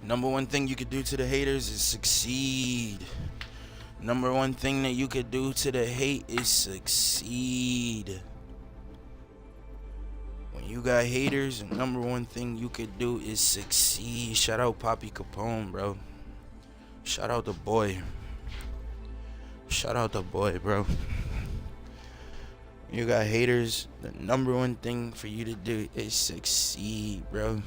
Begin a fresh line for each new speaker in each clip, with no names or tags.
Number one thing you could do to the haters is succeed. Number one thing that you could do to the hate is succeed. When you got haters, the number one thing you could do is succeed. Shout out Poppy Capone, bro. Shout out the boy. Shout out the boy, bro. You got haters, the number one thing for you to do is succeed, bro.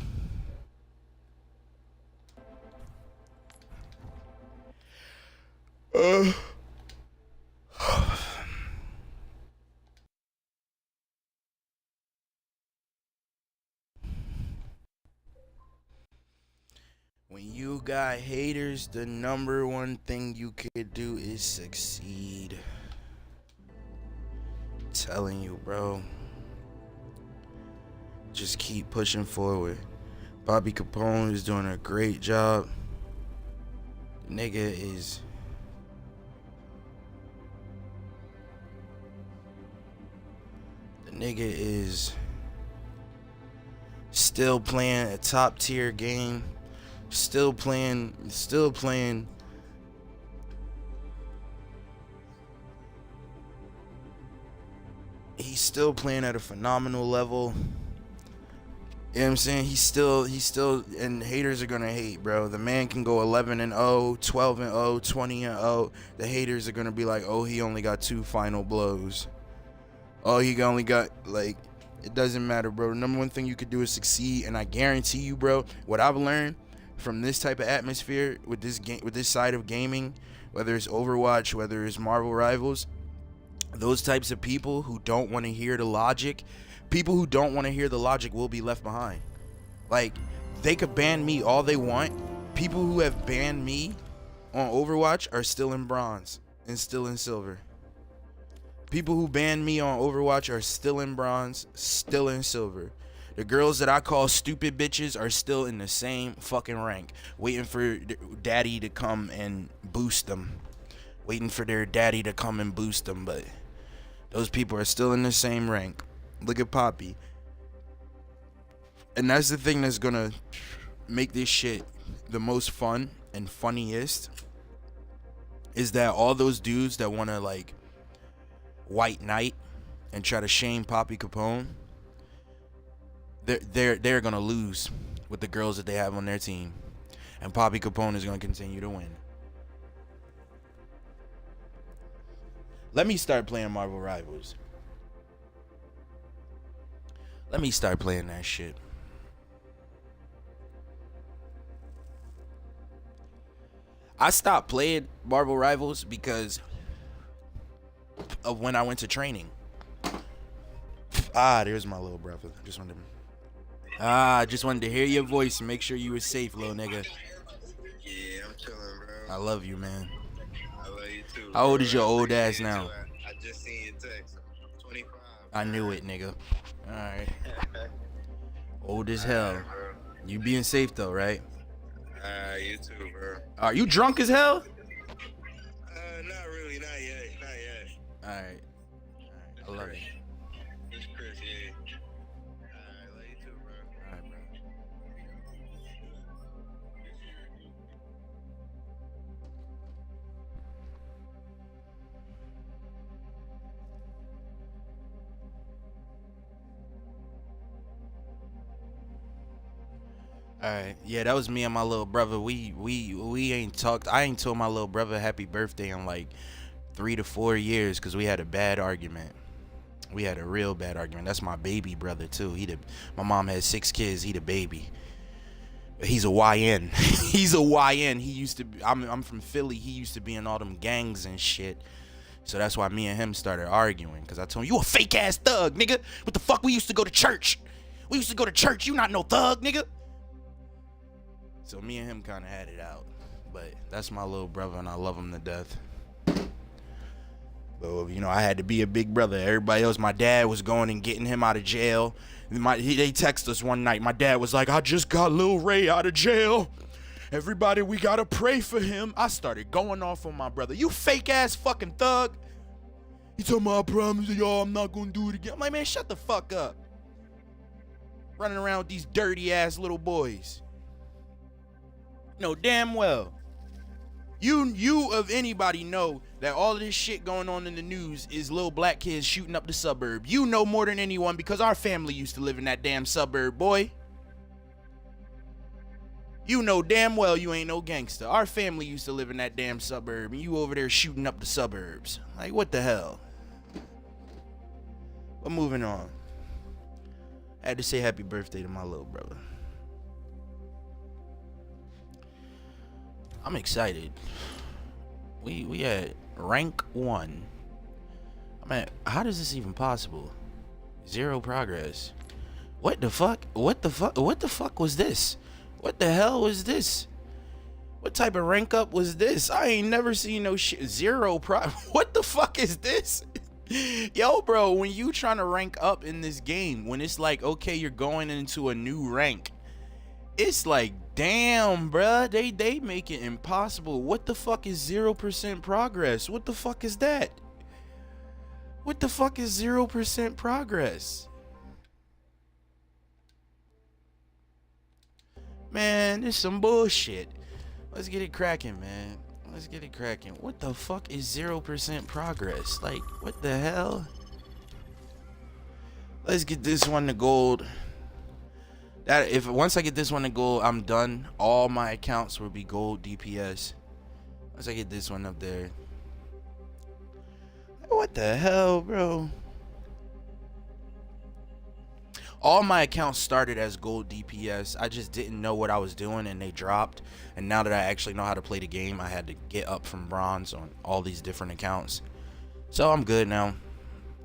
When you got haters, the number one thing you could do is succeed. I'm telling you, bro. Just keep pushing forward. Bobby Capone is doing a great job. The nigga is still playing a top tier game. Still playing. He's still playing at a phenomenal level. You know what I'm saying? He's still, and haters are gonna hate, bro. The man can go 11-0, 12-0, 20-0. The haters are gonna be like, oh, he only got 2 final blows. Oh, he only got, like, it doesn't matter, bro. The number one thing you could do is succeed, and I guarantee you, bro, what I've learned from this type of atmosphere with this game, with this side of gaming, whether it's Overwatch, whether it's Marvel Rivals, those types of people who don't want to hear the logic, people who don't want to hear the logic will be left behind. Like, they could ban me all they want. People who have banned me on Overwatch are still in bronze and still in silver. People who banned me on Overwatch are still in bronze, still in silver. The girls that I call stupid bitches are still in the same fucking rank, waiting for daddy to come and boost them. But those people are still in the same rank. Look at Poppy. And that's the thing that's gonna make this shit the most fun and funniest, is that all those dudes that wanna, like, white knight and try to shame Poppy Capone, they're gonna lose with the girls that they have on their team, and Poppy Capone is gonna continue to win. Let me start playing Marvel Rivals. Let me start playing that shit. I stopped playing Marvel Rivals because of when I went to training. There's my little brother. Just wanted to hear your voice and make sure you were safe, little nigga.
Yeah, I'm chilling, bro.
I love you, man.
I love you too.
How old is your old
appreciate
ass now?
I just seen your text. I'm 25.
I knew it, nigga. Alright. Old as hell.
Right,
You being safe though, right?
you too, bro.
Are you drunk as hell?
Not really, not yet.
Alright. I love you.
It's Chris, yeah. I love you too, bro.
Alright, bro. Alright, yeah, that was me and my little brother. We ain't talked. I ain't told my little brother happy birthday in like 3 to 4 years because we had a bad argument. We had a real bad argument. That's my baby brother too. My mom had 6 kids. He the baby. He's a YN. He's a YN. He used to be, I'm from Philly. He used to be in all them gangs and shit. So that's why me and him started arguing, because I told him, you a fake ass thug, nigga. What the fuck? We used to go to church. You not no thug, nigga. So me and him kind of had it out. But that's my little brother, and I love him to death. But, you know, I had to be a big brother. Everybody else, my dad was going and getting him out of jail. They text us one night. My dad was like, I just got Lil Ray out of jail. Everybody, we gotta pray for him. I started going off on my brother. You fake ass fucking thug. He told me, I promise y'all I'm not gonna do it again. I'm like, man, shut the fuck up. Running around with these dirty ass little boys. know damn well. You of anybody know that all of this shit going on in the news is little black kids shooting up the suburb. You know more than anyone because our family used to live in that damn suburb, boy. You know damn well you ain't no gangster. Our family used to live in that damn suburb and you over there shooting up the suburbs. Like, what the hell? But moving on. I had to say happy birthday to my little brother. I'm excited. We at rank 1. I mean, how is this even possible? 0 progress. What the fuck? What the fuck was this? What the hell was this? What type of rank up was this? I ain't never seen no shit. 0 What the fuck is this? Yo, bro, when you trying to rank up in this game, when it's like, okay, you're going into a new rank, it's like, damn, bruh, they make it impossible. What the fuck is 0% progress? What the fuck is that? What the fuck is 0% progress? Man, this some bullshit. Let's get it cracking, man. Let's get it cracking. What the fuck is 0% progress? Like, what the hell? Let's get this one to gold. That if once I get this one to gold, I'm done. All my accounts will be gold DPS. Once I get this one up there. What the hell, bro? All my accounts started as gold DPS. I just didn't know what I was doing and they dropped. And now that I actually know how to play the game, I had to get up from bronze on all these different accounts. So I'm good now.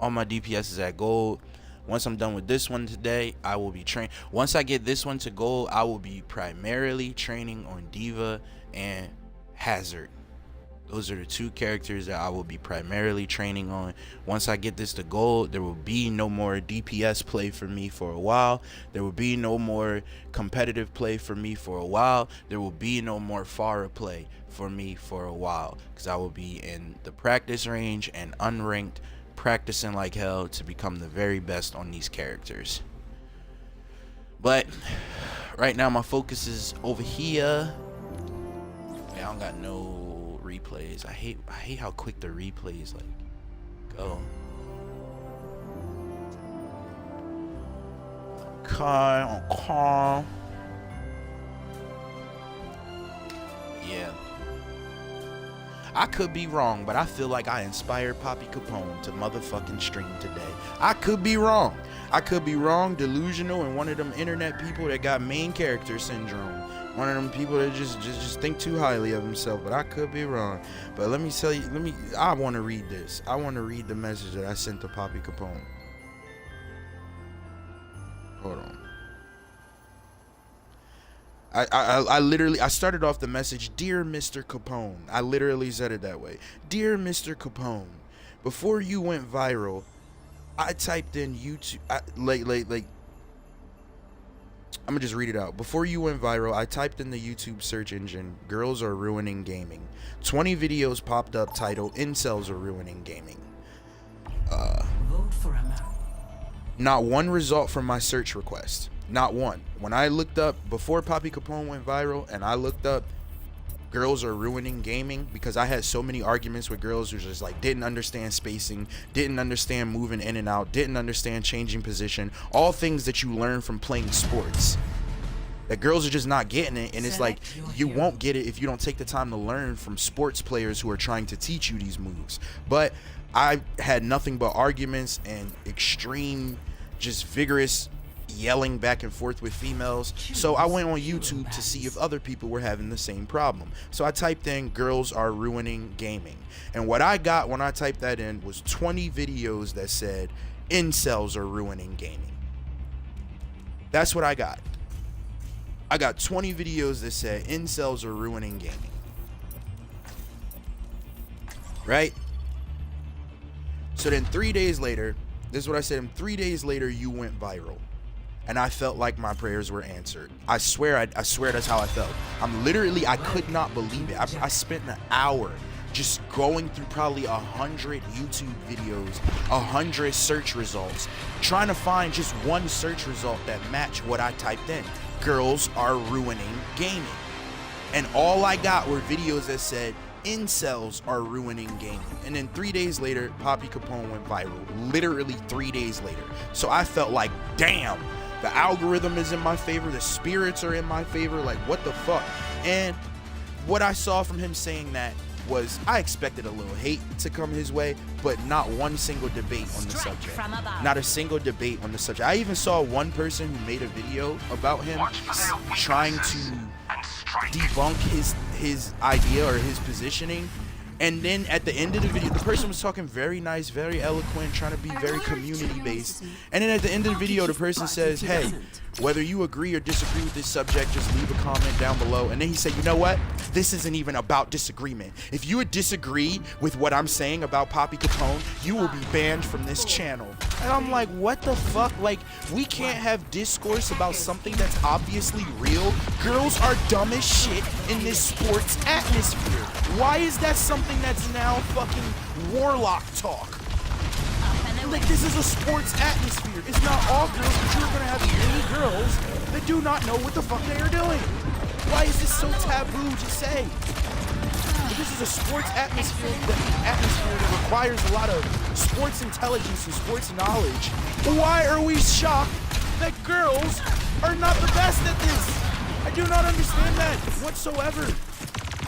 All my DPS is at gold. Once I'm done with this one today, I will be trained. Once I get this one to gold, I will be primarily training on Diva and Hazard. Those are the 2 characters that I will be primarily training on. Once I get this to gold, there will be no more DPS play for me for a while. There will be no more competitive play for me for a while. There will be no more Pharah play for me for a while. Because I will be in the practice range and unranked, practicing like hell to become the very best on these characters. But right now my focus is over here. I don't got no replays. I hate how quick the replays like go. Okay. Yeah. I could be wrong, but I feel like I inspired Poppy Capone to motherfucking stream today. I could be wrong. I could be wrong, delusional, and one of them internet people that got main character syndrome. One of them people that just think too highly of himself, but I could be wrong. But let me tell you, I want to read this. I want to read the message that I sent to Poppy Capone. Hold on. I literally started off the message, Dear Mr. Capone. I literally said it that way. Dear Mr. Capone, before you went viral, I typed in YouTube, I'm gonna just read it out. Before you went viral, I typed in the YouTube search engine, girls are ruining gaming. 20 videos popped up titled, incels are ruining gaming.
Vote for a man.
Not one result from my search request. Not one. When I looked up, before Poppy Capone went viral, and I looked up girls are ruining gaming, because I had so many arguments with girls who just like didn't understand spacing, didn't understand moving in and out, didn't understand changing position, all things that you learn from playing sports. That girls are just not getting it, and it's like you won't get it if you don't take the time to learn from sports players who are trying to teach you these moves. But I had nothing but arguments and extreme, just vigorous yelling back and forth with females. So I went on YouTube to see if other people were having the same problem. So I typed in girls are ruining gaming, and what I got when I typed that in was 20 videos that said incels are ruining gaming. That's what I got. I got 20 videos that said incels are ruining gaming. Right? So then 3 days later, this is what I said, and 3 days later you went viral. And I felt like my prayers were answered. I swear that's how I felt. I could not believe it. I spent an hour just going through probably 100 YouTube videos, 100 search results, trying to find just one search result that matched what I typed in. Girls are ruining gaming. And all I got were videos that said incels are ruining gaming. And then 3 days later, Poppy Capone went viral. Literally 3 days later. So I felt like, damn, the algorithm is in my favor. The spirits are in my favor. Like, what the fuck? And what I saw from him saying that was, I expected a little hate to come his way, but not one single debate on the subject. Not a single debate on the subject. I even saw one person who made a video about him trying to debunk his idea or his positioning. And then at the end of the video, the person was talking very nice, very eloquent, trying to be very community based. And then at the end of the video, the person says, hey, whether you agree or disagree with this subject, just leave a comment down below. And then he said, you know what? This isn't even about disagreement. If you would disagree with what I'm saying about Poppy Capone, you will be banned from this channel. And I'm like, what the fuck? Like, we can't have discourse about something that's obviously real. Girls are dumb as shit in this sports atmosphere. Why is that something that's now fucking warlock talk? Like, this is a sports atmosphere. It's not all girls, but you're gonna have many girls that do not know what the fuck they are doing. Why is this so taboo to say? This is a sports atmosphere that requires a lot of sports intelligence and sports knowledge. Why are we shocked that girls are not the best at this? I do not understand that whatsoever.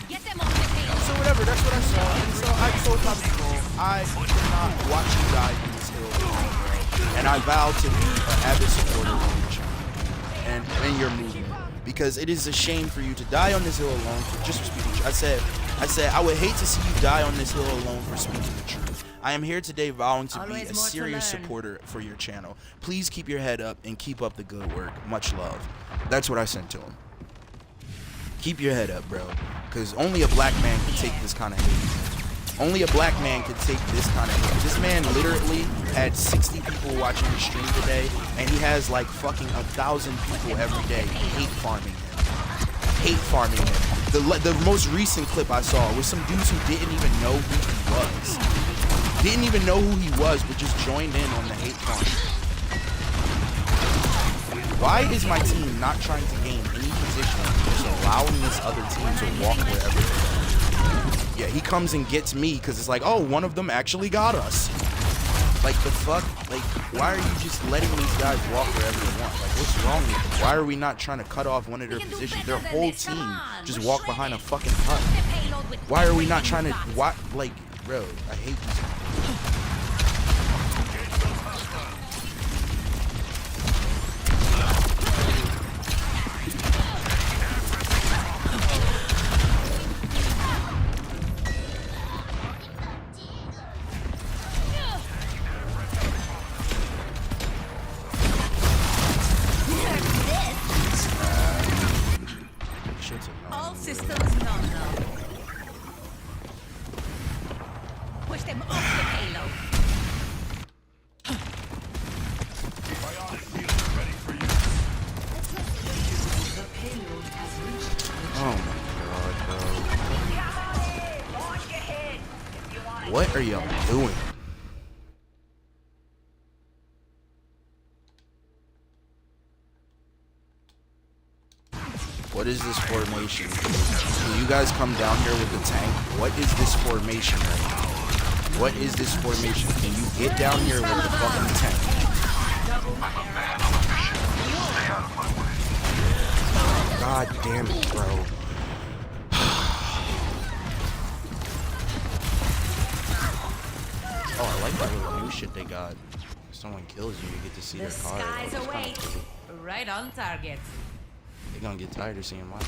So whatever, that's what I saw. And so I told Poppy Capone, I cannot watch you die in this hill alone. And I vow to be an avid supporter of your channel and your movement. Because it is a shame for you to die on this hill alone for just speaking truth. I said I would hate to see you die on this hill alone for speaking the truth. I am here today vowing to be a serious supporter for your channel. Please keep your head up and keep up the good work. Much love. That's what I sent to him. Keep your head up, bro. Because only a black man can take this kind of hate. Only a black man can take this kind of hate. This man literally had 60 people watching the stream today, and he has like fucking 1,000 people every day hate farming him. Hate farming him. The most recent clip I saw was some dudes who didn't even know who he was. Didn't even know who he was, but just joined in on the hate farm. Why is my team not trying to gain any position, just allowing this other team to walk wherever they want? Yeah, he comes and gets me because it's like, oh, one of them actually got us. Like, the fuck? Like, why are you just letting these guys walk wherever they want? Like, what's wrong with them? Why are we not trying to cut off one of their positions? Their whole team just walk behind a fucking hut. Why are we not trying to, like, bro, I hate these people.
All systems nominal. Push them off the payload. The payload has reached.
Oh my god, bro. What are y'all doing? What is this formation? Can you guys come down here with the tank? What is this formation right now? What is this formation? Can you get down here with the fucking tank? God damn it, bro. Oh, I like that little new shit they got. If someone kills you, you get to see their card.
Skies away. Right on target.
They're gonna get tired of seeing my.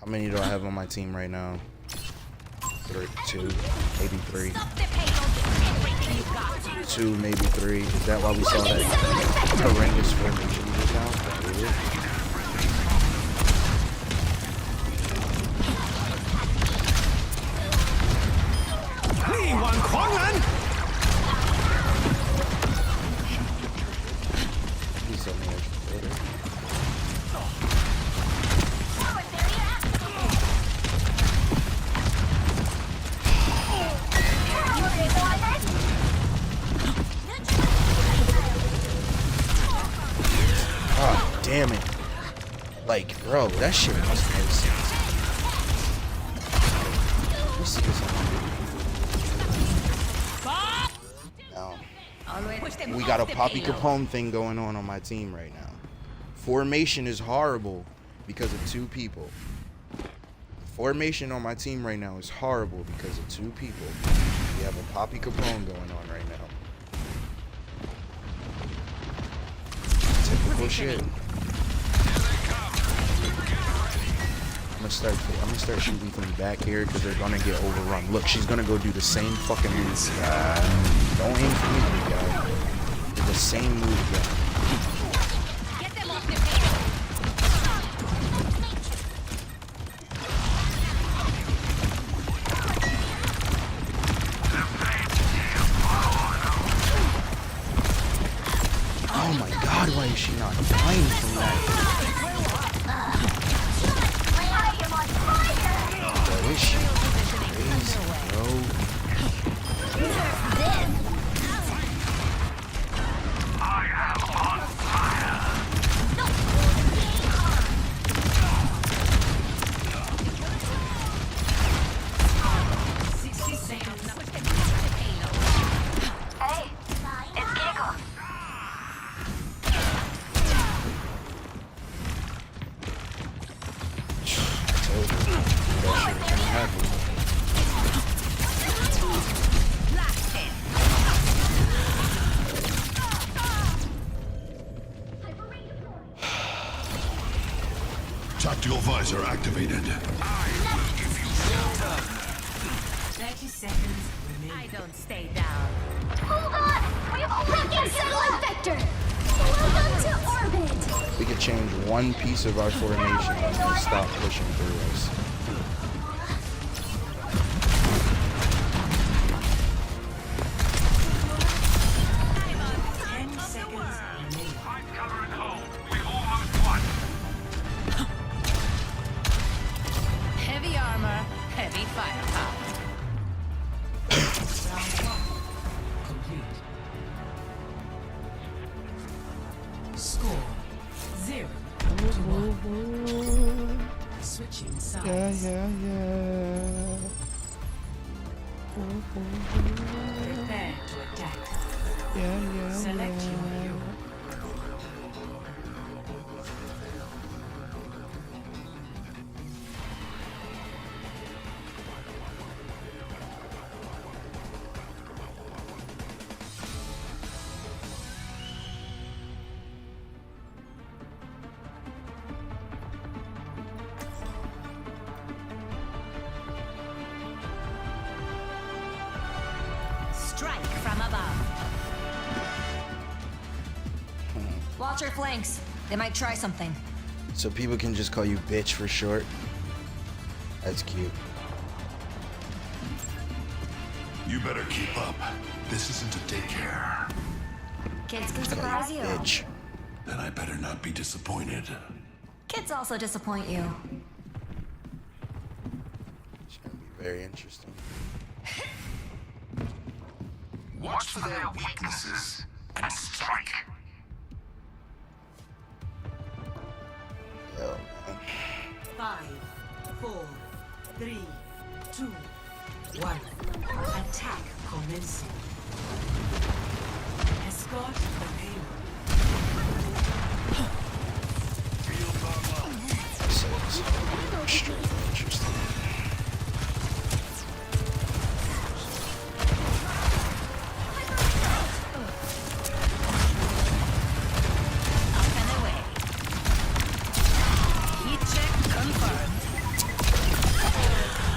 How many do I have on my team right now? 2, maybe 3. 2, maybe 3. Is that why we saw that horrendous formation just now? Bro, that shit makes no sense. Let's see this. Now,
Push them
we
off
got a
the
Poppy
payload.
Capone thing going on my team right now. Formation is horrible because of 2 people. Formation on my team right now is horrible because of 2 people. We have a Poppy Capone going on right now. Typical shit. I'm gonna start shooting from the back here because they're gonna get overrun. Look, she's gonna go do the same fucking move. Don't aim for me, big guy. Do the same move again.
Get them off the payload.
Oh my god, why is she not dying from that? Bro, is she crazy, bro?
Tactical visor activated.
30 seconds remaining. I don't stay down.
Hold on! We have already satellite vector! Welcome to orbit!
We could change one piece of our formation and they stop pushing through us.
Heavy armor, heavy firepower.
Complete. Score 0-1. Switching sides. Prepare to attack. Select your hero.
Strike from above.
Watch your flanks. They might try something.
So people can just call you bitch for short. That's cute.
You better keep up. This isn't a daycare.
Kids can
Call
surprise
you
you.
bitch.
Then I better not be disappointed.
Kids also disappoint you.
It's gonna be very interesting.
Watch for their weaknesses and strike.
Yo, man.
5, 4, 3, 2, 1. Attack commencing. Escort the payload.
This is extremely interesting.
Up and away. Heat check confirmed.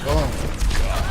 Oh my god.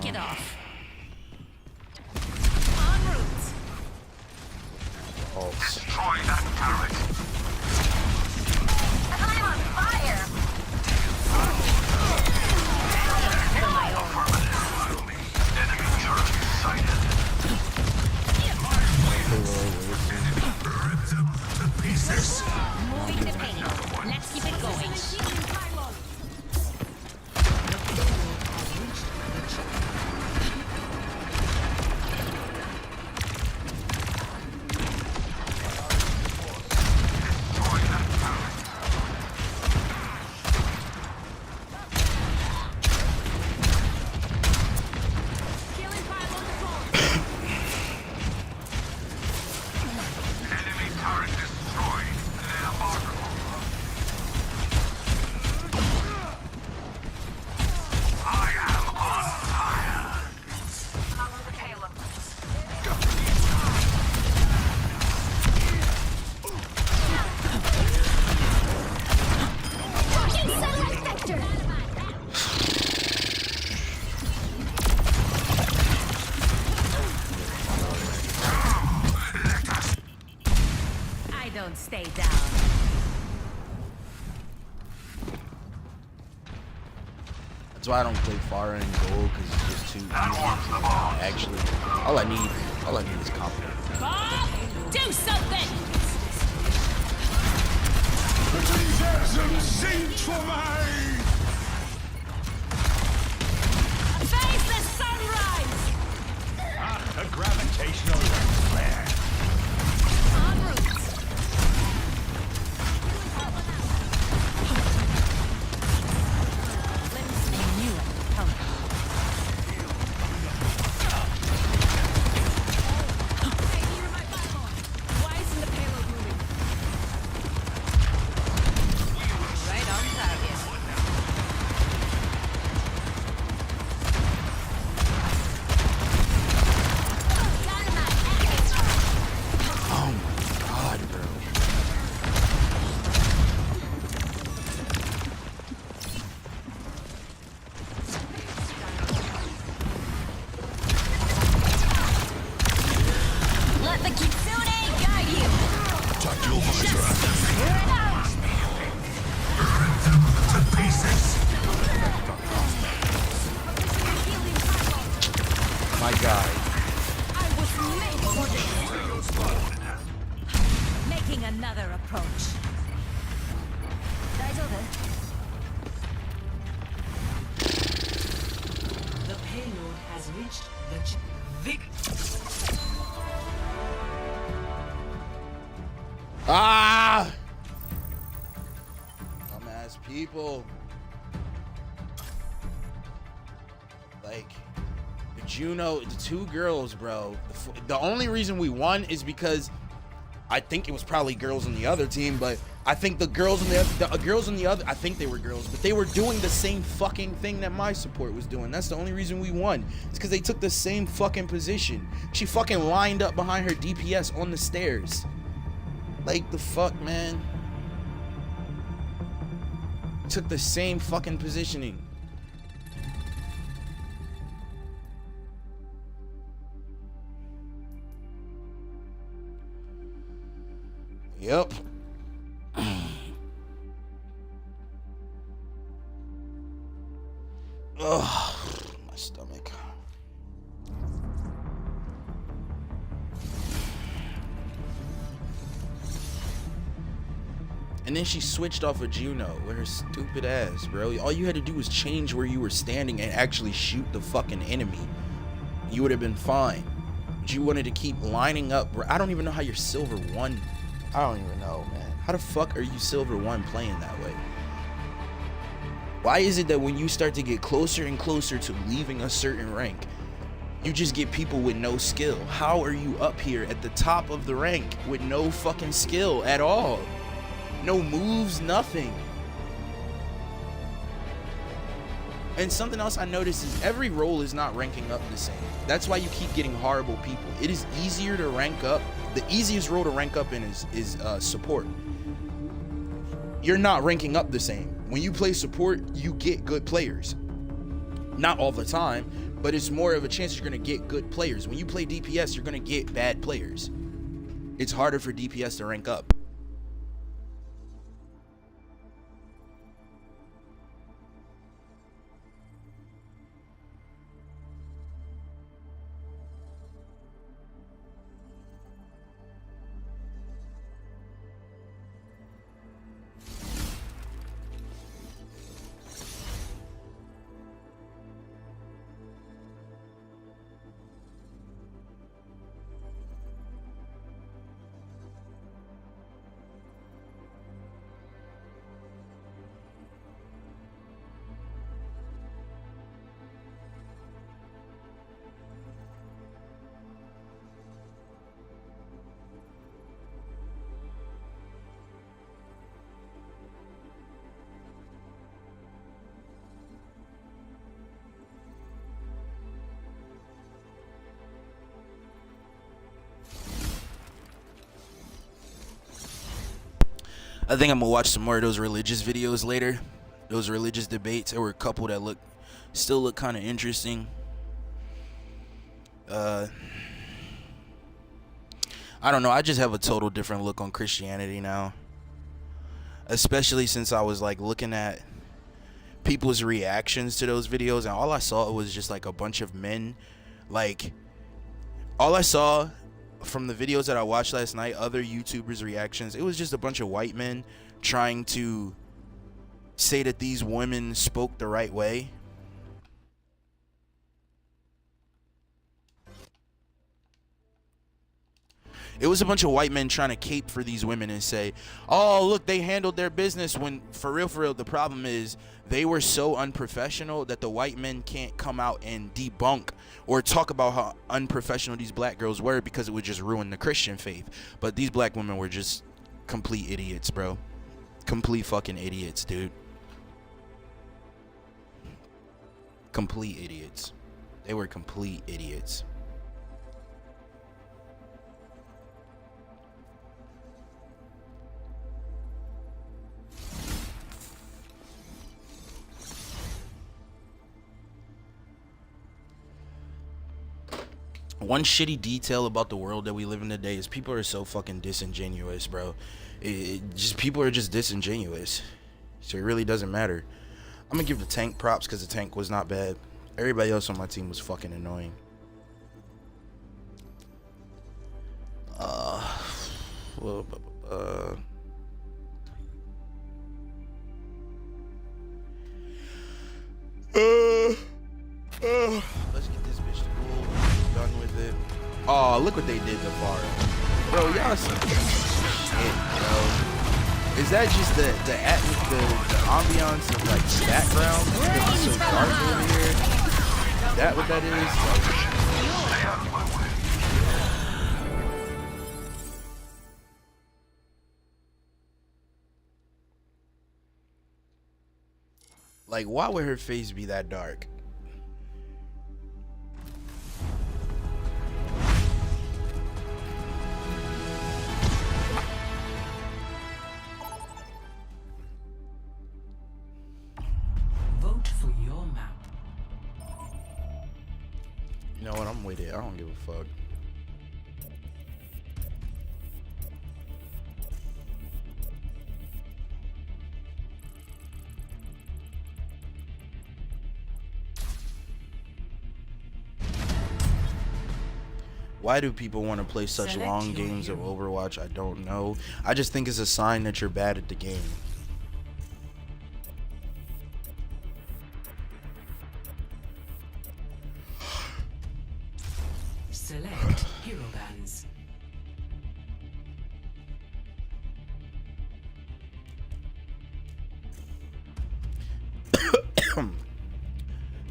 it off. En route.
Oh,
Destroy that turret.
I'm on fire.
Enemy turret sighted. Rip them to pieces.
Moving the payload. Let's keep it going.
Destroy that turret. Enemy turret destroyed. Remarkable. I am on fire.
Follow the payload. Fucking satellite vector.
I don't stay down.
that's why I don't play far and gold because it's just too easy. Actually, all I need is confidence.
Bob, do something. Face the sunrise.
A gravitational flare.
En route. Let me see you. Come. Why isn't the payload moving? Right on target.
Oh my god, bro.
Let the Kitsune guide you.
Tactical visor Rip them to pieces.
My god.
I was made for this. Making another approach.
The payload has reached the Vic.
Ah! Dumbass people. Like, the Juno, the two girls, bro. The only reason we won is because I think it was probably girls on the other team, but I think the girls on the other, I think they were girls, but they were doing the same fucking thing that my support was doing. That's the only reason we won. It's because they took the same fucking position. She fucking lined up behind her DPS on the stairs. Like, the fuck, man? Took the same fucking positioning. Yep. Ugh, my stomach. And then she switched off of Juno with her stupid ass, bro. All you had to do was change where you were standing and actually shoot the fucking enemy. You would have been fine. But you wanted to keep lining up, bro. I don't even know how you're silver 1. I don't even know, man. How the fuck are you silver 1 playing that way? Why is it that when you start to get closer and closer to leaving a certain rank, you just get people with no skill? How are you up here at the top of the rank with no fucking skill at all? No moves, nothing. And something else I noticed is every role is not ranking up the same. That's why you keep getting horrible people. It is easier to rank up. The easiest role to rank up in is support. You're not ranking up the same. When you play support, you get good players. Not all the time, but it's more of a chance you're going to get good players. When you play DPS, you're going to get bad players. It's harder for DPS to rank up. I think I'm gonna watch some more of those religious videos later. Those religious debates. There were a couple that still look kind of interesting. I don't know. I just have a total different look on Christianity now. Especially since I was like looking at people's reactions to those videos, and all I saw was just like a bunch of men. Like, all I saw from the videos that I watched last night, other YouTubers' reactions, it was just a bunch of white men trying to say that these women spoke the right way. It was a bunch of white men trying to cape for these women and say, oh, look, they handled their business, when for real, the problem is they were so unprofessional that the white men can't come out and debunk or talk about how unprofessional these black girls were, because it would just ruin the Christian faith. But these black women were just complete idiots, bro. Complete fucking idiots, dude. Complete idiots. They were complete idiots. One shitty detail about the world that we live in today is people are so fucking disingenuous, bro. People are just disingenuous. So it really doesn't matter. I'm gonna give the tank props because the tank was not bad. Everybody else on my team was fucking annoying. Let's get this bitch to goal. Done with it. Oh, look what they did to Vara. Bro, y'all some shit, bro. Is that just the ambiance of like the background? Because it's so dark over here. Is that what that is? Like, why would her face be that dark?
Vote for your map.
You know what? I'm with it. I don't give a fuck. Why do people want to play such long games of Overwatch? I don't know. I just think it's a sign that you're bad at the game.
Select hero bands.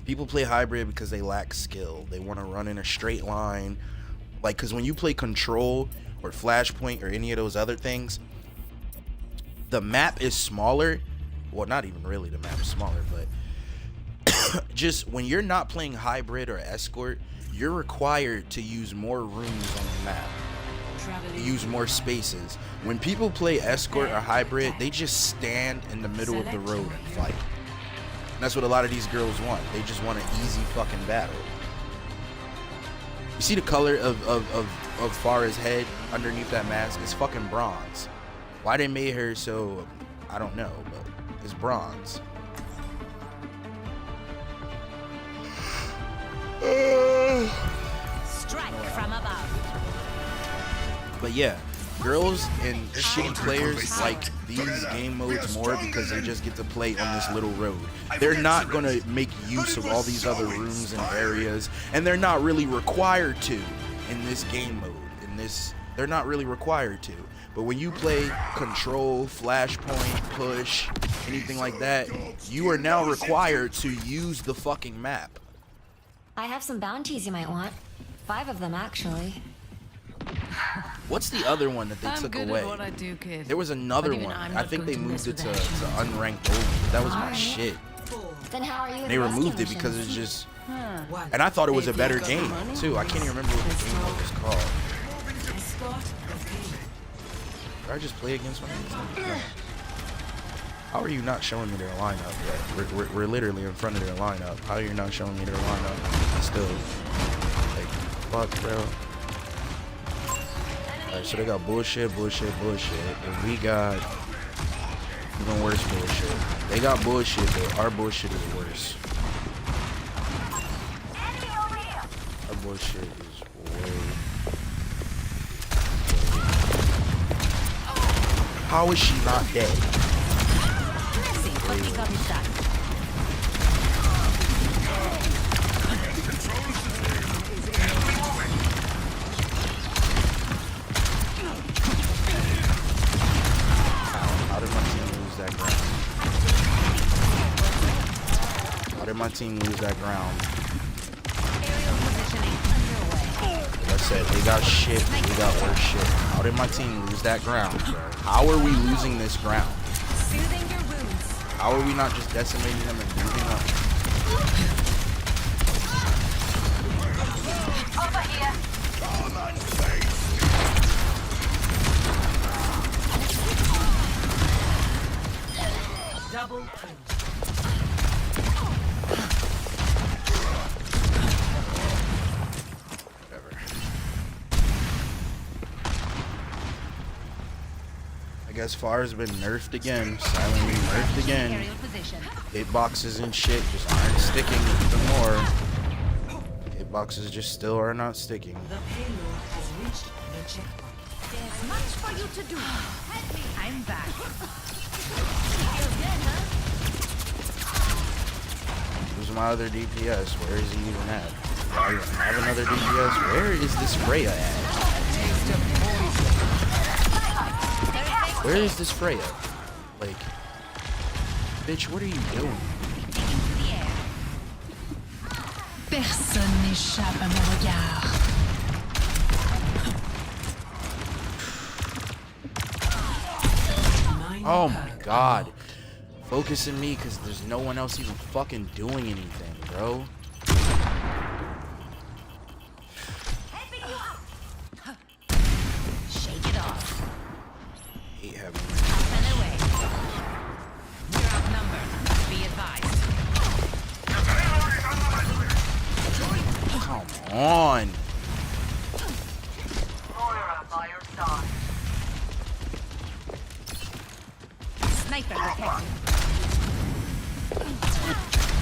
People play hybrid because they lack skill. They want to run in a straight line. Like, because when you play Control or Flashpoint or any of those other things, the map is smaller. Well, not even really the map is smaller, but just when you're not playing hybrid or escort, you're required to use more rooms on the map. Use more spaces. When people play escort or hybrid, they just stand in the middle of the road and fight. And that's what a lot of these girls want. They just want an easy fucking battle. You see the color of Farah's head underneath that mask? It's fucking bronze. Why they made her so, I don't know, but it's bronze.
Strike from above.
But yeah, girls and shitty players like these game modes more because they just get to play on this little road. They're not gonna make use of all these other rooms and areas, and they're not really required to in this game mode. They're not really required to. But when you play Control, Flashpoint, Push, anything like that, you are now required to use the fucking map.
I have some bounties you might want. 5 of them, actually.
What's the other one that they took away?
What I do, kid.
There was another
But even
one.
I'm
I
not
think they
going to
moved it
mess
to
with
unranked gold. That was my
Alright.
shit.
Then how are you? with
They
the
removed
rescue
it because
missions?
it's just,
One.
and I thought it was a
If
better
you've got the
game
money,
too. I can't even remember what the game mode was called.
Escort the payload.
Did I just play against one of these things? How are you not showing me their lineup yet? We're literally in front of their lineup. How are you not showing me their lineup? Still, like, fuck, bro. Alright, so they got bullshit, and we got even worse bullshit. They got bullshit, but our bullshit is worse. Our bullshit is way. How is she not dead?
Let's see what we got inside.
How did my team lose that ground? How did my team lose that ground?
Aerial positioning underway.
Like I said, they got shit, we got worse shit. How did my team lose that ground, bro? How are we losing this ground?
Soothing your wounds.
How are we not just decimating them and moving up?
Over here.
Double kill.
Whatever. I guess FAR's been nerfed again, silently nerfed again.
Aerial position.
Hitboxes and shit just aren't sticking even more. Hitboxes just still are not sticking.
The payload has reached the checkpoint.
There's much for you to do. Help me. I'm back. Feels good, huh?
Who's my other DPS? Where is he even at? Do I even have another DPS? Where is this Freya at? Where is this Freya? Like, bitch, what are you doing?
Taking to the air.
Personne n'échappe à mon regard.
Oh my god. Focusing me because there's no one else even fucking doing anything, bro.
Shake it off.
Hate having
Up and away. You're outnumbered. Be advised.
Come on.
Sniper detected.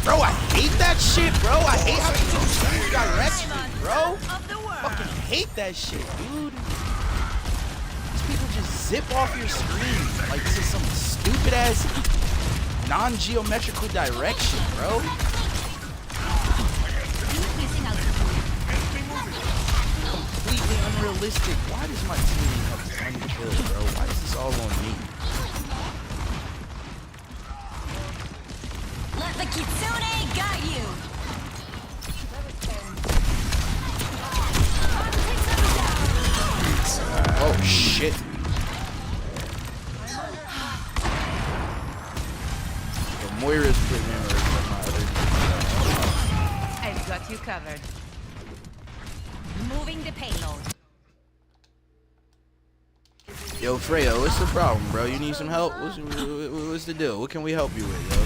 Bro, I hate that shit, bro. I hate how you don't change direction, bro.
Of the world.
Fucking hate that shit, dude. These people just zip off your screen like this is some stupid ass non-geometrical direction, bro.
Increasing altitude.
Completely unrealistic. Why does my team have one kill, bro? Why is this all on me?
Let the Kitsune got you!
Oh shit. The Moira's putting in with my other DPS.
I've got you covered. Moving the payload.
Yo, Freya, what's the problem, bro? You need some help? What's the deal? What can we help you with, yo?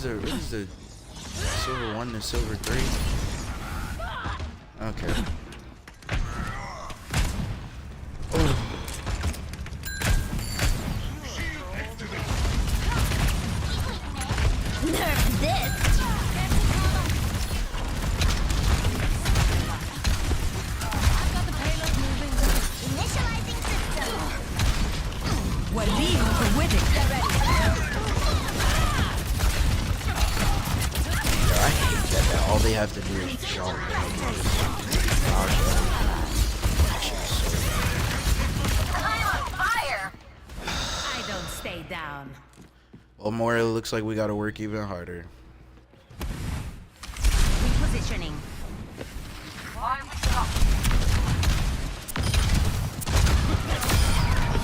the silver 1 to silver 3? Okay.
Nerf this! Initializing system!
Waleed for winning.
I hate that all they have to do is jump.
I'm on fire!
I don't stay down.
Well, Moira, looks like we gotta work even harder.
Repositioning.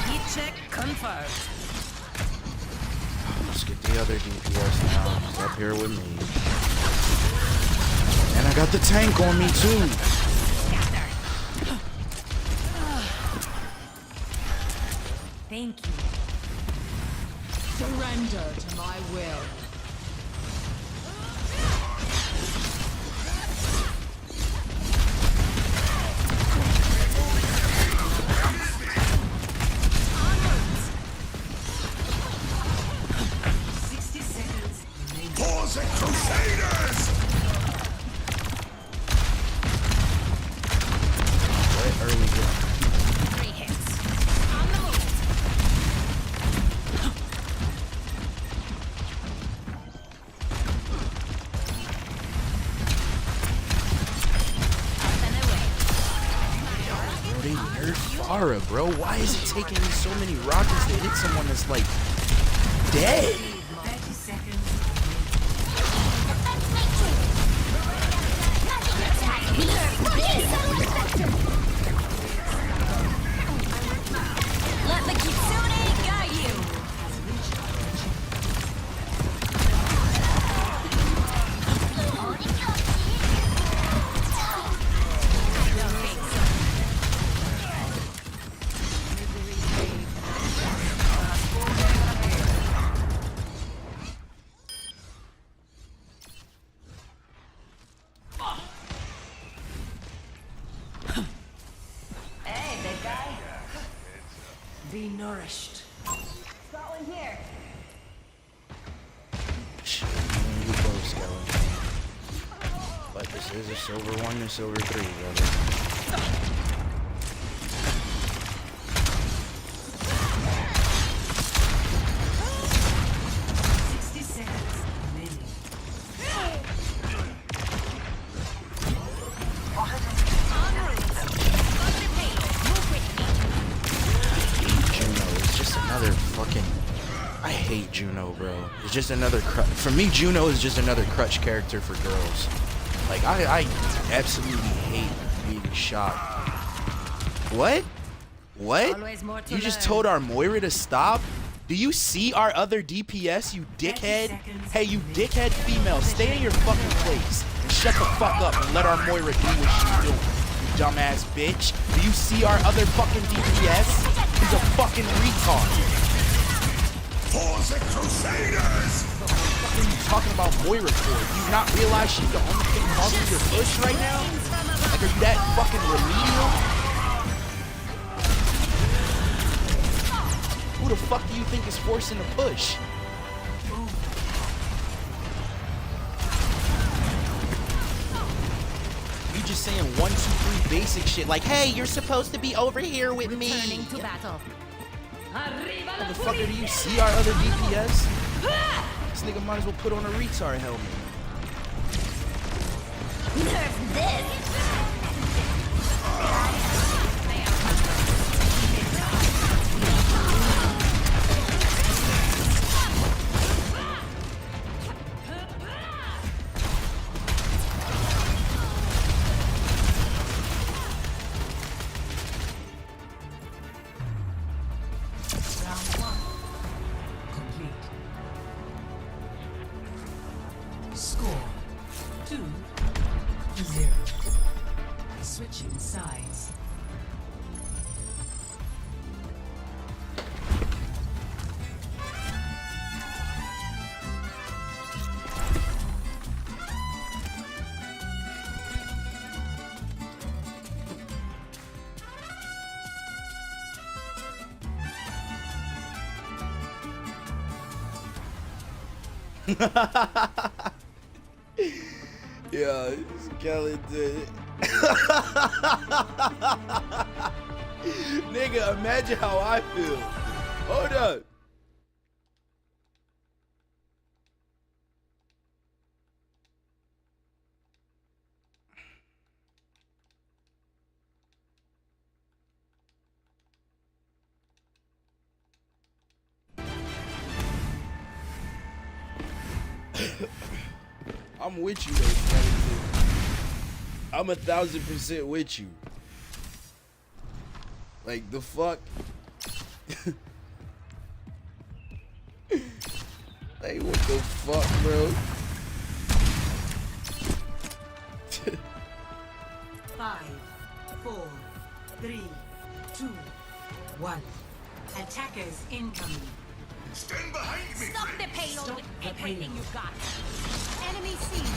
Heat check confirmed.
Let's get the other DPS now. He's up here with me. And I got the tank on me too.
Thank you.
Surrender to my will.
Pause it, Crusaders!
What are we doing?
3 hits. On the move. Up and away.
Bro, they nerfed Farah, bro. Why is it taking me so many rockets to hit someone that's like dead?
30 seconds.
Let the Kitsune guide you. Hey, big guy.
Be nourished.
Got one here.
Shit, you both skeleton. But this is a silver 1 to silver 3, brother. Juno is just another fucking. I hate Juno, bro. It's just another for me. Juno is just another crutch character for girls. Like I absolutely hate being shot. What? What?
Always more to
You just
learn.
told our Moira to stop? Do you see our other DPS, you dickhead? Hey, you dickhead female, stay in your fucking place and shut the fuck up and let our Moira do what she's doing, you dumbass bitch. Do you see our other fucking DPS? He's a fucking retard.
Pause it, Crusaders!
What are you talking about Moira for? Do you not realize she's the only thing causing your push right now? Like, are you that fucking remedial? Who the fuck do you think is forcing the push? You just saying 1, 2, 3 basic shit like, hey, you're supposed to be over here with me.
Returning to battle.
Motherfucker, do you see our other DPS? This nigga might as well put on a retard helmet.
Nerf this!
Score 2-0.
Yeah, skeleton. Nigga, imagine how I feel. Hold up. I'm with you though, skeleton. I'm 1000% with you. Like the fuck? Like what the fuck, bro?
5, 4, 3, 2, 1. Attackers incoming.
Stand behind me,
Stop the
friends.
payload
Stop
with
the
everything
payload.
you've got. Enemy seen.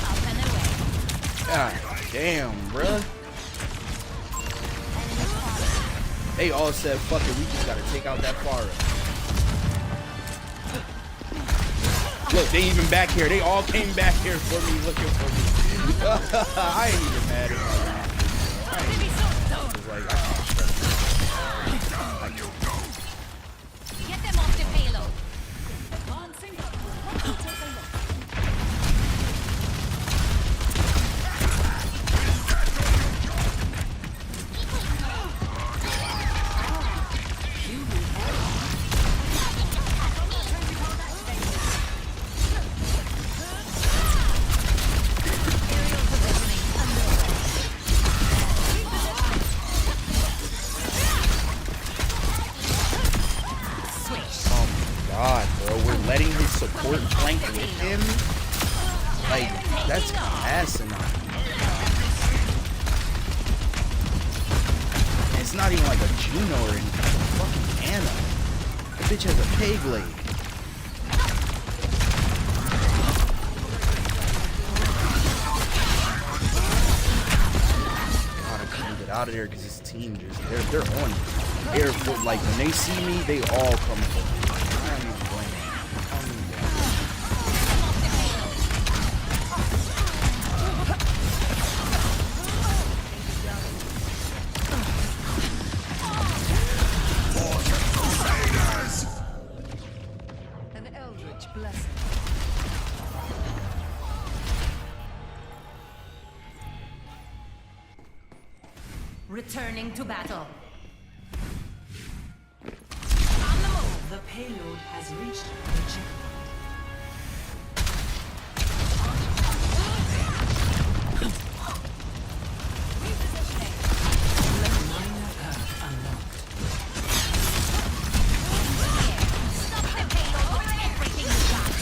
Up and away.
God damn, bruh. They all said, fuck it, we just gotta take out that Pharah. Look, they even back here. They all came back here for me, looking for me. I ain't even mad at them. I ain't even like, I can't stress.
Get them off the payload.
God, bro, we're letting his support flank with him? Like, that's asinine. And it's not even like a Juno or anything. It's a fucking Anna. That bitch has a peg leg. God, I couldn't get out of there because his team just, they're on it. They're, like, when they see me, they all come for me. I don't even blame them. I don't even blame them.
An eldritch blessing. Returning to battle. On the move.
The payload has reached the checkpoint. Minor Earth unlocked.
Stop the payload with everything you've got.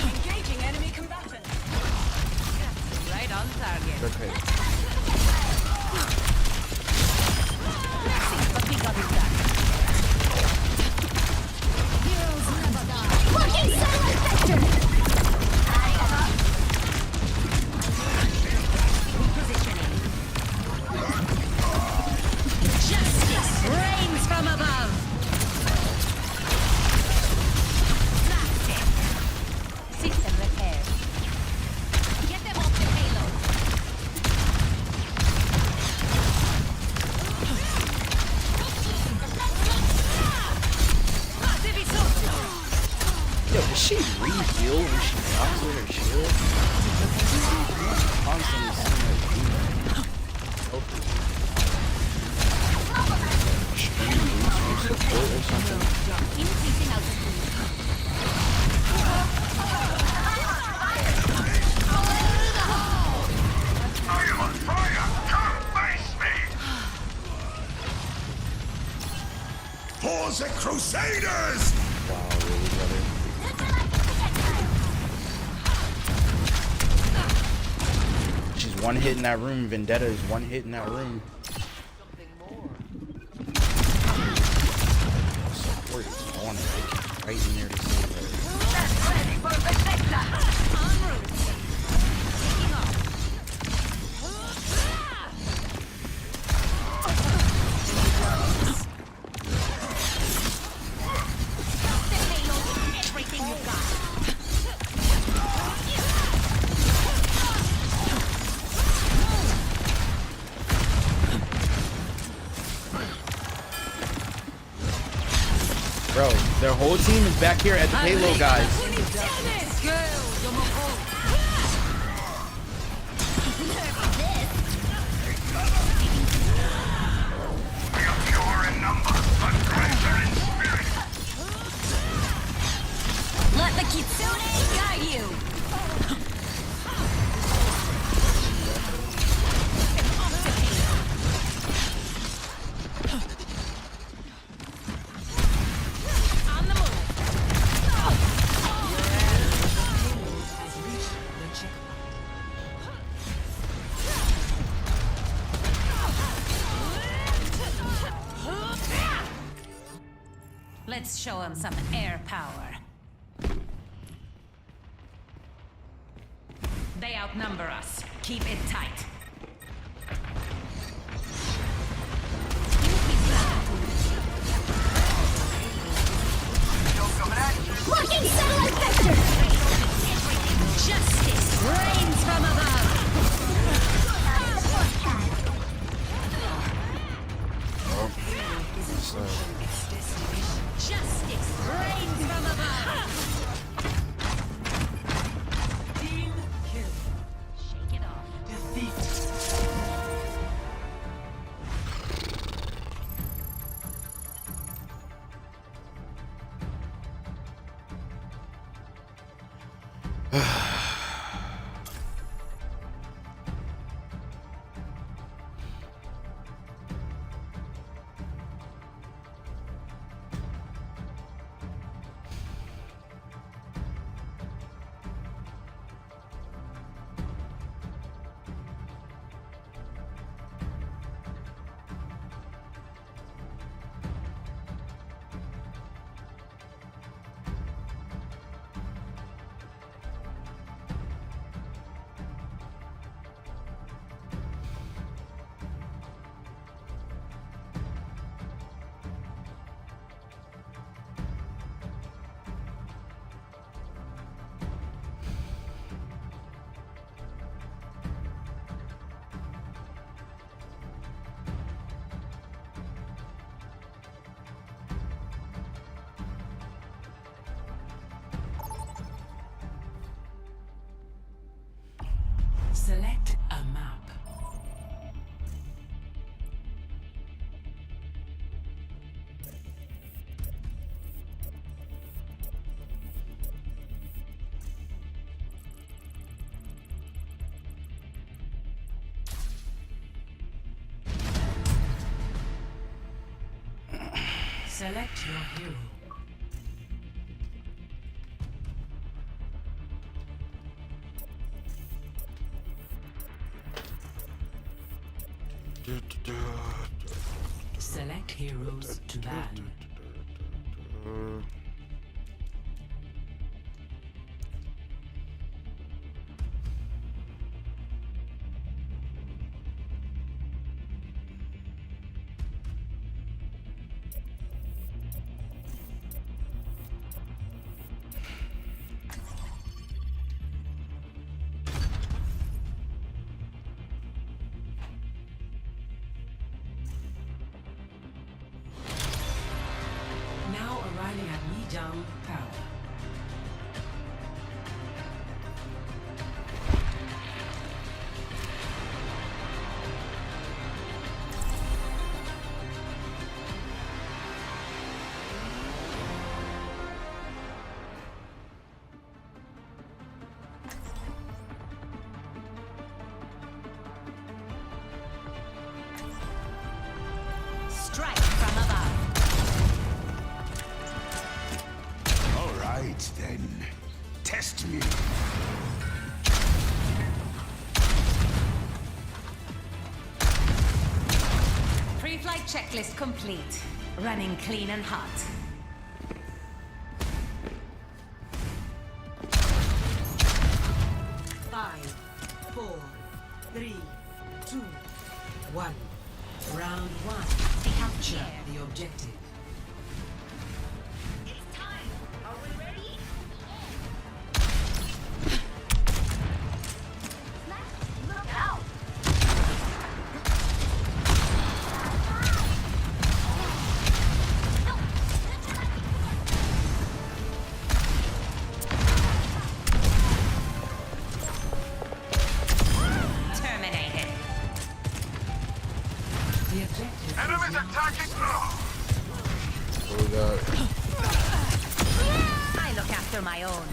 Engaging enemy combatant. Right on target.
Okay.
But we got it done. Heroes never die.
Looking silent vector!
Positioning. Justice reigns from above. That's it. System repaired. Get them off the payload.
Yo, does she re-heal when she drops with her shield? Constantly seeing her do that. Hopefully. Extreme boost for support or something.
Increasing altitude.
I am on fire! Come face me! For the Crusaders!
Wow, really, brother? She's one hit in that room. Vendetta is one hit in that room. Support is on it. Right in there to save her.
En route. Taking off.
Bro, their whole team is back here at the payload, guys.
Let the Kitsune guide you. On the move.
Has reached the checkpoint.
Let's show him some air power. They outnumber us. Keep it tight.
Blocking satellite vector!
Justice reigns from above. Justice reigns from above.
Team kill.
Shake it off.
Defeat. Select a map. Select your hero. Select heroes to ban. Now arriving at Yijang Tower.
Strike from above.
All right, then. Test me.
Pre-flight checklist complete. Running clean and hot.
Five, four, three, two, one. Round one. Capture the objective.
Look out!
The objective
Enemies
is now
attacking!
What we got?
I look after my own.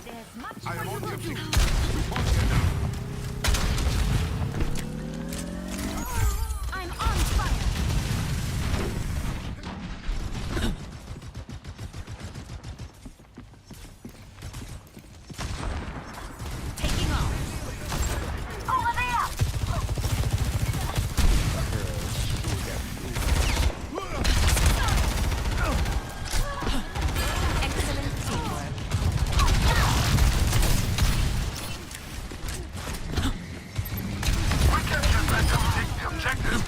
There's much
I
for
am
you
on the
to do.
objective.
I'm on fire.
Taking off.
Over there.
Excellent teamwork.
We can just let them take the objective.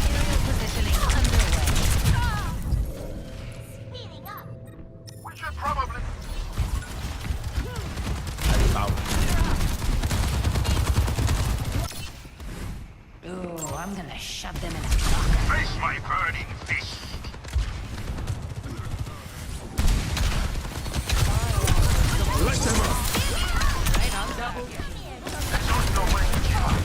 Aerial positioning underway.
Speeding up.
We should probably...
Ooh, I'm gonna shove them in a locker.
Face my burning fist.
Right on double.
There's no way to give up.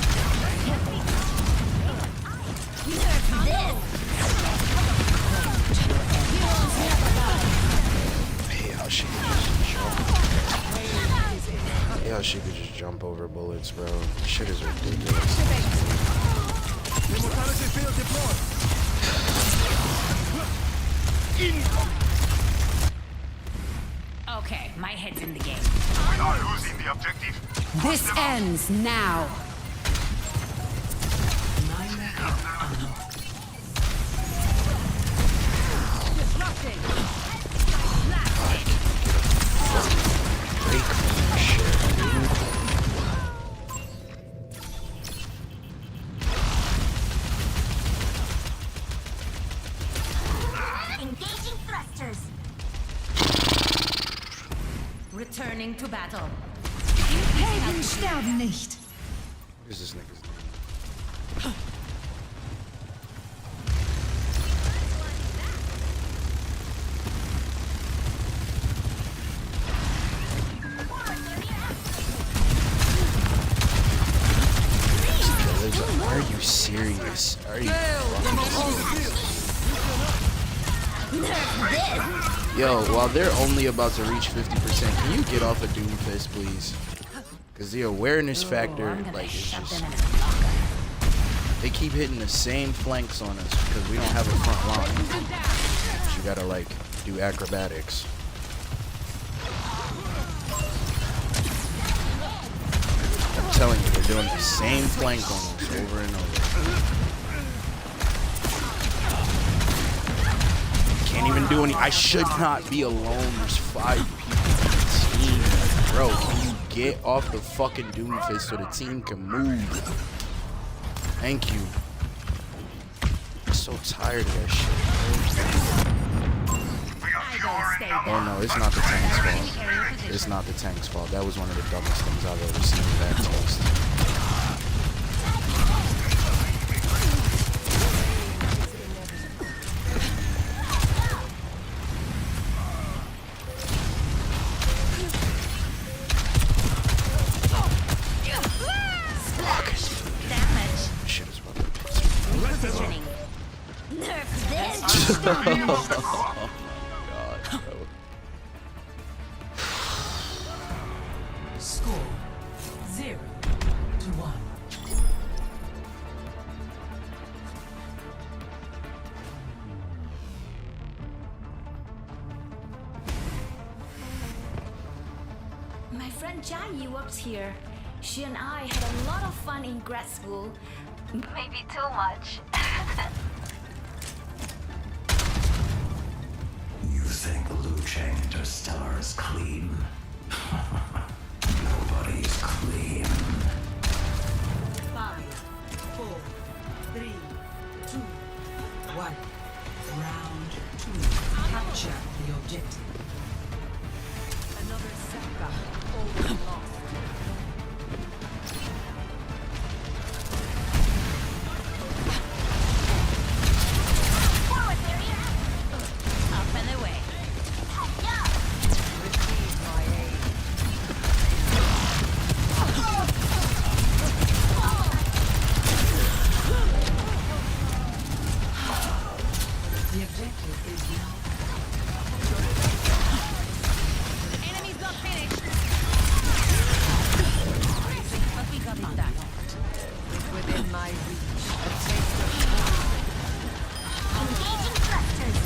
Hey, how she could just jump. Hey, how she could just jump over bullets, bro. This shit is ridiculous.
Okay, my head's in the game.
We are losing the objective.
This ends now. Disrupting.
Break from this shit, dude.
Engaging thrusters.
Returning to battle.
Helden sterben nicht.
What is this nigga's name? Are you serious? Are you Yo, while they're only about to reach 50%, can you get off a Doomfist, please? Because the awareness factor,
I'm gonna
like, is
shove
just...
them in a locker.
They keep hitting the same flanks on us because we don't have a front line. But you gotta, like, do acrobatics. I'm telling you, they're doing the same flank on us over and over. Can't even do any. I should not be alone. There's 5 people on the team. Bro, can you get off the fucking Doomfist so the team can move? Thank you. I'm so tired of that shit. Oh no, it's not the tank's fault. It's not the tank's fault. That was one of the dumbest things I've ever seen in that toast.
Damage.
Shit is about to piss me
Positioning.
Nerf this.
off. God, bro.
score 0-1.
My friend Jai works here. She and I had a lot of fun in grad school. Maybe too much.
You think Liu Cheng Interstellar is clean? Nobody's clean.
5, 4, 3, 2, 1. Round 2. Capture the objective. Another setback. All lost.
Enemy's not finished. But we got it done. Within my reach. A taste of
Engaging thrusters.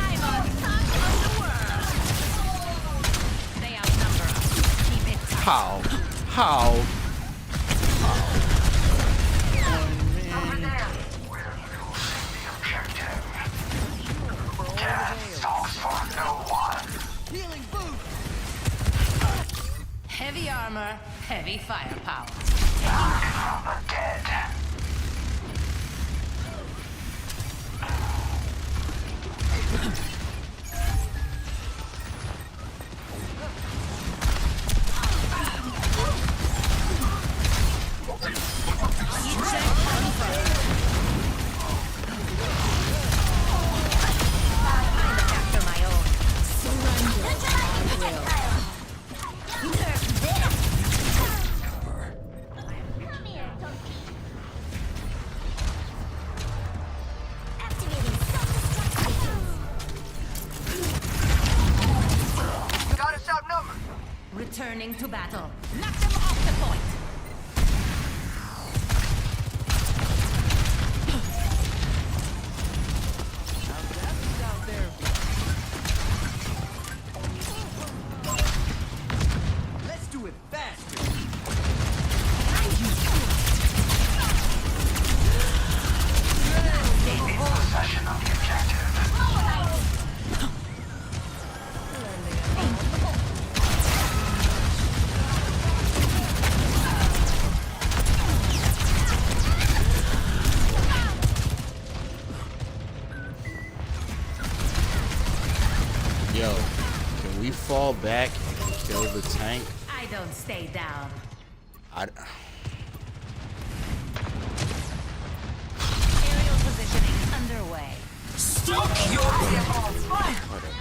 I'm on top of the world. They outnumber us. Keep it tight.
How? How?
Heavy armor, heavy firepower. After my own.
Activating self-destruct.
Returning to battle. Knock them off the point.
Let's do it faster.
Possession of the objective.
Yo, can we fall back and kill the tank?
I don't stay down. Aerial positioning underway.
Whatever.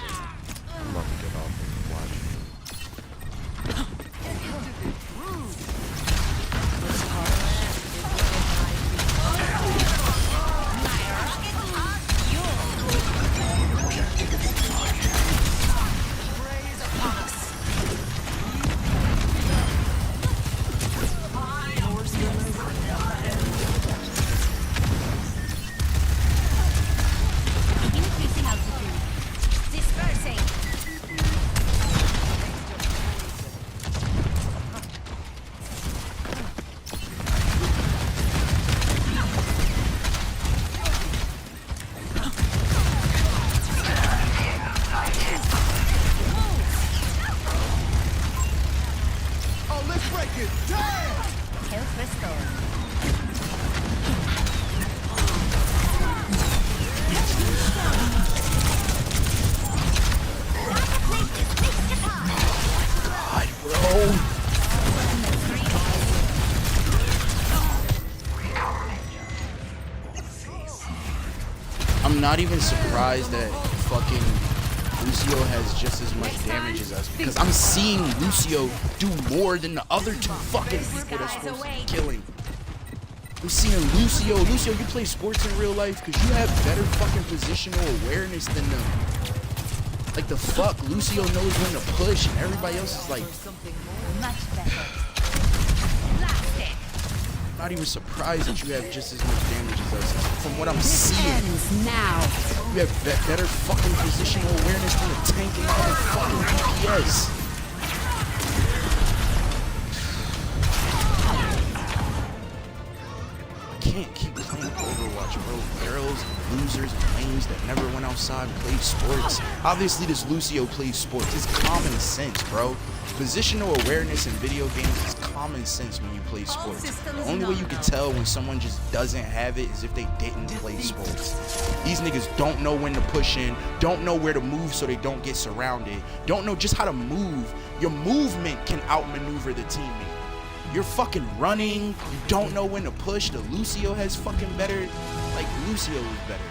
I'm about to get off and watch.
Increasing altitude. Dispersing.
Oh, let's break it. Damn!
Kill Crystal.
God, bro. I'm not even surprised that fucking Lucio has just as much damage as us because I'm seeing Lucio do more than the other two fucking people that's supposed to be killing. I'm seeing Lucio. Lucio, you play sports in real life because you have better fucking positional awareness than them. Like the fuck, Lucio knows when to push and everybody else is like
Much better. Blast it.
not even surprised that you have just as much damage as us. From what I'm seeing,
Now.
you have better fucking positional awareness than the tank and all the fucking DPS. I can't keep playing Overwatch, bro. Barrels, losers, and lames that never went outside and played sports. Obviously, this Lucio plays sports. It's common sense, bro. Positional awareness in video games is common sense when you play sports. The only way you can tell when someone just doesn't have it is if they didn't play sports. These niggas don't know when to push in, don't know where to move so they don't get surrounded, don't know just how to move. Your movement can outmaneuver the teammate. You're fucking running, you don't know when to push. The Lucio has fucking better, like Lucio is better.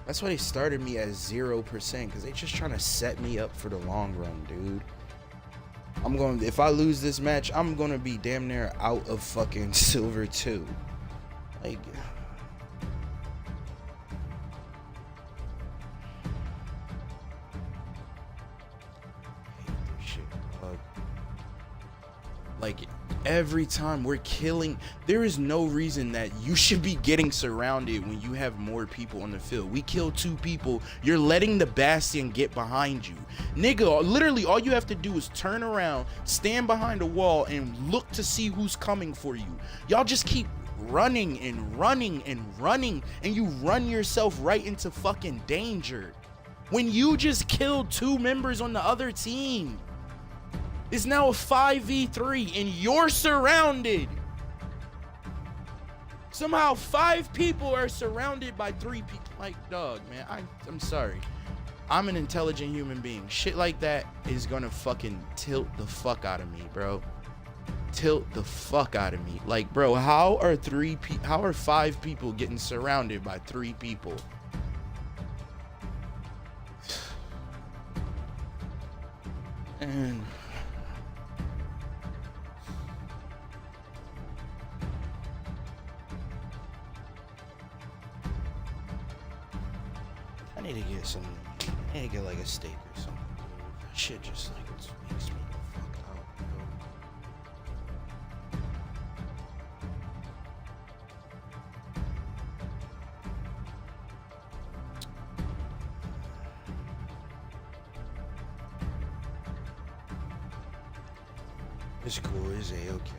That's why they started me at 0%, because they just trying to set me up for the long run, dude. If I lose this match, I'm gonna be damn near out of fucking silver 2. Like, like every time we're killing, there is no reason that you should be getting surrounded when you have more people on the field. We kill 2 people, you're letting the Bastion get behind you. Nigga, literally all you have to do is turn around, stand behind a wall, and look to see who's coming for you. Y'all just keep running and running and running, and you run yourself right into fucking danger when you just killed 2 members on the other team. It's now a 5v3 and you're surrounded. Somehow 5 people are surrounded by 3 people. Like, dog, man, I'm sorry. I'm an intelligent human being. Shit like that is gonna fucking tilt the fuck out of me, bro. Tilt the fuck out of me. Like, bro, how are 5 people getting surrounded by 3 people? And I need to get like a steak or something. That shit just like makes me the fuck out, bro. It's cool, it's A-okay.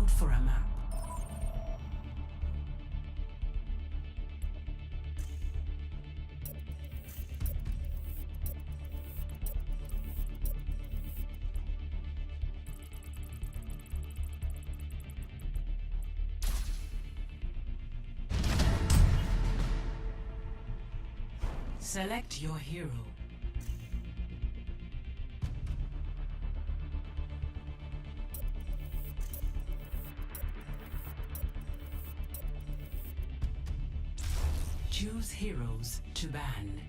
out for a map. Select your hero. Choose heroes to ban.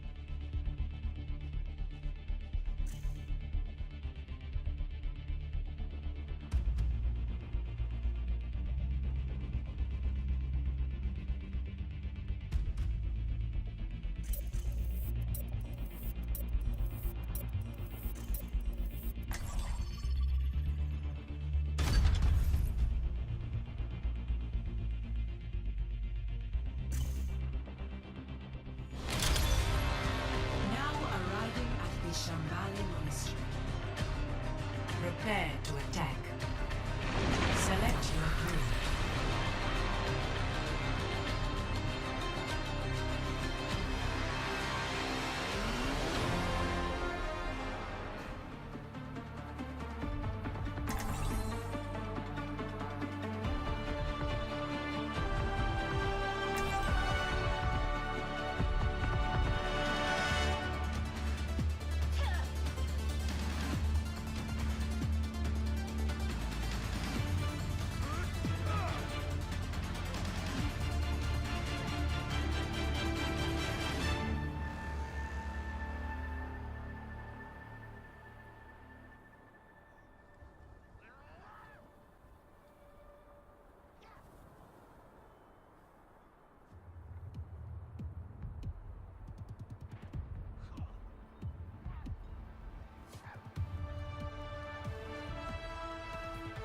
Prepare to attack. Select your hero.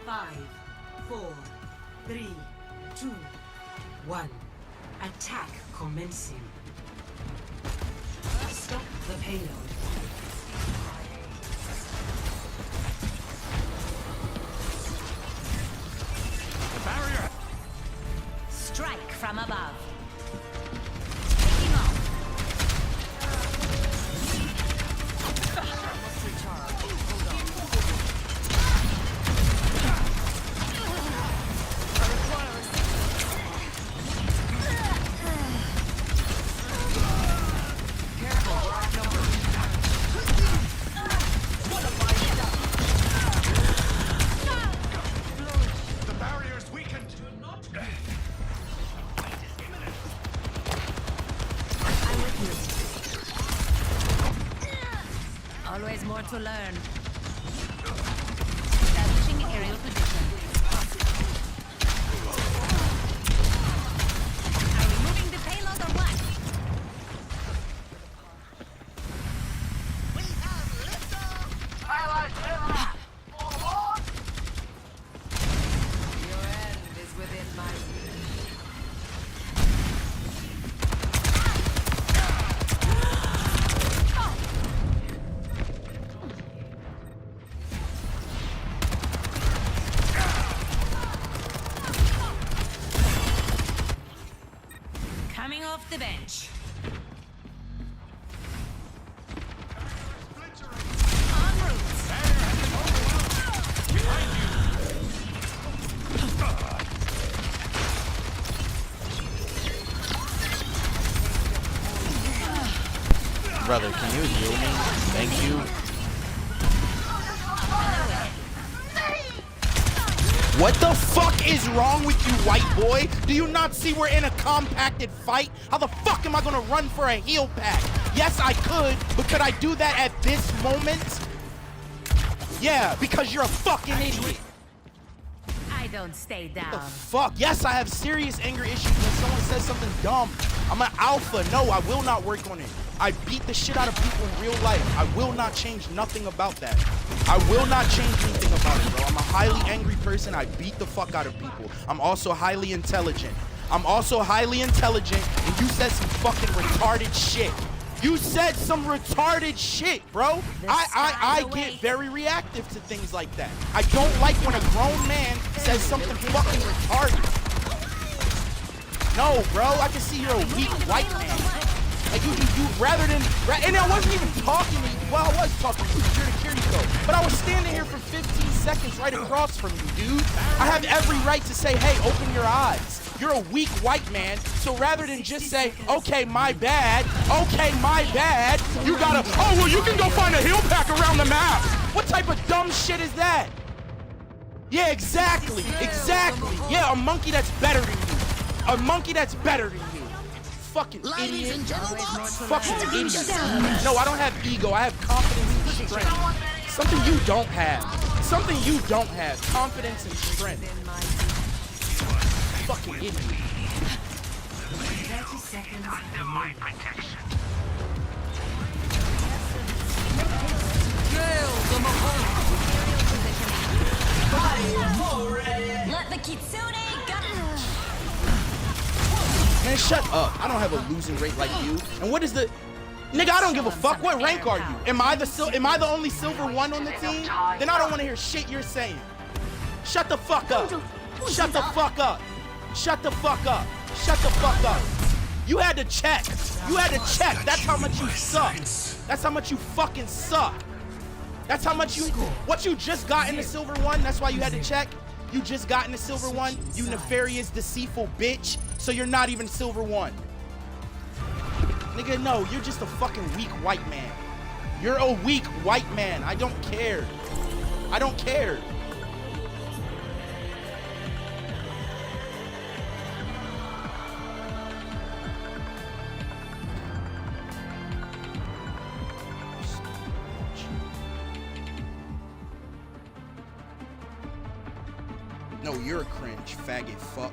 Five, 4, 3, 2, 1. Attack commencing. Stop the payload.
Strike from above. Taking off.
The barrier's weakened.
Always more to learn. Establishing aerial position. Are we moving the payload or what?
We have liftoff!
Your end is within my reach. Coming off the bench. En route.
Brother, can you heal me? Thank you. What the fuck is wrong with you, white boy? Do you not see we're in a compacted fight? How the fuck am I gonna run for a heal pack? Yes, I could, but could I do that at this moment? Yeah, because you're a fucking idiot.
I don't stay
The
down.
fuck? Yes, I have serious anger issues when someone says something dumb. I'm an alpha. No, I will not work on it. I beat the shit out of people in real life. I will not change nothing about that. I will not change anything about it, bro. I'm a highly angry person. I beat the fuck out of people. I'm also highly intelligent. And you said some fucking retarded shit. You said some retarded shit, bro. I get very reactive to things like that. I don't like when a grown man says something fucking retarded. No, bro, I can see you're a weak white man. Like you rather than, and I wasn't even talking to you. Well, I was talking to you, Kiriko, but I was standing here for 15 seconds right across from you, dude. I have every right to say, hey, open your eyes. You're a weak white man, so rather than just say, okay, my bad, you gotta, oh, well, you can go find a heal pack around the map. What type of dumb shit is that? Yeah, exactly. Yeah, a monkey that's better than you. A monkey that's better than you. Fucking idiot. Fucking idiot. No, I don't have ego. I have confidence and strength. Something you don't have. Confidence and strength. Fucking idiot.
30 seconds.
Under my protection.
Let the kitsune go.
Man, shut up. I don't have a losing rate like you. And what is the... Nigga, I don't give a fuck. What rank are you? Am I the only silver one on the team? Then I don't want to hear shit you're saying. Shut the fuck up. Shut the fuck up. Shut the fuck up. Shut the fuck up. You had to check. That's how much you suck. That's how much you fucking suck. That's how much you... What you just got in the silver one, that's why you had to check? You just got in the silver one, you nefarious, deceitful bitch. So you're not even silver one. Nigga, no, you're just a fucking weak white man. You're a weak white man. I don't care. I don't care. No, you're a cringe, faggot fuck.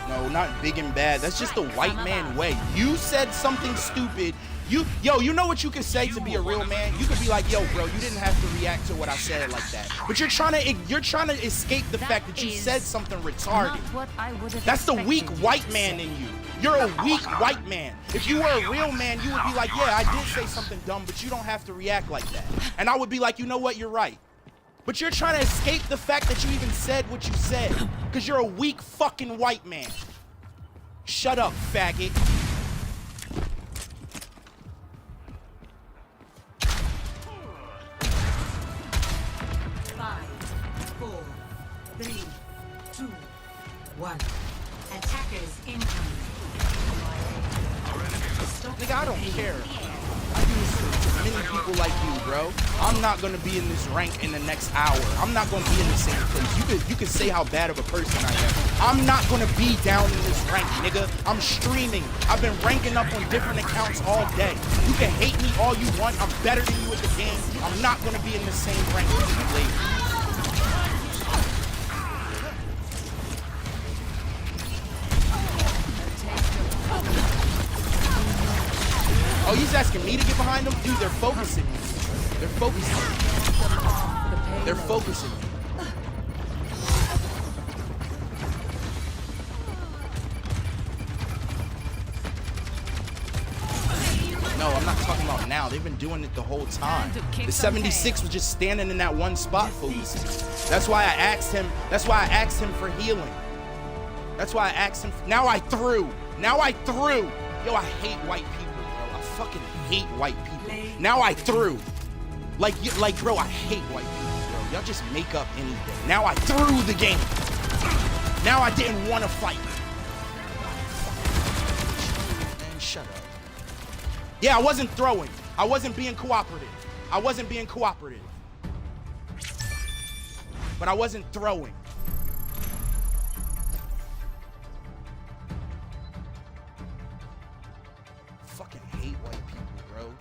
No, not big and bad. That's just the white man way. You said something stupid. You know what you can say to be a real man? You could be like, yo, bro, you didn't have to react to what I said like that. But you're trying to escape the fact that you said something retarded. That's the weak white man in you. You're a weak white man. If you were a real man, you would be like, yeah, I did say something dumb, but you don't have to react like that. And I would be like, you know what? You're right. But you're trying to escape the fact that you even said what you said. Because you're a weak fucking white man. Shut up, faggot.
Five, 4, 3, 2, 1. Attackers incoming.
Nigga, I don't care. I do this to many people like you, bro. I'm not gonna be in this rank in the next hour. I'm not gonna be in the same place. You can say how bad of a person I am. I'm not gonna be down in this rank, nigga. I'm streaming. I've been ranking up on different accounts all day. You can hate me all you want. I'm better than you at the game. I'm not gonna be in the same rank with you later. Oh, he's asking me to get behind him? Dude, they're focusing me. They're focusing me. They're focusing me. No, I'm not talking about now. They've been doing it the whole time. The 76 was just standing in that one spot focusing. That's why I asked him. That's why I asked him for healing. That's why I asked him. Now I threw. Yo, I hate white people. Fucking hate white people. Now I threw. Like, bro, I hate white people, bro. Y'all just make up anything. Now I threw the game. Now I didn't want to fight. Man, shut up. Yeah, I wasn't throwing. I wasn't being cooperative. But I wasn't throwing. Fucking hate white people, bro.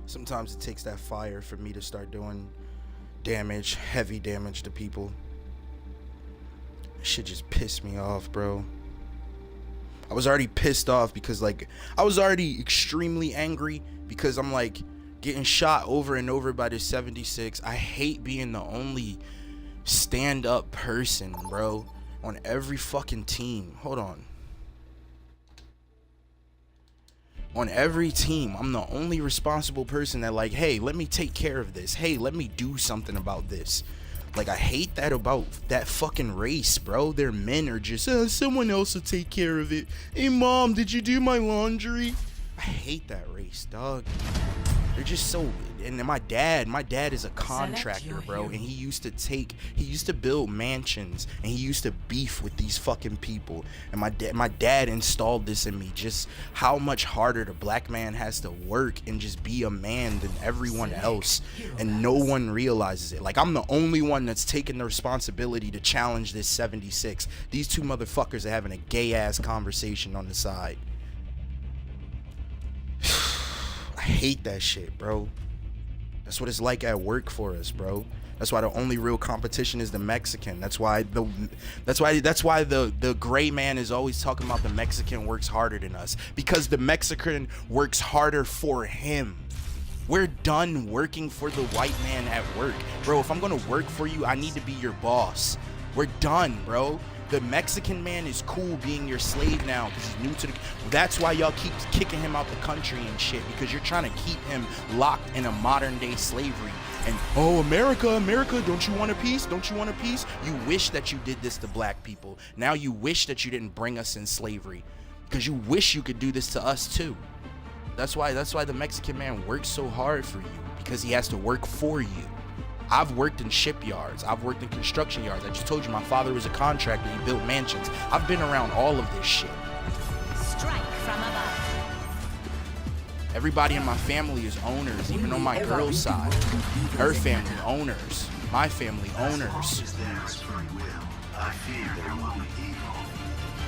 Sometimes it takes that fire for me to start doing damage, heavy damage to people. Shit just pissed me off, bro. I was already pissed off because, like, I was already extremely angry because I'm, like, getting shot over and over by this 76. I hate being the only stand-up person, bro, on every fucking team. Hold on. On every team, I'm the only responsible person that, like, hey, let me take care of this. Hey, let me do something about this. Like, I hate that about that fucking race, bro. Their men are just, someone else will take care of it. Hey, Mom, did you do my laundry? I hate that race, dog. They're just so... And then my dad is a contractor, bro, and he used to build mansions, and he used to beef with these fucking people. And my dad installed this in me, just how much harder the black man has to work and just be a man than everyone else, and no one realizes it. Like, I'm the only one that's taking the responsibility to challenge this 76. These two motherfuckers are having a gay ass conversation on the side. I hate that shit, bro. That's what it's like at work for us, bro. That's why the only real competition is the Mexican. That's why the gray man is always talking about the Mexican works harder than us, because the Mexican works harder for him. We're done working for the white man at work, bro. If I'm gonna work for you, I need to be your boss. We're done, bro. The Mexican man is cool being your slave now because he's new to the... That's why y'all keep kicking him out the country and shit, because you're trying to keep him locked in a modern day slavery. And, oh, America, don't you want a peace? Don't you want a peace? You wish that you did this to black people. Now you wish that you didn't bring us in slavery, because you wish you could do this to us too. That's why the Mexican man works so hard for you, because he has to work for you. I've worked in shipyards. I've worked in construction yards. I just told you my father was a contractor. He built mansions. I've been around all of this shit.
Strike from above.
Everybody in my family is owners, even on my girl's side. Her family, owners. My family, owners.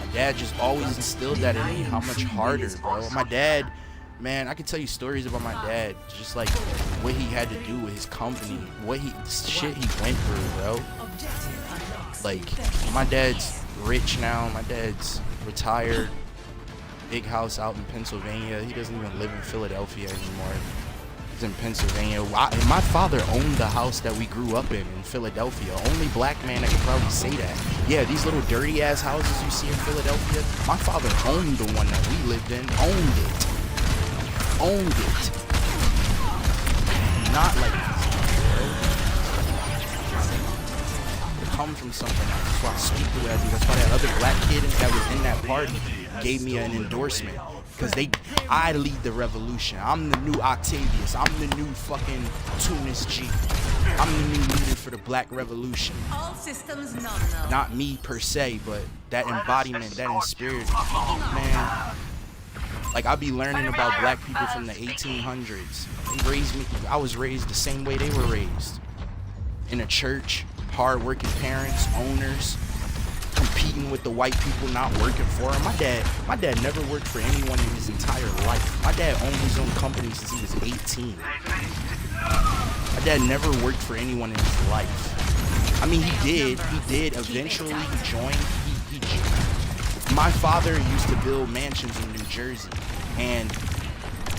My dad just always instilled that in me, how much harder, bro. My dad... Man, I can tell you stories about my dad, just like what he had to do with his company, shit he went through, bro. Like, my dad's rich now, my dad's retired, big house out in Pennsylvania. He doesn't even live in Philadelphia anymore. He's in Pennsylvania. My father owned the house that we grew up in Philadelphia. Only black man that could probably say that. Yeah, these little dirty ass houses you see in Philadelphia, my father owned the one that we lived in, owned it. Not like this, bro. Come from something else. That's why I speak the way I do. That's why that other black kid that was in that party gave me an endorsement, because I lead the revolution. I'm the new Octavius. I'm the new fucking Tunis G. I'm the new leader for the black revolution.
All systems nominal.
Not me per se, but that embodiment, that spirit, man. Like, I be learning about black people from the 1800s. They raised me. I was raised the same way they were raised. In a church, hard-working parents, owners, competing with the white people, not working for them. My dad never worked for anyone in his entire life. My dad owned his own company since he was 18. My dad never worked for anyone in his life. I mean, he did. Eventually, he joined. My father used to build mansions in New Jersey, and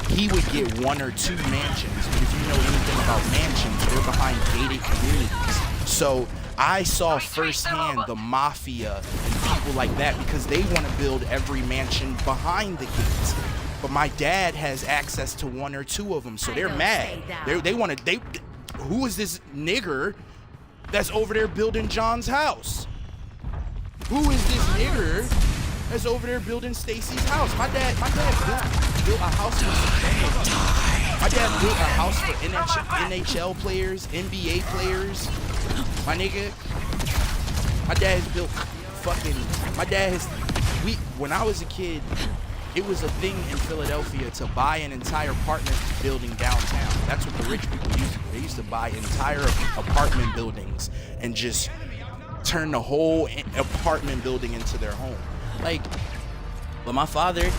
he would get 1 or 2 mansions. But if you know anything about mansions, they're behind gated communities. So I saw firsthand the mafia and people like that, because they want to build every mansion behind the gates. But my dad has access to 1 or 2 of them, so they're mad. Who is this nigger that's over there building John's house? Who is this nigger that's over there building Stacy's house? My dad built a house for My dad built a house for NHL players, NBA players. My nigga. My dad has built when I was a kid, it was a thing in Philadelphia to buy an entire apartment building downtown. That's what the rich people used to do. They used to buy entire apartment buildings and just turn the whole apartment building into their home. Like, but my father,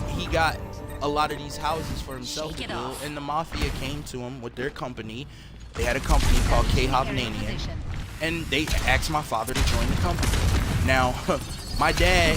he got a lot of these houses for himself to
Shake it
build,
off.
and the mafia came to him with their company. They had a company called K-Hovnanian, and they asked my father to join the company. Now, my dad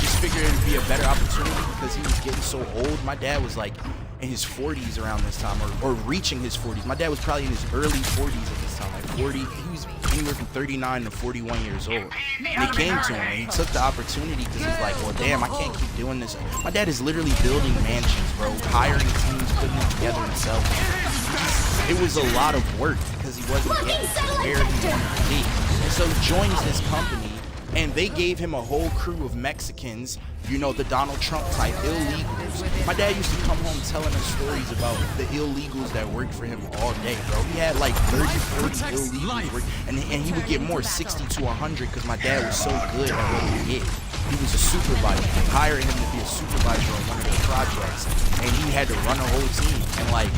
just figured it would be a better opportunity because he was getting so old. My dad was like in his 40s around this time, or reaching his 40s. My dad was probably in his early 40s at this time, like 40. He was anywhere from 39 to 41 years old. And it came to him, and he took the opportunity because he's like, well, damn, I can't keep doing this. My dad is literally building mansions, bro, hiring teams, putting them together himself. It was a lot of work because he wasn't getting to where he wanted to be. And so he joins this company, and they gave him a whole crew of Mexicans, you know, the Donald Trump type illegals. My dad used to come home telling us stories about the illegals that worked for him all day, bro. He had like 30, 40 illegals work, and he would get more, 60 to 100, because my dad was so good at what he did. He was a supervisor. They hired him to be a supervisor on one of their projects, and he had to run a whole team, and like,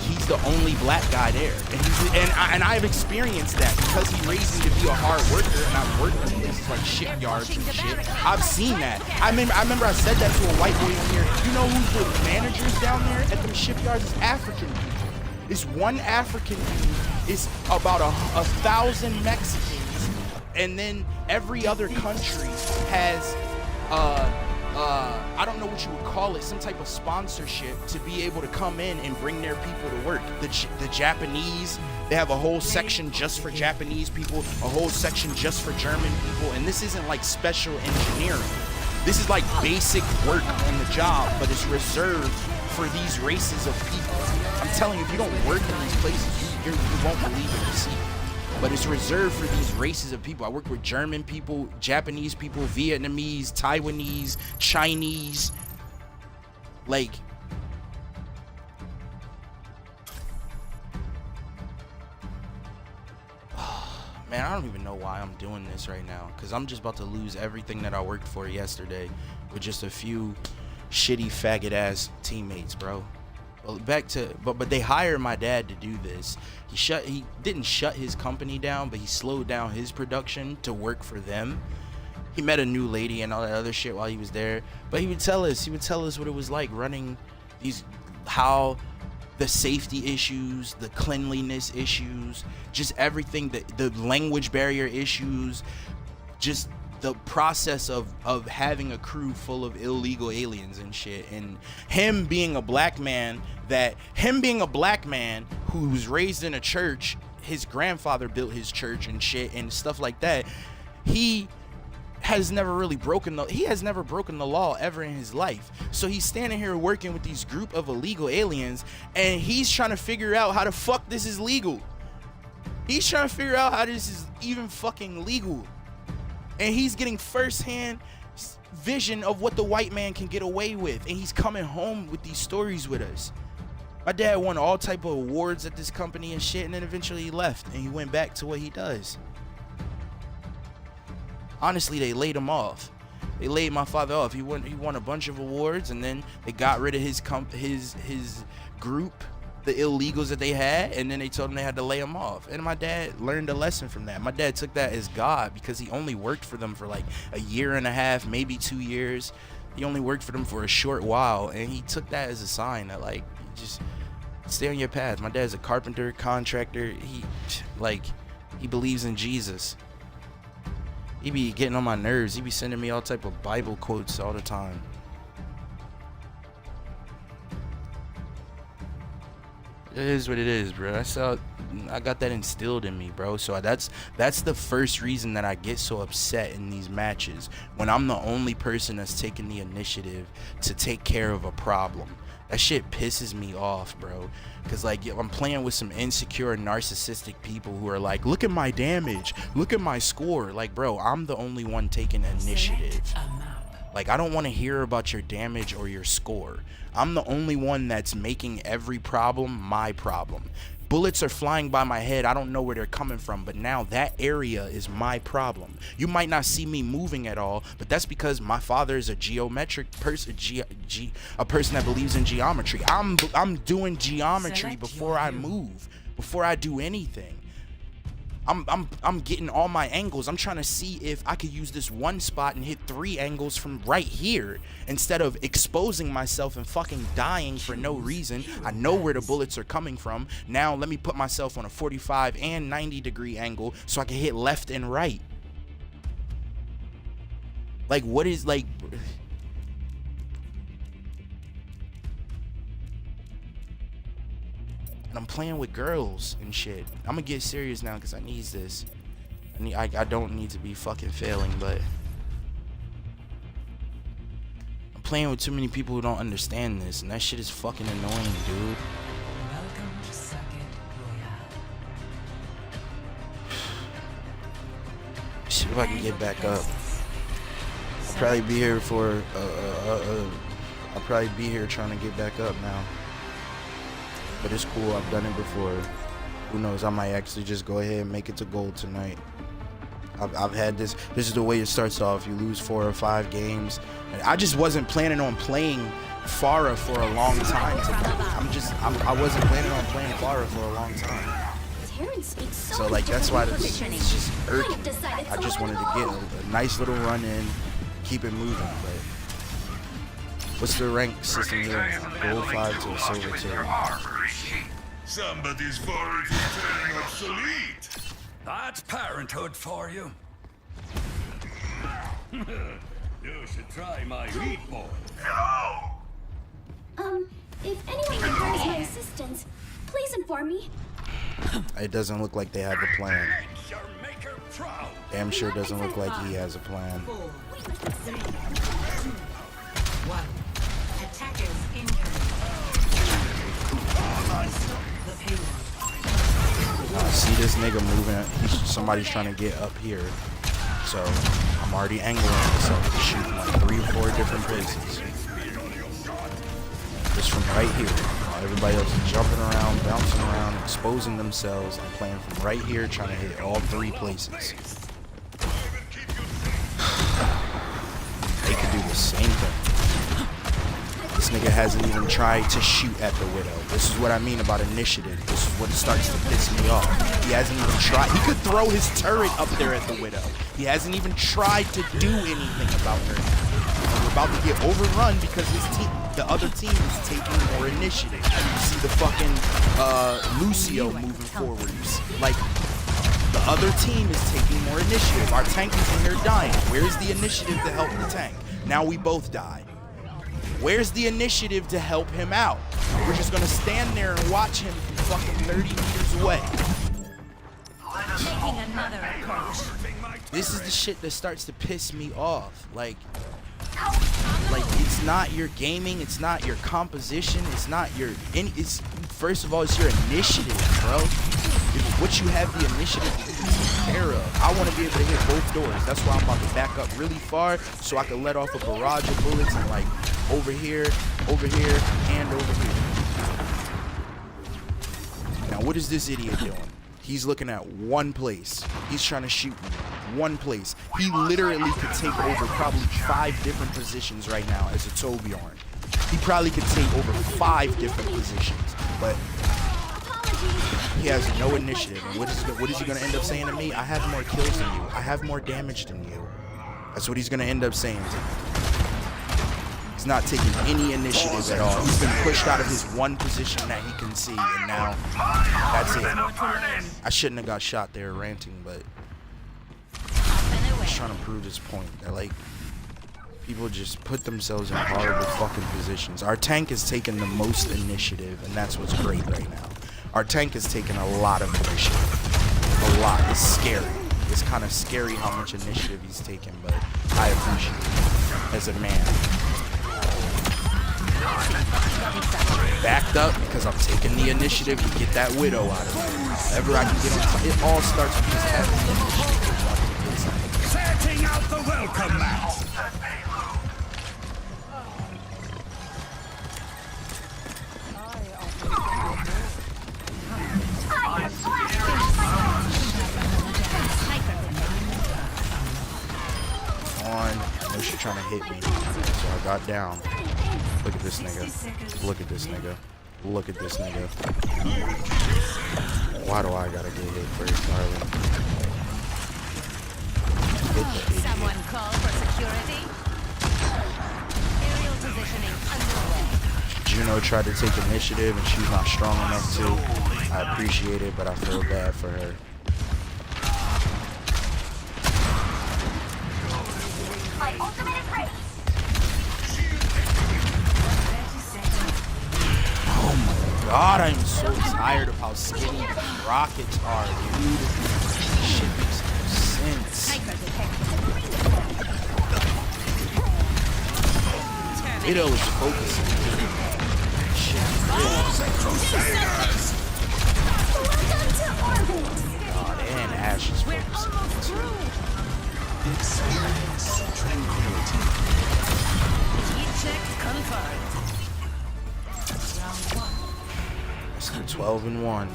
he's the only black guy there, and I've experienced that because he raised me to be a hard worker, and I've worked in places like shipyards and shit. I've seen that. I remember I said that to a white boy in here. You know who's the managers down there at the shipyards? It's African people. It's one African dude. It's about 1,000 Mexicans, and then every other country has I don't know what you would call it, some type of sponsorship to be able to come in and bring their people to work. The Japanese, they have a whole section just for Japanese people, a whole section just for German people, and this isn't like special engineering. This is like basic work on the job, but it's reserved for these races of people. I'm telling you, if you don't work in these places, you won't believe it or see it. But it's reserved for these races of people. I work with German people, Japanese people, Vietnamese, Taiwanese, Chinese. Like, man, I don't even know why I'm doing this right now, because I'm just about to lose everything that I worked for yesterday with just a few shitty faggot ass teammates, bro. Well, but they hired my dad to do this. He didn't shut his company down, but he slowed down his production to work for them. He met a new lady and all that other shit while he was there. But he would tell us what it was like running how the safety issues, the cleanliness issues, just everything, the language barrier issues, just the process of having a crew full of illegal aliens and shit, and him being a black man who was raised in a church. His grandfather built his church and shit and stuff like that. He has never broken the law ever in his life. So he's standing here working with these group of illegal aliens, and he's trying to figure out how the fuck this is legal. He's trying to figure out how this is even fucking legal. And he's getting firsthand vision of what the white man can get away with. And he's coming home with these stories with us. My dad won all type of awards at this company and shit, and then eventually he left and he went back to what he does. Honestly, they laid him off. They laid my father off. He won a bunch of awards, and then they got rid of his group, the illegals that they had, and then they told him they had to lay him off. And my dad learned a lesson from that. My dad took that as God, because he only worked for them for like a year and a half, maybe 2 years. He only worked for them for a short while, and he took that as a sign that, like, just stay on your path. My dad's a carpenter, contractor. He believes in Jesus. He be getting on my nerves. He be sending me all type of Bible quotes all the time. It is what it is, bro. I got that instilled in me, bro. So that's the first reason that I get so upset in these matches, when I'm the only person that's taking the initiative to take care of a problem. That shit pisses me off, bro. Because, like, I'm playing with some insecure, narcissistic people who are like, look at my damage, look at my score. Like, bro, I'm the only one taking initiative. Like, I don't want to hear about your damage or your score. I'm the only one that's making every problem my problem. Bullets are flying by my head. I don't know where they're coming from, but now that area is my problem. You might not see me moving at all, but that's because my father is a geometric person, a person that believes in geometry. I'm doing geometry before I move, before I do anything. I'm getting all my angles. I'm trying to see if I could use this one spot and hit 3 angles from right here instead of exposing myself and fucking dying for no reason. I know where the bullets are coming from. Now let me put myself on a 45 and 90-degree angle so I can hit left and right. Like, what is, like... And I'm playing with girls and shit. I'm gonna get serious now because I need this. I don't need to be fucking failing, but... I'm playing with too many people who don't understand this, and that shit is fucking annoying, dude.
Welcome to Circuit Royale.
See if I can get back up. I'll probably be here for I'll probably be here trying to get back up now. But it's cool, I've done it before. Who knows, I might actually just go ahead and make it to gold tonight. I've had this is the way it starts off. You lose 4 or 5 games. And I just wasn't planning on playing Farah for a long time today. I wasn't planning on playing Farah for a long time. So like that's why it's just irking. I just wanted to get a nice little run in, keep it moving. But what's the rank system here? Gold 5 to a silver 2.
Somebody's forage is turning obsolete.
That's parenthood for you. You should try my meatball.
If anyone requires my assistance, please inform me.
It doesn't look like they have a plan. Damn sure doesn't look like he has a plan.
4, 3, 2, 1. Attackers incoming. The payload.
See this nigga moving. Somebody's trying to get up here. So I'm already angling myself to shoot in like 3 or 4 different places. Just from right here. While everybody else is jumping around, bouncing around, exposing themselves. I'm playing from right here, trying to hit all 3 places. They could do the same thing. This nigga hasn't even tried to shoot at the Widow. This is what I mean about initiative. This is what starts to piss me off. He hasn't even tried. He could throw his turret up there at the Widow. He hasn't even tried to do anything about her. And we're about to get overrun because the other team is taking more initiative. You see the fucking Lucio moving forward. Like, the other team is taking more initiative. Our tank is in here dying. Where's the initiative to help the tank? Now we both die. Where's the initiative to help him out? We're just gonna stand there and watch him from fucking 30 meters away.
Taking another approach.
This is the shit that starts to piss me off. Like it's not your gaming, it's not your composition, it's not your it's first of all it's your initiative, bro. It's what you have the initiative to take care of. I want to be able to hit both doors. That's why I'm about to back up really far so I can let off a barrage of bullets and like over here, and over here. Now what is this idiot doing? He's looking at one place. He's trying to shoot me. One place. He literally could take over probably 5 different positions right now as a Torbjorn. He probably could take over 5 different positions, but he has no initiative. And what is he going to end up saying to me? I have more kills than you. I have more damage than you. That's what he's going to end up saying to me. He's not taking any initiative at all. He's been pushed out of his one position that he can see, and now that's it. I shouldn't have got shot there ranting, but I'm just trying to prove this point that like people just put themselves in horrible fucking positions. Our tank is taking the most initiative, and that's what's great right now. Our tank is taking a lot of initiative. A lot. It's scary. It's kind of scary how much initiative he's taking, but I appreciate it as a man. Backed up because I'm taking the initiative to get that Widow out of there. Whenever I can get on top, it all starts with just having the initiative.
Setting out the welcome mat.
No, she's trying to hit me. So I got down. Look at this nigga. Look at this nigga. Look at this nigga. Why do I gotta get hit first, Harley? Hit the idiot.
Someone call for security. Aerial positioning underway.
Juno tried to take initiative and she's not strong enough to. I appreciate it, but I feel bad for her.
My ultimate is ready.
Oh my god, I'm so tired of how skinny these rockets are, dude. Shit makes no sense. Widow is focusing. Shit. God, and Ash is focusing.
Experience tranquility.
Check confirmed.
Let's do 12 and 1.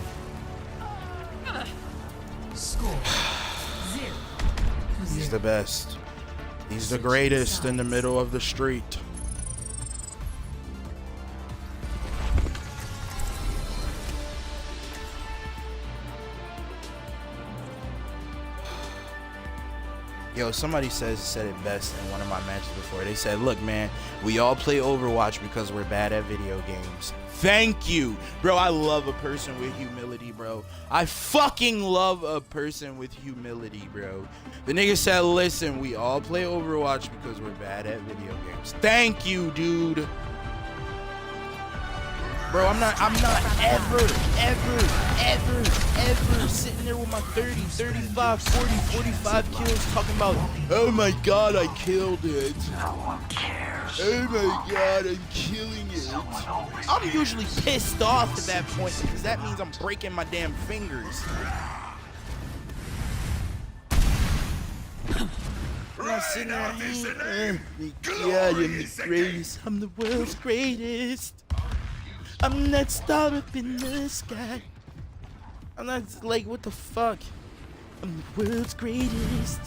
Score 0 to 0.
He's the best. He's the greatest in the middle of the street. Yo, somebody said it best in one of my matches before. They said, look, man, we all play Overwatch because we're bad at video games. Thank you. Bro, I love a person with humility, bro. I fucking love a person with humility, bro. The nigga said, listen, we all play Overwatch because we're bad at video games. Thank you, dude. Bro, I'm not ever sitting there with my 30, 35, 40, 45 kills talking about, oh my god, I killed it.
No one cares.
Oh my god, I'm killing it. I'm usually pissed off at that point because that means I'm breaking my damn fingers. I'm not sitting there, oh my god, I'm the greatest. I'm the world's greatest. I'm that star up in the sky. I'm not like, what the fuck? I'm the world's greatest.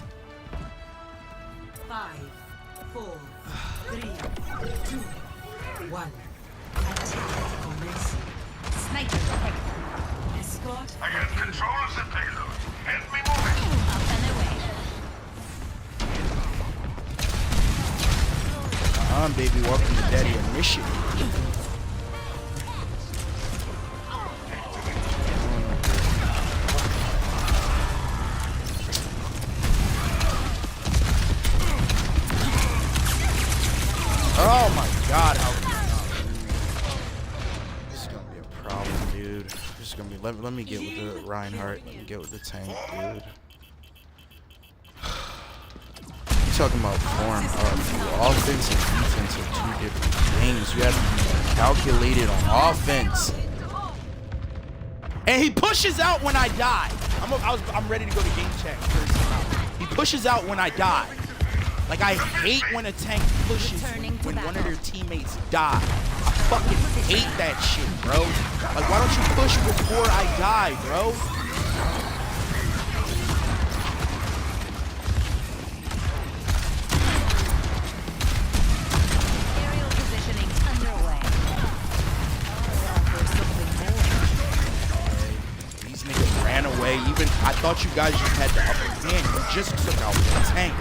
5, 4, 3, 2, 1. Attack commencing.
Sniper detected.
Escort.
I got control of the payload. Help me move it.
Baby, welcome to Daddy Initiative. Oh my god, how this is gonna be a problem, dude. This is gonna be let me get with the Reinhardt, let me get with the tank, dude. Talking about form offense and defense are two different things. You have to be calculated on offense. And he pushes out when I die. I'm ready to go to game check first. He pushes out when I die. Like, I hate when a tank pushes when one of their teammates die. I fucking hate that shit, bro. Like, why don't you push before I die, bro?
Aerial positioning underway.
These niggas ran away. Even I thought you guys just had the upper hand. You just took out the tank.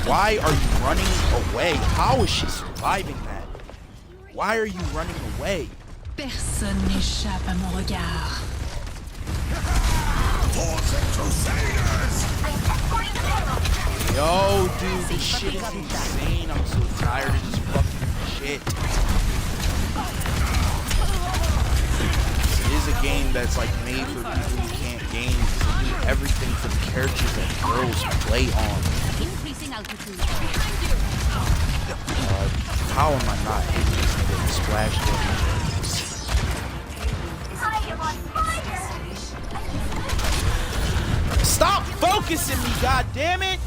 Why are you running away? How is she surviving that? Why are you running away?
Personne n'échappe à mon regard.
Yo, dude, this shit is insane. I'm so tired of this fucking shit. This is a game that's like made for people who can't game. They do everything for the characters that girls play on.
Increasing altitude.
How am I not hitting this nigga with splash damage?
I am on fire.
Stop focusing me, god damn it!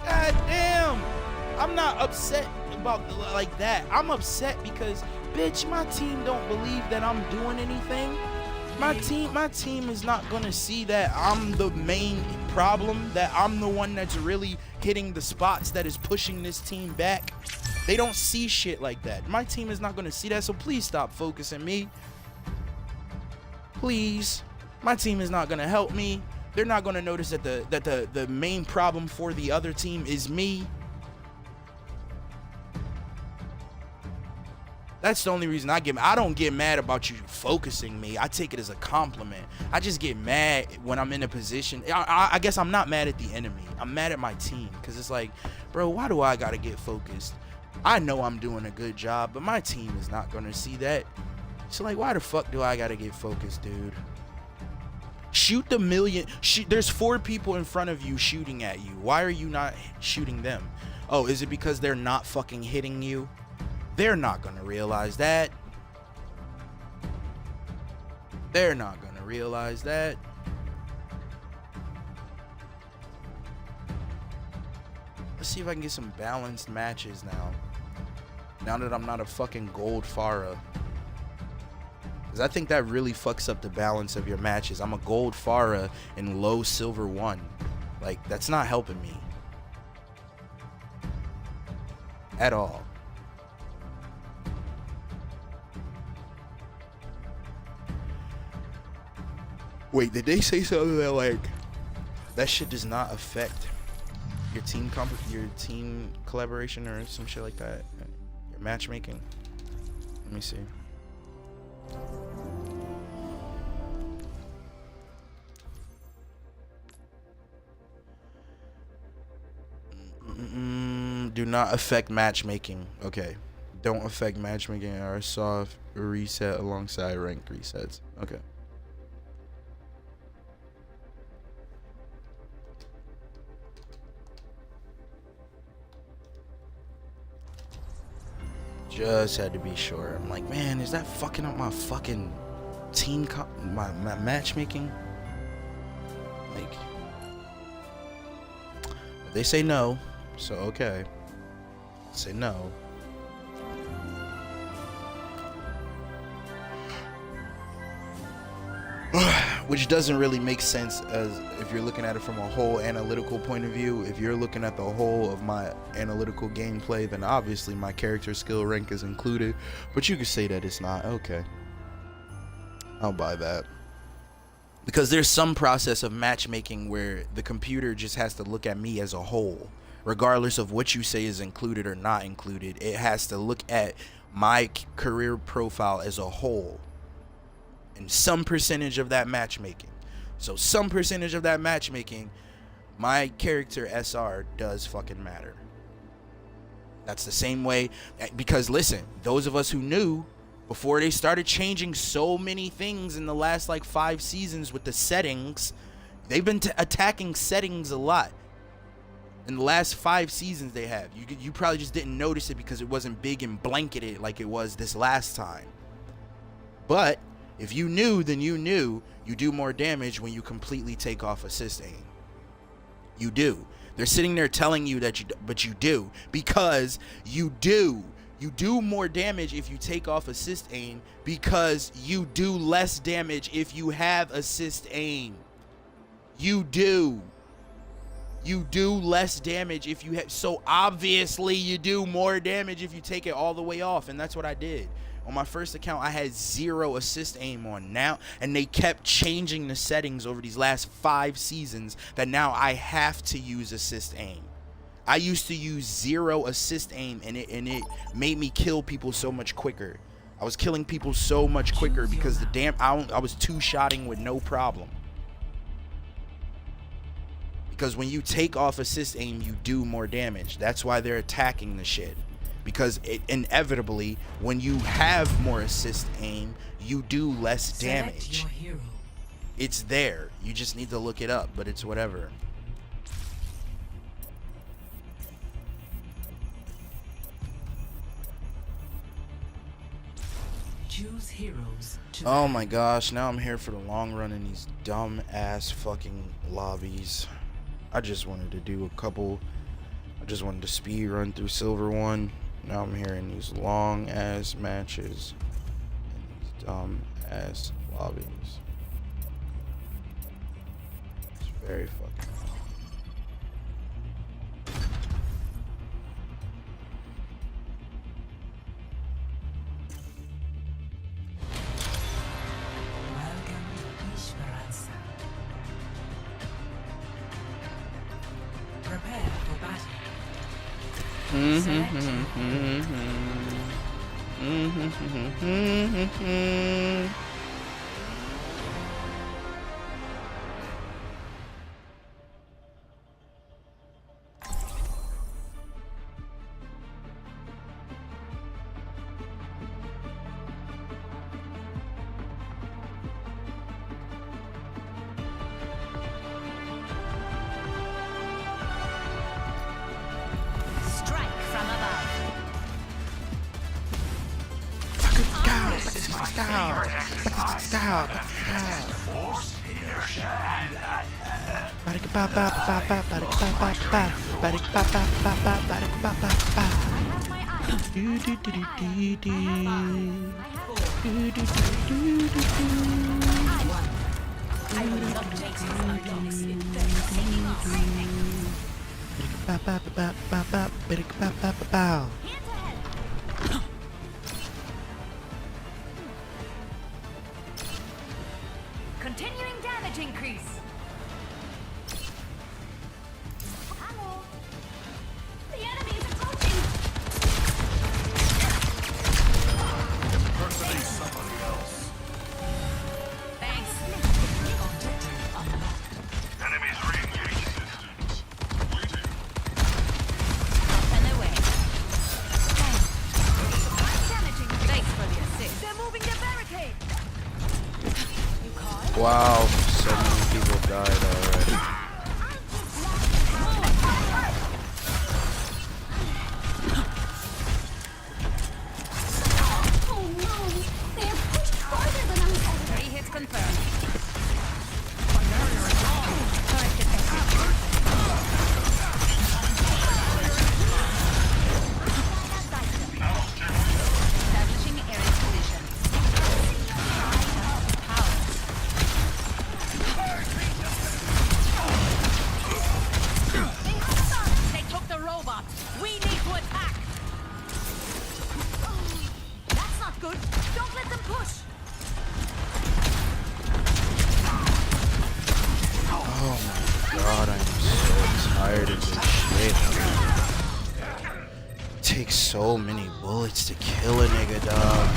God damn! I'm not upset about like that. I'm upset because, bitch, my team don't believe that I'm doing anything. My team is not gonna see that I'm the main problem, that I'm the one that's really hitting the spots that is pushing this team back. They don't see shit like that. My team is not gonna see that, so please stop focusing me. Please. My team is not gonna help me. They're not gonna notice that the main problem for the other team is me. That's the only reason I don't get mad about you focusing me. I take it as a compliment. I just get mad when I'm in a position. I guess I'm not mad at the enemy. I'm mad at my team, because it's like, bro, why do I gotta get focused? I know I'm doing a good job, but my team is not gonna see that. So like, why the fuck do I gotta get focused, dude? Shoot the million. There's 4 people in front of you shooting at you. Why are you not shooting them? Oh, is it because they're not fucking hitting you? They're not gonna realize that. They're not gonna realize that. Let's see if I can get some balanced matches now. Now that I'm not a fucking gold Pharah. Because I think that really fucks up the balance of your matches. I'm a gold Pharah and low silver 1. Like, that's not helping me. At all. Wait, did they say something that like that shit does not affect your team collaboration or some shit like that? Your matchmaking? Let me see. Do not affect matchmaking. Okay. Don't affect matchmaking or soft reset alongside rank resets. Okay. Just had to be sure. I'm like, man, is that fucking up my fucking team, my matchmaking? Like, they say no, so okay. Say no. Which doesn't really make sense as if you're looking at it from a whole analytical point of view. If you're looking at the whole of my analytical gameplay, then obviously my character skill rank is included. But you could say that it's not. Okay. I'll buy that. Because there's some process of matchmaking where the computer just has to look at me as a whole. Regardless of what you say is included or not included, it has to look at my career profile as a whole. And some percentage of that matchmaking. So some percentage of that matchmaking, my character SR does fucking matter. That's the same way, because listen, those of us who knew before they started changing so many things in the last like 5 seasons with the settings, they've been attacking settings a lot. In the last 5 seasons they have. You probably just didn't notice it because it wasn't big and blanketed like it was this last time. But if you knew, then you knew you do more damage when you completely take off assist aim. You do. They're sitting there telling you that but you do, because you do. You do more damage if you take off assist aim, because you do less damage if you have assist aim. You do. You do less damage if you have, so obviously you do more damage if you take it all the way off, and that's what I did. On my first account, I had 0 assist aim on now, and they kept changing the settings over these last 5 seasons that now I have to use assist aim. I used to use 0 assist aim, and it made me kill people so much quicker. I was killing people so much quicker because I was 2-shotting with no problem. Because when you take off assist aim, you do more damage. That's why they're attacking the shit. Because inevitably, when you have more assist aim, you do less damage. It's there. You just need to look it up, but it's whatever.
Choose heroes.
Oh my gosh, now I'm here for the long run in these dumb ass fucking lobbies. I just wanted to do a couple. I just wanted to speed run through Silver 1. Now I'm here in these long ass matches in these dumb ass lobbies. It's very fucking long.
Welcome
Strike from above.
Continuing damage increase. Hello. The enemy is approaching.
Impersonate somebody else.
Thanks.
Enemies re-engaging distance. Waiting.
Up and away.
Damaging.
Thanks for the assist.
They're moving the barricade.
Wow, so many people died already.
Oh no! They have pushed farther than I thought.
3 hits confirmed. Establishing area position. Power. They took the robot. We need to attack.
That's not good. Don't let them push.
Oh my god, I'm so tired of this shit. Takes so many bullets to kill a nigga, dog.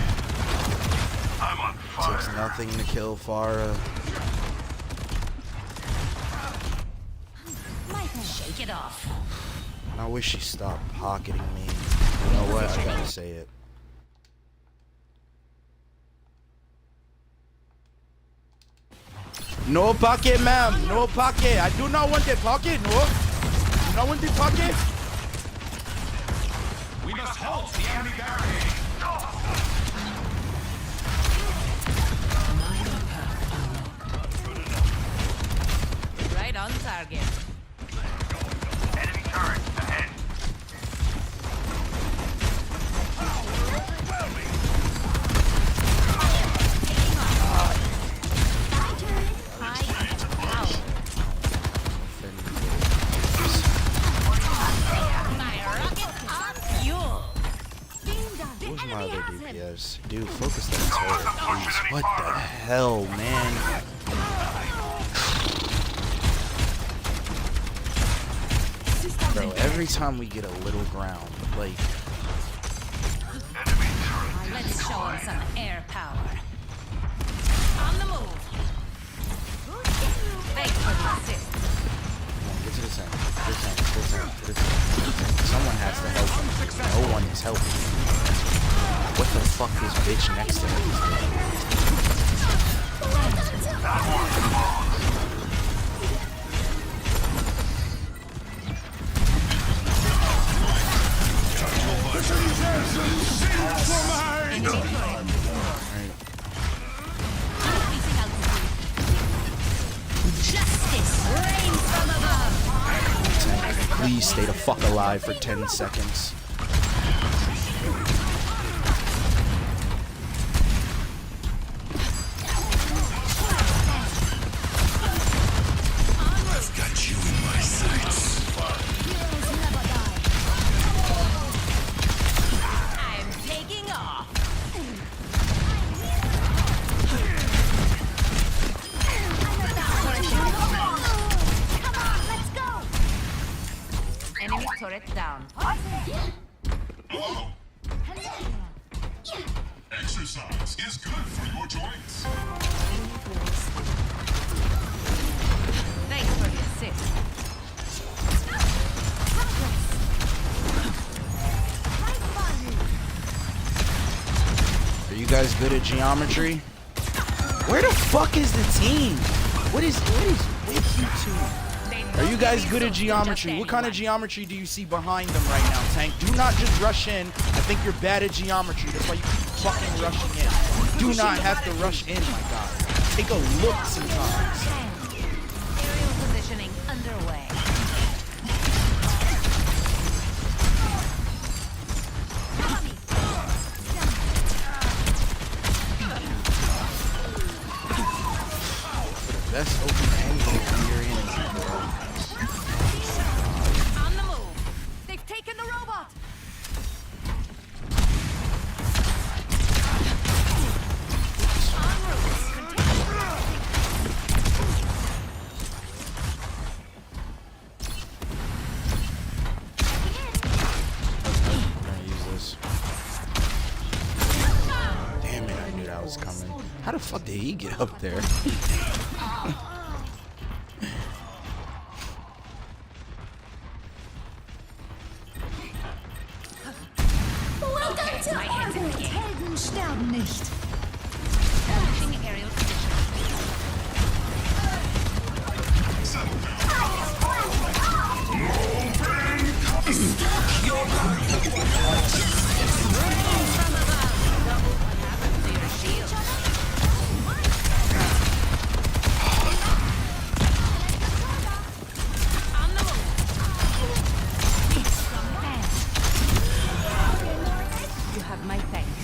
I'm on fire.
Takes nothing to kill Farah.
Shake it off.
I wish she stopped pocketing me. You know what? I gotta say it. No pocket, ma'am. No pocket. I do not want the pocket. No. You not want the pocket?
We must halt the enemy barricade.
Right on target.
Enemy turret ahead.
My rocket on fuel.
Where's my other DPS? Dude, focus that turret, please. What the hell, man? Bro, every time we get a little ground, like,
Enemy turret.
Let's show him some air power. On the move. Thanks for the assist.
come on, get to the center. Get to the center. Get to the center. Get to the center. Someone has to help him. No one is helping. What the fuck is bitch next to me?
Increasing altitude. Justice reigns from above.
Please stay the fuck alive for 10 seconds.
I've got you in my sights.
I'm taking off.
Come on, let's go.
Enemy turret down.
Hello. Exercise is good for your joints.
Thanks for the assist.
Are you guys good at geometry? Where the fuck is the team? What is with you two? Are you guys good at geometry? What kind of geometry do you see behind them right now, Tank? Do not just rush in. I think you're bad at geometry. That's why you keep fucking rushing in. You do not have to rush in, my God. Take a look sometimes.
Aerial positioning underway.
Best open angle when you're in.
On the move. They've taken the robot. En route.
I'm gonna use this. Damn it, I knew that was coming. How the fuck did he get up there?
My hands in the game.
Helden sterben nicht.
Establishing aerial position. From above. What happened to your shield? On the move. You have my thanks.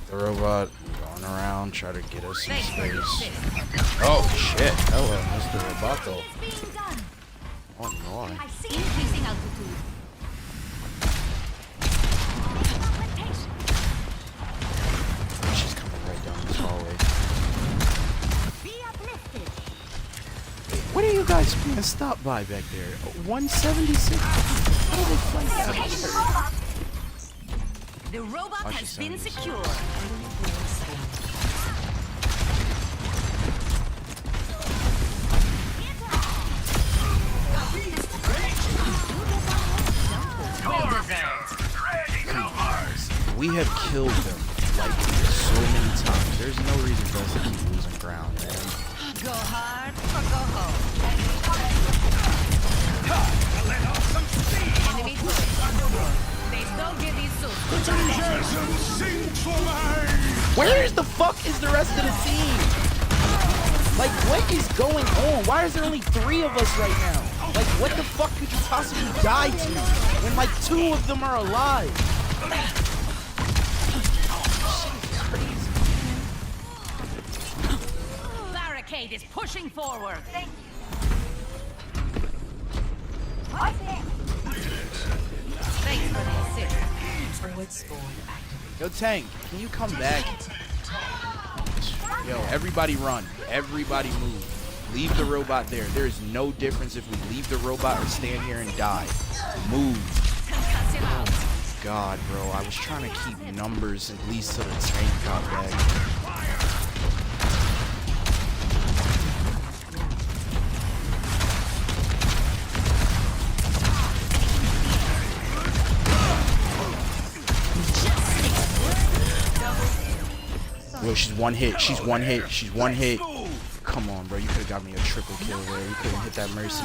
The robot going around, try to get us some
Thanks for the
space.
assist.
Oh shit! Hello, Mr. Roboto.
It's being done.
Oh no.
I see.
Increasing altitude.
She's coming right down this hallway.
Be uplifted.
What are you guys being stopped by back there? 176? How did they fight that?
The robot
Watch
has
the
been
sounds.
secured.
We have killed them like so many times. There's no reason for us to keep losing ground, man.
Go hard or go home. Enemy turret. They don't give these suits.
Where the fuck is the rest of the team? Like, what is going on? Why is there only 3 of us right now? Like, what the fuck could you possibly die to when like 2 of them are alive?
Barricade is pushing forward.
Thank you.
Thanks for the assist.
Forward spawn activated.
Yo, Tank, can you come back? Yo, everybody run. Everybody move. Leave the robot there. There is no difference if we leave the robot or stand here and die. Move.
Concuss him out.
God, bro, I was trying to keep numbers at least till the tank got back. Yo, she's one hit. She's one hit. She's one hit. Come on, bro. You could have got me a triple kill there. You couldn't hit that mercy.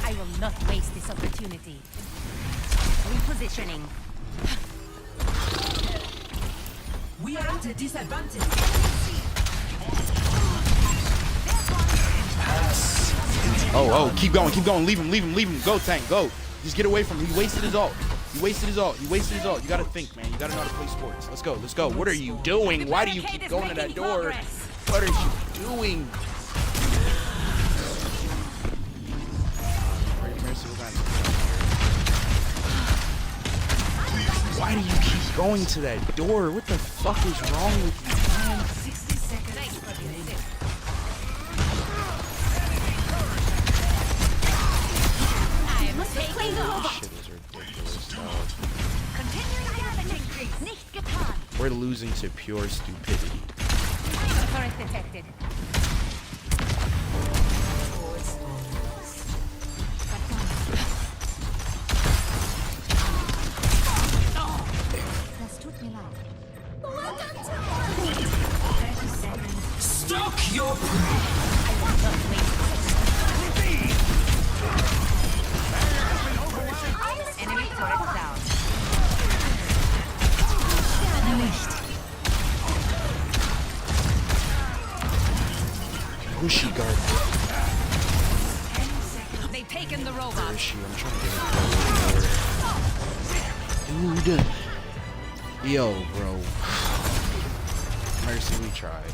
I will not waste this opportunity. Repositioning.
We are at a disadvantage.
Oh, keep going, keep going. Leave him, leave him, leave him. Go, Tank, go. Just get away from him. He wasted his ult. He wasted his ult. He wasted his ult. You gotta think, man. You gotta know how to play sports. Let's go, let's go. What are you doing? Why do you keep going to that door? What are you doing? Why do you keep going to that door? What the fuck is wrong with you, man?
60 seconds.
Thanks for the assist.
We're losing to pure stupidity.
Turret detected. Das tut mir leid.
Stalk your prey.
Enemy turret down.
Who's she guard?
They've taken the
Where
robot.
is she? I'm trying to get her. Dude. Yo, bro. Mercy, we tried.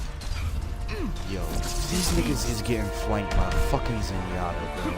Yo, these niggas is getting flanked by fucking Zenyatta, bro.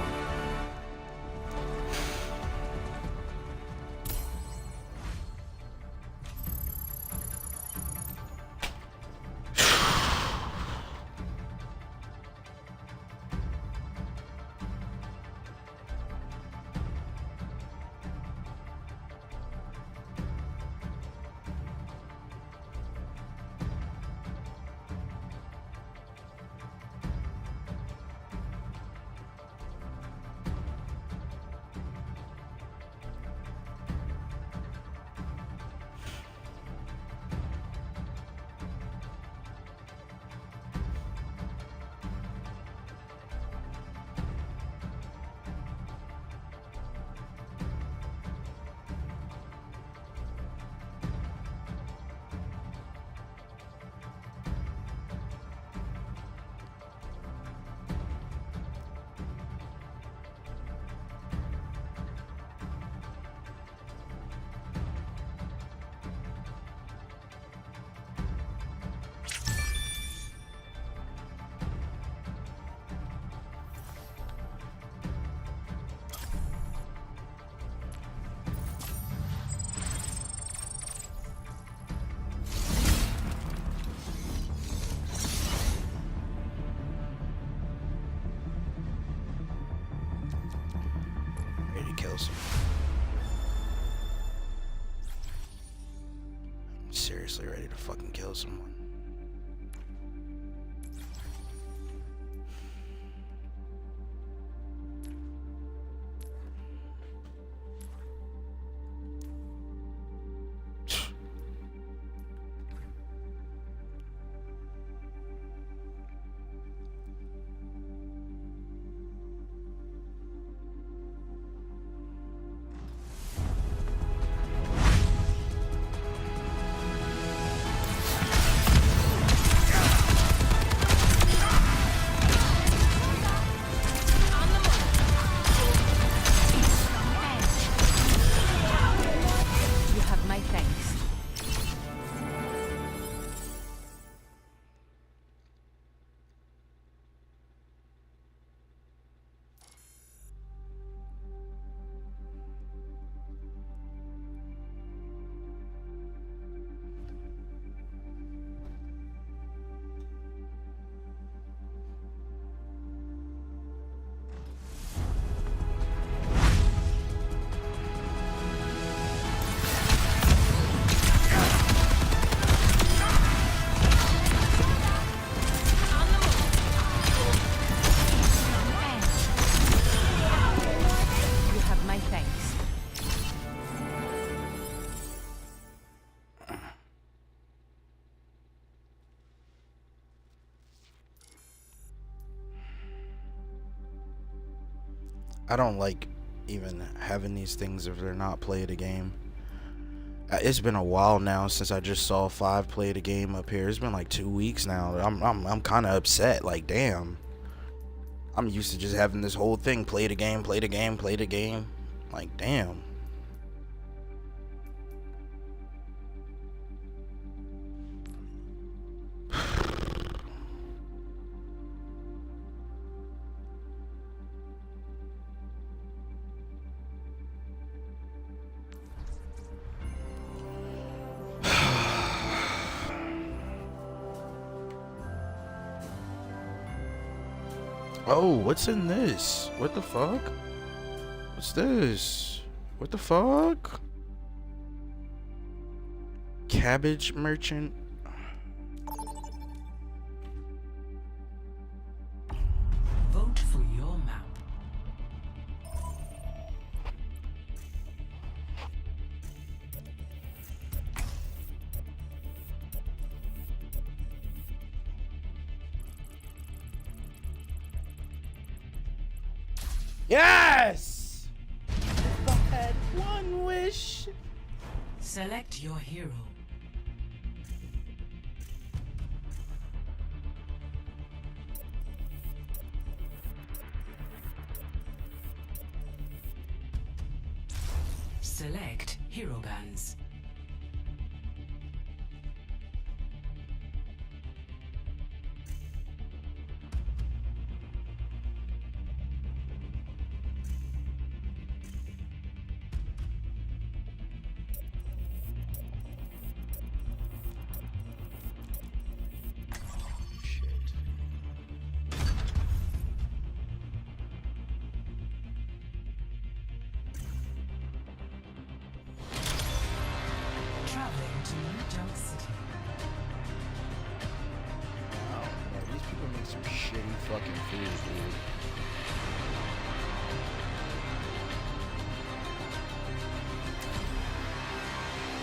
Ready to kill some. I'm seriously ready to fucking kill someone.
You have my thanks. You have my thanks.
I don't like even having these things if they're not play the game. It's been a while now since I just saw 5 play the game up here. It's been like 2 weeks now. I'm kind of upset. Like, damn. I'm used to just having this whole thing: play the game, play the game, play the game. Like, damn. Oh, what's in this? What the fuck? What's this? What the fuck? Cabbage merchant.
Vote for your map.
Yes! If I had one wish.
Select your hero. Select hero bands.
Shit.
Traveling to New Junk City.
Wow, man, these people make some shitty fucking food, dude.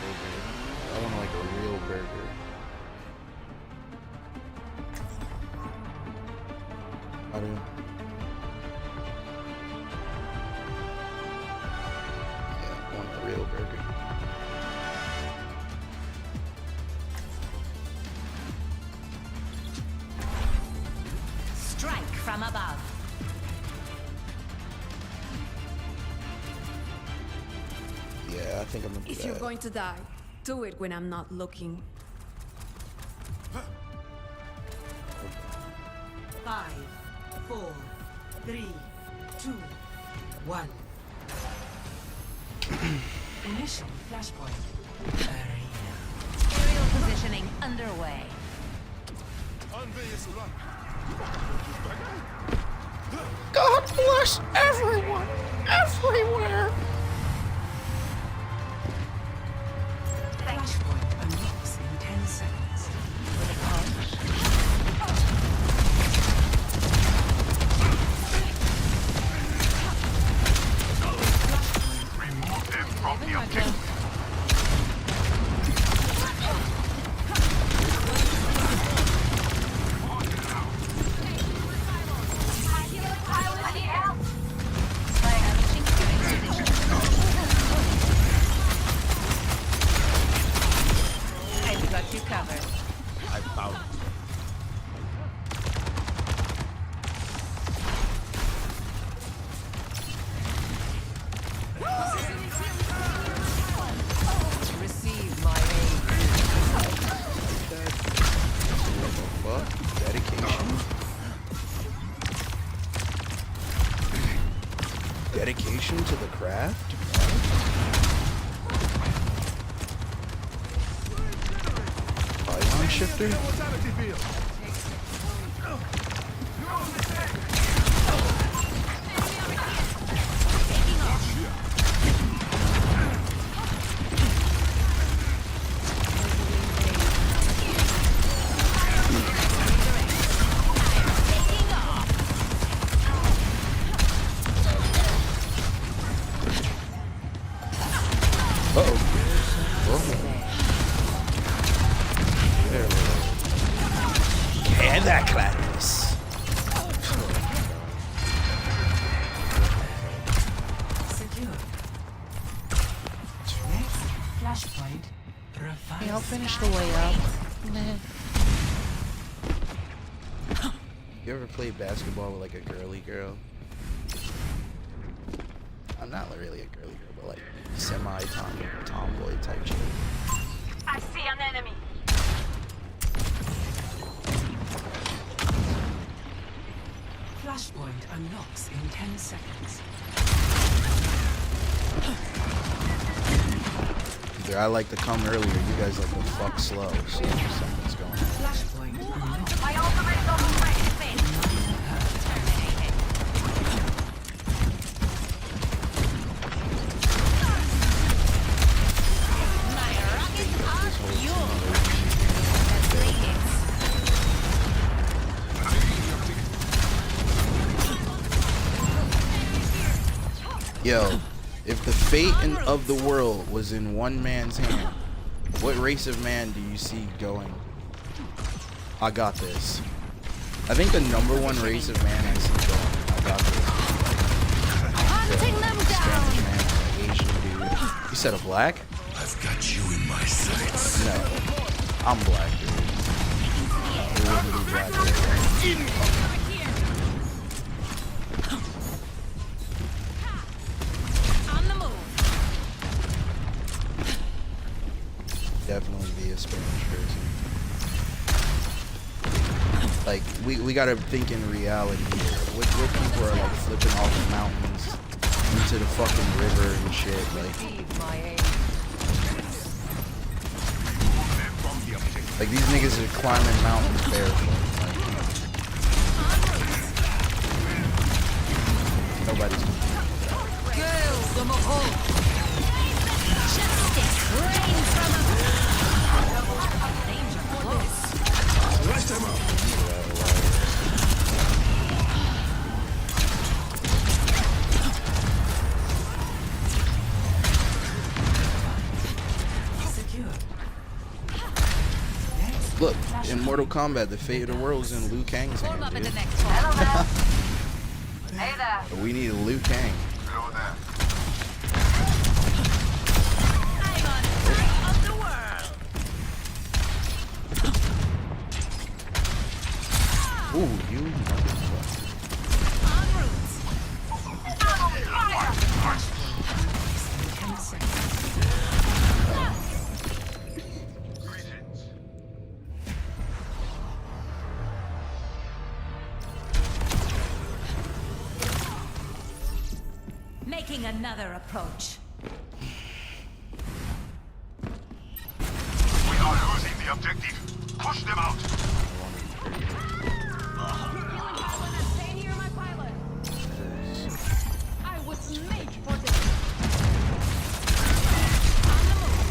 Burger. I want like a real burger. I do. Yeah, I want a real burger.
Strike from above.
Yeah, I think I'm gonna do
If
that.
you're going to die, do it when I'm not looking.
5, 4, 3, 2, 1. Initial flashpoint. Arena.
Aerial positioning underway.
God bless everyone, everywhere.
Flashpoint unlocks in 10 seconds.
Remove them from the objective.
I've got you covered.
I found it.
Receive my aid.
What the fuck? Dedication. Dedication to the craft? Pylon shifter? Can that class?
Secure. Next flashpoint. Refined.
I'll finish the way up.
You ever played basketball with like a girly girl? I'm not really a girly girl, but like tomboy type chick.
I see an enemy.
Flashpoint unlocks in 10 seconds.
Either I like to come earlier, you guys like to fuck slow. So something's going on.
Flashpoint unlocked.
My ultimate is almost ready to finish.
My rockets are
Yo, if the fate of the world was in one man's hand, what race of man do you see going? I got this. I think the #1 race of man I see going. I got this.
Hunting them down.
Spanish man, Asian dude. You said a black?
I've got you in my sights.
No, I'm black, dude. Literally black, dude.
On the move.
Definitely be a Spanish person. Like, we gotta think in reality here. What people are like flipping off the mountains into the fucking river and shit. Like these niggas are climbing mountains barefoot. Like, nobody's gonna Look, in Mortal Kombat, the fate of the world is in Liu Kang's
Form
hands,
up at the
dude.
next one.
Hey there.
We need a Liu Kang.
I'm on top of the world.
Ooh, you motherfucker.
En route. Making another approach.
We are losing the objective. Push them out.
Stay near my pilot. I was made for this. On the move.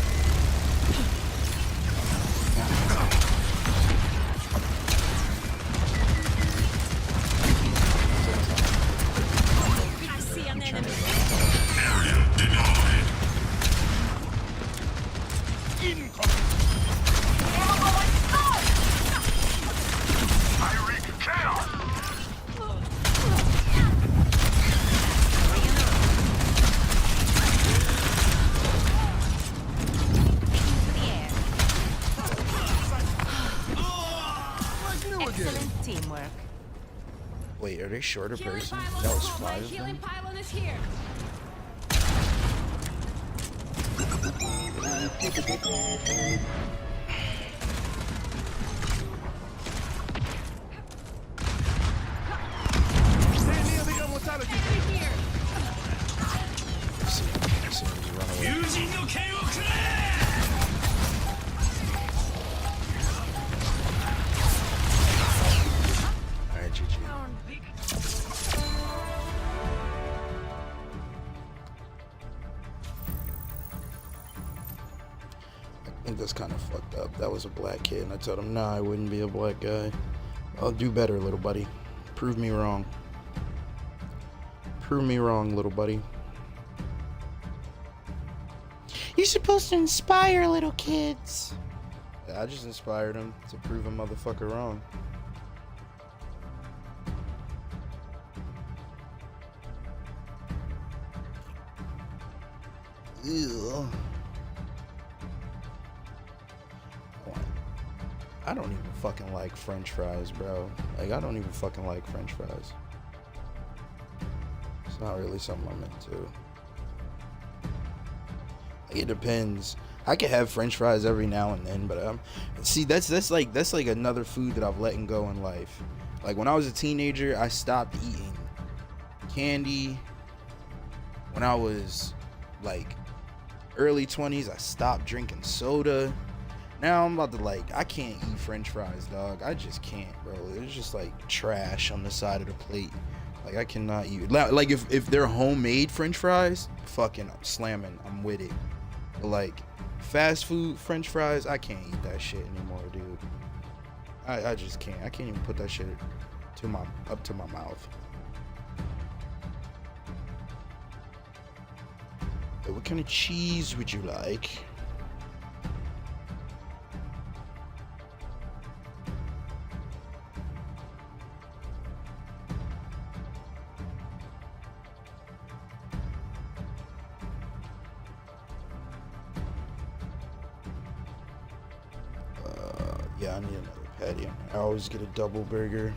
I see an enemy.
Area denied. I wreak chaos.
Excellent teamwork.
Wait, are they short a
Healing
person?
pylon
That was
is full. My
5 of
healing
them?
pylon is here.
Let's see. Let's see if we run away. Alright, GG. I think that's kind of fucked up. That was a black kid, and I told him, nah, I wouldn't be a black guy. I'll do better, little buddy. Prove me wrong. Prove me wrong, little buddy. You're supposed to inspire little kids. Yeah, I just inspired him to prove a motherfucker wrong. Ew. I don't even fucking like French fries, bro. Like, I don't even fucking like French fries. It's not really something I'm into. Like, it depends. I can have French fries every now and then, but see, that's like another food that I've letting go in life. Like, when I was a teenager, I stopped eating candy. When I was like early 20s, I stopped drinking soda. Now I'm about to, like, I can't eat French fries, dog. I just can't, bro. It's just like trash on the side of the plate. Like, I cannot eat. Like, if they're homemade French fries, fucking slamming, I'm with it. But like fast food French fries, I can't eat that shit anymore, dude. I just can't. I can't even put that shit up to my mouth. What kind of cheese would you like? Yeah, I need another patty. I always get a double burger.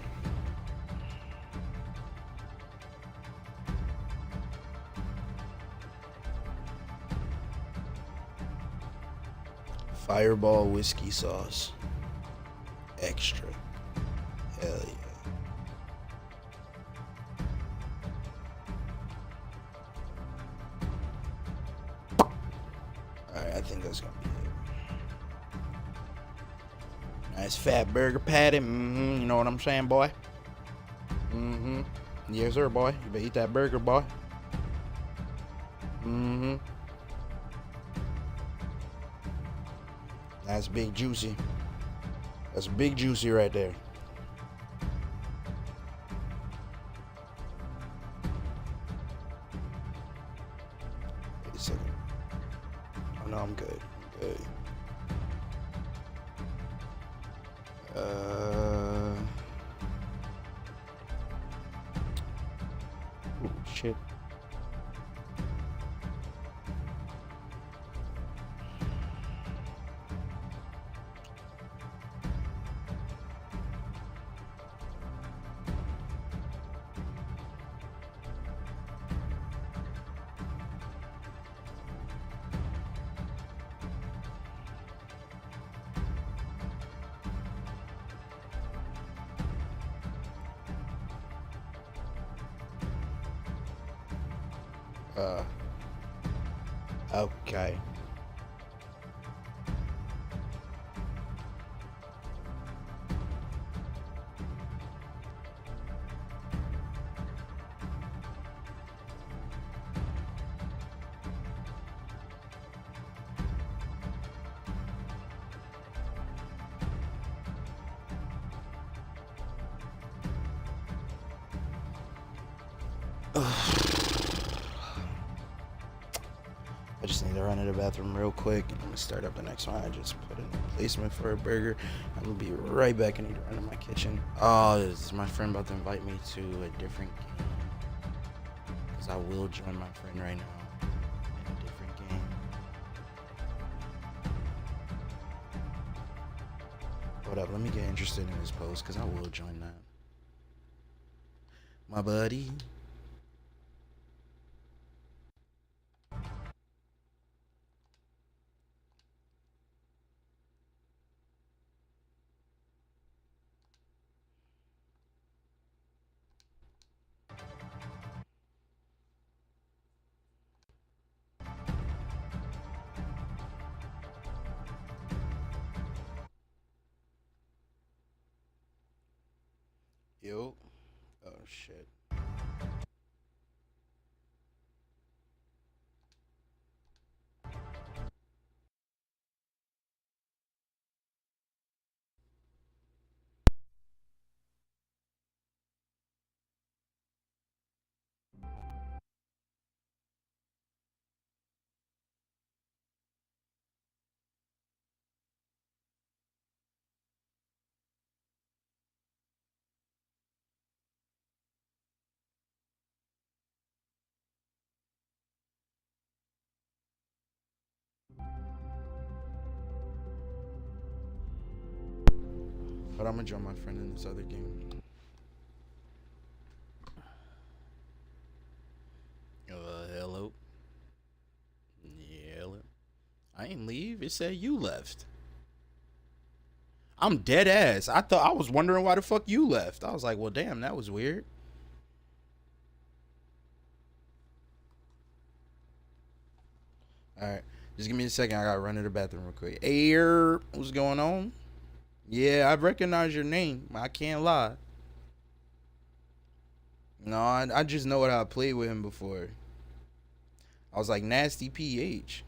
Fireball whiskey sauce. Extra. Hell yeah. Alright, I think that's gonna be it. Nice fat burger patty. You know what I'm saying, boy? Yes, sir, boy. You better eat that burger, boy. That's big juicy. That's big juicy right there. Wait a second. Oh no, I'm good. I'm good. Oh shit. Okay. I just need to run to the bathroom real quick and I'm gonna start up the next one. I just put in a placement for a burger. I'm gonna be right back. I need to run to my kitchen. Oh, this is my friend about to invite me to a different game. Because I will join my friend right now in a different game. Hold up, let me get interested in this post because I will join that. My buddy. Yo. Oh shit. But I'm gonna join my friend in this other game. Hello. Yeah, hello. I ain't leave. It said you left. I'm dead ass. I was wondering why the fuck you left. I was like, well, damn, that was weird. All right, just give me a second. I gotta run to the bathroom real quick. Air, what's going on? Yeah, I recognize your name. I can't lie. No, I just know what I played with him before. I was like nasty PH.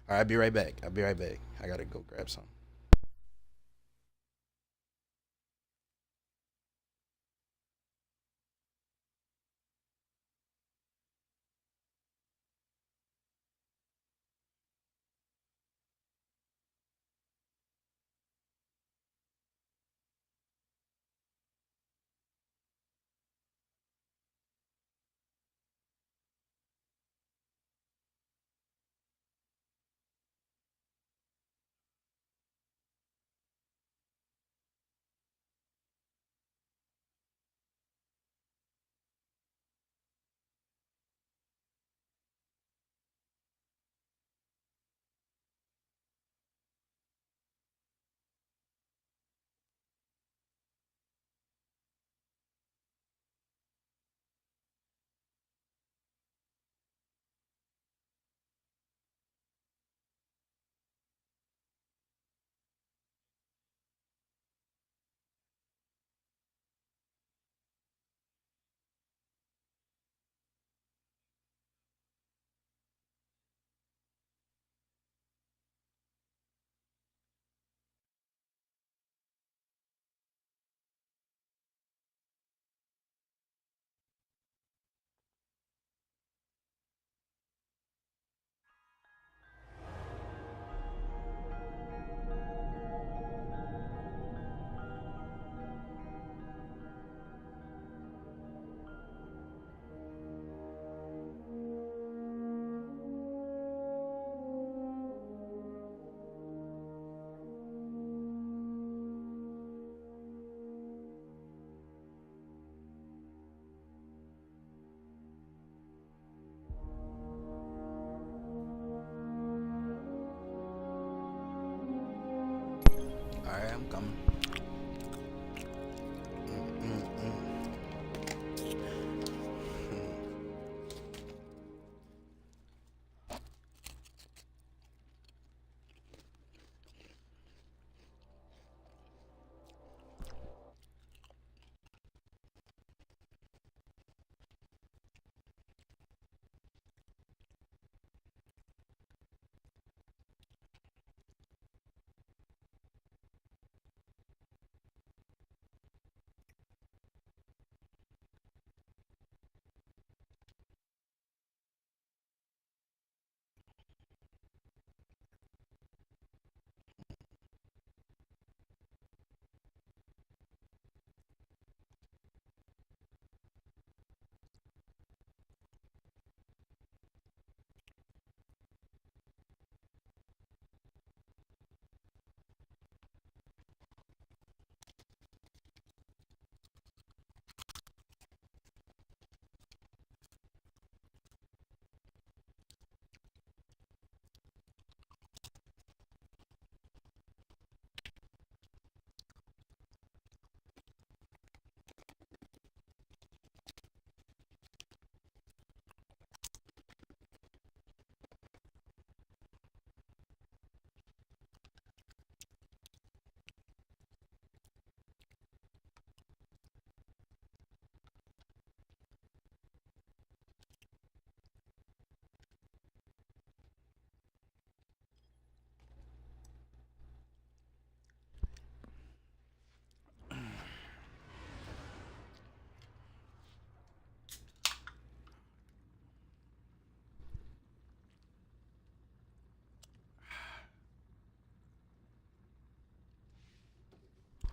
All right, I'll be right back. I gotta go grab some. I'm coming.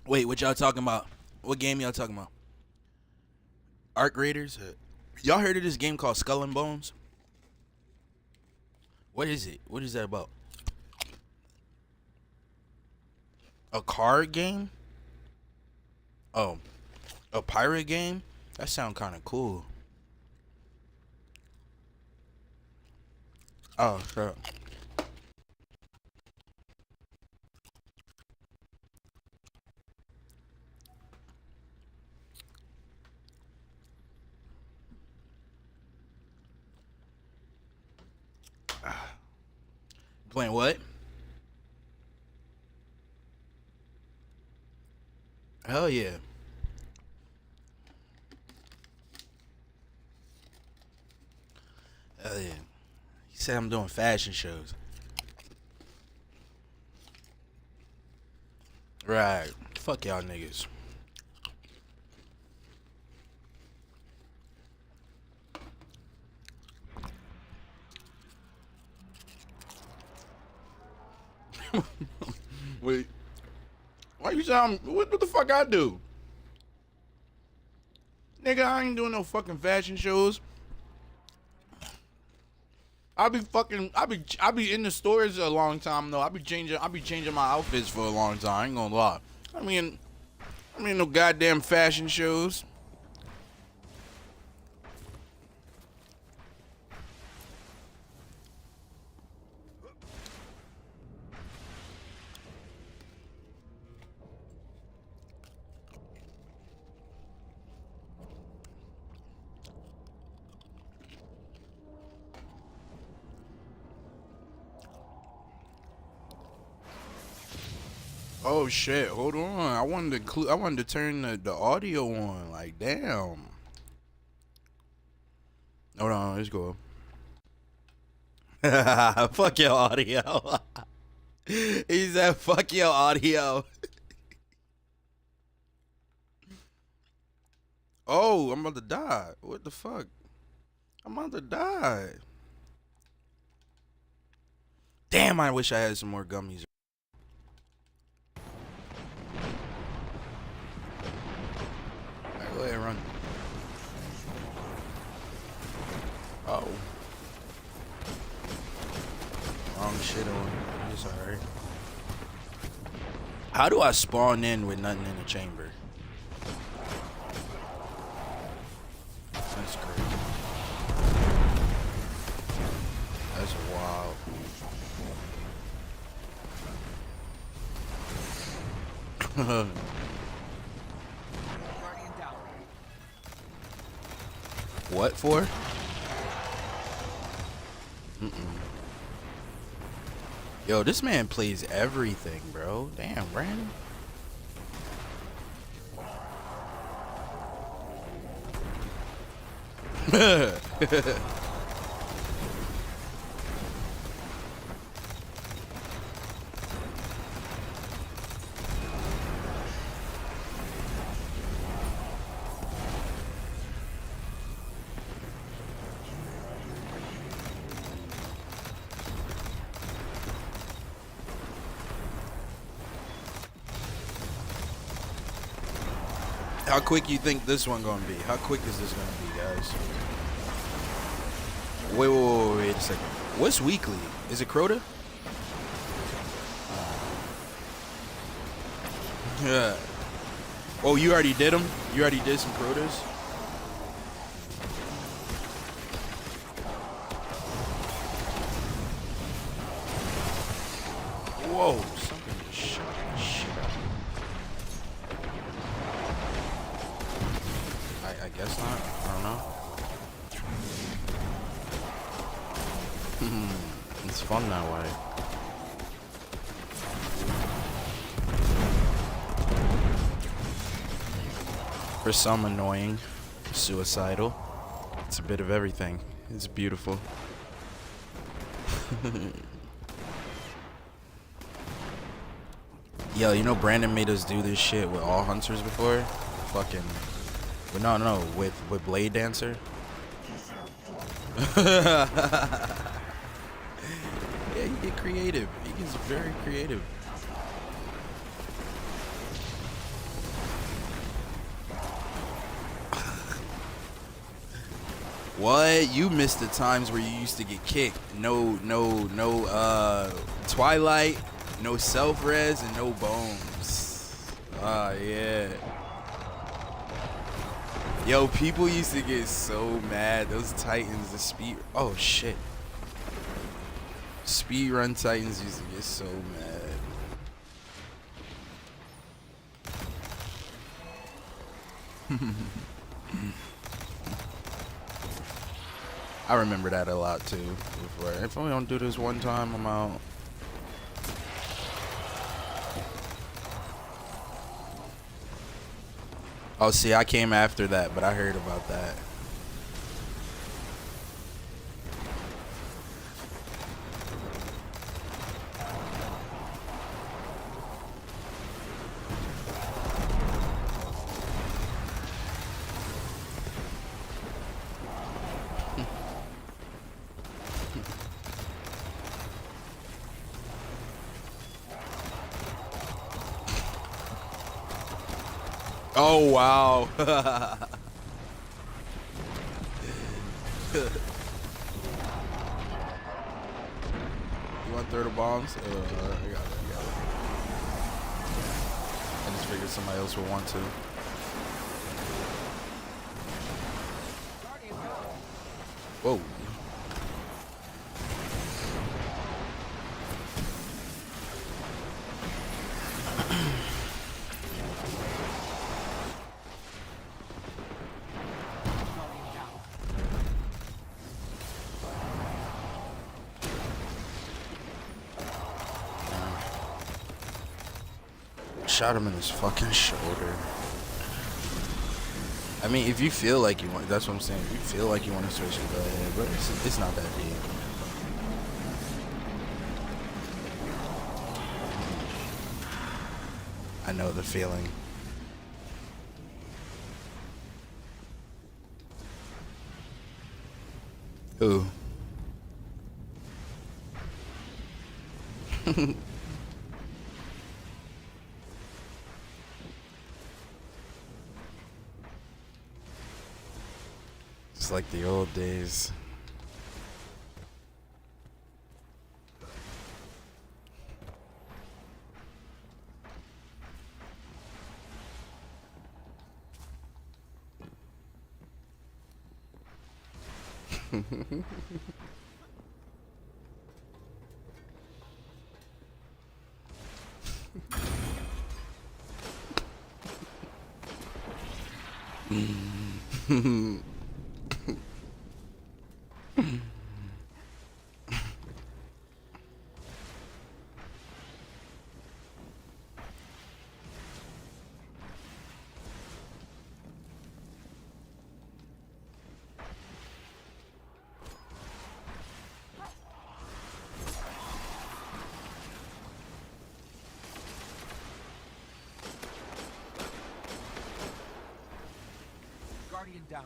Wait, what y'all talking about? What game y'all talking about? Arc Raiders? Y'all heard of this game called Skull and Bones? What is it? What is that about? A card game? Oh, a pirate game? That sound kind of cool. Oh, sure. Playing what? Hell yeah. Hell yeah. He said I'm doing fashion shows. Right. Fuck y'all niggas. Wait. Why you sound? What the fuck I do? Nigga, I ain't doing no fucking fashion shows. I be in the stores a long time though. I be changing my outfits for a long time. I ain't gonna lie. I mean no goddamn fashion shows. Oh shit! Hold on. I wanted to turn the audio on. Like damn. Hold on. Let's go. Fuck your audio. He said, "Fuck your audio." Oh, I'm about to die. What the fuck? I'm about to die. Damn! I wish I had some more gummies. Go ahead and run. Oh. Wrong shit on. It's alright. How do I spawn in with nothing in the chamber? That's crazy. That's wild. What for? Yo, this man plays everything, bro. Damn, Brandon. How quick you think this one gonna be? How quick is this gonna be, guys? Wait a second. What's weekly? Is it Crota? Yeah. Oh, you already did them? You already did some Crotas? Whoa, something just shot the shit out of me. I guess not. I don't know. It's fun that way. For some annoying, suicidal. It's a bit of everything. It's beautiful. Yo, you know Brandon made us do this shit with all hunters before? Fucking, but no, with Blade Dancer. Yeah, he get creative. He gets very creative. What? You missed the times where you used to get kicked. No Twilight, no self-res, and no bones. Ah, yeah. Yo, people used to get so mad. Those Titans, the speed. Oh, shit. Speedrun Titans used to get so mad. I remember that a lot too. Before, if I don't do this one time, I'm out. Oh, see, I came after that, but I heard about that. Oh, wow. You want to throw the bombs? I got it. I just figured somebody else would want to. Whoa. Shot him in his fucking shoulder. I mean, if you feel like you want, that's what I'm saying. If you feel like you want to switch it, go ahead, but it's not that deep. I know the feeling. Ooh. It's like the old days.
Guardian down.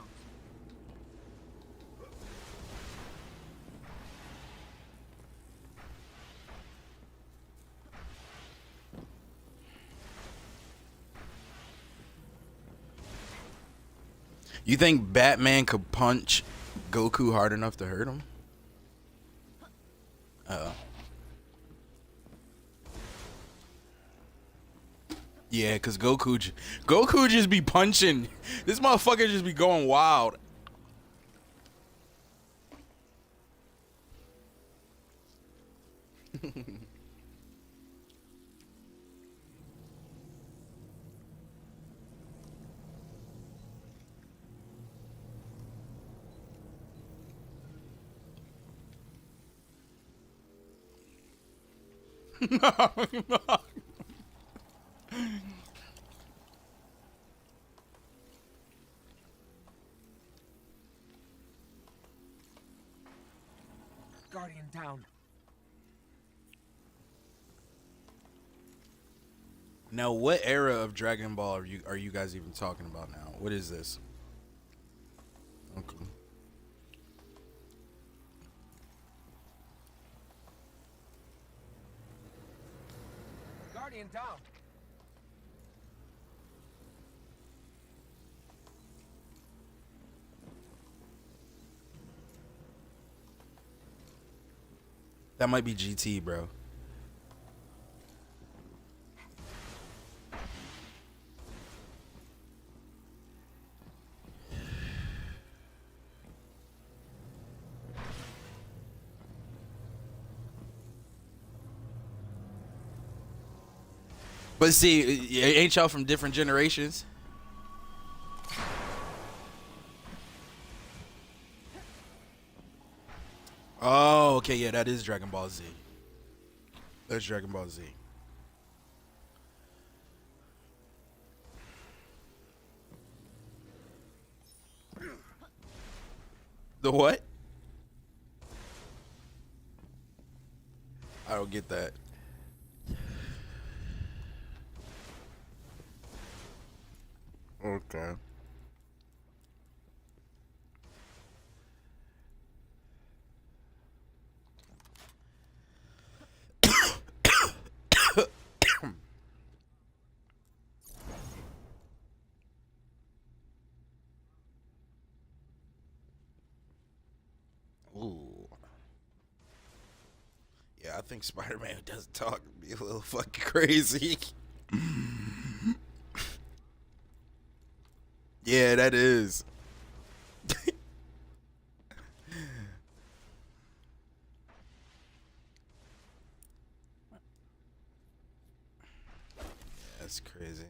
You think Batman could punch Goku hard enough to hurt him? Uh-oh. Yeah, cause Goku just be punching. This motherfucker just be going wild. No.
Guardian down.
Now, what era of Dragon Ball are you guys even talking about now? What is this? Okay.
Guardian down.
That might be GT, bro. But see, ain't y'all from different generations? Oh, okay, yeah, that is Dragon Ball Z. That's Dragon Ball Z. The what? I don't get that. Okay. Ooh. Yeah, I think Spider-Man who doesn't talk be a little fucking crazy. Yeah, that is. That's crazy.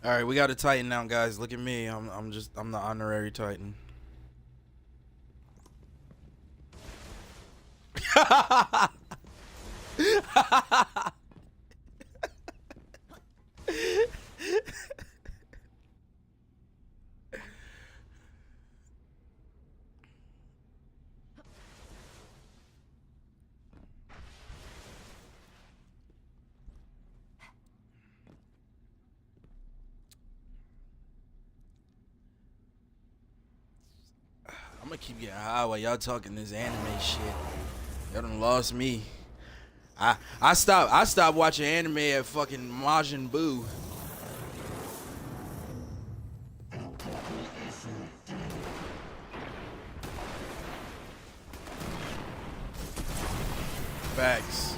All right, we got a Titan now, guys. Look at me. I'm the honorary Titan. gonna keep getting high while y'all talking this anime shit. Y'all done lost me. I stopped watching anime at fucking Majin Buu. Facts.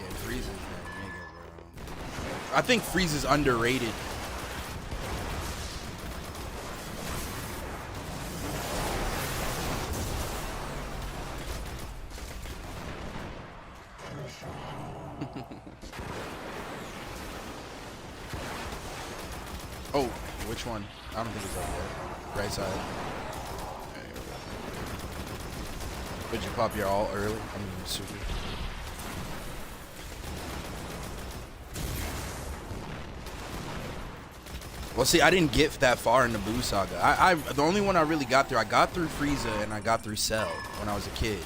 Yeah, Frieza's that nigga, bro. I think Frieza's underrated. Oh, which one? I don't think it's up there. Right side. There you go. Did you pop your all early? I mean, super. Well, see, I didn't get that far in the Buu Saga. The only one I really got through, I got through Frieza and I got through Cell when I was a kid.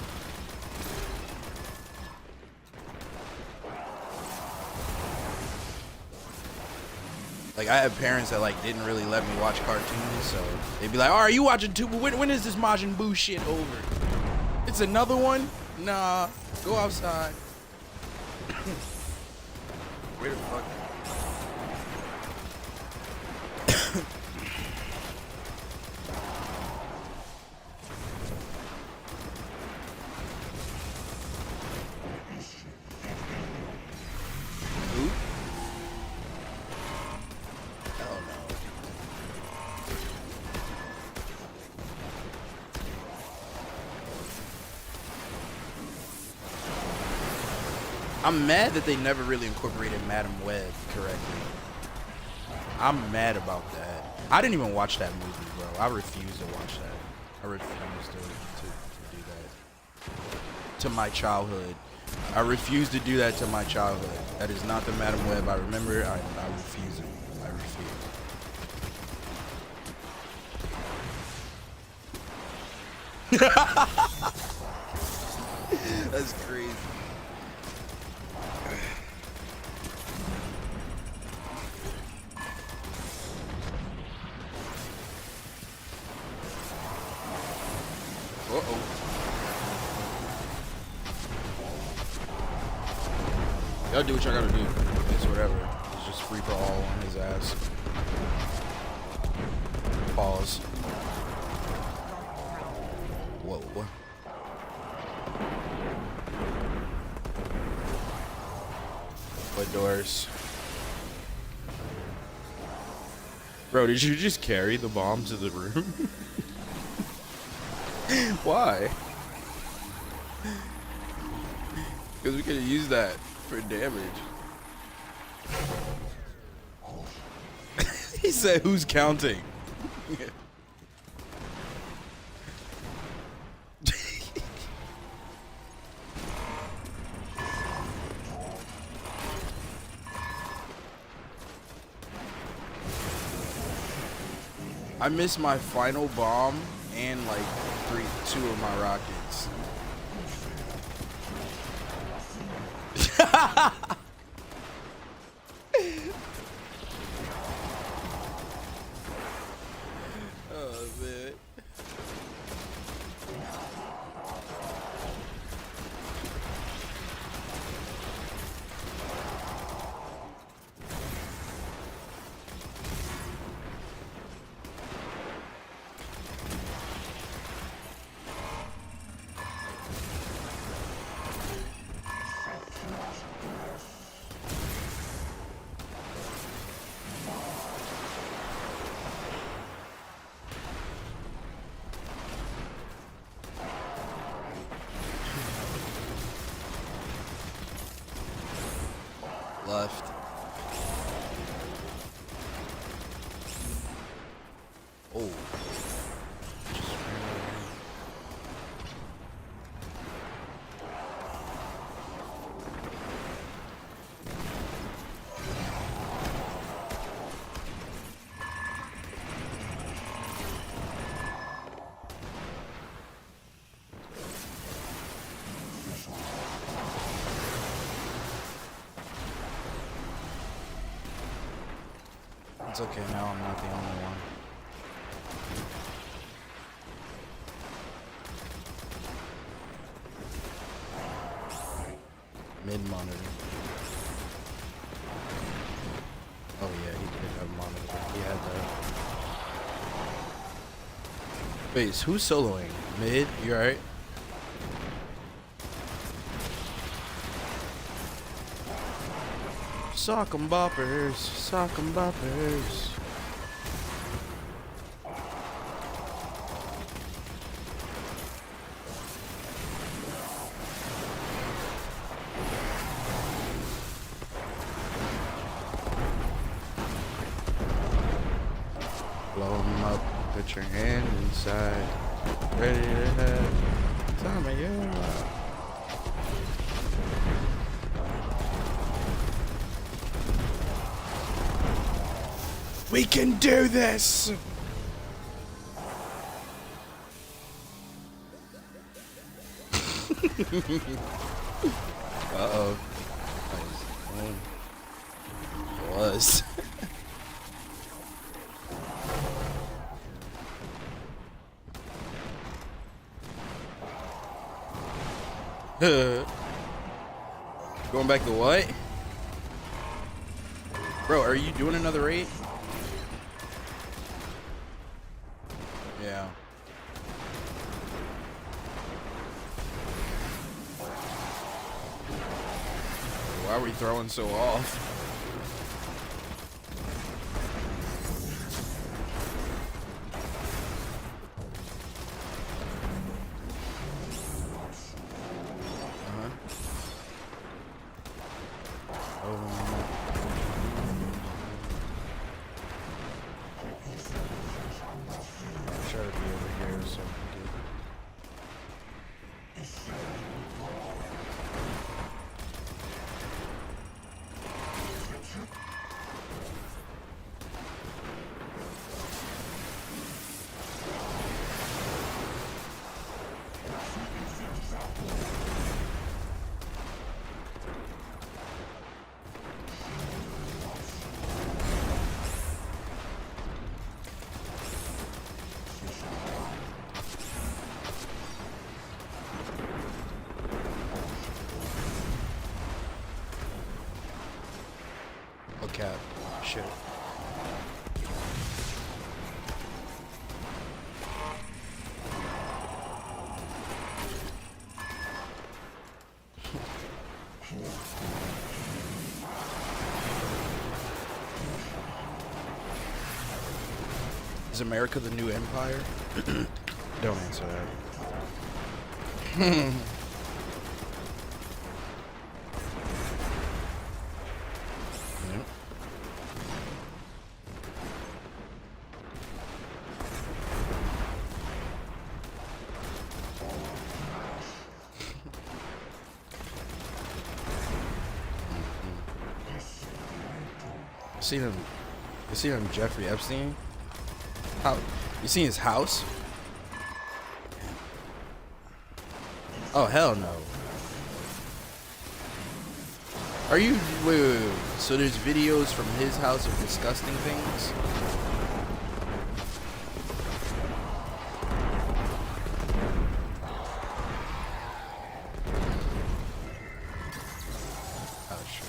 Like, I had parents that, like, didn't really let me watch cartoons, so they'd be like, oh, are you watching too? When is this Majin Buu shit over? It's another one? Nah, go outside. Where the fuck? I'm mad that they never really incorporated Madam Web correctly. I'm mad about that. I didn't even watch that movie, bro. I refuse to watch that. I refuse to do that. To my childhood. I refuse to do that to my childhood. That is not the Madam Web I remember. I refuse it. I refuse. That's crazy. Uh-oh. Y'all do what y'all gotta do. It's whatever. It's just free for all on his ass. Pause. Whoa. What doors? Bro, did you just carry the bomb to the room? Why? Because we could have used that for damage. He said, who's counting? I missed my final bomb and like two of my rockets. Oh man. Left. Oh. It's okay now, I'm not the only one. mid monitor. Oh yeah, he did have monitor. He had that. Wait, who's soloing? Mid? You alright? Sock 'em boppers, sock 'em boppers. Blow 'em up, put your hand inside. Ready to have time of your life. We can do this! Uh-oh. It was. Going back to what? Bro, are you doing another raid? Yeah. Why are we throwing so off? Try to be over here so we can get. Oh, cap. Shit. Is America the new empire? Don't answer that. You seen him, Jeffrey Epstein? How? You seen his house? Oh, hell no. Are you, wait. So there's videos from his house of disgusting things? Oh, sure.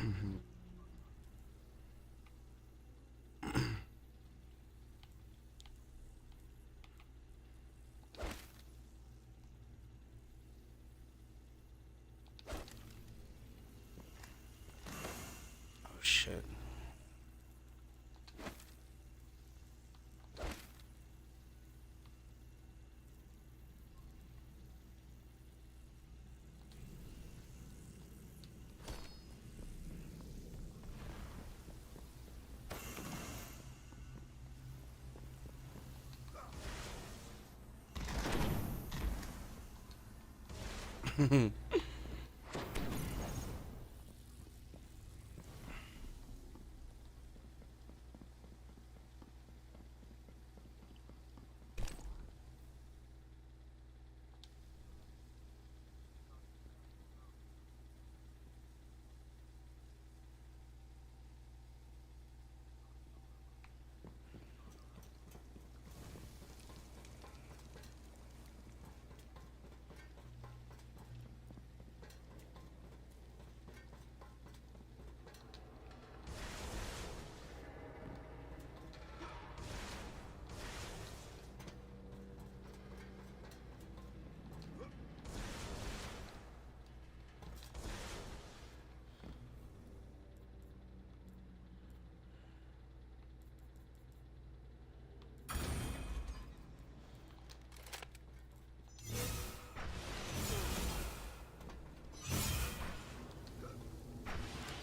Oh shit.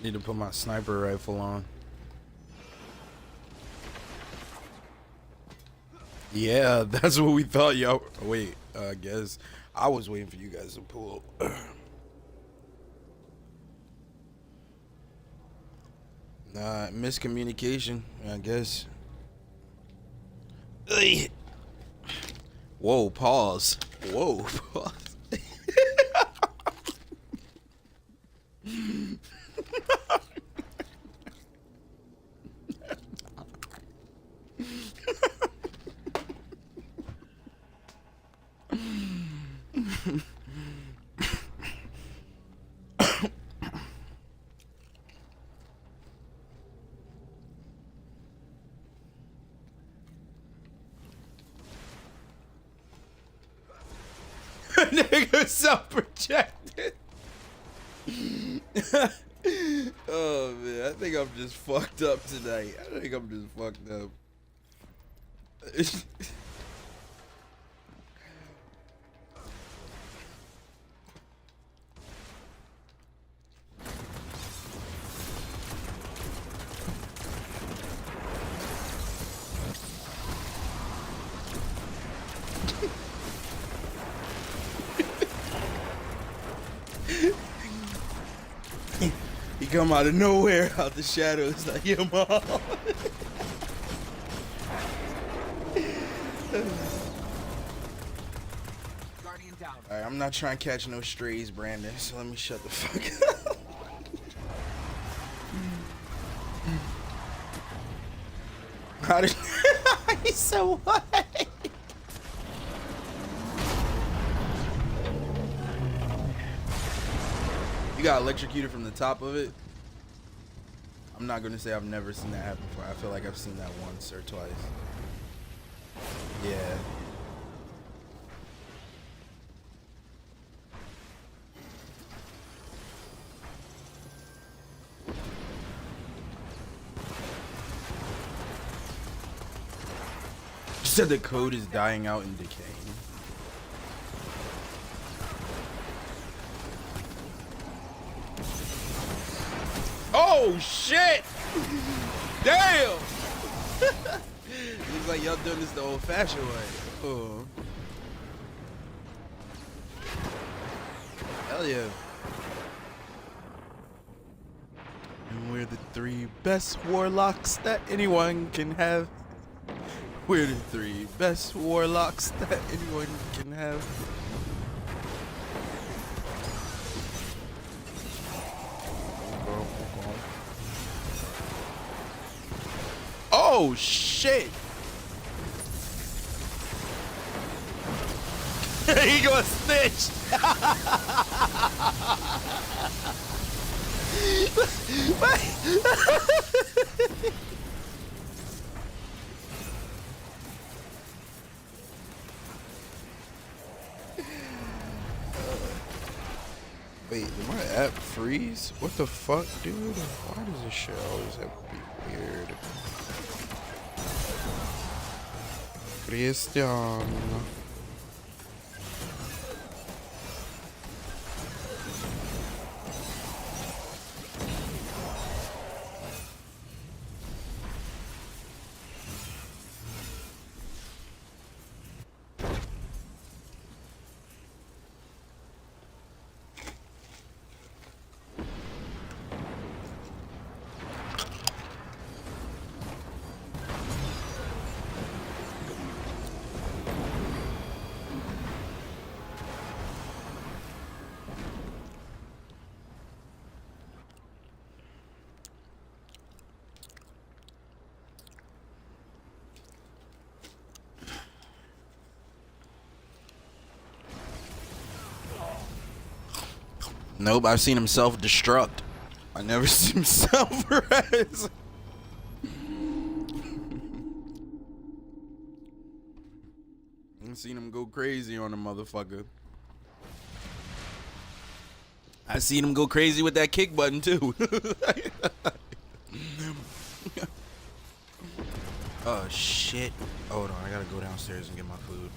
Need to put my sniper rifle on. Yeah, that's what we thought, y'all. Wait, I guess I was waiting for you guys to pull. Nah, miscommunication, I guess. Ugh. Whoa, pause. Whoa, pause. Nigga self-projected. Oh man, I think I'm just fucked up tonight. I think I'm just fucked up. He come out of nowhere, out the shadows, like, yo, mom.
Guardian down.
Alright, I'm not trying to catch no strays, Brandon, so let me shut the fuck up. How did he's so what? You got electrocuted from the top of it? I'm not gonna say I've never seen that happen before. I feel like I've seen that once or twice. Yeah. You said the code is dying out and decaying. Oh shit! Damn! Looks like y'all doing this the old-fashioned way. Oh. Hell yeah. And we're the 3 best warlocks that anyone can have. We're the 3 best warlocks that anyone can have. Oh shit! He gonna snitch! Wait, did my app freeze? What the fuck, dude? Why does this shit always have to be weird? Christian. Nope, I've seen him self-destruct. I never seen him self-res. I've seen him go crazy on a motherfucker. I seen him go crazy with that kick button too. Oh shit. Hold on, I gotta go downstairs and get my food.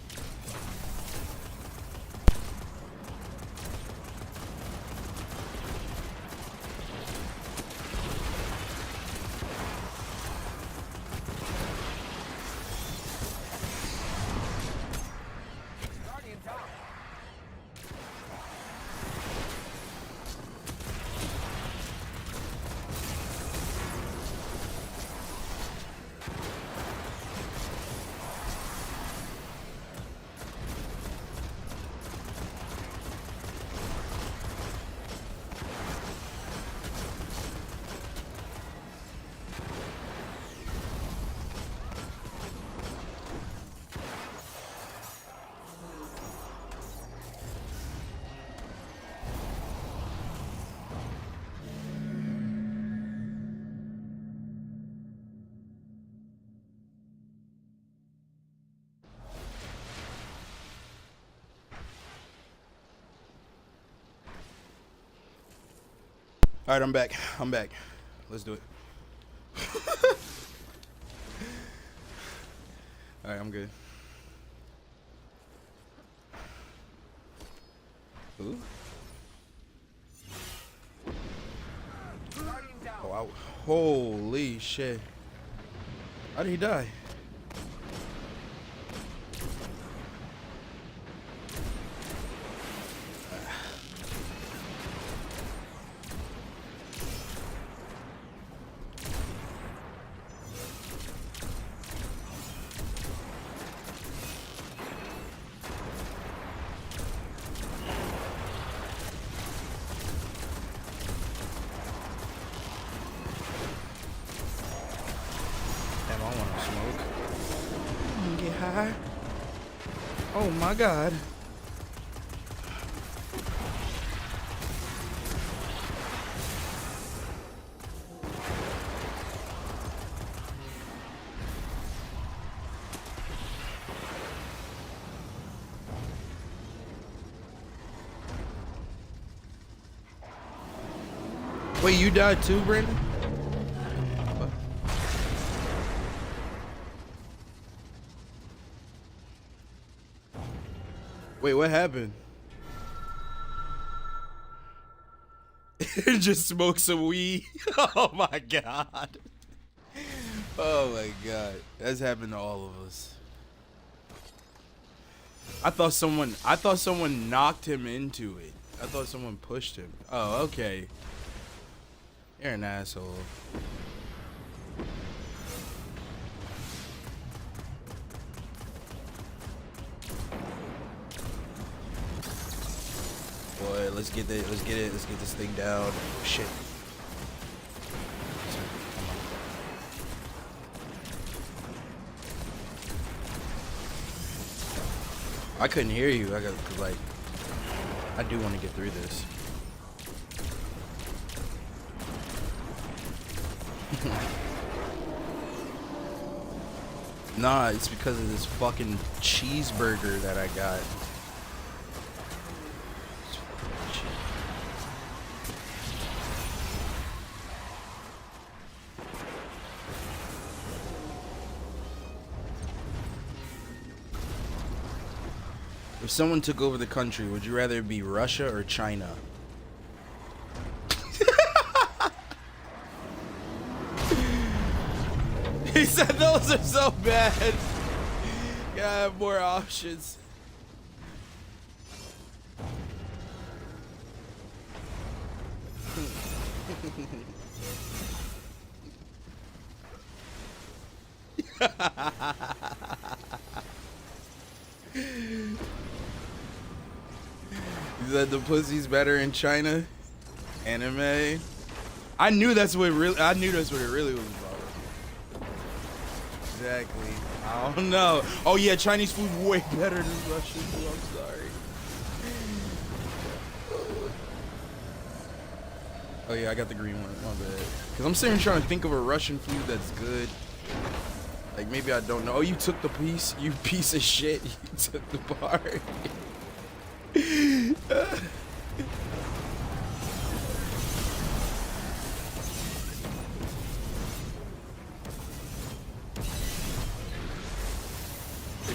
All right, I'm back. I'm back. Let's do it. All right, I'm good. Ooh. Oh, wow. Holy shit. How did he die? Oh my god. Wait, you died too, Brandon? Wait, what happened? Just smoke some weed. Oh my god. Oh my god. That's happened to all of us. I thought someone knocked him into it. I thought someone pushed him. Oh, okay. You're an asshole. Boy, let's get this thing down. Shit. I couldn't hear you. I do want to get through this. Nah, it's because of this fucking cheeseburger that I got. If someone took over the country, would you rather it be Russia or China? He said those are so bad. Gotta have more options. He said the pussy's better in China. Anime. I knew that's what it really was about. Exactly. I don't know. Oh yeah, Chinese food's way better than Russian food. I'm sorry. Oh yeah, I got the green one. My bad. Cause I'm sitting here trying to think of a Russian food that's good. Like maybe I don't know. Oh, you took the piece. You piece of shit. You took the part. Where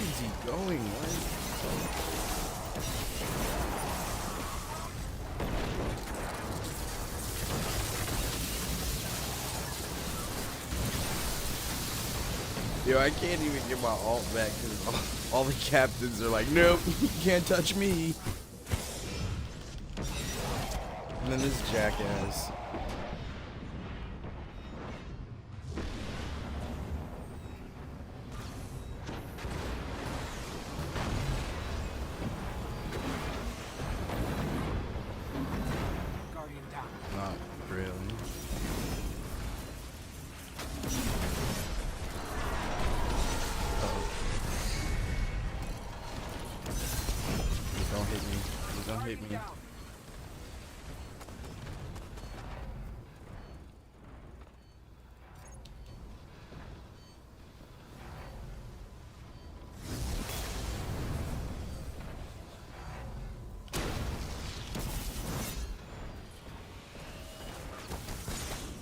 is he going? Yo, I can't even get my ult back because all the captains are like, nope, you can't touch me. And then this jackass.
Guardian down.
Not really. Please don't hit me. Please don't hit me.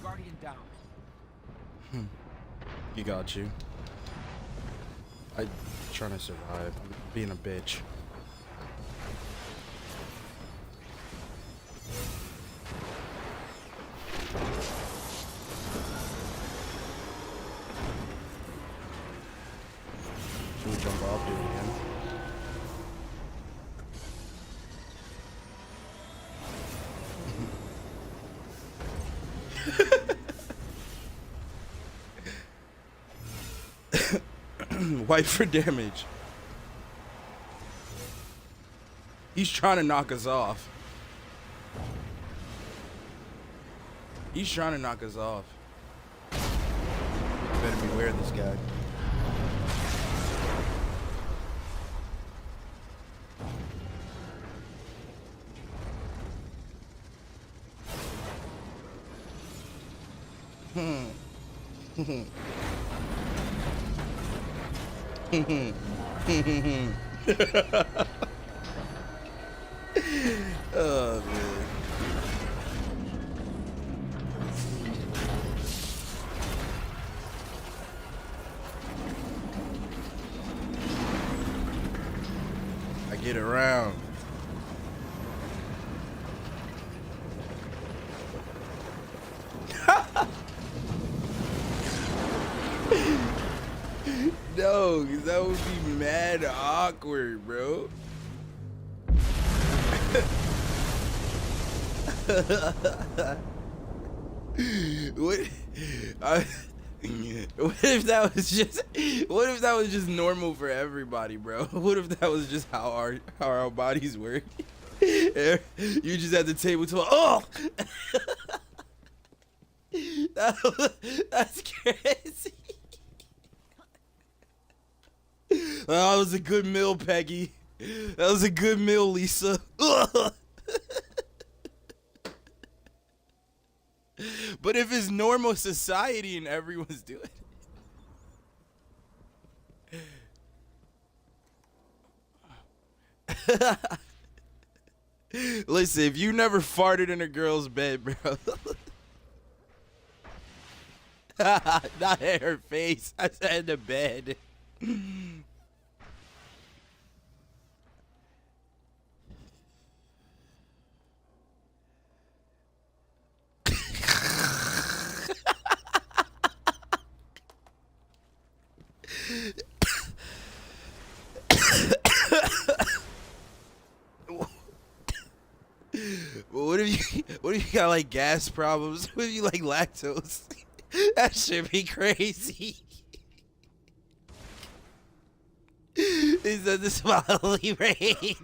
Guardian down.
You got you. I'm trying to survive. I'm being a bitch. Should we jump off, do it again? Wipe for damage. He's trying to knock us off. He's trying to knock us off. Better beware of this guy. Oh man. I get around. No, 'cause that would be mad awkward, bro. What if that was just normal for everybody, bro? What if that was just how our bodies work? You just at the table to that's crazy. That was a good meal, Peggy. That was a good meal, Lisa. But if it's normal society and everyone's doing it. Listen, if you never farted in a girl's bed, bro. Not in her face. I said in the bed. Well, what if you got like gas problems? What if you like lactose? That should be crazy. He said the smiley rain.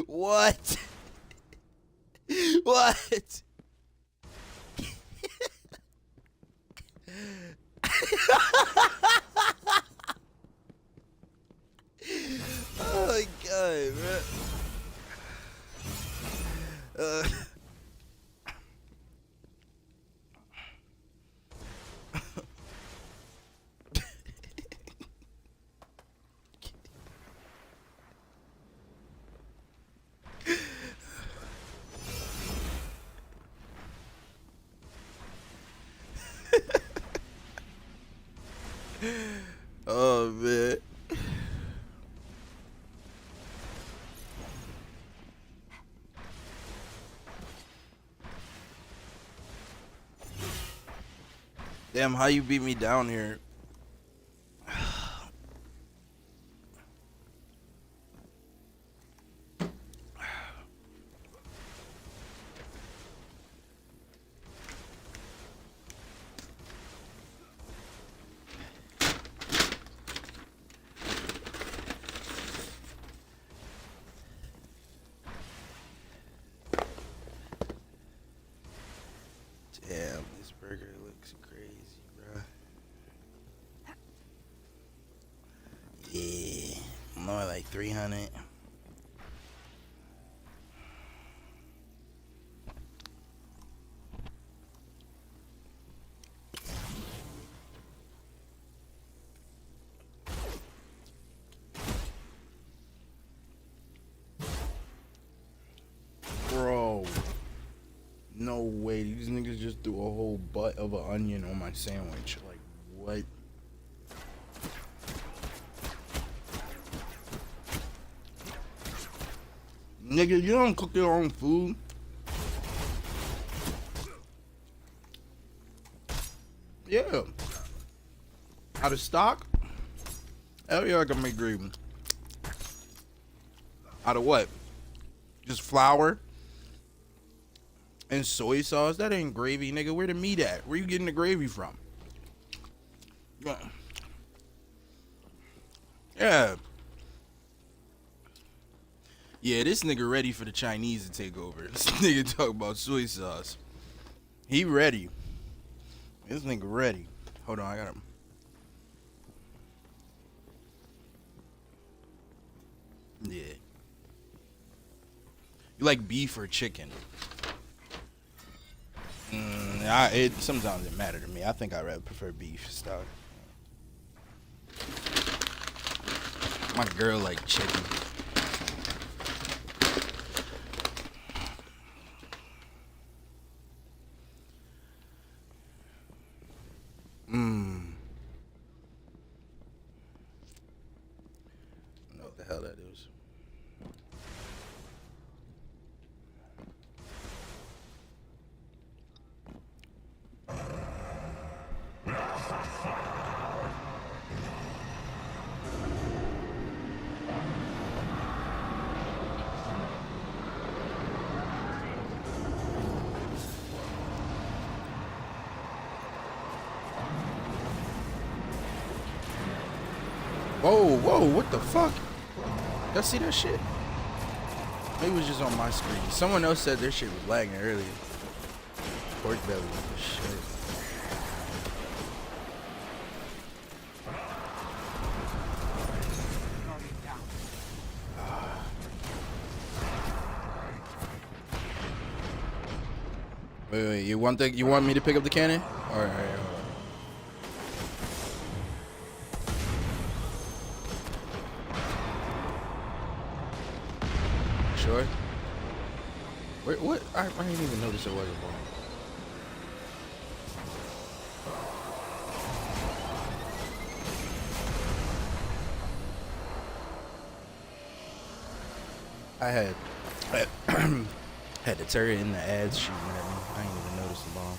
What? What? Oh my god, bro. Oh man. Damn, how you beat me down here? Damn, this burger looks crazy, bro. Yeah, more like 300. Bro. No way, these niggas just threw a whole butt of an onion on my sandwich. Like, what? Nigga, you don't cook your own food? Yeah. Out of stock? Hell yeah, I can make gravy. Out of what? Just flour? And soy sauce? That ain't gravy, nigga. Where the meat at? Where you getting the gravy from? Yeah. Yeah, this nigga ready for the Chinese to take over. This nigga talk about soy sauce. He ready. This nigga ready. Hold on, I got him. Yeah. You like beef or chicken? Sometimes it matter to me. I think I rather prefer beef stuff. My girl like chicken. I don't know what the hell that is. Whoa, whoa, what the fuck? Y'all see that shit? Maybe it was just on my screen. Someone else said their shit was lagging earlier. Pork belly, what the shit? Wait, you want me to pick up the cannon? All right, hold on. Sure. Wait, what? I didn't even notice it was a bomb. I had to tear it in the ads shooting at me. I didn't even notice the bomb.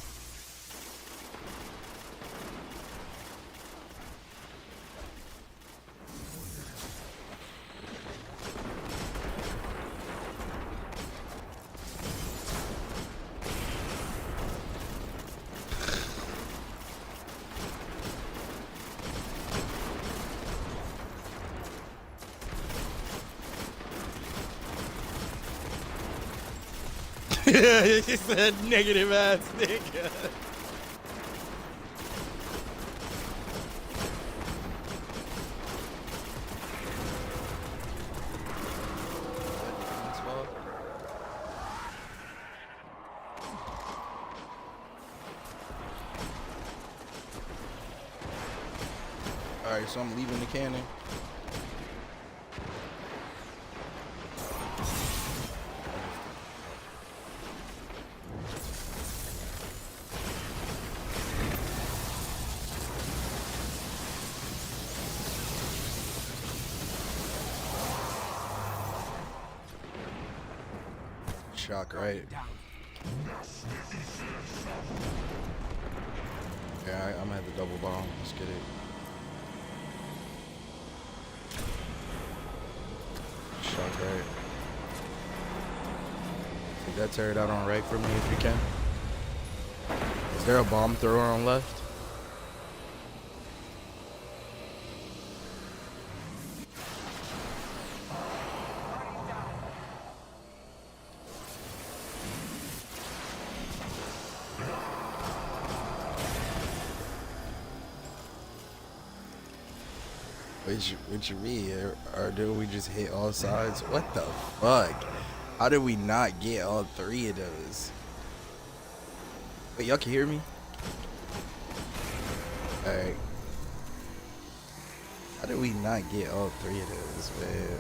He said negative ass nigga. Alright, so I'm leaving the cannon. Shock, right? Yeah, I'm gonna have the double bomb. Let's get it. Shock, right? Take that, tear it out on right for me if you can. Is there a bomb thrower on left? What you mean? Or do we just hit all sides? What the fuck? How did we not get all three of those? Wait, y'all can hear me? Alright. How did we not get all three of those, man?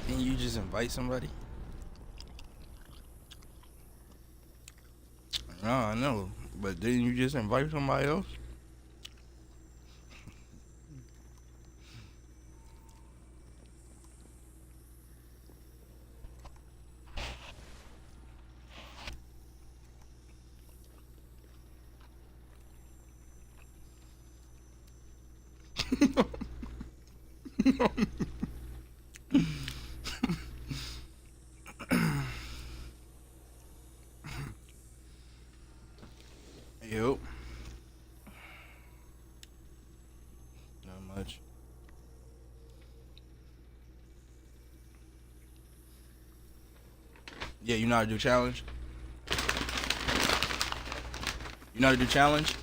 Can you just invite somebody? No, I know, but didn't you just invite somebody else? Yep. Not much. Yeah, you know how to do challenge? You know how to do challenge?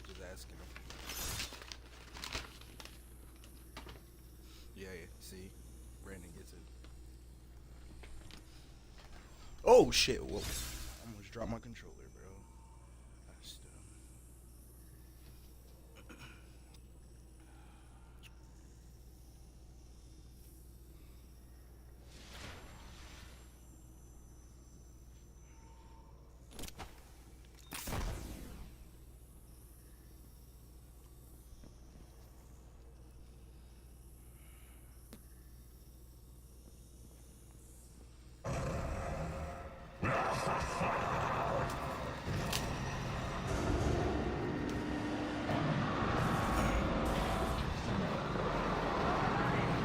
Just asking him. Yeah, see? Brandon gets it. Oh shit, whoa. I almost dropped my controller, bro. That's dumb.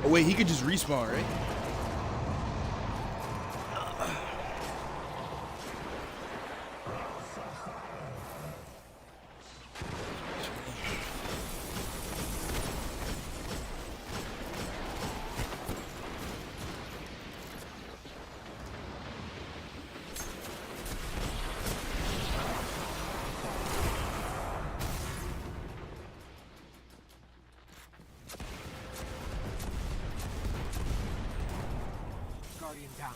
Oh wait, he could just respawn, right?
Guardian down.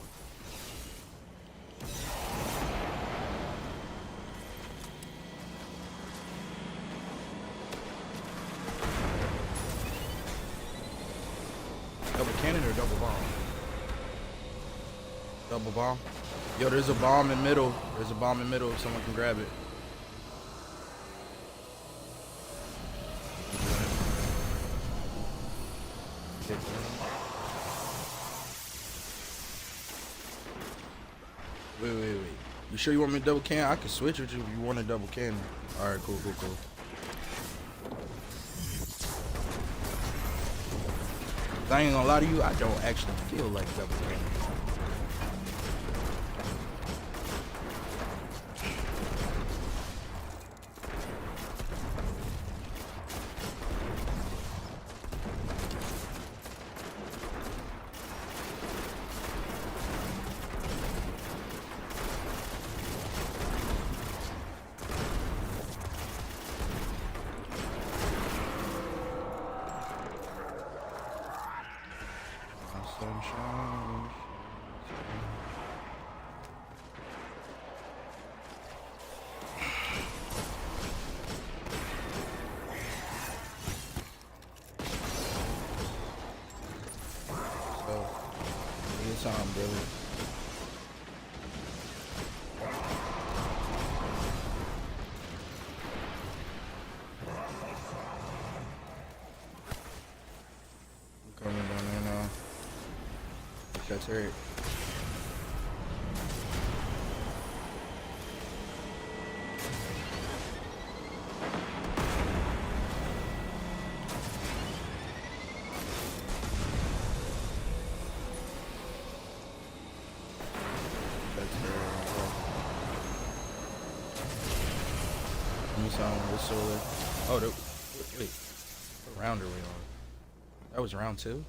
Double cannon or double bomb? Double bomb. Yo, there's a bomb in middle. There's a bomb in middle if someone can grab it. Wait. You sure you want me to double can? I can switch with you if you want a double can. Alright, cool. I ain't gonna lie to you, I don't actually feel like double can. Sunshine. So, anytime, brother. I'm coming down there now. That's right. Let me sound with solar. Oh, wait. What round are we on? That was round 2?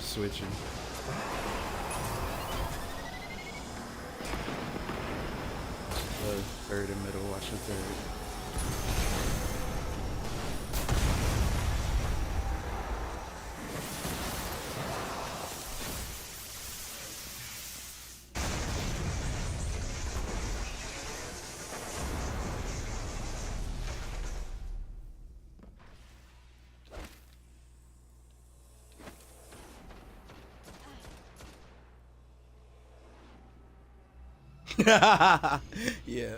Switching. Third and middle, watch the third. Yeah.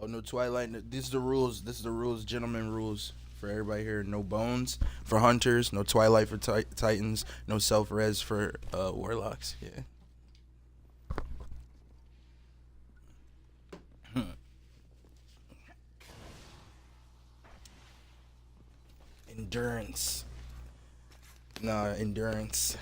Oh, no Twilight. This is the rules. This is the rules, gentlemen rules for everybody here. No bones for hunters. No Twilight for titans. No self-res for warlocks. Yeah. Endurance. Nah, endurance.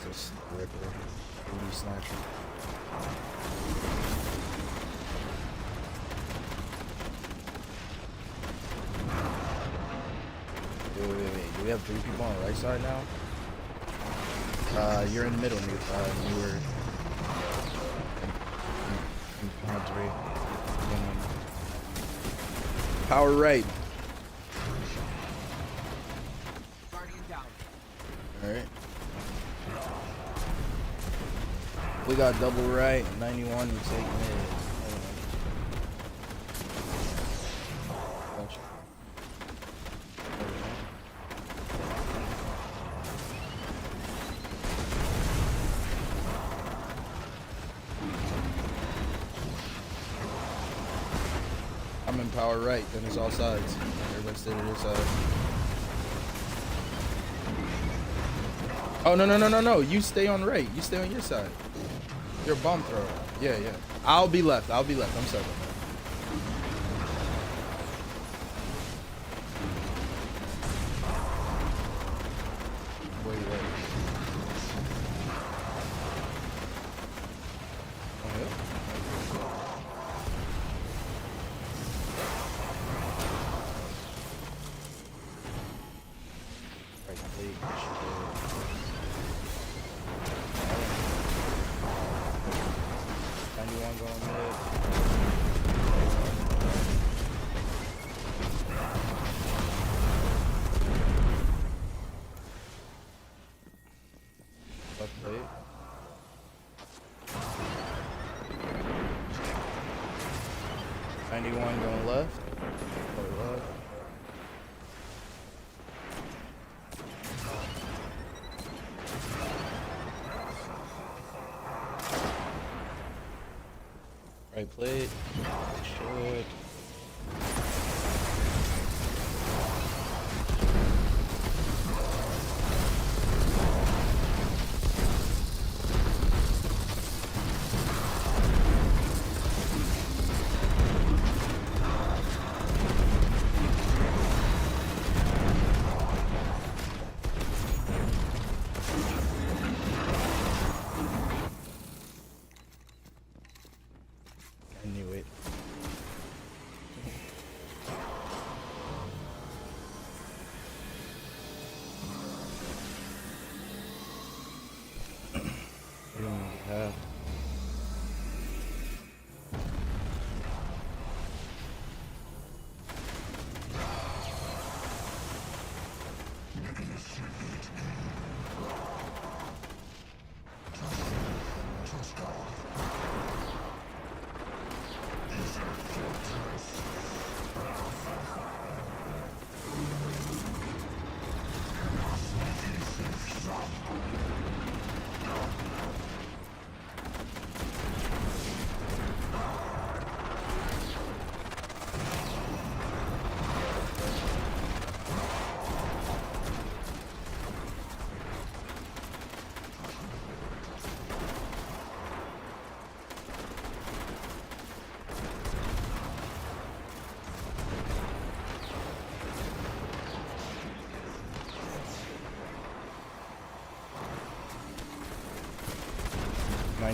This Ripper, booty snatcher. Wait. Do we have 3 people on the right side now? You're in the middle, nigga. You were in behind 3. Power right.
Guardian down.
Alright. We got double right, 91, you take mid. Gotcha. I'm in power right, then it's all sides. Everybody stay to their side. Oh, no. You stay on right. You stay on your side. You're a bomb thrower. Yeah. I'll be left. I'm sorry. Wait. Going left. Right plate. Short.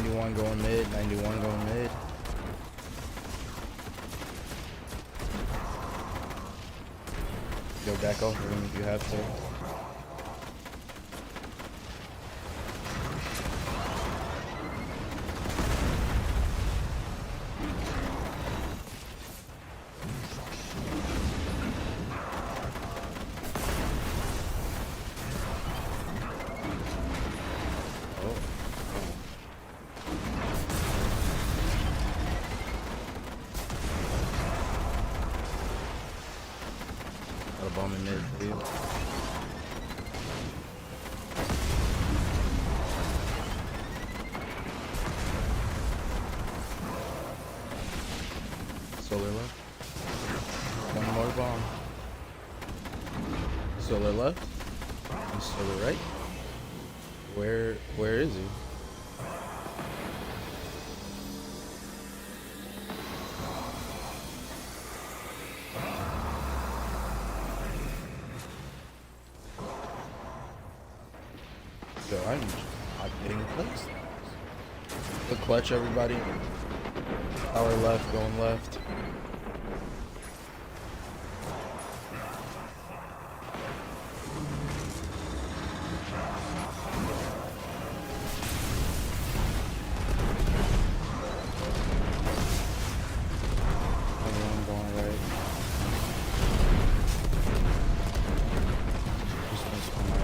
91 going mid. 91 going mid. Go back off of him if you have to. Bomb in mid, please. Solar left. One more bomb. Solar left. And solar right. Where is he? Yo, I'm not getting placed. The clutch, everybody. Power left, going left. Everyone going right. Just needs to come right.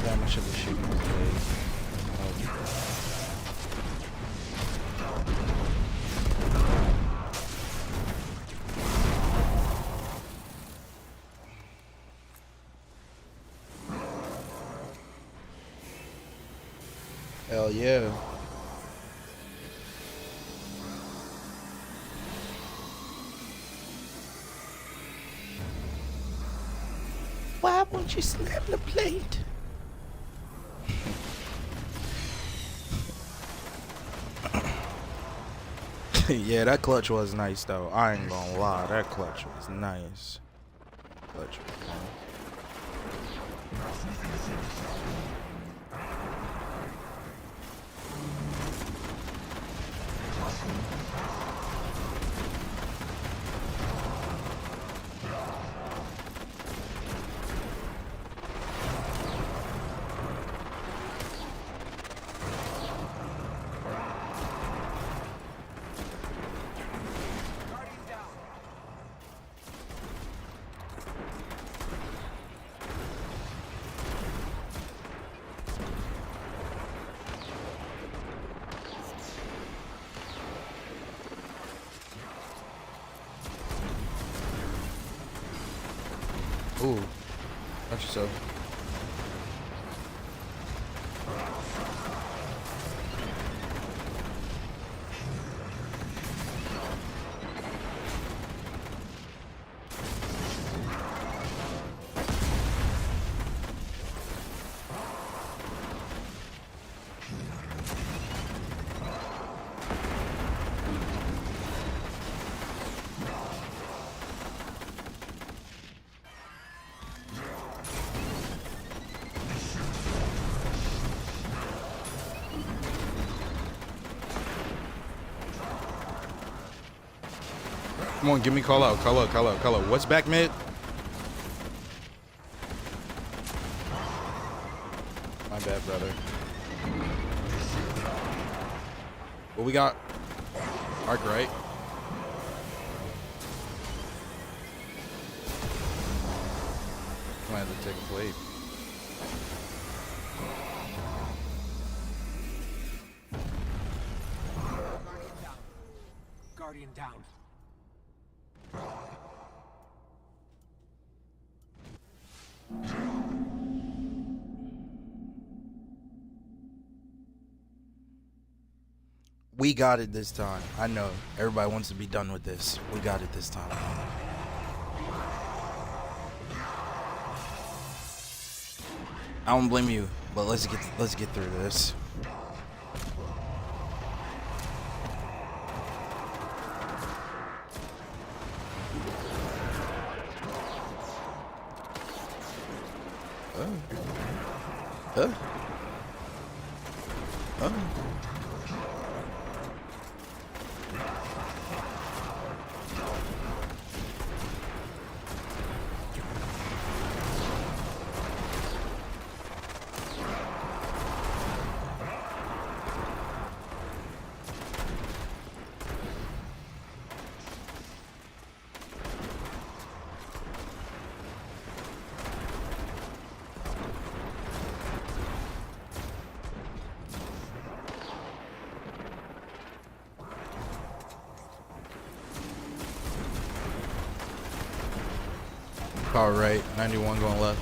Damn, I should be shooting his legs. Hell yeah. Why won't you slam the plate? Yeah, that clutch was nice though. I ain't gonna lie, that clutch was nice. Clutch was nice. Ooh, watch yourself. Come on, give me call out. What's back mid? My bad, brother. What we got? Arc right. Might have to take a plate.
Guardian down.
We got it this time. I know everybody wants to be done with this. We got it this time. I don't blame you, but let's get through this. Huh? Power right, 91 going left.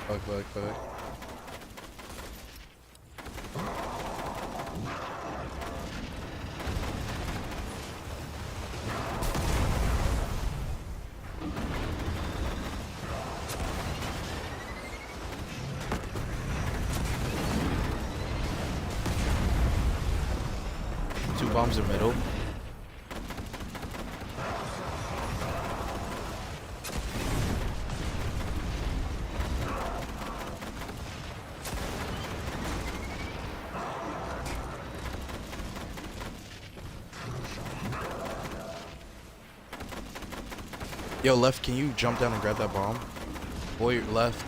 Fuck. Two bombs in middle. Yo, left, can you jump down and grab that bomb? Boy, left.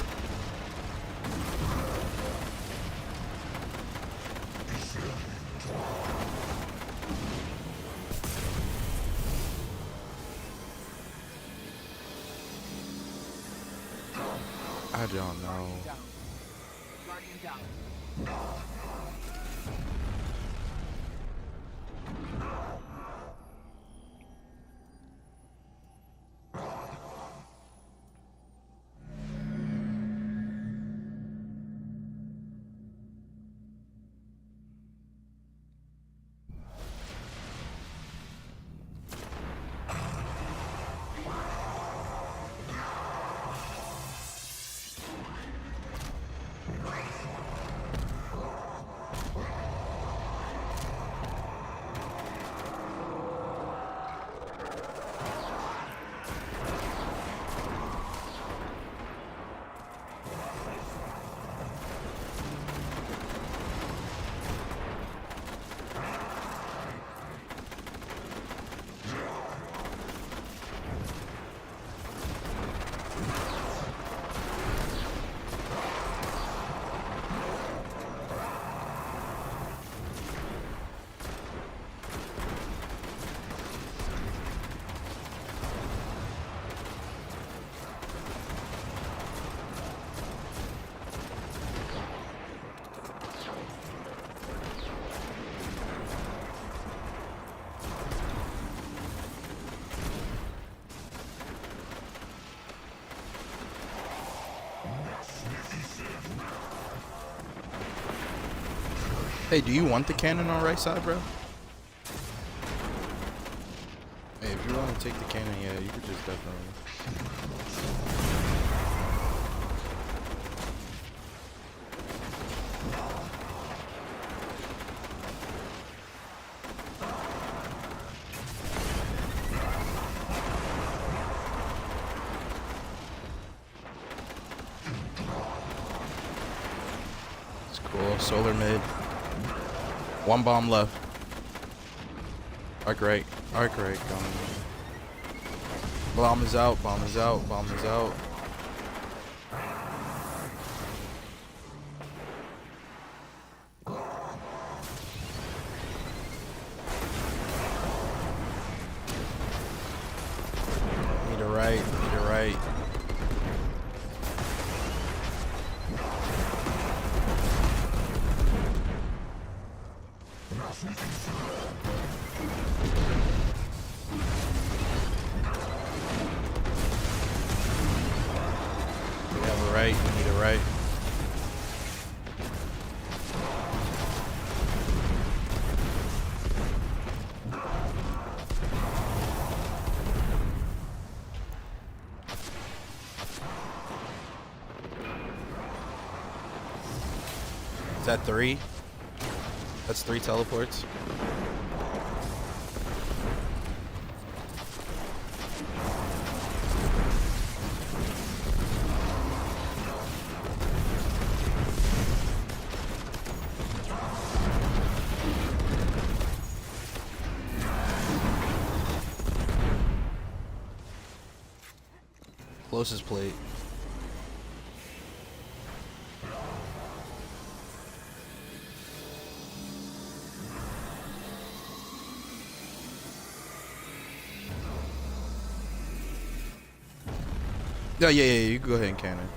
I don't know.
Guardian down.
Hey, do you want the cannon on right side, bro? Hey, if you want to take the cannon, yeah, you could just definitely. It's cool. Solar mid. One bomb left. Arc right. Coming. Bomb is out. Bomb is out. Need a right. that 3? That's 3 teleports. Closest plate. Yeah, you can go ahead and cannon.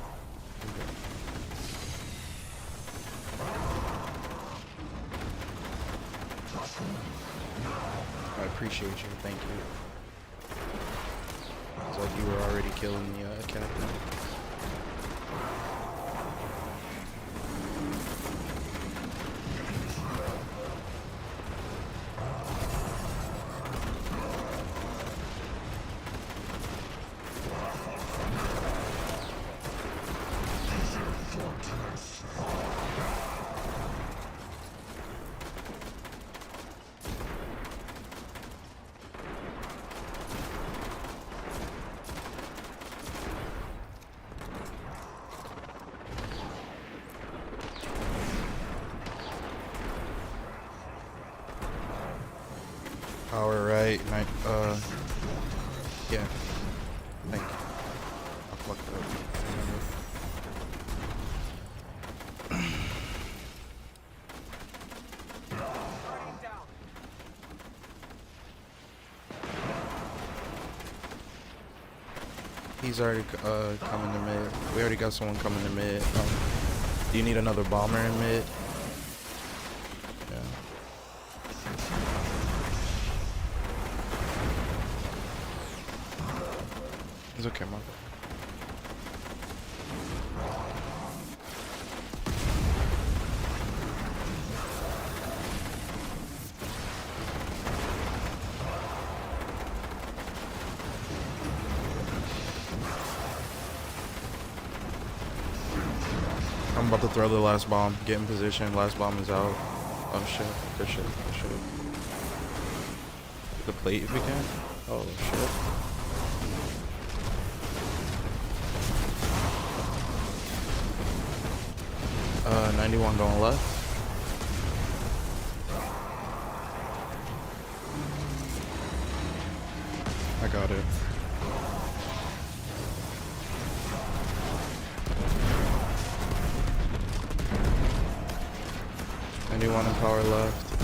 I appreciate you, thank you. It's like you were already killing the captain. Power right, yeah. Thank you. I fucked up. He's already coming to mid. We already got someone coming to mid. Do you need another bomber in mid? Yeah. It's okay, Mark. I'm about to throw the last bomb. Get in position. Last bomb is out. Oh shit. Good shit. Good shit. The plate if we can. Oh shit. 91 going left. I got it. Anyone in power left?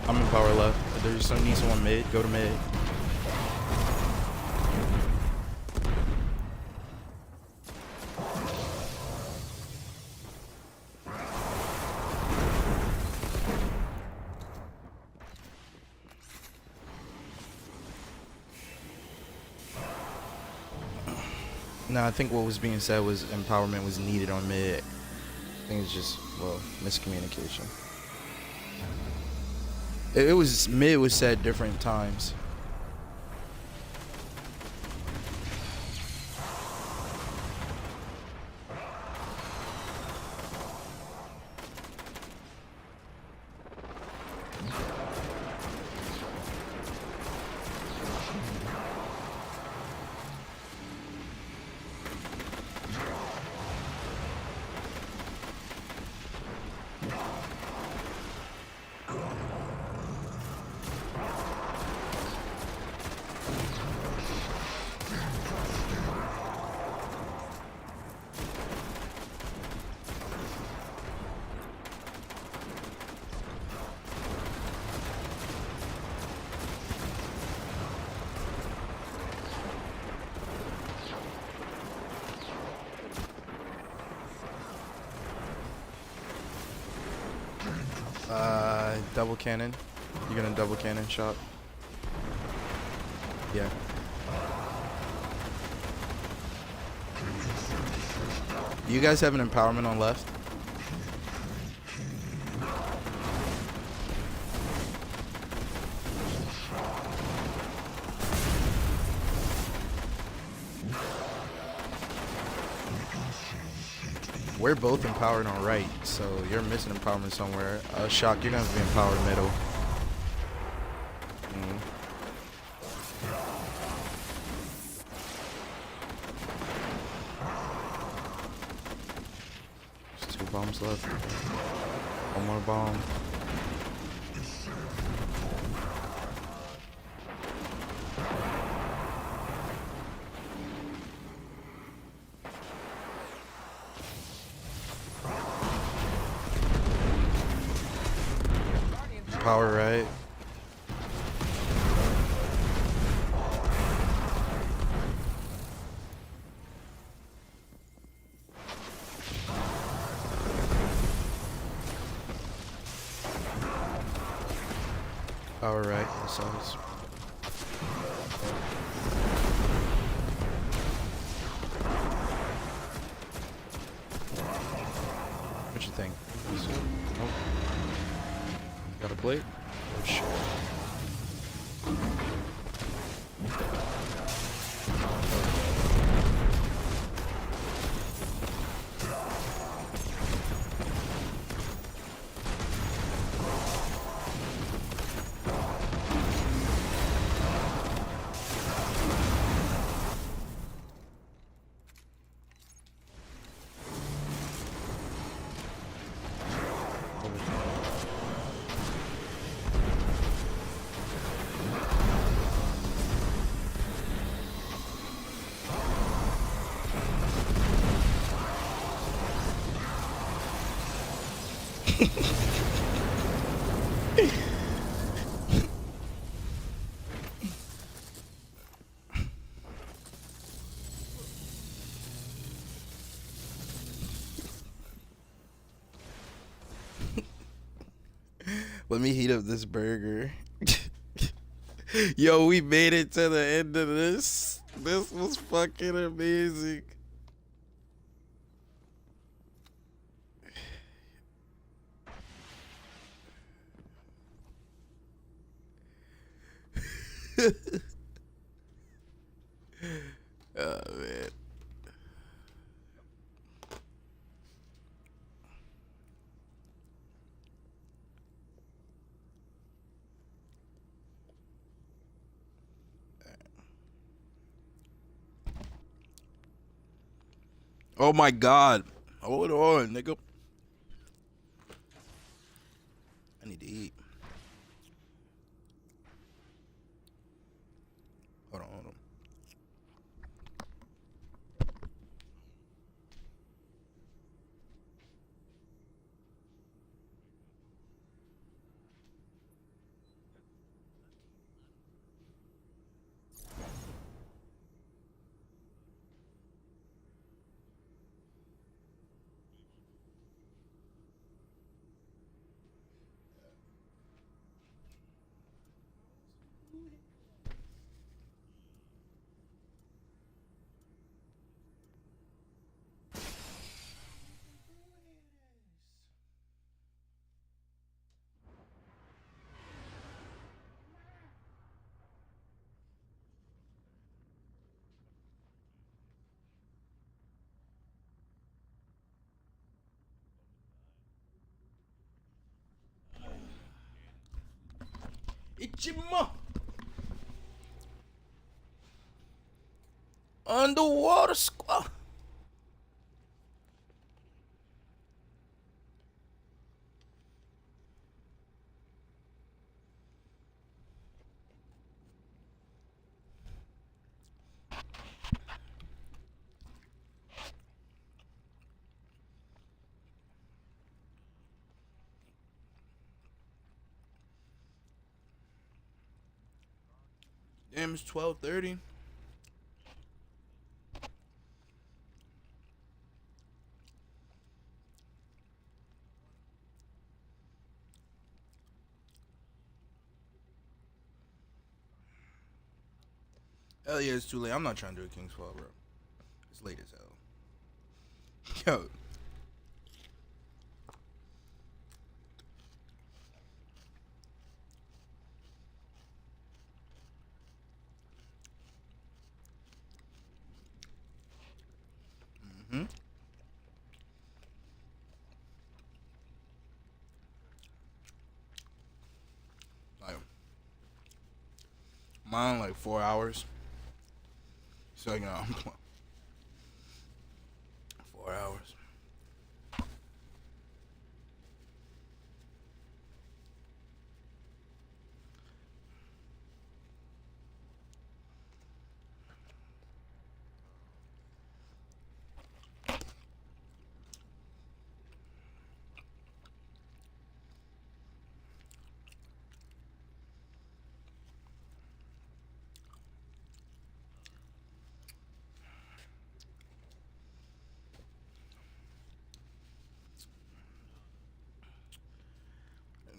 I'm in power left. There's some need someone mid. Go to mid. No, I think what was being said was empowerment was needed on mid. I think it's just, well, miscommunication. It was, mid was said different times. Double cannon. You're gonna double cannon shot. Yeah. You guys have an empowerment on left? We're both empowered on right, so you're missing empowerment somewhere. Shock, you're gonna be empowered middle. There's 2 bombs left. 1 more bomb. Power right. Power right, the size. What you think? Nope. Got a blade? Oh shit. Let me heat up this burger. Yo, we made it to the end of this. This was fucking amazing. Oh man. Oh my god. Hold on, nigga. I need to eat. Hold on, hold on. Ichima. Underwater squad. Damn, it's 12:30. Hell yeah, it's too late. I'm not trying to do a King's Fall, bro. It's late as hell. Yo. Mine like 4 hours. So, 4 hours.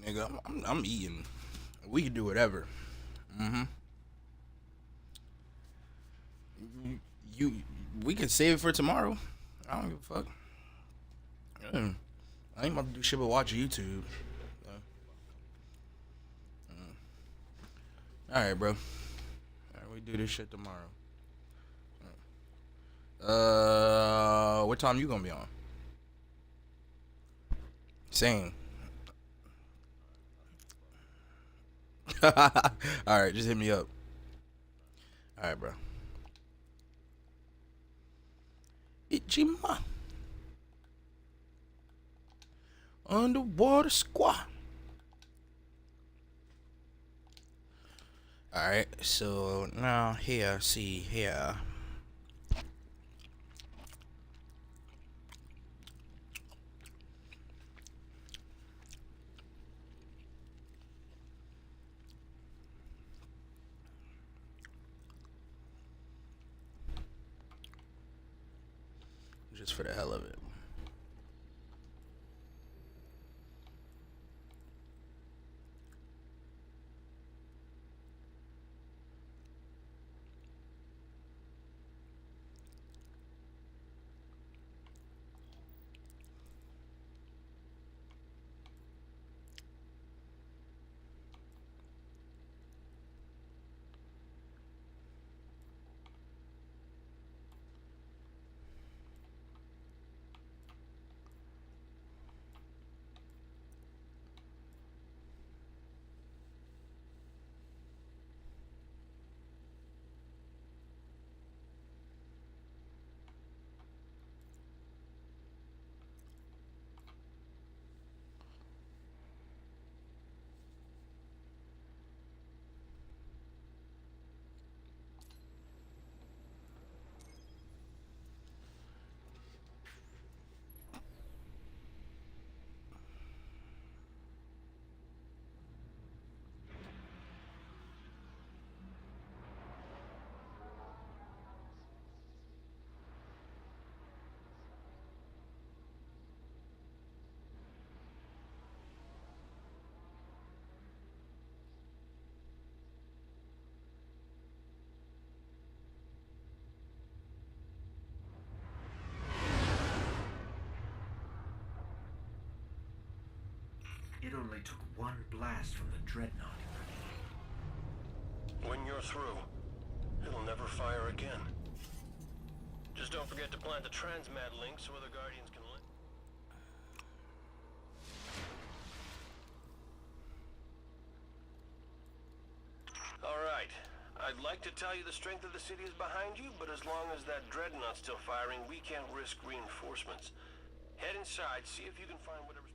Nigga, I'm eating. We can do whatever. We can save it for tomorrow. I don't give a fuck. I ain't about to do shit but watch YouTube. Alright, bro. Alright, we do this shit tomorrow. What time you gonna be on? Same. Alright, just hit me up. Alright, bro. Ichima. Underwater squad. Alright, so now here, see here. Just for the hell of it.
It only took one blast from the dreadnought.
When you're through, it'll never fire again. Just don't forget to plant the transmat link so other Guardians can link. Alright, I'd like to tell you the strength of the city is behind you, but as long as that dreadnought's still firing, we can't risk reinforcements. Head inside, see if you can find whatever...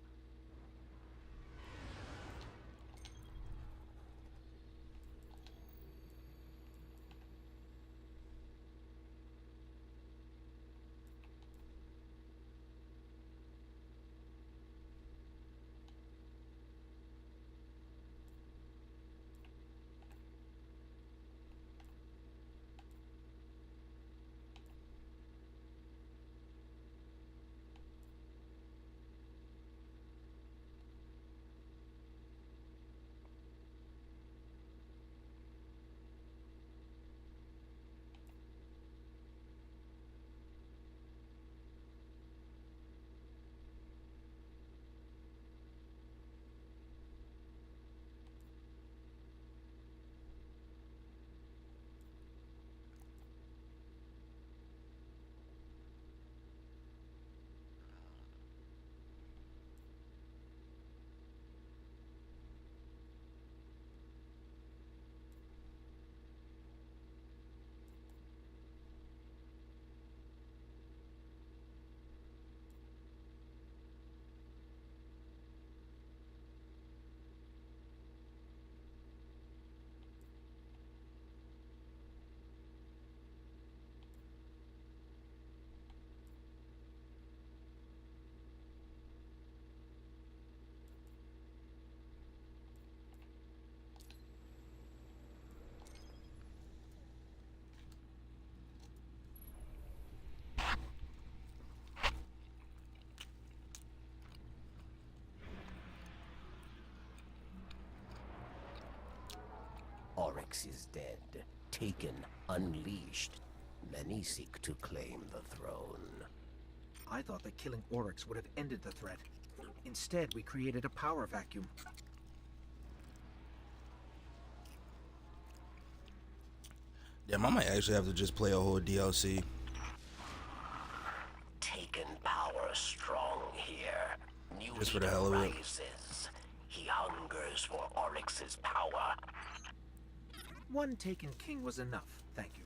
Oryx is dead, taken, unleashed. Many seek to claim the throne.
I thought that killing Oryx would have ended the threat. Instead, we created a power vacuum.
Damn, I might actually have to just play a whole DLC.
Taken power strong here. New
Just for the hell of it.
rises. He hungers for Oryx's power.
One Taken King was enough, thank you.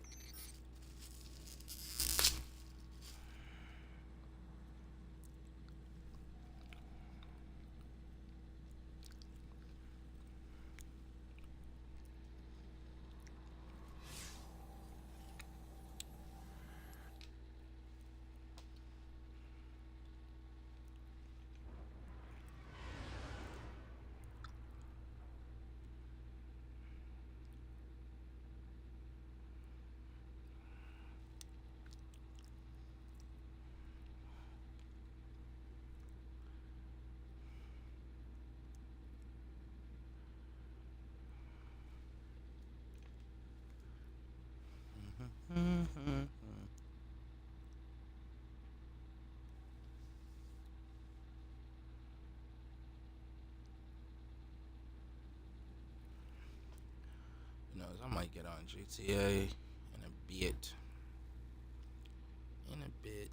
You know, I might get on GTA in a bit. In a bit.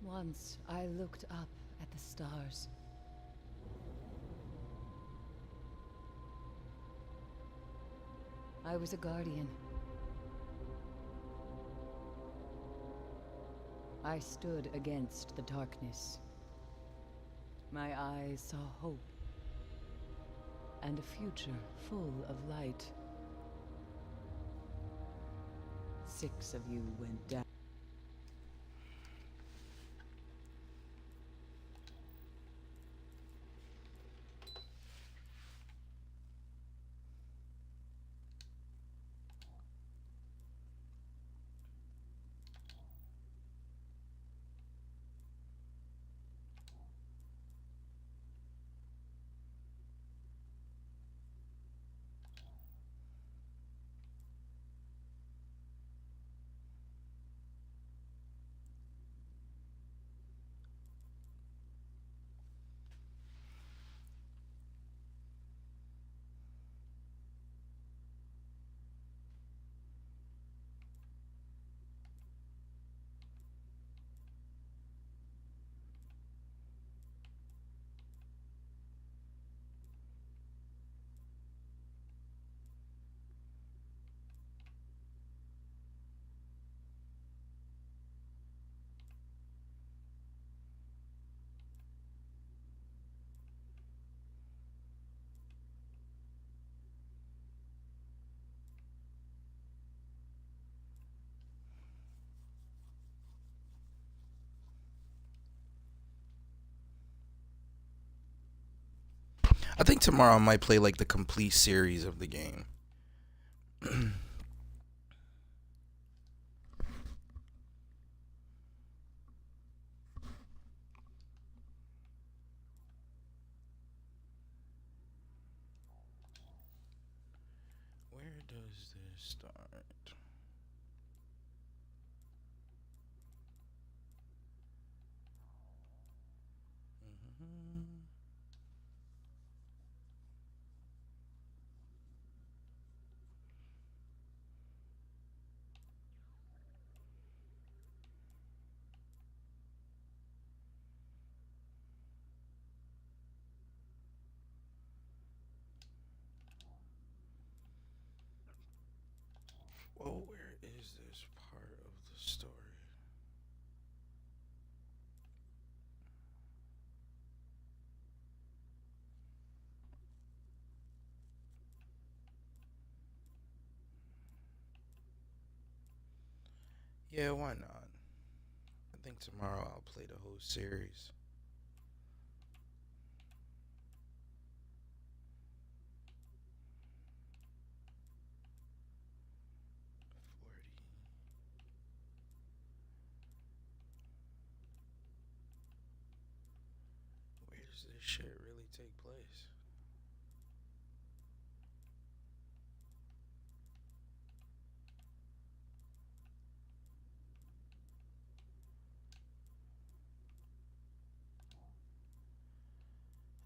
Once I looked up at the stars. I was a guardian. I stood against the darkness. My eyes saw hope and a future full of light. 6 of you went down.
I think tomorrow I might play like the complete series of the game. Where does this start? Well, where is this part of the story? Yeah, why not? I think tomorrow I'll play the whole series. Where does this shit really take place?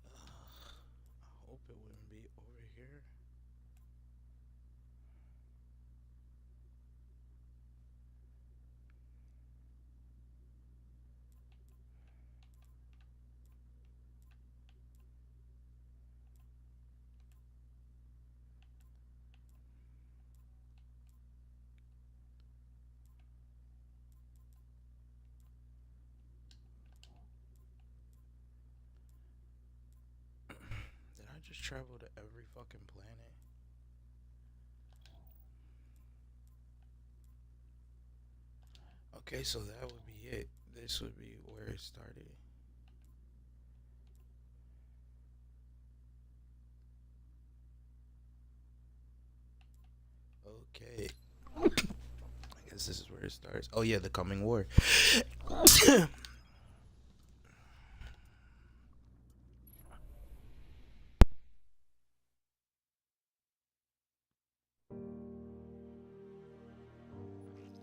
I hope it wouldn't be over here. Did I just travel to every fucking planet? Okay, so that would be it. This would be where it started. Okay. I guess this is where it starts. Oh yeah, the coming war.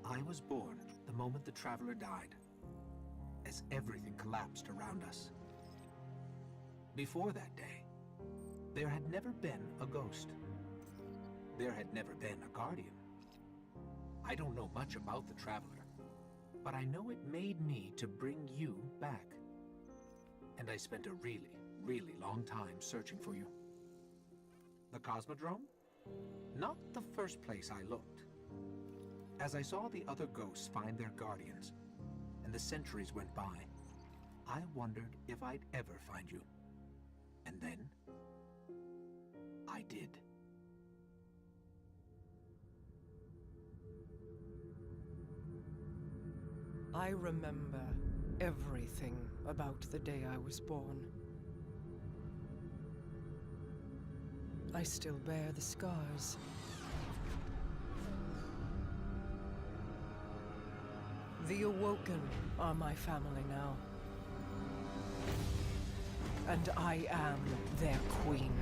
I was born the moment the Traveler died, as everything collapsed around us. Before that day, there had never been a ghost. There had never been a guardian. I don't know much about the Traveler, but I know it made me to bring you back. And I spent a really, really long time searching for you. The Cosmodrome? Not the first place I looked. As I saw the other ghosts find their guardians, and the centuries went by, I wondered if I'd ever find you. And then, I did.
I remember everything about the day I was born. I still bear the scars. The Awoken are my family now. And I am their queen.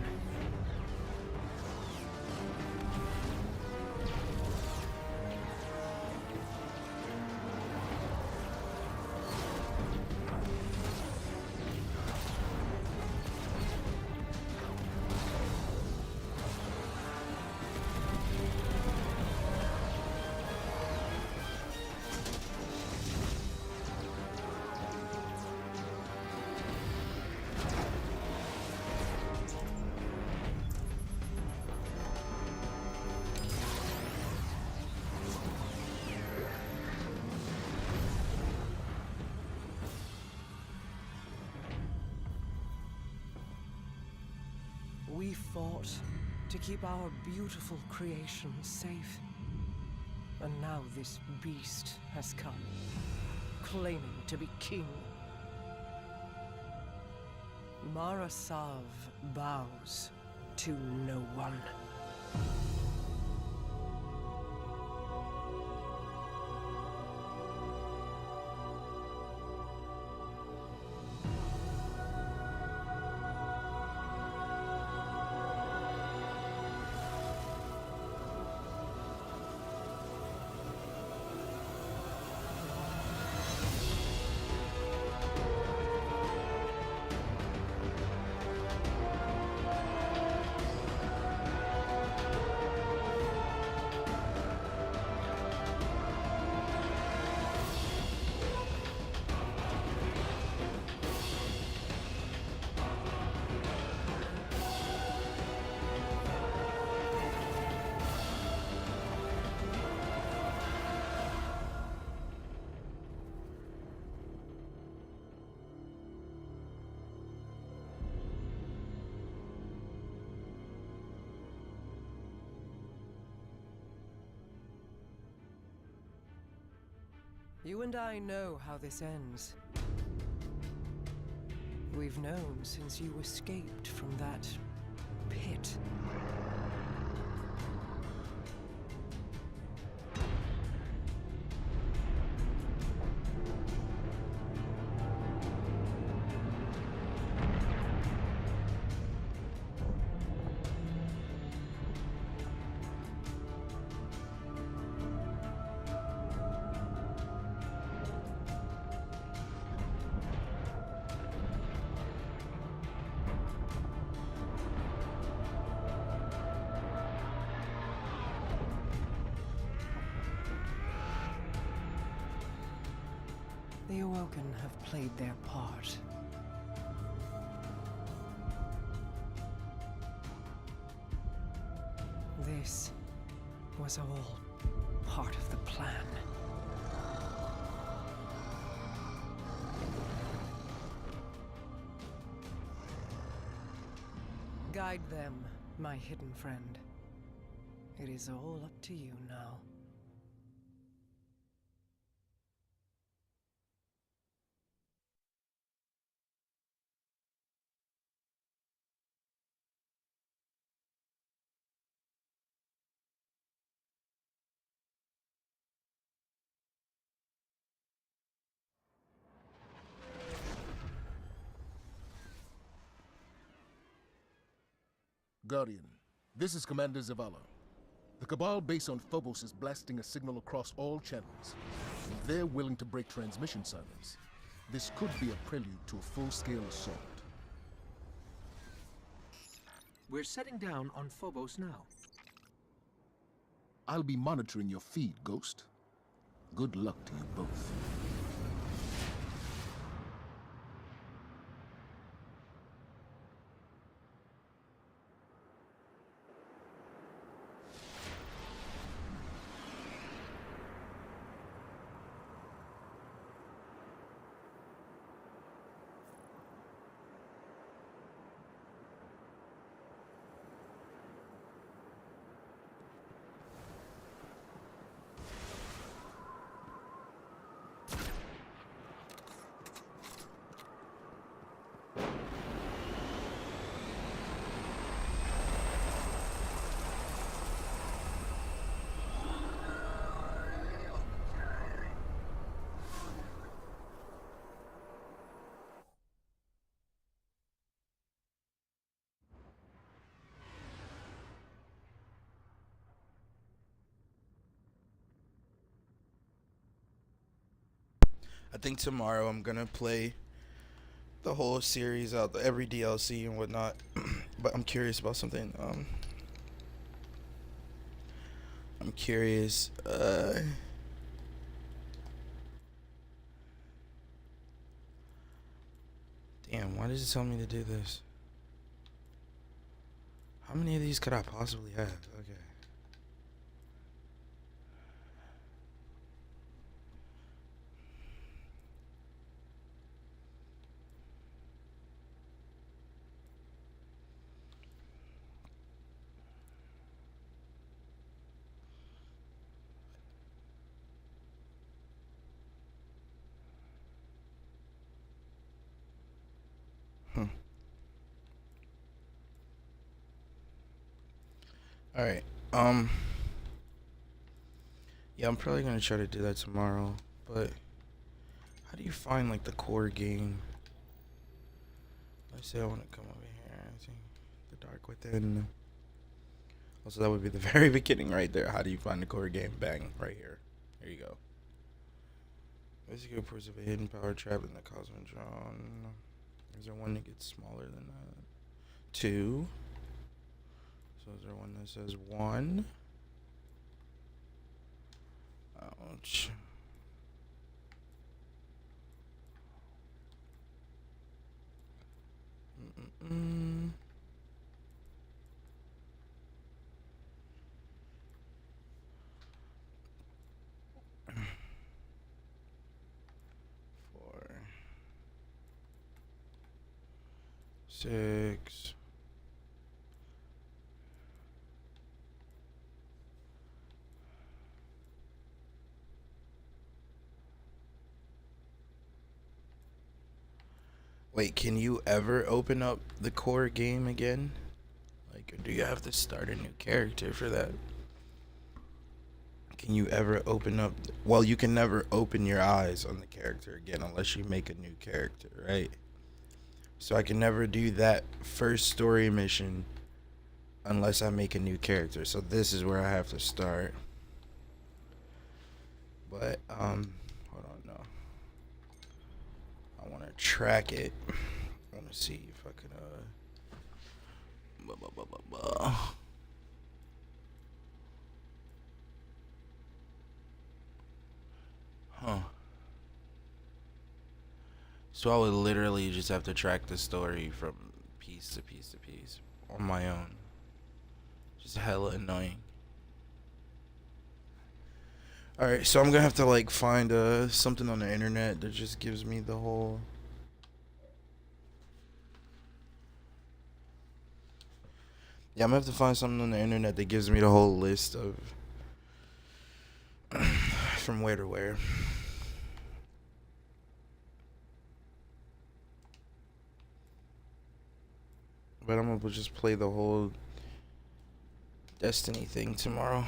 We fought to keep our beautiful creation safe. And now this beast has come, claiming to be king. Marasav bows to no one. You and I know how this ends. We've known since you escaped from that pit. The Awoken have played their part. This was all part of the plan. Guide them, my hidden friend. It is all up to you now.
Guardian, this is Commander Zavala. The Cabal base on Phobos is blasting a signal across all channels. They're willing to break transmission silence. This could be a prelude to a full-scale assault.
We're setting down on Phobos now.
I'll be monitoring your feed, Ghost. Good luck to you both.
I think tomorrow I'm gonna play the whole series out, every DLC and whatnot. But I'm curious about something. I'm curious. Damn, why does it tell me to do this? How many of these could I possibly have? Okay. All right. Yeah, I'm probably gonna try to do that tomorrow. But how do you find like the core game? Let's say I want to come over here. I see the Dark Within. Also, that would be the very beginning right there. How do you find the core game? Bang, right here. Here you go. Basically, proof of a hidden power trap in the cosmic drone. Is there one that gets smaller than that? 2. So is there one that says 1? Ouch. Mm-mm-mm. Four. 6. Wait, can you ever open up the core game again? Like, or do you have to start a new character for that? Can you ever open up? Well, you can never open your eyes on the character again unless you make a new character, right? So I can never do that first story mission unless I make a new character. So this is where I have to start. But hold on, no. I want to track it. I want to see if I can Huh. So I would literally just have to track the story from piece to piece to piece on my own. Just hella annoying. Alright, so I'm gonna have to like find something on the internet that just gives me the whole... Yeah, I'm gonna have to find something on the internet that gives me the whole list of from where to where. But I'm gonna just play the whole Destiny thing tomorrow.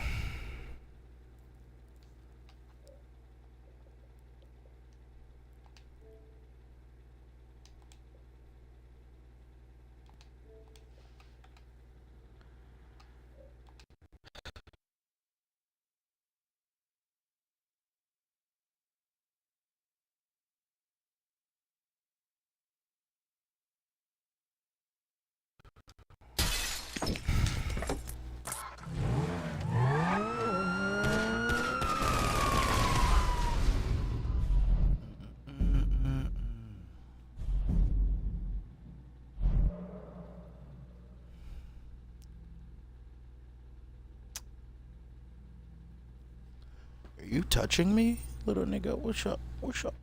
Are you touching me, little nigga? What's up? What's up?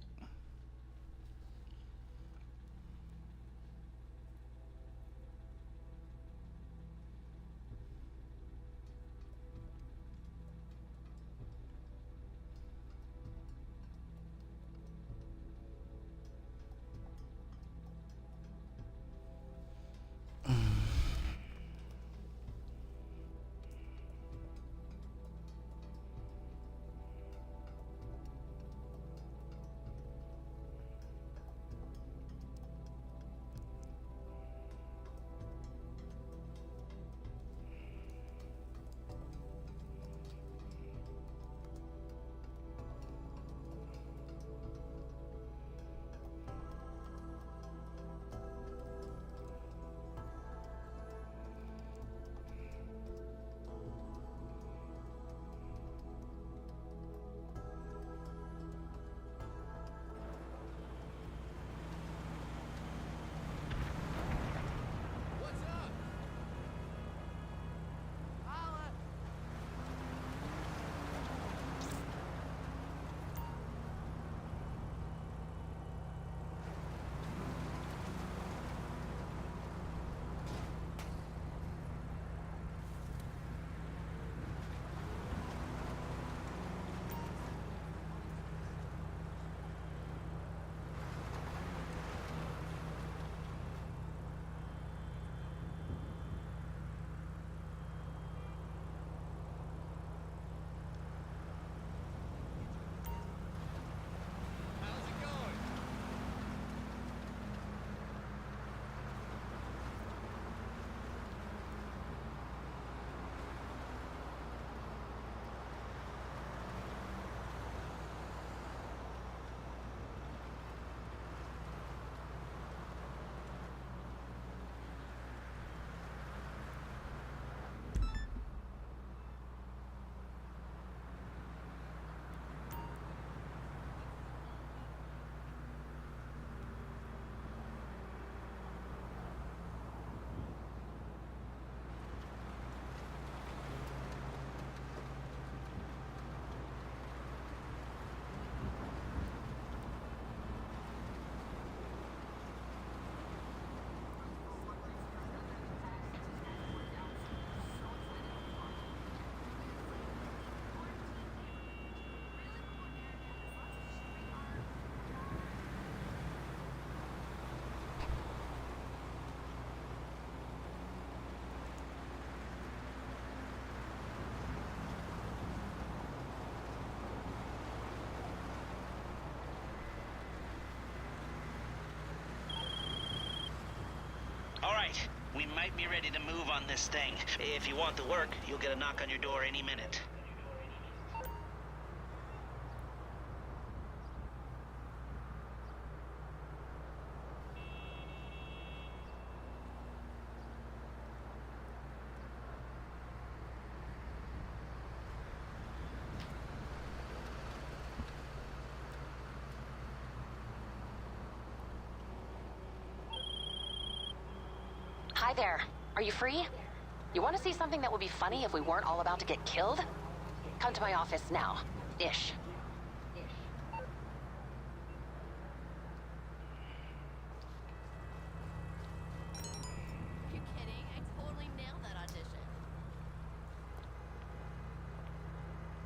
right. We might be ready to move on this thing. If you want the work, you'll get a knock on your door any minute.
Hi there. Are you free? You want to see something that would be funny if we weren't all about to get killed? Come to my office now. Ish.
You kidding? I totally nailed that audition.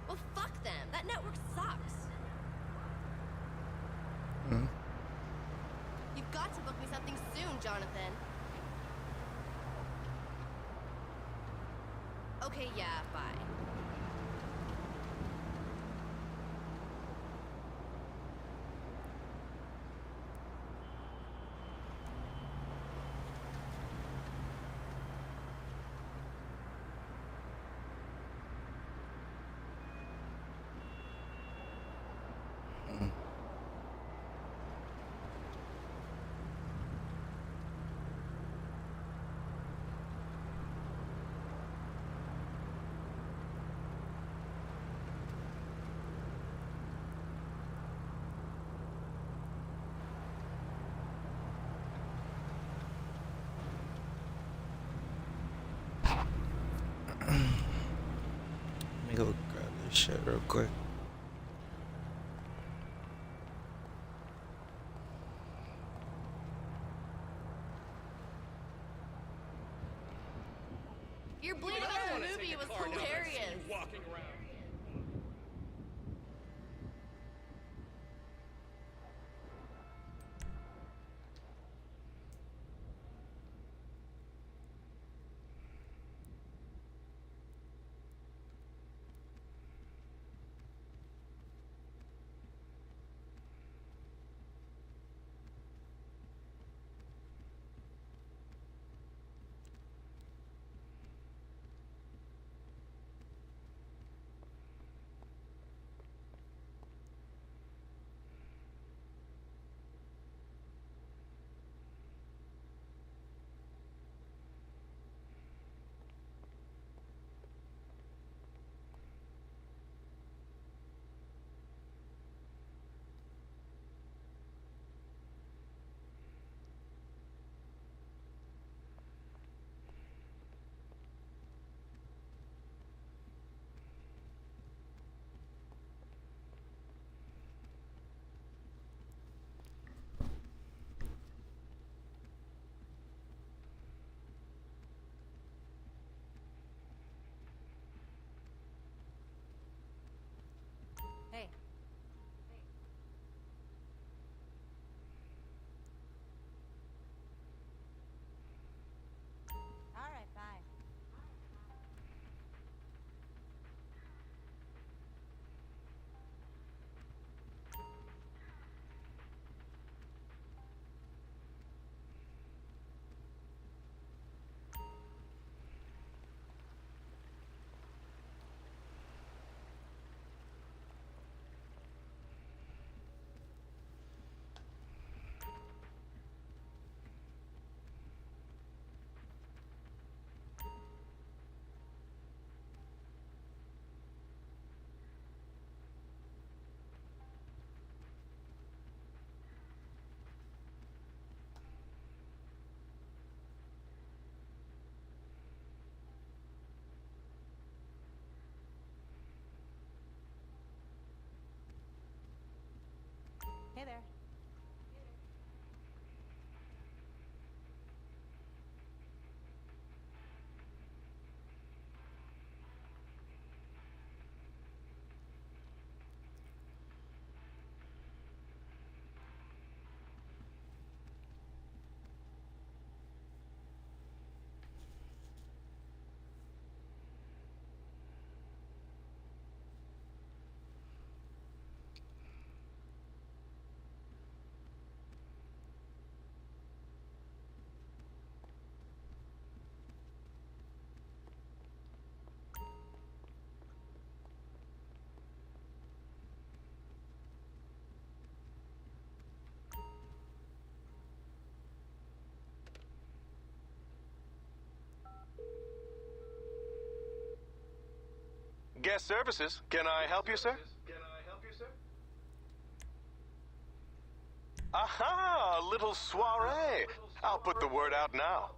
Well, fuck them. That network sucks. You've got to book me something soon, Jonathan. Okay, yeah, bye.
Let me go grab this shit real quick.
Your bleeding in the movie was hilarious.
Walking around.
Guest services. Can I help you, sir? Aha! A little soiree. I'll put the word out now.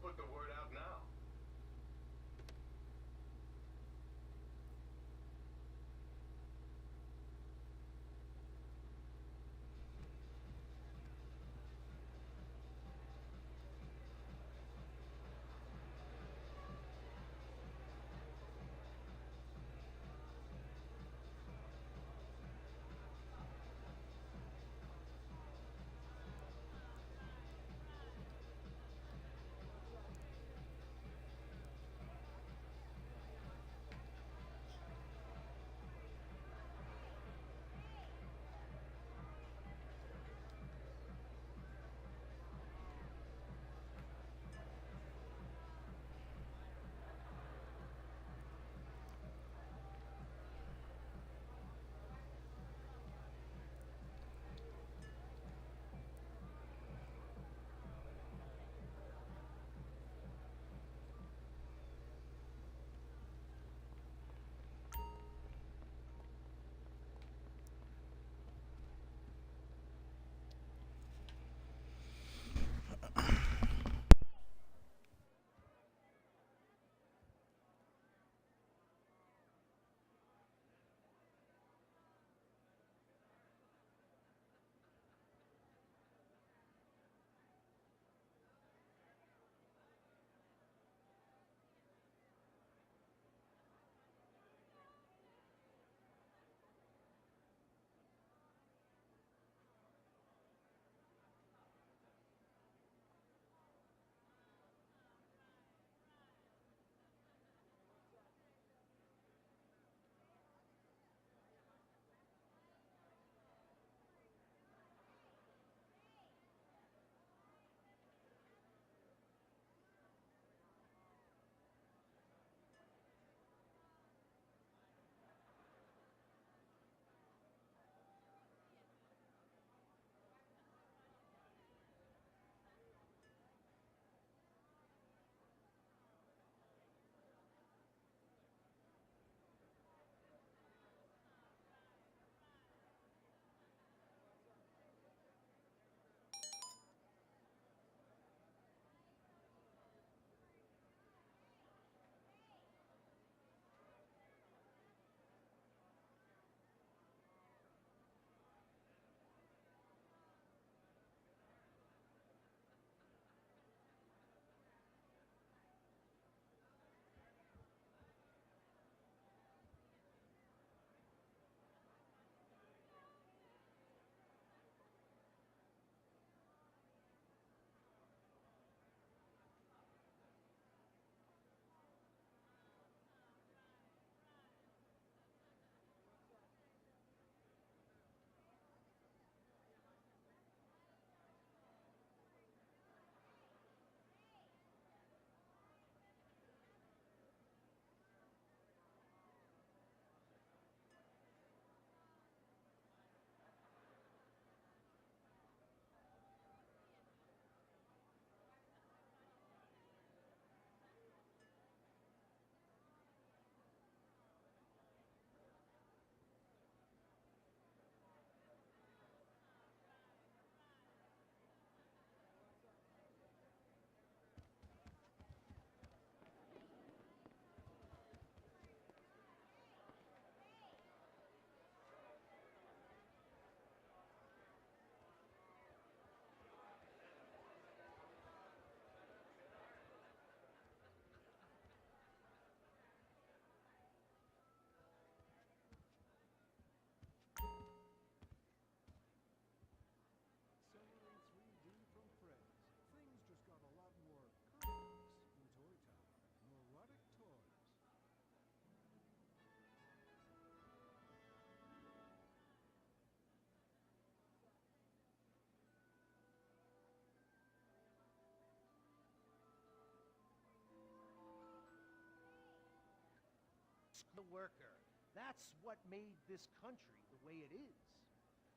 The worker. That's what made this country the way it is.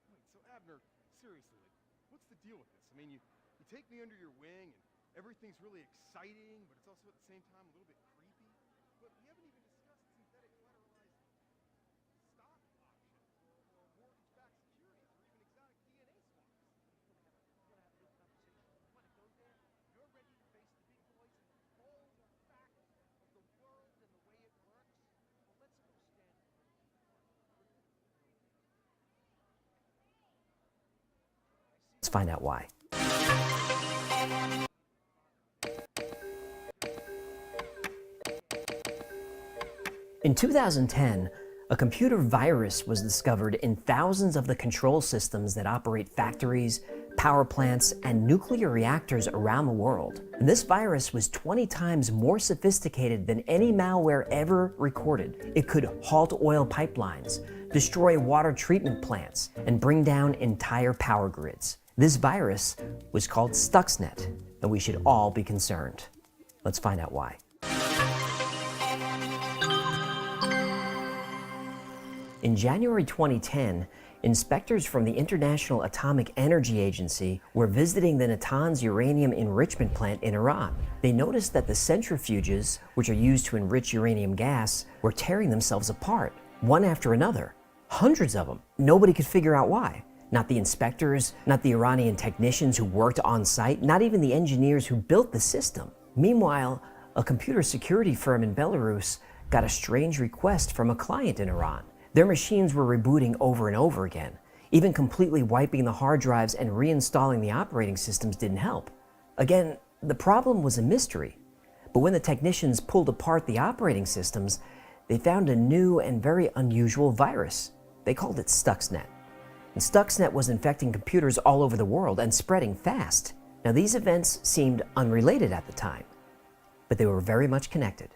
Wait, so Abner, seriously, like, what's the deal with this? I mean, you take me under your wing and everything's really exciting, but it's also at the same time a little bit creepy. But we haven't even discussed synthetic collateralized
Let's find out why. In 2010, a computer virus was discovered in thousands of the control systems that operate factories, power plants, and nuclear reactors around the world. And this virus was 20 times more sophisticated than any malware ever recorded. It could halt oil pipelines, destroy water treatment plants, and bring down entire power grids. This virus was called Stuxnet, and we should all be concerned. Let's find out why. In January 2010, inspectors from the International Atomic Energy Agency were visiting the Natanz uranium enrichment plant in Iran. They noticed that the centrifuges, which are used to enrich uranium gas, were tearing themselves apart, one after another. Hundreds of them. Nobody could figure out why. Not the inspectors, not the Iranian technicians who worked on site, not even the engineers who built the system. Meanwhile, a computer security firm in Belarus got a strange request from a client in Iran. Their machines were rebooting over and over again. Even completely wiping the hard drives and reinstalling the operating systems didn't help. Again, the problem was a mystery. But when the technicians pulled apart the operating systems, they found a new and very unusual virus. They called it Stuxnet. And Stuxnet was infecting computers all over the world and spreading fast. Now, these events seemed unrelated at the time, but they were very much connected.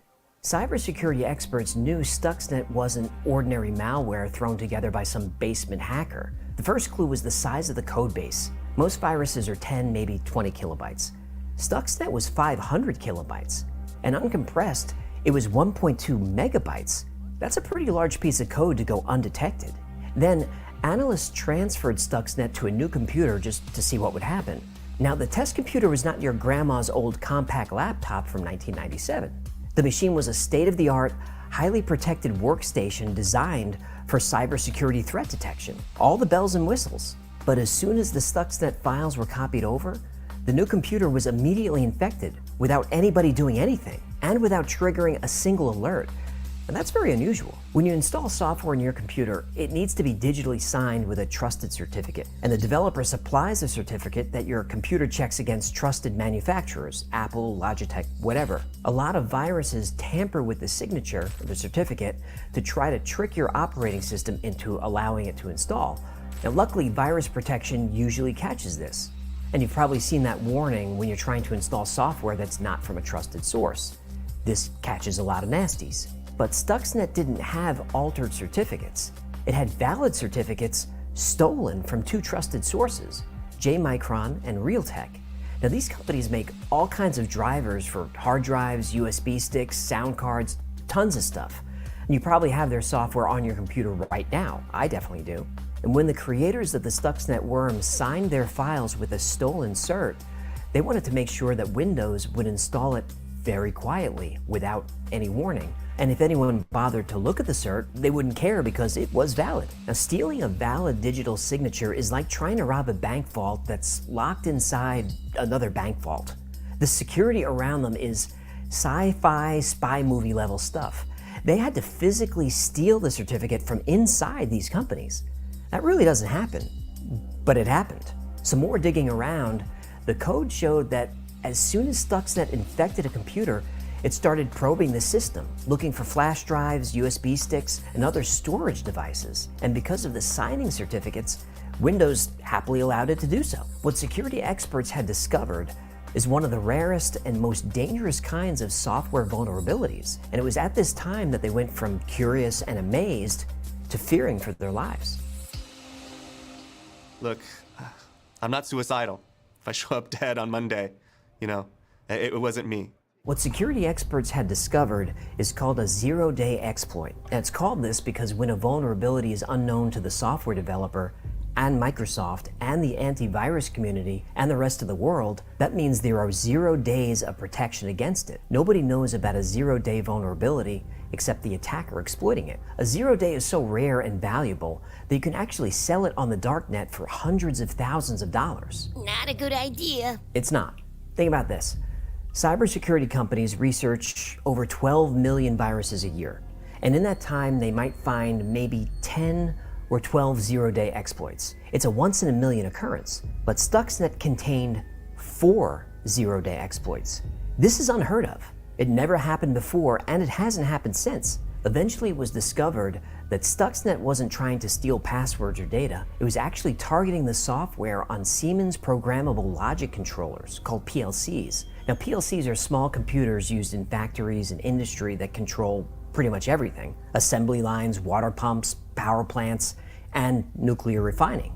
Cybersecurity experts knew Stuxnet wasn't ordinary malware thrown together by some basement hacker. The first clue was the size of the code base. Most viruses are 10, maybe 20 kilobytes. Stuxnet was 500 kilobytes. And uncompressed, it was 1.2 megabytes. That's a pretty large piece of code to go undetected. Then, analysts transferred Stuxnet to a new computer just to see what would happen. Now, the test computer was not your grandma's old compact laptop from 1997. The machine was a state-of-the-art, highly protected workstation designed for cybersecurity threat detection. All the bells and whistles. But as soon as the Stuxnet files were copied over, the new computer was immediately infected without anybody doing anything and without triggering a single alert. And that's very unusual. When you install software in your computer, it needs to be digitally signed with a trusted certificate. And the developer supplies a certificate that your computer checks against trusted manufacturers, Apple, Logitech, whatever. A lot of viruses tamper with the signature of the certificate to try to trick your operating system into allowing it to install. Now, luckily, virus protection usually catches this. And you've probably seen that warning when you're trying to install software that's not from a trusted source. This catches a lot of nasties. But Stuxnet didn't have altered certificates. It had valid certificates stolen from two trusted sources, J-Micron and Realtek. Now, these companies make all kinds of drivers for hard drives, USB sticks, sound cards, tons of stuff. And you probably have their software on your computer right now. I definitely do. And when the creators of the Stuxnet worm signed their files with a stolen cert, they wanted to make sure that Windows would install it very quietly without any warning. And if anyone bothered to look at the cert, they wouldn't care because it was valid. Now, stealing a valid digital signature is like trying to rob a bank vault that's locked inside another bank vault. The security around them is sci-fi spy movie level stuff. They had to physically steal the certificate from inside these companies. That really doesn't happen, but it happened. Some more digging around, the code showed that as soon as Stuxnet infected a computer, it started probing the system, looking for flash drives, USB sticks, and other storage devices. And because of the signing certificates, Windows happily allowed it to do so. What security experts had discovered is one of the rarest and most dangerous kinds of software vulnerabilities. And it was at this time that they went from curious and amazed to fearing for their lives.
Look, I'm not suicidal. If I show up dead on Monday, it wasn't me.
What security experts had discovered is called a zero-day exploit. And it's called this because when a vulnerability is unknown to the software developer and Microsoft and the antivirus community and the rest of the world, that means there are 0 days of protection against it. Nobody knows about a zero-day vulnerability except the attacker exploiting it. A 0 day is so rare and valuable that you can actually sell it on the darknet for hundreds of thousands of dollars.
Not a good idea.
It's not. Think about this. Cybersecurity companies research over 12 million viruses a year. And in that time, they might find maybe 10 were 12 zero-day exploits. It's a once-in-a-million occurrence, but Stuxnet contained 4 zero-day exploits. This is unheard of. It never happened before, and it hasn't happened since. Eventually, it was discovered that Stuxnet wasn't trying to steal passwords or data. It was actually targeting the software on Siemens programmable logic controllers, called PLCs. Now, PLCs are small computers used in factories and industry that control pretty much everything: assembly lines, water pumps, power plants, and nuclear refining.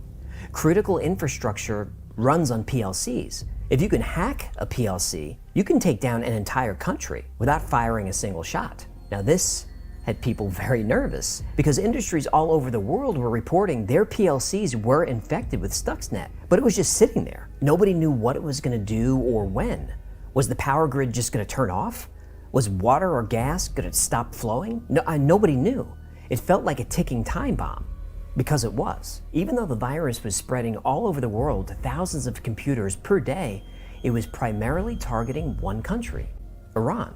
Critical infrastructure runs on PLCs. If you can hack a PLC, you can take down an entire country without firing a single shot. Now, this had people very nervous because industries all over the world were reporting their PLCs were infected with Stuxnet, but it was just sitting there. Nobody knew what it was going to do or when. Was the power grid just going to turn off? Was water or gas going to stop flowing? Nobody knew. It felt like a ticking time bomb, because it was. Even though the virus was spreading all over the world to thousands of computers per day, it was primarily targeting one country, Iran.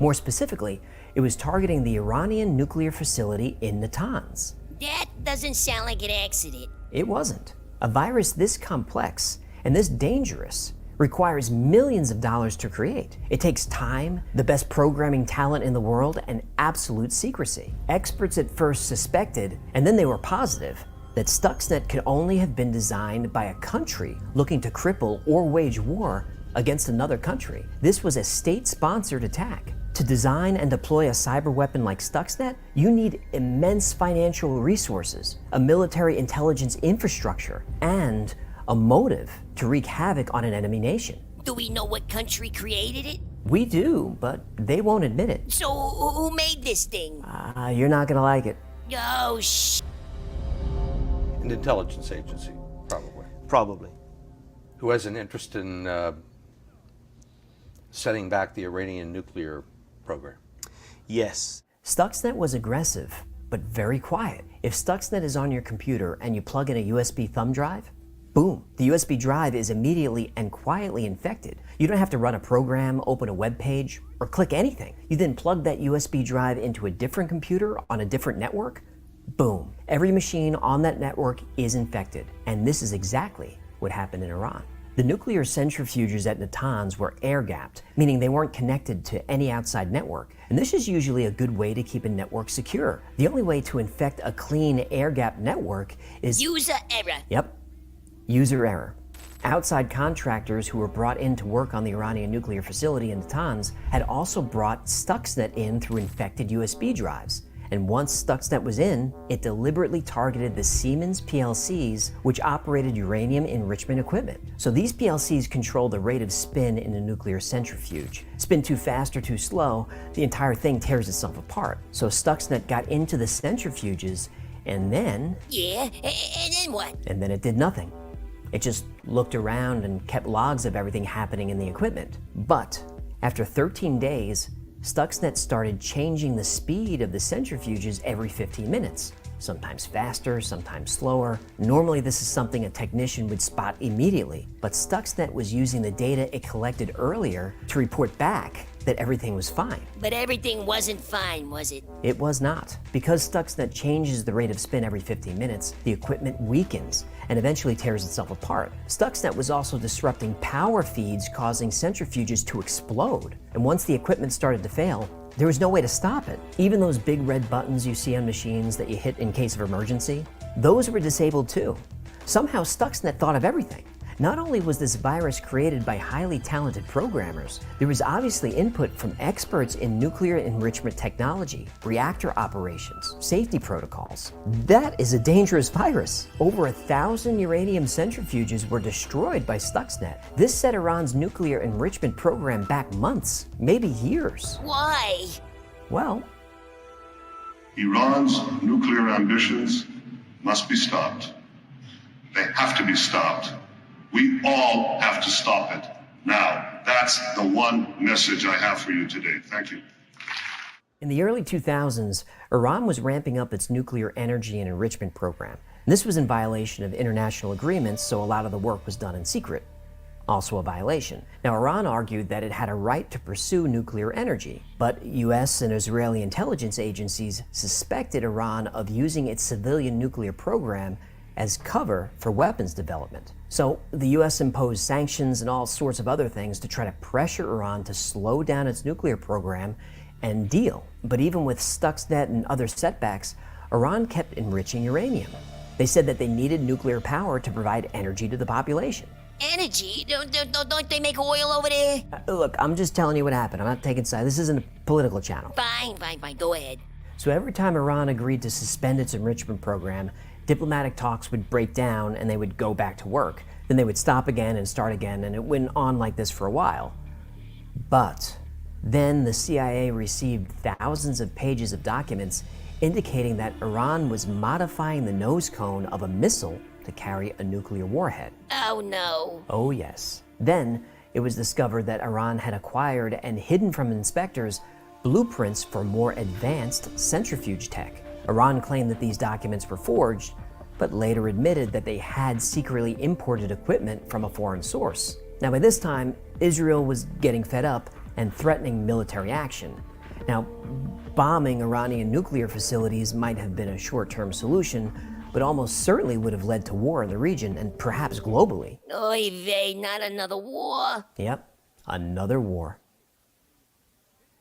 More specifically, it was targeting the Iranian nuclear facility in Natanz.
That doesn't sound like an accident.
It wasn't. A virus this complex and this dangerous requires millions of dollars to create. It takes time, the best programming talent in the world, and absolute secrecy. Experts at first suspected, and then they were positive, that Stuxnet could only have been designed by a country looking to cripple or wage war against another country. This was a state-sponsored attack. To design and deploy a cyber weapon like Stuxnet, you need immense financial resources, a military intelligence infrastructure, and a motive to wreak havoc on an enemy nation.
Do we know what country created it?
We do, but they won't admit it.
So who made this thing?
You're not gonna like it.
Oh,
An intelligence agency, probably.
Probably.
Who has an interest in setting back the Iranian nuclear program?
Yes.
Stuxnet was aggressive, but very quiet. If Stuxnet is on your computer and you plug in a USB thumb drive, boom, the USB drive is immediately and quietly infected. You don't have to run a program, open a web page, or click anything. You then plug that USB drive into a different computer on a different network, boom. Every machine on that network is infected. And this is exactly what happened in Iran. The nuclear centrifuges at Natanz were air-gapped, meaning they weren't connected to any outside network. And this is usually a good way to keep a network secure. The only way to infect a clean air-gapped network is
user error.
Yep. User error. Outside contractors who were brought in to work on the Iranian nuclear facility in Natanz had also brought Stuxnet in through infected USB drives. And once Stuxnet was in, it deliberately targeted the Siemens PLCs, which operated uranium enrichment equipment. So these PLCs control the rate of spin in a nuclear centrifuge. Spin too fast or too slow, the entire thing tears itself apart. So Stuxnet got into the centrifuges, and then...
Yeah, and then what?
And then it did nothing. It just looked around and kept logs of everything happening in the equipment. But after 13 days, Stuxnet started changing the speed of the centrifuges every 15 minutes, sometimes faster, sometimes slower. Normally this is something a technician would spot immediately, but Stuxnet was using the data it collected earlier to report back that everything was fine.
But everything wasn't fine, was it?
It was not. Because Stuxnet changes the rate of spin every 15 minutes, the equipment weakens and eventually tears itself apart. Stuxnet was also disrupting power feeds, causing centrifuges to explode. And once the equipment started to fail, there was no way to stop it. Even those big red buttons you see on machines that you hit in case of emergency, those were disabled too. Somehow Stuxnet thought of everything. Not only was this virus created by highly talented programmers, there was obviously input from experts in nuclear enrichment technology, reactor operations, safety protocols. That is a dangerous virus. Over 1,000 uranium centrifuges were destroyed by Stuxnet. This set Iran's nuclear enrichment program back months, maybe years.
Why?
Well,
Iran's nuclear ambitions must be stopped. They have to be stopped. We all have to stop it. Now, that's the one message I have for you today. Thank you.
In the early 2000s, Iran was ramping up its nuclear energy and enrichment program. And this was in violation of international agreements, so a lot of the work was done in secret. also a violation. Now, Iran argued that it had a right to pursue nuclear energy, but US and Israeli intelligence agencies suspected Iran of using its civilian nuclear program as cover for weapons development. So the US imposed sanctions and all sorts of other things to try to pressure Iran to slow down its nuclear program and deal. But even with Stuxnet and other setbacks, Iran kept enriching uranium. They said that they needed nuclear power to provide energy to the population.
Energy? Don't they make oil over there?
Look, I'm just telling you what happened. I'm not taking sides. This isn't a political channel.
Fine. Go ahead.
So every time Iran agreed to suspend its enrichment program, diplomatic talks would break down and they would go back to work. Then they would stop again and start again, and it went on like this for a while. But then the CIA received thousands of pages of documents indicating that Iran was modifying the nose cone of a missile to carry a nuclear warhead.
Oh no.
Oh yes. Then it was discovered that Iran had acquired and hidden from inspectors blueprints for more advanced centrifuge tech. Iran claimed that these documents were forged, but later admitted that they had secretly imported equipment from a foreign source. Now by this time, Israel was getting fed up and threatening military action. Now, bombing Iranian nuclear facilities might have been a short-term solution, but almost certainly would have led to war in the region and perhaps globally.
Oy vey, not another war.
Yep, another war.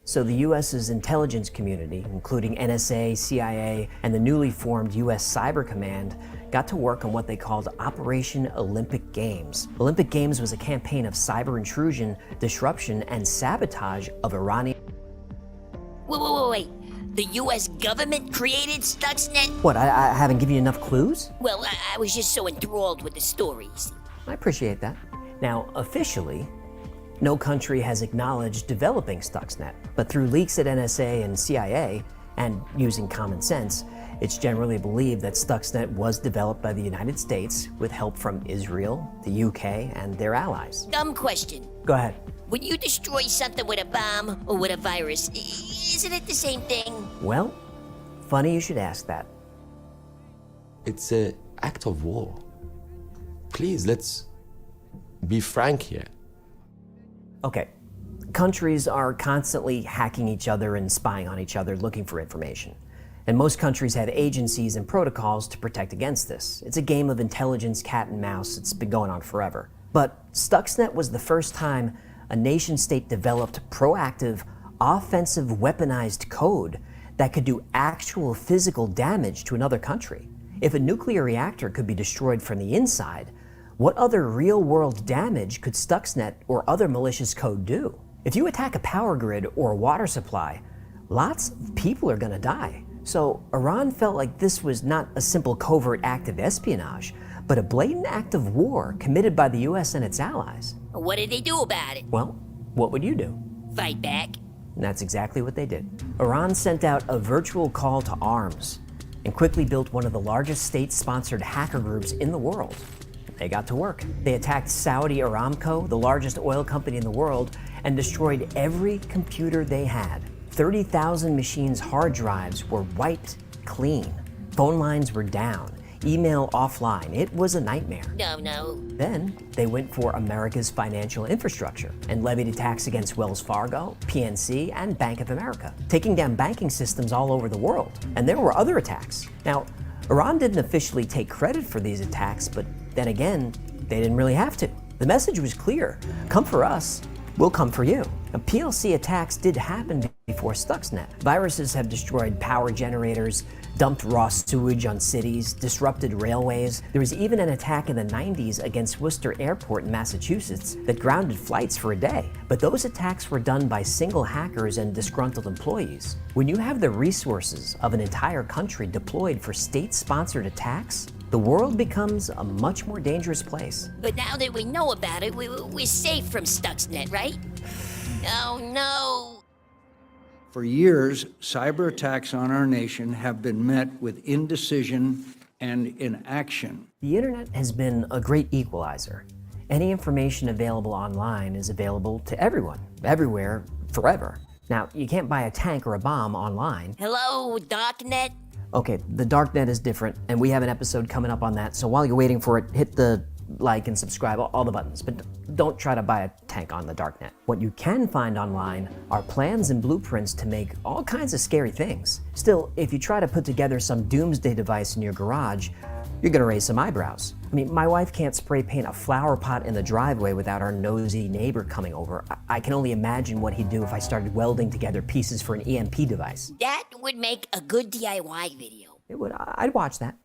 So the US's intelligence community, including NSA, CIA, and the newly formed US Cyber Command, got to work on what they called Operation Olympic Games. Olympic Games was a campaign of cyber intrusion, disruption, and sabotage of Iranian...
Wait. The US government created Stuxnet?
What, I haven't given you enough clues?
Well, I was just so enthralled with the stories.
I appreciate that. Now, officially, no country has acknowledged developing Stuxnet, but through leaks at NSA and CIA, and using common sense, it's generally believed that Stuxnet was developed by the United States with help from Israel, the UK, and their allies.
Dumb question.
Go ahead.
When you destroy something with a bomb or with a virus, isn't it the same thing?
Well, funny you should ask that.
It's an act of war. Please, let's be frank here.
Okay, countries are constantly hacking each other and spying on each other looking for information. And most countries have agencies and protocols to protect against this. It's a game of intelligence cat and mouse. It's been going on forever. But Stuxnet was the first time a nation-state developed proactive, offensive weaponized code that could do actual physical damage to another country. If a nuclear reactor could be destroyed from the inside, what other real-world damage could Stuxnet or other malicious code do? If you attack a power grid or a water supply, lots of people are gonna die. So Iran felt like this was not a simple covert act of espionage, but a blatant act of war committed by the US and its allies.
What did they do about it?
Well, what would you do?
Fight back.
And that's exactly what they did. Iran sent out a virtual call to arms and quickly built one of the largest state-sponsored hacker groups in the world. They got to work. They attacked Saudi Aramco, the largest oil company in the world, and destroyed every computer they had. 30,000 machines' hard drives were wiped clean. Phone lines were down. Email offline. It was a nightmare.
No.
Then they went for America's financial infrastructure and levied attacks against Wells Fargo, PNC, and Bank of America, taking down banking systems all over the world. And there were other attacks. Now, Iran didn't officially take credit for these attacks, but then again, they didn't really have to. The message was clear. Come for us, we'll come for you. Now, PLC attacks did happen before Stuxnet. Viruses have destroyed power generators, dumped raw sewage on cities, disrupted railways. There was even an attack in the 90s against Worcester Airport in Massachusetts that grounded flights for a day. But those attacks were done by single hackers and disgruntled employees. When you have the resources of an entire country deployed for state-sponsored attacks, the world becomes a much more dangerous place.
But now that we know about it, we're safe from Stuxnet, right? Oh no!
For years, cyber attacks on our nation have been met with indecision and inaction.
The internet has been a great equalizer. Any information available online is available to everyone, everywhere, forever. Now, you can't buy a tank or a bomb online.
Hello, Darknet?
Okay, the darknet is different, and we have an episode coming up on that, so while you're waiting for it, hit the like and subscribe, all the buttons, but don't try to buy a tank on the darknet. What you can find online are plans and blueprints to make all kinds of scary things. Still, if you try to put together some doomsday device in your garage, you're gonna raise some eyebrows. I mean, my wife can't spray paint a flower pot in the driveway without our nosy neighbor coming over. I can only imagine what he'd do if I started welding together pieces for an EMP device.
That would make a good DIY video.
It would, I'd watch that.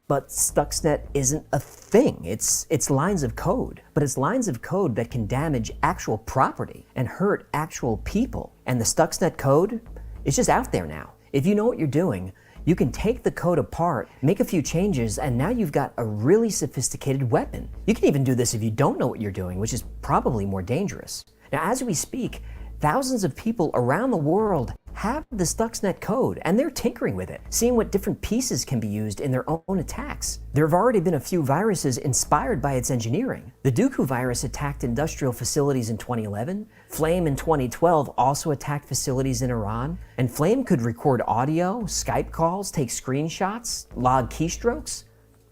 But Stuxnet isn't a thing. It's lines of code, but it's lines of code that can damage actual property and hurt actual people. And the Stuxnet code is just out there now. If you know what you're doing, you can take the code apart, make a few changes, and now you've got a really sophisticated weapon. You can even do this if you don't know what you're doing, which is probably more dangerous. Now, as we speak, thousands of people around the world have the Stuxnet code, and they're tinkering with it, seeing what different pieces can be used in their own attacks. There have already been a few viruses inspired by its engineering. The Dooku virus attacked industrial facilities in 2011. Flame in 2012 also attacked facilities in Iran. And Flame could record audio, Skype calls, take screenshots, log keystrokes,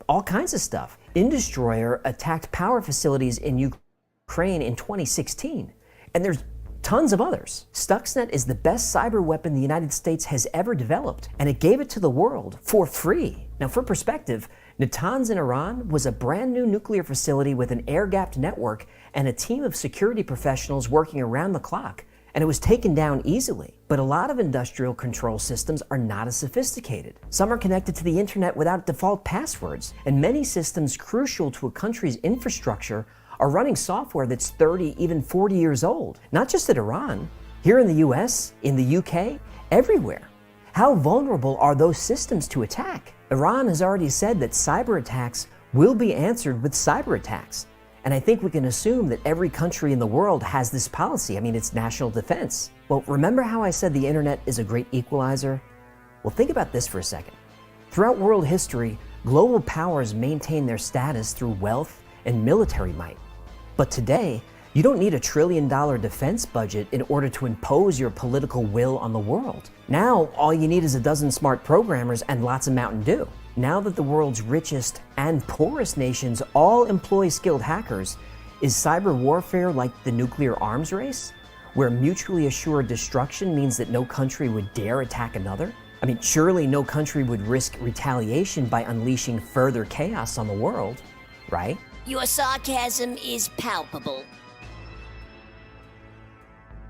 all kinds of stuff. Indestroyer attacked power facilities in Ukraine in 2016. And there's tons of others. Stuxnet is the best cyber weapon the United States has ever developed, and it gave it to the world for free. Now, for perspective, Natanz in Iran was a brand new nuclear facility with an air-gapped network and a team of security professionals working around the clock, and it was taken down easily. But a lot of industrial control systems are not as sophisticated. Some are connected to the internet without default passwords, and many systems crucial to a country's infrastructure are running software that's 30, even 40 years old. Not just at Iran, here in the US, in the UK, everywhere. How vulnerable are those systems to attack? Iran has already said that cyber attacks will be answered with cyber attacks. And I think we can assume that every country in the world has this policy. I mean, it's national defense. Well, remember how I said the internet is a great equalizer? Well, think about this for a second. Throughout world history, global powers maintain their status through wealth and military might. But today, you don't need $1 trillion defense budget in order to impose your political will on the world. Now, all you need is a dozen smart programmers and lots of Mountain Dew. Now that the world's richest and poorest nations all employ skilled hackers, is cyber warfare like the nuclear arms race, where mutually assured destruction means that no country would dare attack another? I mean, surely no country would risk retaliation by unleashing further chaos on the world, right?
Your sarcasm is palpable.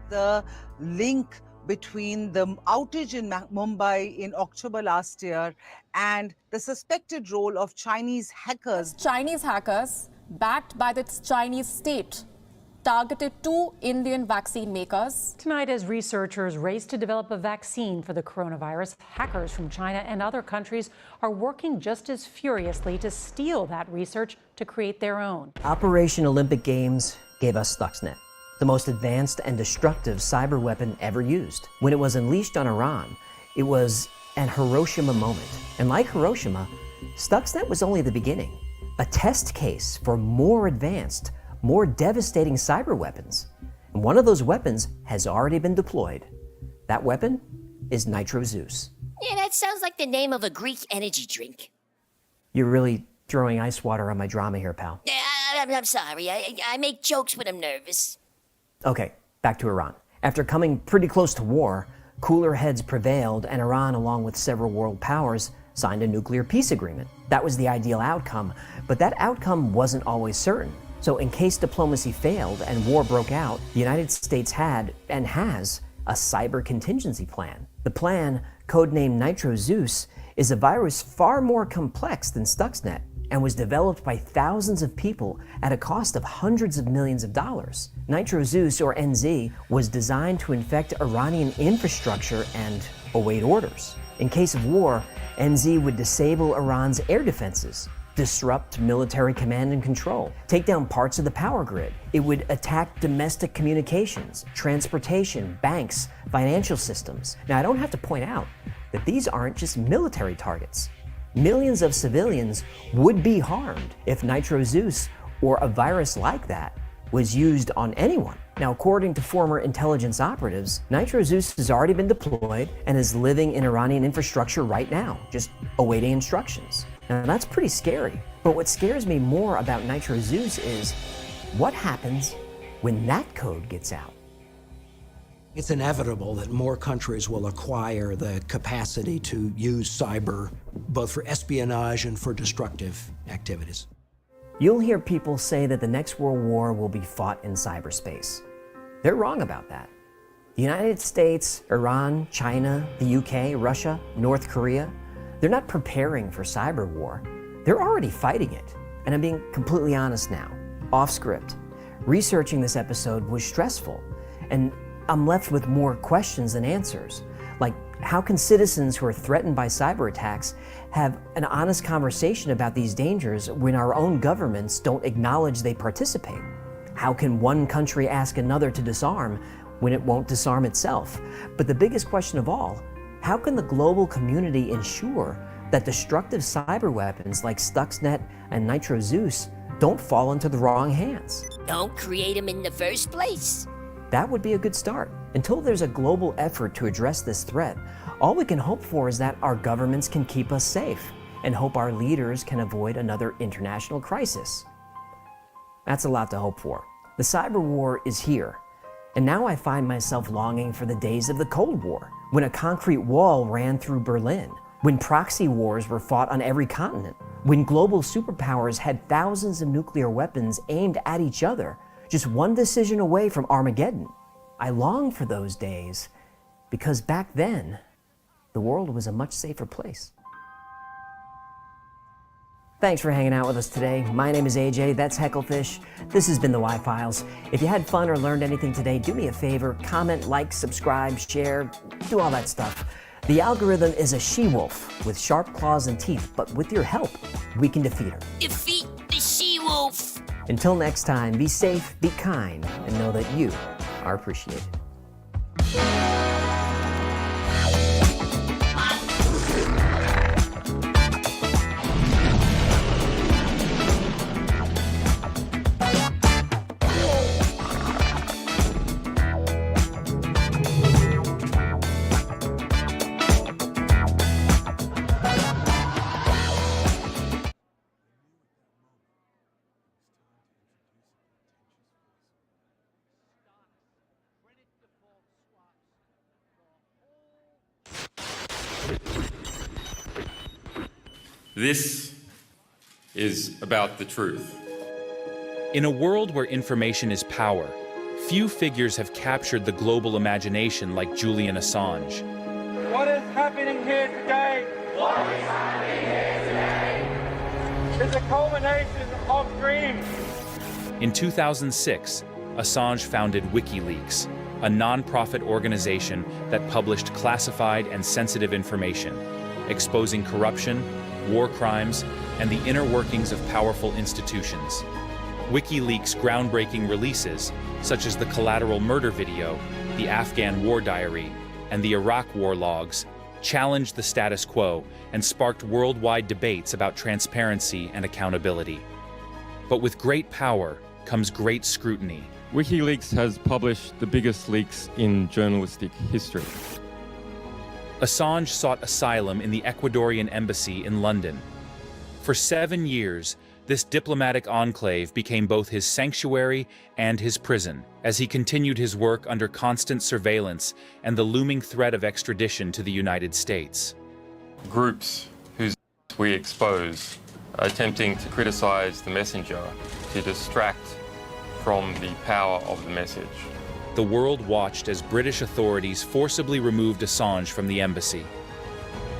The link between the outage in Mumbai in October last year and the suspected role of Chinese hackers.
Chinese hackers, backed by the Chinese state, targeted 2 Indian vaccine makers.
Tonight, as researchers race to develop a vaccine for the coronavirus, hackers from China and other countries are working just as furiously to steal that research to create their own.
Operation Olympic Games gave us Stuxnet, the most advanced and destructive cyber weapon ever used. When it was unleashed on Iran, it was an Hiroshima moment. And like Hiroshima, Stuxnet was only the beginning, a test case for more advanced, more devastating cyber weapons. And one of those weapons has already been deployed. That weapon is Nitro Zeus.
Yeah, that sounds like the name of a Greek energy drink.
You're really throwing ice water on my drama here, pal.
I'm sorry. I make jokes when I'm nervous.
Okay, back to Iran. After coming pretty close to war, cooler heads prevailed and Iran, along with several world powers, signed a nuclear peace agreement. That was the ideal outcome, but that outcome wasn't always certain. So in case diplomacy failed and war broke out, the United States had, and has, a cyber contingency plan. The plan, codenamed Nitro Zeus, is a virus far more complex than Stuxnet and was developed by thousands of people at a cost of hundreds of millions of dollars. Nitro Zeus, or NZ, was designed to infect Iranian infrastructure and await orders. In case of war, NZ would disable Iran's air defenses, disrupt military command and control, take down parts of the power grid. It would attack domestic communications, transportation, banks, financial systems. Now, I don't have to point out that these aren't just military targets. Millions of civilians would be harmed if Nitro Zeus, or a virus like that, was used on anyone. Now, according to former intelligence operatives, Nitro Zeus has already been deployed and is living in Iranian infrastructure right now, just awaiting instructions. Now, that's pretty scary. But what scares me more about Nitro Zeus is what happens when that code gets out.
It's inevitable that more countries will acquire the capacity to use cyber, both for espionage and for destructive activities.
You'll hear people say that the next world war will be fought in cyberspace. They're wrong about that. The United States, Iran, China, the UK, Russia, North Korea, they're not preparing for cyber war. They're already fighting it. And I'm being completely honest now, off script. Researching this episode was stressful, and I'm left with more questions than answers. Like, how can citizens who are threatened by cyber attacks have an honest conversation about these dangers when our own governments don't acknowledge they participate? How can one country ask another to disarm when it won't disarm itself? But the biggest question of all, how can the global community ensure that destructive cyber weapons like Stuxnet and Nitro Zeus don't fall into the wrong hands?
Don't create them in the first place.
That would be a good start. Until there's a global effort to address this threat, all we can hope for is that our governments can keep us safe and hope our leaders can avoid another international crisis. That's a lot to hope for. The cyber war is here, and now I find myself longing for the days of the Cold War, when a concrete wall ran through Berlin, when proxy wars were fought on every continent, when global superpowers had thousands of nuclear weapons aimed at each other, just one decision away from Armageddon. I long for those days because back then, the world was a much safer place. Thanks for hanging out with us today. My name is AJ, that's Hecklefish. This has been the Y-Files. If you had fun or learned anything today, do me a favor, comment, like, subscribe, share, do all that stuff. The algorithm is a she-wolf with sharp claws and teeth, but with your help, we can defeat her.
Defeat the she-wolf!
Until next time, be safe, be kind, and know that you are appreciated.
This is about the truth.
In a world where information is power, few figures have captured the global imagination like Julian Assange.
What is happening here today? What is happening here today? Is a culmination of dreams.
In 2006, Assange founded WikiLeaks, a non-profit organization that published classified and sensitive information, exposing corruption, war crimes, and the inner workings of powerful institutions. WikiLeaks' groundbreaking releases, such as the Collateral Murder video, the Afghan War Diary, and the Iraq War logs, challenged the status quo and sparked worldwide debates about transparency and accountability. But with great power comes great scrutiny.
WikiLeaks has published the biggest leaks in journalistic history.
Assange sought asylum in the Ecuadorian embassy in London. For 7 years, this diplomatic enclave became both his sanctuary and his prison, as he continued his work under constant surveillance and the looming threat of extradition to the United States.
Groups whose we expose are attempting to criticize the messenger, to distract from the power of the message.
The world watched as British authorities forcibly removed Assange from the embassy.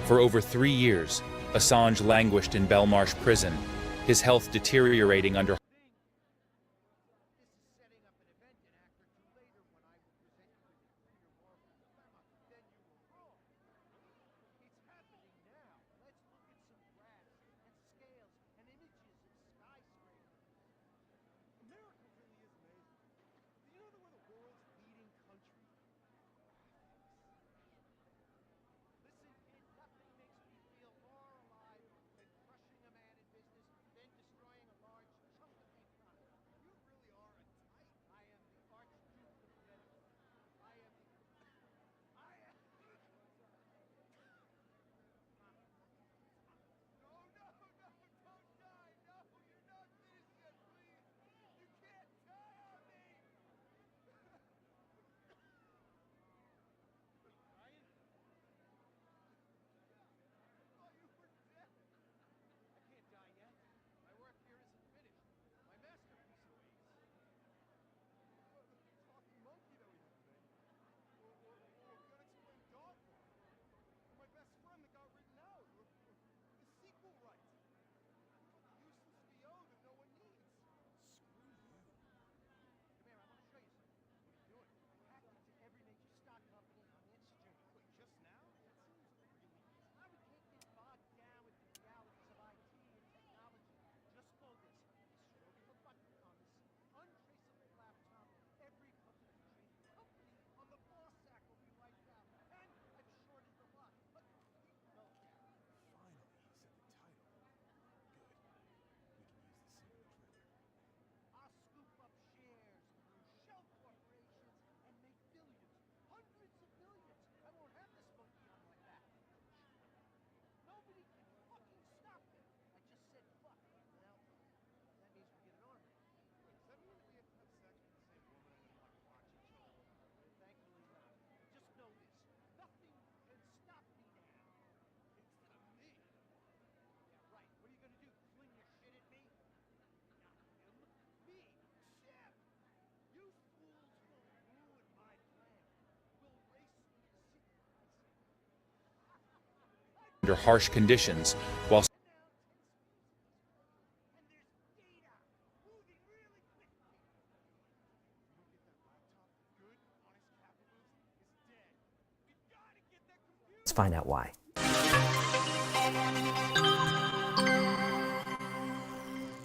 For over 3 years, Assange languished in Belmarsh prison, his health deteriorating under under harsh conditions while
Let's find out why.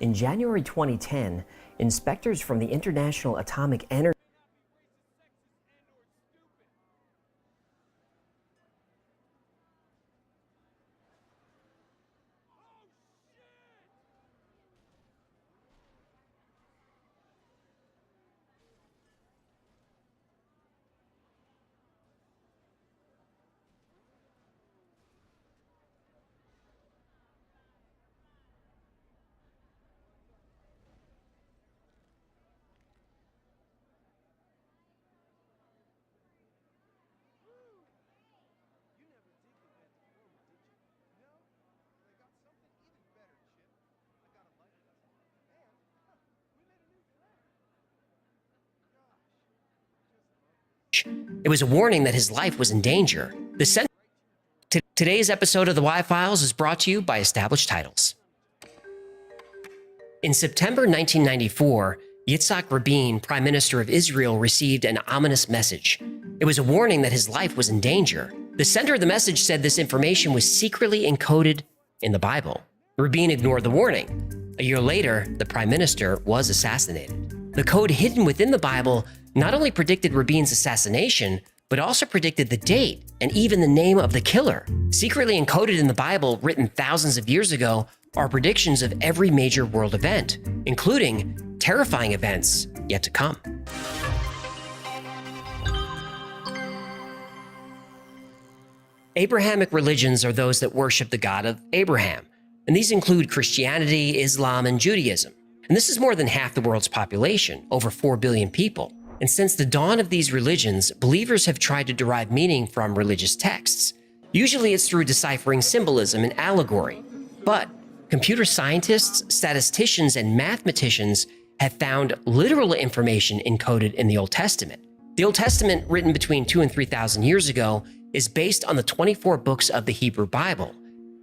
In January 2010, inspectors from the International Atomic Energy It was a warning that his life was in danger. Today's episode of the Y Files is brought to you by Established Titles. In September 1994, Yitzhak Rabin, Prime Minister of Israel, received an ominous message. It was a warning that his life was in danger. The sender of the message said this information was secretly encoded in the Bible. Rabin ignored the warning. A year later, the Prime Minister was assassinated. The code hidden within the Bible not only predicted Rabin's assassination, but also predicted the date and even the name of the killer. Secretly encoded in the Bible, written thousands of years ago, are predictions of every major world event, including terrifying events yet to come. Abrahamic religions are those that worship the God of Abraham, and these include Christianity, Islam, and Judaism. And this is more than half the world's population, over 4 billion people. And since the dawn of these religions, believers have tried to derive meaning from religious texts. Usually it's through deciphering symbolism and allegory. But computer scientists, statisticians, and mathematicians have found literal information encoded in the Old Testament. The Old Testament, written between 2,000 and 3,000 years ago, is based on the 24 books of the Hebrew Bible.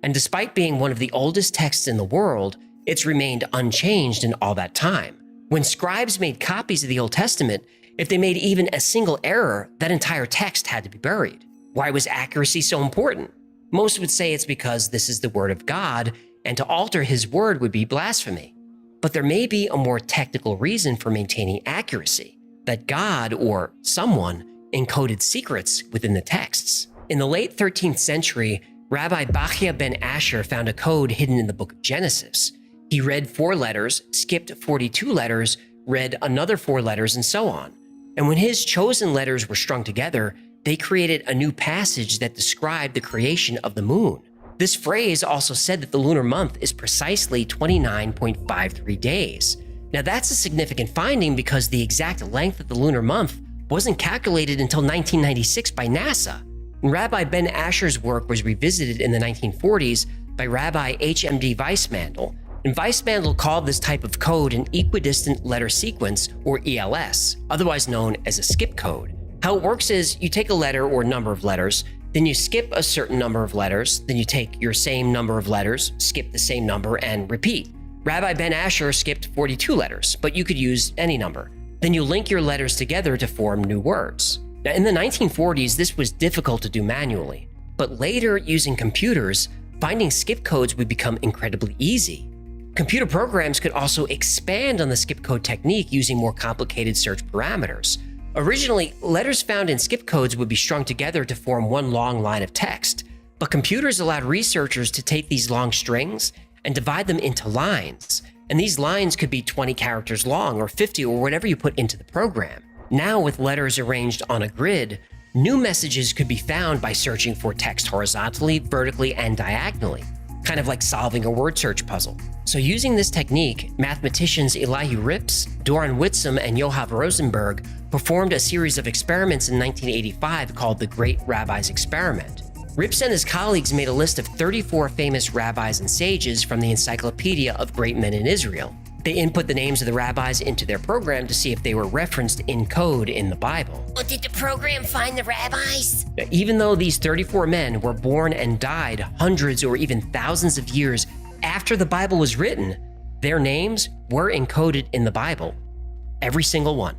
And despite being one of the oldest texts in the world, it's remained unchanged in all that time. When scribes made copies of the Old Testament, if they made even a single error, that entire text had to be buried. Why was accuracy so important? Most would say it's because this is the word of God, and to alter his word would be blasphemy. But there may be a more technical reason for maintaining accuracy, that God or someone encoded secrets within the texts. In the late 13th century, Rabbi Bachya ben Asher found a code hidden in the book of Genesis. He read 4 letters, skipped 42 letters, read another 4 letters, and so on. And when his chosen letters were strung together, they created a new passage that described the creation of the moon. This phrase also said that the lunar month is precisely 29.53 days. Now that's a significant finding because the exact length of the lunar month wasn't calculated until 1996 by NASA. And Rabbi Ben Asher's work was revisited in the 1940s by Rabbi H.M.D. Weissmandl. And Weissmandl called this type of code an equidistant letter sequence, or ELS, otherwise known as a skip code. How it works is you take a letter or number of letters, then you skip a certain number of letters, then you take your same number of letters, skip the same number, and repeat. Rabbi Ben Asher skipped 42 letters, but you could use any number. Then you link your letters together to form new words. Now, in the 1940s, this was difficult to do manually, but later, using computers, finding skip codes would become incredibly easy. Computer programs could also expand on the skip code technique using more complicated search parameters. Originally, letters found in skip codes would be strung together to form one long line of text, but computers allowed researchers to take these long strings and divide them into lines, and these lines could be 20 characters long or 50 or whatever you put into the program. Now, with letters arranged on a grid, new messages could be found by searching for text horizontally, vertically, and diagonally, kind of like solving a word search puzzle. So using this technique, mathematicians Elihu Rips, Doron Whitsom, and Yoav Rosenberg performed a series of experiments in 1985 called the Great Rabbi's Experiment. Rips and his colleagues made a list of 34 famous rabbis and sages from the Encyclopedia of Great Men in Israel. They input the names of the rabbis into their program to see if they were referenced in code in the Bible.
Well, did the program find the rabbis?
Now, even though these 34 men were born and died hundreds or even thousands of years after the Bible was written, their names were encoded in the Bible. Every single one.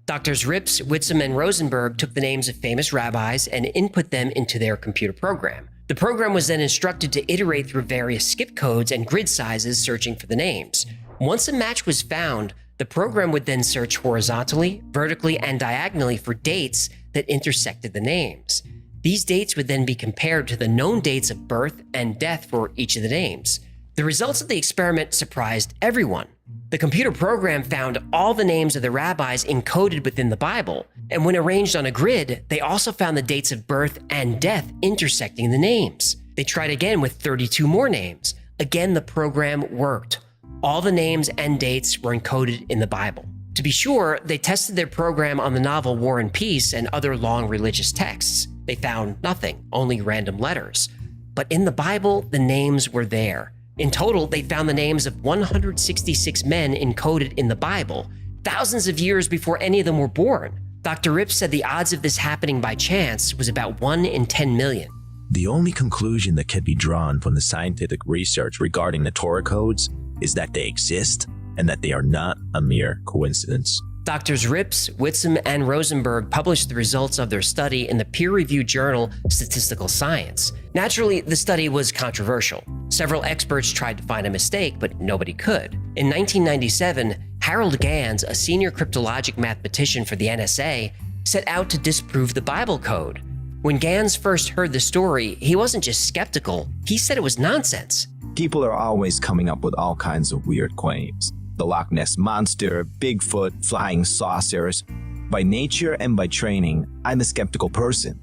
Doctors Rips, Whitsom, and Rosenberg took the names of famous rabbis and input them into their computer program. The program was then instructed to iterate through various skip codes and grid sizes searching for the names. Once a match was found, the program would then search horizontally, vertically, and diagonally for dates that intersected the names. These dates would then be compared to the known dates of birth and death for each of the names. The results of the experiment surprised everyone. The computer program found all the names of the rabbis encoded within the Bible, and when arranged on a grid, they also found the dates of birth and death intersecting the names. They tried again with 32 more names. Again, the program worked. All the names and dates were encoded in the Bible. To be sure, they tested their program on the novel War and Peace and other long religious texts. They found nothing, only random letters. But in the Bible, the names were there. In total, they found the names of 166 men encoded in the Bible, thousands of years before any of them were born. Dr. Rips said the odds of this happening by chance was about 1 in 10 million.
The only conclusion that can be drawn from the scientific research regarding the Torah codes is that they exist and that they are not a mere coincidence.
Doctors Rips, Whitsom, and Rosenberg published the results of their study in the peer-reviewed journal Statistical Science. Naturally, the study was controversial. Several experts tried to find a mistake, but nobody could. In 1997, Harold Gans, a senior cryptologic mathematician for the NSA, set out to disprove the Bible code. When Gans first heard the story, he wasn't just skeptical, he said it was nonsense.
People are always coming up with all kinds of weird claims. The Loch Ness Monster, Bigfoot, flying saucers. By nature and by training, I'm a skeptical person.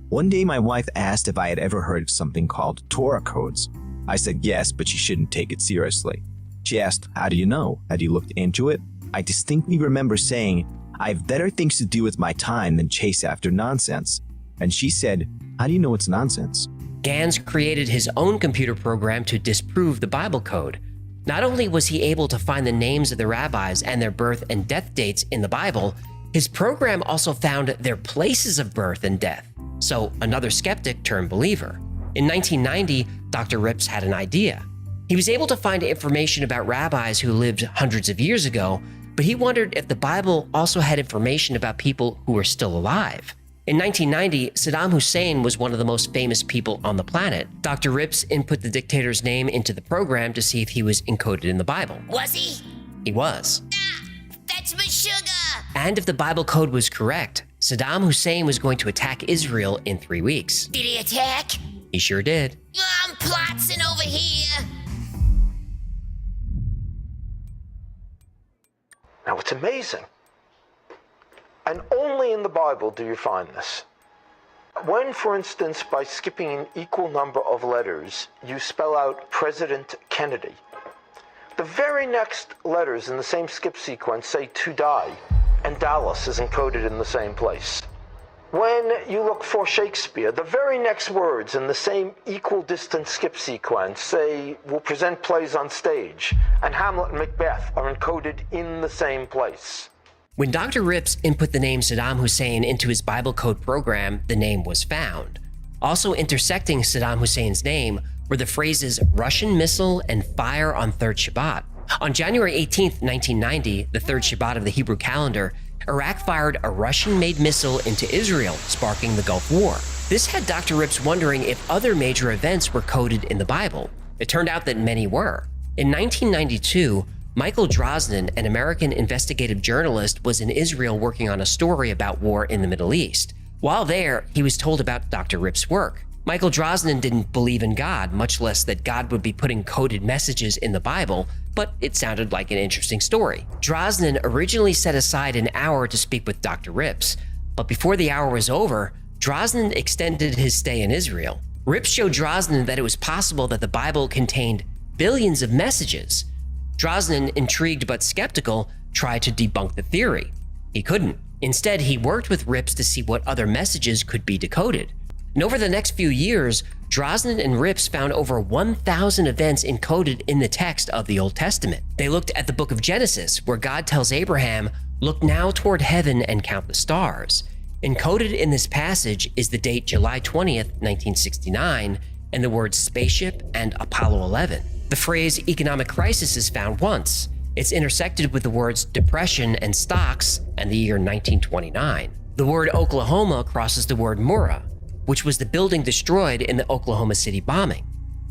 One day my wife asked if I had ever heard of something called Torah codes. I said yes, but she shouldn't take it seriously. She asked, "How do you know? Had you looked into it?" I distinctly remember saying, "I have better things to do with my time than chase after nonsense." And she said, "How do you know it's nonsense?"
Gans created his own computer program to disprove the Bible code. Not only was he able to find the names of the rabbis and their birth and death dates in the Bible, his program also found their places of birth and death. So another skeptic turned believer. In 1990, Dr. Rips had an idea. He was able to find information about rabbis who lived hundreds of years ago, but he wondered if the Bible also had information about people who were still alive. In 1990, Saddam Hussein was one of the most famous people on the planet. Dr. Rips input the dictator's name into the program to see if he was encoded in the Bible.
Was he?
He was.
That's my sugar!
And if the Bible code was correct, Saddam Hussein was going to attack Israel in 3 weeks.
Did he attack?
He sure did.
I'm plotzing over here.
Now, it's amazing. And only in the Bible do you find this. When, for instance, by skipping an equal number of letters, you spell out President Kennedy, the very next letters in the same skip sequence say to die, and Dallas is encoded in the same place. When you look for Shakespeare, the very next words in the same equal distance skip sequence say will present plays on stage, and Hamlet and Macbeth are encoded in the same place.
When Dr. Rips input the name Saddam Hussein into his Bible code program, the name was found. Also intersecting Saddam Hussein's name were the phrases Russian missile and fire on third Shabbat. On January 18, 1990, the third Shabbat of the Hebrew calendar, Iraq fired a Russian-made missile into Israel, sparking the Gulf War. This had Dr. Rips wondering if other major events were coded in the Bible. It turned out that many were. In 1992, Michael Drosnin, an American investigative journalist, was in Israel working on a story about war in the Middle East. While there, he was told about Dr. Rips' work. Michael Drosnin didn't believe in God, much less that God would be putting coded messages in the Bible, but it sounded like an interesting story. Drosnin originally set aside an hour to speak with Dr. Rips, but before the hour was over, Drosnin extended his stay in Israel. Rips showed Drosnin that it was possible that the Bible contained billions of messages. Drosnin, intrigued but skeptical, tried to debunk the theory. He couldn't. Instead, he worked with Rips to see what other messages could be decoded. And over the next few years, Drosnin and Rips found over 1,000 events encoded in the text of the Old Testament. They looked at the book of Genesis, where God tells Abraham, "Look now toward heaven and count the stars." Encoded in this passage is the date July 20th, 1969, and the words spaceship and Apollo 11. The phrase economic crisis is found once. It's intersected with the words depression and stocks and the year 1929. The word Oklahoma crosses the word Murrah, which was the building destroyed in the Oklahoma City bombing.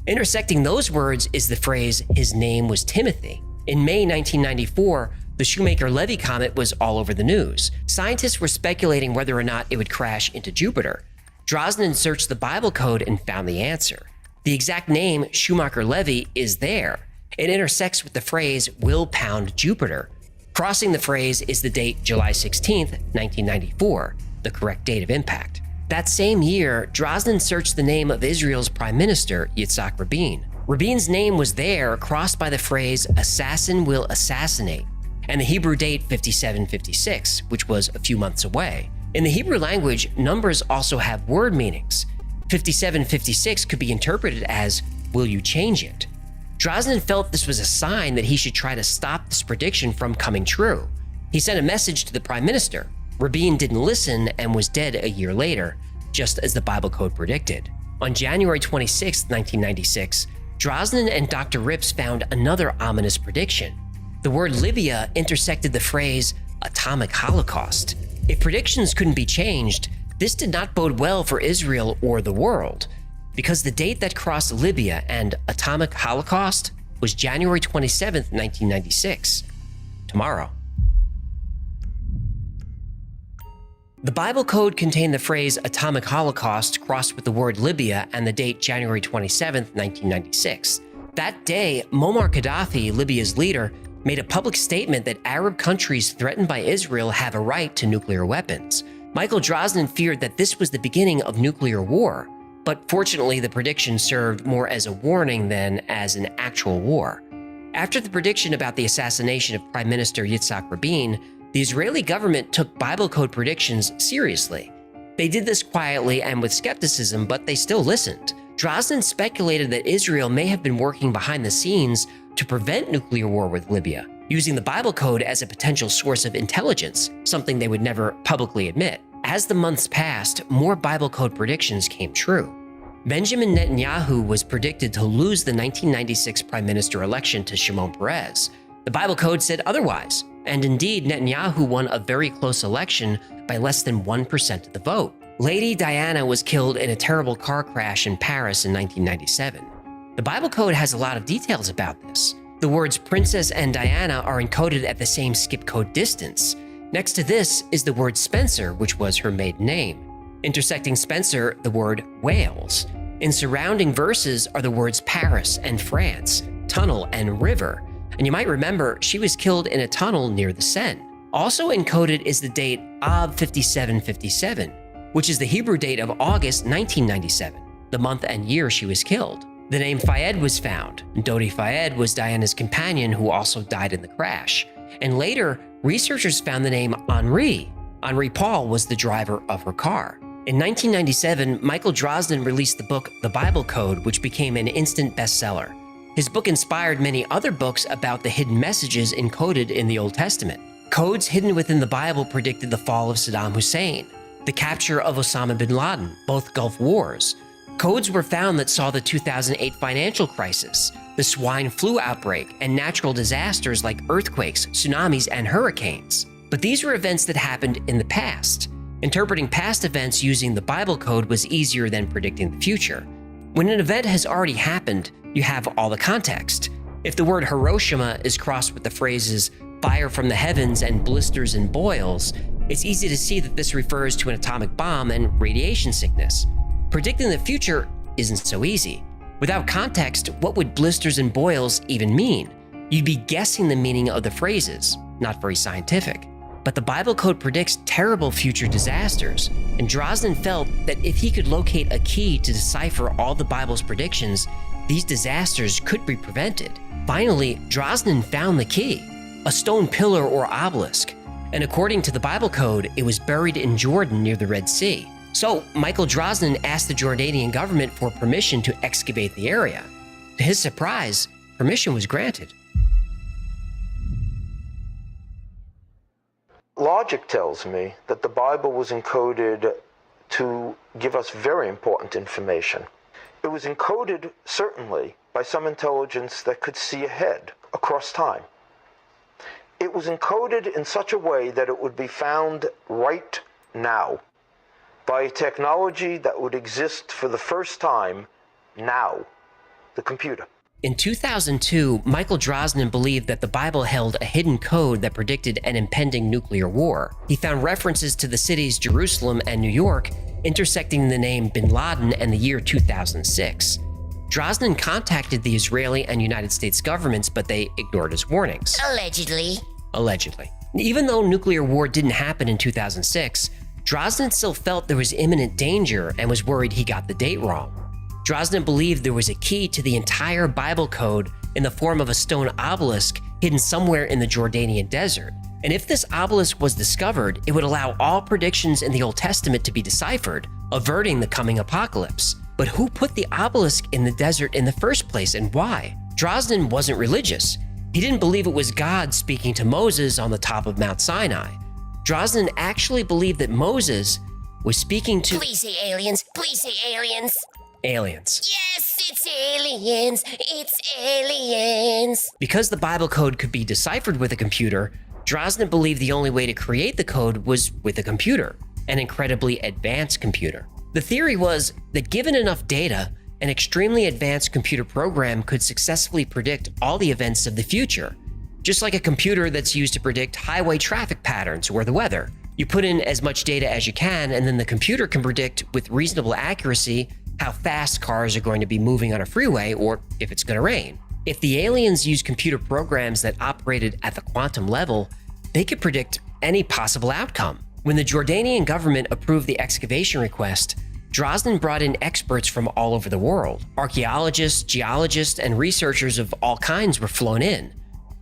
Intersecting those words is the phrase, "His name was Timothy." In May 1994, the Shoemaker-Levy comet was all over the news. Scientists were speculating whether or not it would crash into Jupiter. Drosnin searched the Bible code and found the answer. The exact name, Shoemaker-Levy, is there. It intersects with the phrase, "will pound Jupiter." Crossing the phrase is the date July 16th, 1994, the correct date of impact. That same year, Drosnin searched the name of Israel's Prime Minister, Yitzhak Rabin. Rabin's name was there, crossed by the phrase, "assassin will assassinate," and the Hebrew date 5756, which was a few months away. In the Hebrew language, numbers also have word meanings. 5756 could be interpreted as, "will you change it?" Drosnin felt this was a sign that he should try to stop this prediction from coming true. He sent a message to the Prime Minister. Rabin didn't listen and was dead a year later, just as the Bible code predicted. On January 26, 1996, Drosnin and Dr. Rips found another ominous prediction. The word Libya intersected the phrase atomic holocaust. If predictions couldn't be changed, this did not bode well for Israel or the world, because the date that crossed Libya and atomic holocaust was January 27, 1996, tomorrow. The Bible code contained the phrase atomic holocaust crossed with the word Libya and the date January 27, 1996. That day, Muammar Gaddafi, Libya's leader, made a public statement that Arab countries threatened by Israel have a right to nuclear weapons. Michael Drosnin feared that this was the beginning of nuclear war, but fortunately the prediction served more as a warning than as an actual war. After the prediction about the assassination of Prime Minister Yitzhak Rabin, the Israeli government took Bible code predictions seriously. They did this quietly and with skepticism, but they still listened. Drosnin speculated that Israel may have been working behind the scenes to prevent nuclear war with Libya, using the Bible code as a potential source of intelligence, something they would never publicly admit. As the months passed, more Bible code predictions came true. Benjamin Netanyahu was predicted to lose the 1996 prime minister election to Shimon Peres. The Bible code said otherwise, and indeed Netanyahu won a very close election by less than 1% of the vote. Lady Diana was killed in a terrible car crash in Paris in 1997. The Bible code has a lot of details about this. The words princess and Diana are encoded at the same skip code distance. Next to this is the word Spencer, which was her maiden name. Intersecting Spencer, the word Wales. In surrounding verses are the words Paris and France, tunnel and river. And you might remember she was killed in a tunnel near the Seine. Also encoded is the date Av 5757, which is the Hebrew date of August 1997, the month and year she was killed. The name Fayed was found. Dodi Fayed was Diana's companion who also died in the crash. And later, researchers found the name Henri. Henri Paul was the driver of her car. In 1997, Michael Drosnin released the book The Bible Code, which became an instant bestseller. His book inspired many other books about the hidden messages encoded in the Old Testament. Codes hidden within the Bible predicted the fall of Saddam Hussein, the capture of Osama bin Laden, both Gulf Wars. Codes were found that saw the 2008 financial crisis, the swine flu outbreak, and natural disasters like earthquakes, tsunamis, and hurricanes. But these were events that happened in the past. Interpreting past events using the Bible code was easier than predicting the future. When an event has already happened, you have all the context. If the word Hiroshima is crossed with the phrases fire from the heavens and blisters and boils, it's easy to see that this refers to an atomic bomb and radiation sickness. Predicting the future isn't so easy. Without context, what would blisters and boils even mean? You'd be guessing the meaning of the phrases, not very scientific. But the Bible code predicts terrible future disasters, and Drosnin felt that if he could locate a key to decipher all the Bible's predictions, these disasters could be prevented. Finally, Drosnin found the key, a stone pillar or obelisk, and according to the Bible code, it was buried in Jordan near the Red Sea. So Michael Drosnin asked the Jordanian government for permission to excavate the area. To his surprise, permission was granted.
Logic tells me that the Bible was encoded to give us very important information. It was encoded, certainly, by some intelligence that could see ahead, across time. It was encoded in such a way that it would be found right now by a technology that would exist for the first time now, the computer.
In 2002, Michael Drosnin believed that the Bible held a hidden code that predicted an impending nuclear war. He found references to the cities Jerusalem and New York intersecting the name bin Laden and the year 2006. Drosnin contacted the Israeli and United States governments, but they ignored his warnings. Allegedly. Even though nuclear war didn't happen in 2006, Drosnin still felt there was imminent danger and was worried he got the date wrong. Drosnin believed there was a key to the entire Bible code in the form of a stone obelisk hidden somewhere in the Jordanian desert. And if this obelisk was discovered, it would allow all predictions in the Old Testament to be deciphered, averting the coming apocalypse. But who put the obelisk in the desert in the first place, and why? Drosnin wasn't religious. He didn't believe it was God speaking to Moses on the top of Mount Sinai. Drosnin actually believed that Moses was speaking to—
Please say aliens. Please say aliens.
aliens.
Yes, it's aliens. It's aliens.
Because the Bible code could be deciphered with a computer, Drosnin believed the only way to create the code was with a computer, an incredibly advanced computer. The theory was that given enough data, an extremely advanced computer program could successfully predict all the events of the future, just like a computer that's used to predict highway traffic patterns or the weather. You put in as much data as you can, and then the computer can predict with reasonable accuracy how fast cars are going to be moving on a freeway or if it's going to rain. If the aliens used computer programs that operated at the quantum level, they could predict any possible outcome. When the Jordanian government approved the excavation request, Drosnin brought in experts from all over the world. Archaeologists, geologists, and researchers of all kinds were flown in.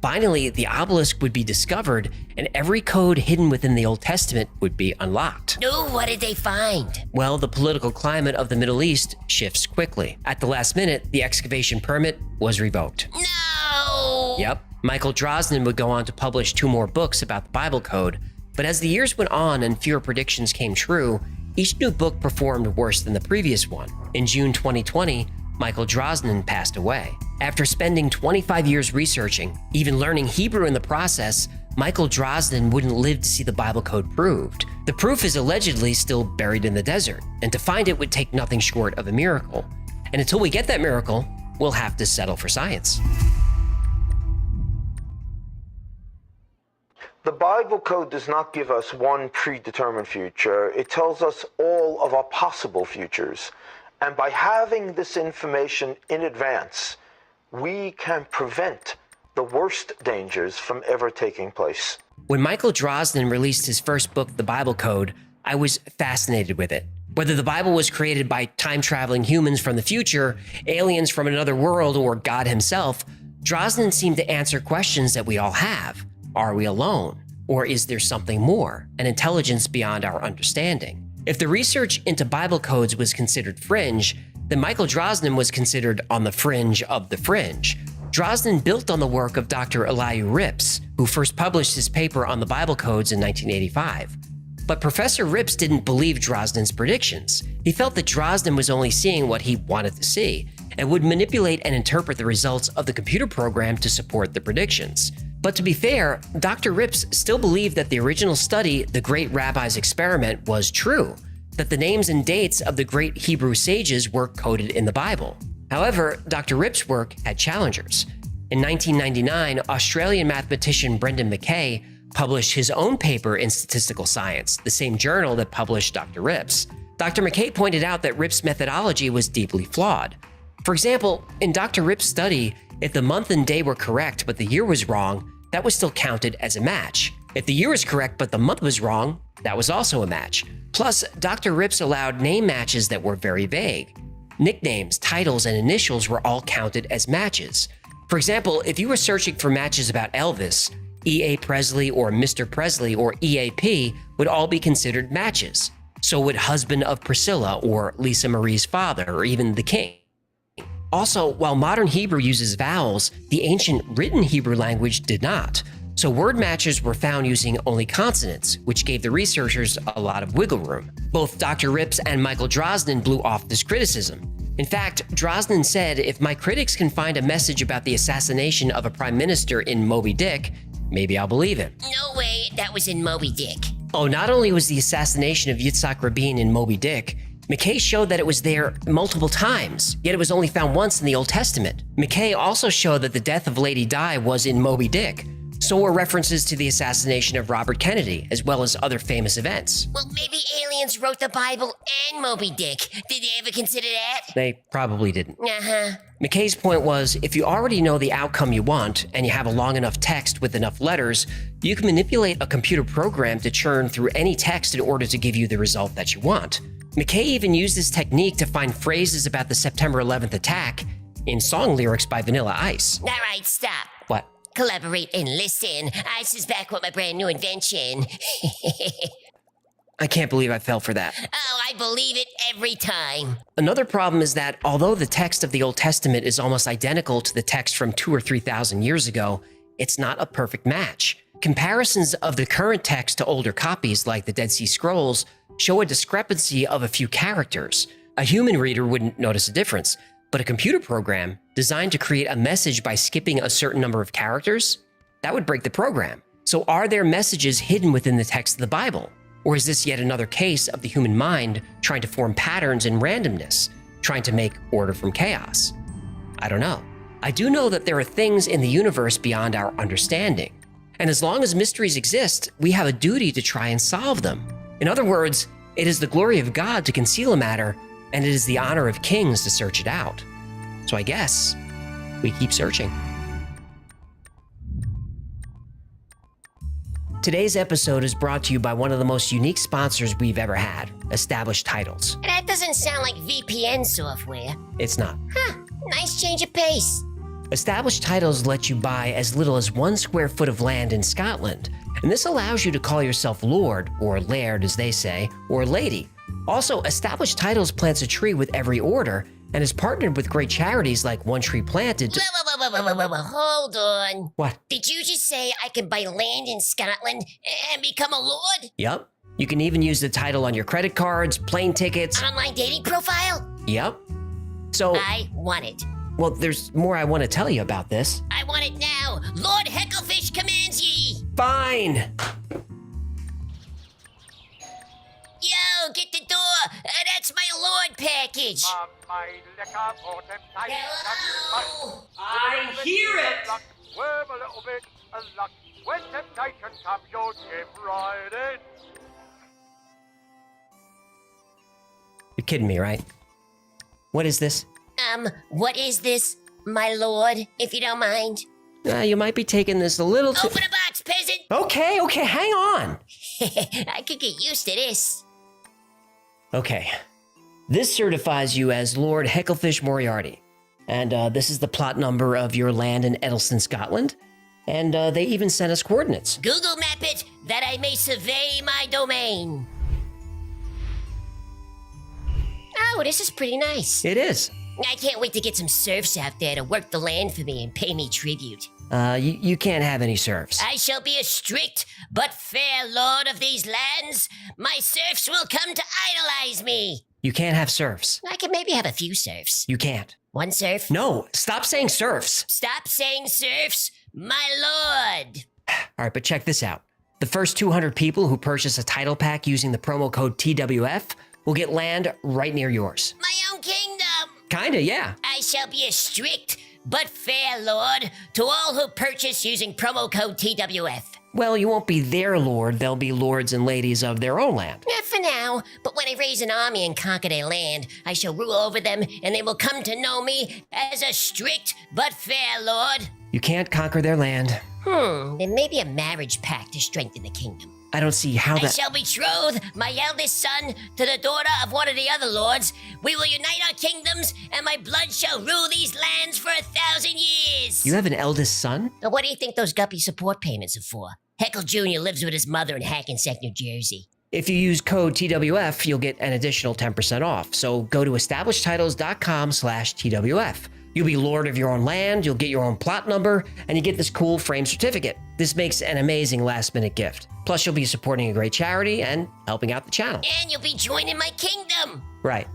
Finally, the obelisk would be discovered, and every code hidden within the Old Testament would be unlocked.
No, what did they find?
Well, the political climate of the Middle East shifts quickly. At the last minute, the excavation permit was revoked.
No!
Yep. Michael Drosnin would go on to publish 2 more books about the Bible code, but as the years went on and fewer predictions came true, each new book performed worse than the previous one. In June 2020, Michael Drosnin passed away. After spending 25 years researching, even learning Hebrew in the process, Michael Drosnin wouldn't live to see the Bible code proved. The proof is allegedly still buried in the desert, and to find it would take nothing short of a miracle. And until we get that miracle, we'll have to settle for science.
The Bible code does not give us one predetermined future. It tells us all of our possible futures. And by having this information in advance, we can prevent the worst dangers from ever taking place.
When Michael Drosnin released his first book, The Bible Code, I was fascinated with it. Whether the Bible was created by time-traveling humans from the future, aliens from another world, or God himself, Drosnin seemed to answer questions that we all have. Are we alone? Or is there something more, an intelligence beyond our understanding? If the research into Bible codes was considered fringe, then Michael Drosnin was considered on the fringe of the fringe. Drosnin built on the work of Dr. Elihu Rips, who first published his paper on the Bible codes in 1985. But Professor Rips didn't believe Drosnin's predictions. He felt that Drosnin was only seeing what he wanted to see, and would manipulate and interpret the results of the computer program to support the predictions. But to be fair, Dr. Rips still believed that the original study, The Great Rabbi's Experiment, was true, that the names and dates of the great Hebrew sages were coded in the Bible. However, Dr. Rips' work had challengers. In 1999, Australian mathematician Brendan McKay published his own paper in Statistical Science, the same journal that published Dr. Rips. Dr. McKay pointed out that Rips' methodology was deeply flawed. For example, in Dr. Rips' study, if the month and day were correct but the year was wrong, that was still counted as a match. If the year was correct but the month was wrong, that was also a match. Plus, Dr. Rips allowed name matches that were very vague. Nicknames, titles, and initials were all counted as matches. For example, if you were searching for matches about Elvis, E.A. Presley or Mr. Presley or EAP would all be considered matches. So would husband of Priscilla or Lisa Marie's father or even the king. Also, while modern Hebrew uses vowels, the ancient written Hebrew language did not. So word matches were found using only consonants, which gave the researchers a lot of wiggle room. Both Dr. Rips and Michael Drosnin blew off this criticism. In fact, Drosnin said, if my critics can find a message about the assassination of a prime minister in Moby Dick, maybe I'll believe him.
No way that was in Moby Dick.
Oh, not only was the assassination of Yitzhak Rabin in Moby Dick, McKay showed that it was there multiple times, yet it was only found once in the Old Testament. McKay also showed that the death of Lady Di was in Moby Dick. So were references to the assassination of Robert Kennedy, as well as other famous events.
Well, maybe aliens wrote the Bible and Moby Dick. Did they ever consider that?
They probably didn't.
Uh-huh.
McKay's point was, if you already know the outcome you want, and you have a long enough text with enough letters, you can manipulate a computer program to churn through any text in order to give you the result that you want. McKay even used this technique to find phrases about the September 11th attack in song lyrics by Vanilla Ice.
All right, stop.
What?
Collaborate and listen. Ice is back with my brand new invention.
I can't believe I fell for that.
Oh, I believe it every time.
Another problem is that although the text of the Old Testament is almost identical to the text from 2,000 or 3,000 years ago, it's not a perfect match. Comparisons of the current text to older copies, like the Dead Sea Scrolls, show a discrepancy of a few characters. A human reader wouldn't notice a difference, but a computer program designed to create a message by skipping a certain number of characters, that would break the program. So are there messages hidden within the text of the Bible? Or is this yet another case of the human mind trying to form patterns in randomness, trying to make order from chaos? I don't know. I do know that there are things in the universe beyond our understanding. And as long as mysteries exist, we have a duty to try and solve them. In other words, it is the glory of God to conceal a matter, and it is the honor of kings to search it out. So I guess we keep searching. Today's episode is brought to you by one of the most unique sponsors we've ever had, Established Titles.
That doesn't sound like VPN software.
It's not.
Huh, nice change of pace.
Established Titles let you buy as little as 1 square foot of land in Scotland, and this allows you to call yourself Lord, or Laird as they say, or Lady. Also, Established Titles plants a tree with every order, and is partnered with great charities like One Tree Planted to—
Whoa, hold on.
What?
Did you just say I can buy land in Scotland and become a lord?
Yep. You can even use the title on your credit cards, plane tickets.
An online dating profile?
Yep. So—
I want it.
Well, there's more I want to tell you about this.
I want it now. Lord Hecklefish commands ye.
Fine.
Yo, get the door. That's my lord package. Hello?
I hear it. Swerve a little bit and luck. When temptation comes, you'll give right in.
You're kidding me, right? What is this?
What is this, my lord, if you don't mind?
You might be taking this a little too—
Open a box, peasant!
Okay, hang on.
I could get used to this.
Okay. This certifies you as Lord Hecklefish Moriarty. And this is the plot number of your land in Edelston, Scotland. And they even sent us coordinates.
Google map it, that I may survey my domain. Oh, this is pretty nice.
It is.
I can't wait to get some serfs out there to work the land for me and pay me tribute.
You can't have any serfs.
I shall be a strict but fair lord of these lands. My serfs will come to idolize me.
You can't have serfs.
I can maybe have a few serfs.
You can't.
One serf?
No, stop saying serfs.
Stop saying serfs, my lord.
All right, but check this out. The first 200 people who purchase a title pack using the promo code TWF will get land right near yours.
My own kingdom.
Kinda, yeah.
I shall be a strict but fair lord to all who purchase using promo code TWF.
Well, you won't be their lord, they'll be lords and ladies of their own land.
Not for now, but when I raise an army and conquer their land, I shall rule over them, and they will come to know me as a strict but fair lord.
You can't conquer their land.
Then maybe a marriage pact to strengthen the kingdom.
I don't see how
I
that—
shall betroth my eldest son to the daughter of one of the other lords. We will unite our kingdoms, and my blood shall rule these lands for 1,000 years.
You have an eldest son?
Now, what do you think those guppy support payments are for? Heckle Jr. lives with his mother in Hackensack, New Jersey.
If you use code TWF, you'll get an additional 10% off. So go to establishedtitles.com/TWF. You'll be lord of your own land, you'll get your own plot number, and you get this cool frame certificate. This makes an amazing last-minute gift. Plus, you'll be supporting a great charity and helping out the channel.
And you'll be joining my kingdom.
Right.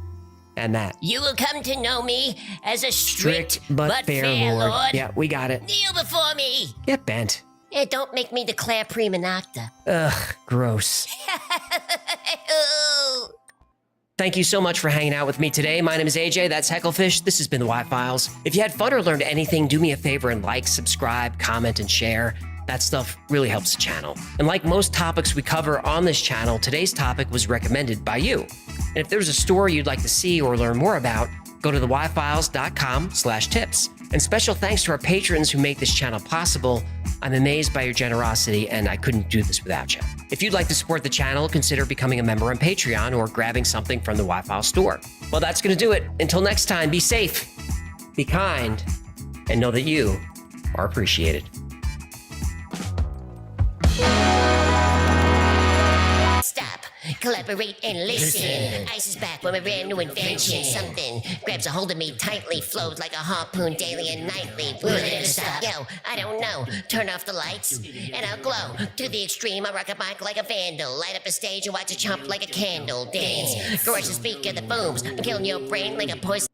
And that.
You will come to know me as a strict
but fair lord. Yeah, we got it.
Kneel before me.
Get bent.
Yeah, don't make me declare prima nocta.
Ugh, gross. Thank you so much for hanging out with me today. My name is AJ, that's Hecklefish. This has been the Y-Files. If you had fun or learned anything, do me a favor and like, subscribe, comment, and share. That stuff really helps the channel. And like most topics we cover on this channel, today's topic was recommended by you. And if there's a story you'd like to see or learn more about, go to theyfiles.com/tips. And special thanks to our patrons who make this channel possible. I'm amazed by your generosity, and I couldn't do this without you. If you'd like to support the channel, consider becoming a member on Patreon or grabbing something from the Y-Files store. Well, that's going to do it. Until next time, be safe, be kind, and know that you are appreciated.
Stop, collaborate, and listen. Ice is back with a brand new invention. Something grabs a hold of me tightly, flows like a harpoon daily and nightly. Will it ever stop? Yo, I don't know. Turn off the lights, and I'll glow. To the extreme, I rock a mic like a vandal. Light up a stage and watch it chomp like a candle. Dance, crush the speaker that booms. I'm killing your brain like a poison.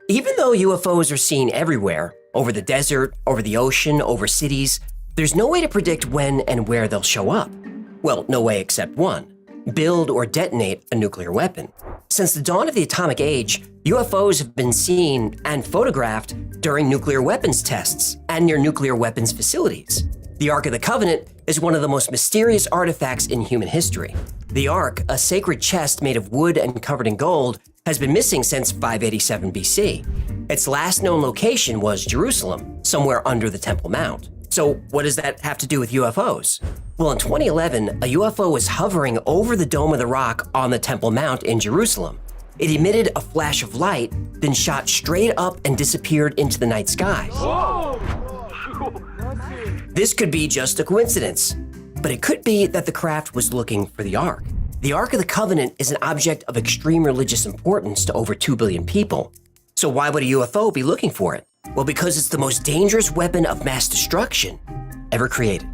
Even though UFOs are seen everywhere, over the desert, over the ocean, over cities, there's no way to predict when and where they'll show up. Well, no way except one: build or detonate a nuclear weapon. Since the dawn of the atomic age, UFOs have been seen and photographed during nuclear weapons tests and near nuclear weapons facilities. The Ark of the Covenant is one of the most mysterious artifacts in human history. The Ark, a sacred chest made of wood and covered in gold, has been missing since 587 BC. Its last known location was Jerusalem, somewhere under the Temple Mount. So what does that have to do with UFOs? Well, in 2011, a UFO was hovering over the Dome of the Rock on the Temple Mount in Jerusalem. It emitted a flash of light, then shot straight up and disappeared into the night sky.
Whoa!
This could be just a coincidence, but it could be that the craft was looking for the Ark. The Ark of the Covenant is an object of extreme religious importance to over 2 billion people. So why would a UFO be looking for it? Well, because it's the most dangerous weapon of mass destruction ever created.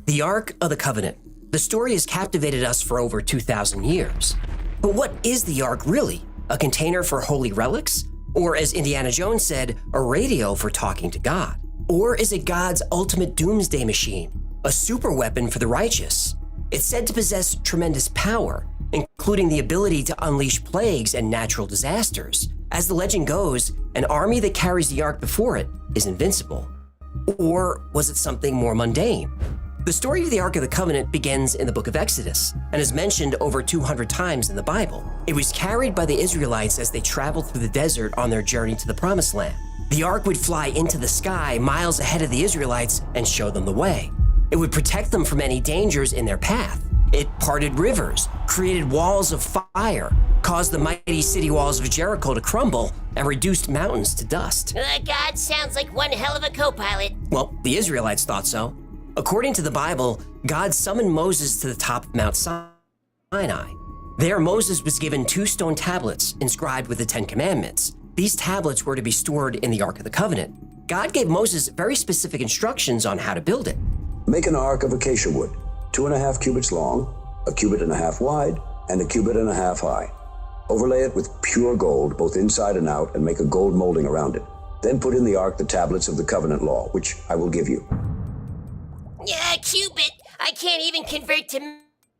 The Ark of the Covenant. The story has captivated us for over 2,000 years. But what is the Ark really? A container for holy relics? Or, as Indiana Jones said, a radio for talking to God? Or is it God's ultimate doomsday machine, a super weapon for the righteous? It's said to possess tremendous power, including the ability to unleash plagues and natural disasters. As the legend goes, an army that carries the Ark before it is invincible. Or was it something more mundane? The story of the Ark of the Covenant begins in the book of Exodus and is mentioned over 200 times in the Bible. It was carried by the Israelites as they traveled through the desert on their journey to the Promised Land. The Ark would fly into the sky miles ahead of the Israelites and show them the way. It would protect them from any dangers in their path. It parted rivers, created walls of fire, caused the mighty city walls of Jericho to crumble, and reduced mountains to dust.
God sounds like one hell of a co-pilot.
Well, the Israelites thought so. According to the Bible, God summoned Moses to the top of Mount Sinai. There, Moses was given 2 stone tablets inscribed with the 10 Commandments. These tablets were to be stored in the Ark of the Covenant. God gave Moses very specific instructions on how to build it.
Make an ark of acacia wood, 2.5 cubits long, 1.5 cubits wide, and 1.5 cubits high. Overlay it with pure gold, both inside and out, and make a gold molding around it. Then put in the ark the tablets of the covenant law, which I will give you.
Yeah, cubit. I can't even convert to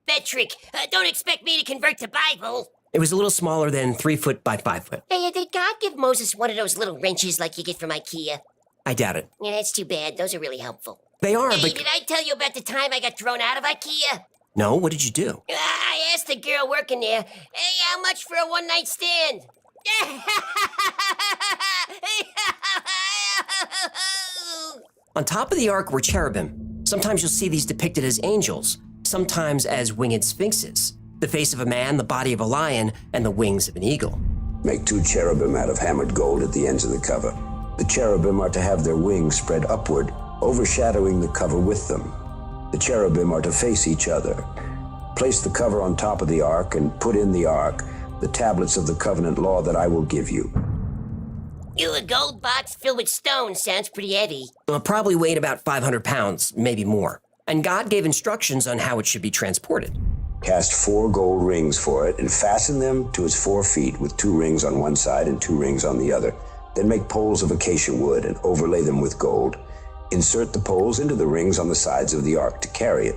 metric. Don't expect me to convert to Bible.
It was a little smaller than 3 foot by 5 foot.
Hey, did God give Moses one of those little wrenches like you get from IKEA?
I doubt it.
Yeah, that's too bad. Those are really helpful.
They are,
Hey,
but...
did I tell you about the time I got thrown out of IKEA?
No, what did you do?
I asked the girl working there, hey, how much for a one-night stand?
On top of the ark were cherubim. Sometimes you'll see these depicted as angels, sometimes as winged sphinxes. The face of a man, the body of a lion, and the wings of an eagle.
Make 2 cherubim out of hammered gold at the ends of the cover. The cherubim are to have their wings spread upward, overshadowing the cover with them. The cherubim are to face each other. Place the cover on top of the ark and put in the ark the tablets of the covenant law that I will give you.
A gold box filled with stones sounds pretty heavy.
Probably weighed about 500 pounds, maybe more. And God gave instructions on how it should be transported.
Cast 4 gold rings for it and fasten them to its 4 feet with 2 rings on one side and 2 rings on the other. Then make poles of acacia wood and overlay them with gold. Insert the poles into the rings on the sides of the ark to carry it.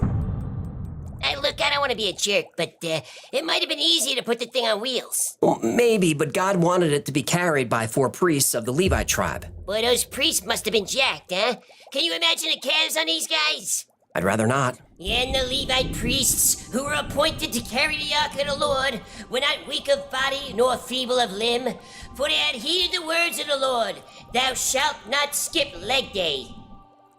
Hey, look, I don't want to be a jerk, but it might have been easier to put the thing on wheels.
Well, maybe, but God wanted it to be carried by 4 priests of the Levite tribe.
Boy, those priests must have been jacked, huh? Can you imagine the calves on these guys?
I'd rather not.
And the Levite priests, who were appointed to carry the ark of the Lord, were not weak of body nor feeble of limb, for they had heeded the words of the Lord, thou shalt not skip leg day.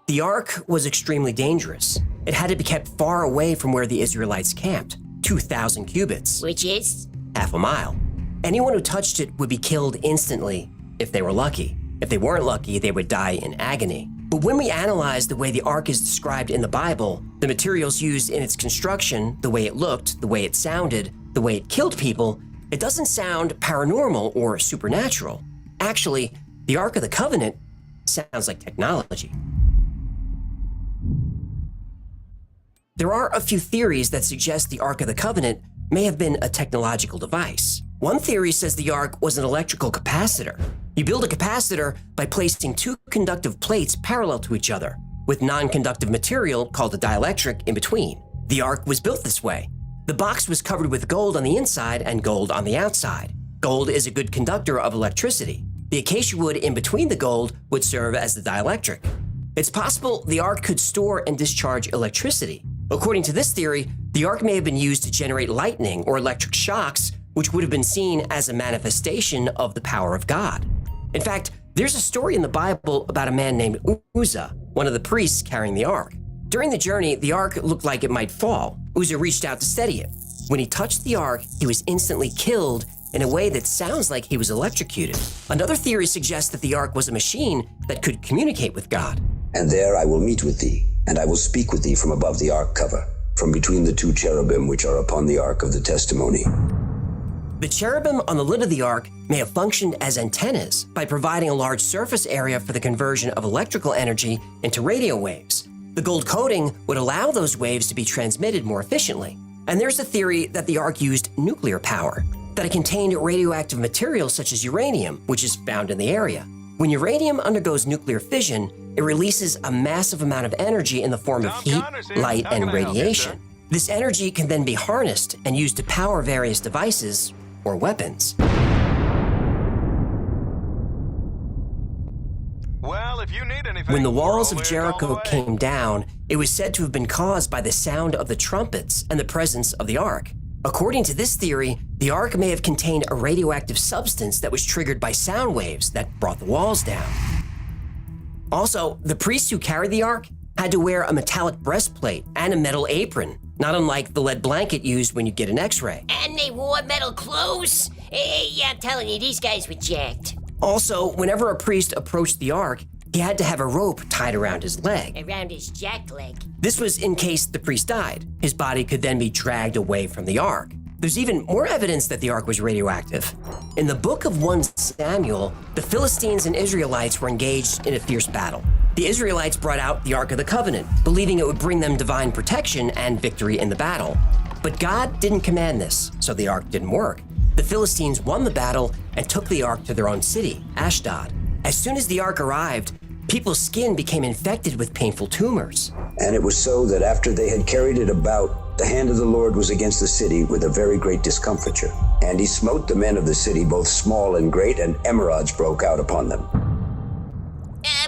The ark was extremely dangerous. It had to be kept far away from where the Israelites camped, 2,000 cubits.
Which is?
Half a mile. Anyone who touched it would be killed instantly, if they were lucky. If they weren't lucky, they would die in agony. But when we analyze the way the ark is described in the Bible, the materials used in its construction, the way it looked, the way it sounded, the way it killed people, it doesn't sound paranormal or supernatural. Actually, the Ark of the Covenant sounds like technology. There are a few theories that suggest the Ark of the Covenant may have been a technological device. One theory says the Ark was an electrical capacitor. You build a capacitor by placing 2 conductive plates parallel to each other, with non-conductive material called a dielectric in between. The Ark was built this way. The box was covered with gold on the inside and gold on the outside. Gold is a good conductor of electricity. The acacia wood in between the gold would serve as the dielectric. It's possible the Ark could store and discharge electricity. According to this theory, the Ark may have been used to generate lightning or electric shocks, which would have been seen as a manifestation of the power of God. In fact, there's a story in the Bible about a man named Uzzah, one of the priests carrying the Ark. During the journey, the Ark looked like it might fall. Uzzah reached out to steady it. When he touched the Ark, he was instantly killed in a way that sounds like he was electrocuted. Another theory suggests that the Ark was a machine that could communicate with God.
And there I will meet with thee, and I will speak with thee from above the ark cover, from between the 2 cherubim which are upon the ark of the testimony.
The cherubim on the lid of the ark may have functioned as antennas by providing a large surface area for the conversion of electrical energy into radio waves. The gold coating would allow those waves to be transmitted more efficiently. And there's a theory that the ark used nuclear power, that it contained radioactive material such as uranium, which is found in the area. When uranium undergoes nuclear fission, it releases a massive amount of energy in the form of heat, light, and radiation. This energy can then be harnessed and used to power various devices or weapons.
Well, if you need anything,
When the walls of Jericho came down, it was said to have been caused by the sound of the trumpets and the presence of the ark. According to this theory, the ark may have contained a radioactive substance that was triggered by sound waves that brought the walls down. Also, the priests who carried the ark had to wear a metallic breastplate and a metal apron, not unlike the lead blanket used when you get an x-ray.
And they wore metal clothes? Yeah, I'm telling you, these guys were jacked.
Also, whenever a priest approached the ark, he had to have a rope tied around his leg.
Around his jack leg.
This was in case the priest died. His body could then be dragged away from the ark. There's even more evidence that the ark was radioactive. In the book of 1 Samuel, the Philistines and Israelites were engaged in a fierce battle. The Israelites brought out the Ark of the Covenant, believing it would bring them divine protection and victory in the battle. But God didn't command this, so the ark didn't work. The Philistines won the battle and took the ark to their own city, Ashdod. As soon as the ark arrived, people's skin became infected with painful tumors.
And it was so that after they had carried it about, the hand of the Lord was against the city with a very great discomfiture. And he smote the men of the city, both small and great, and emerods broke out upon them.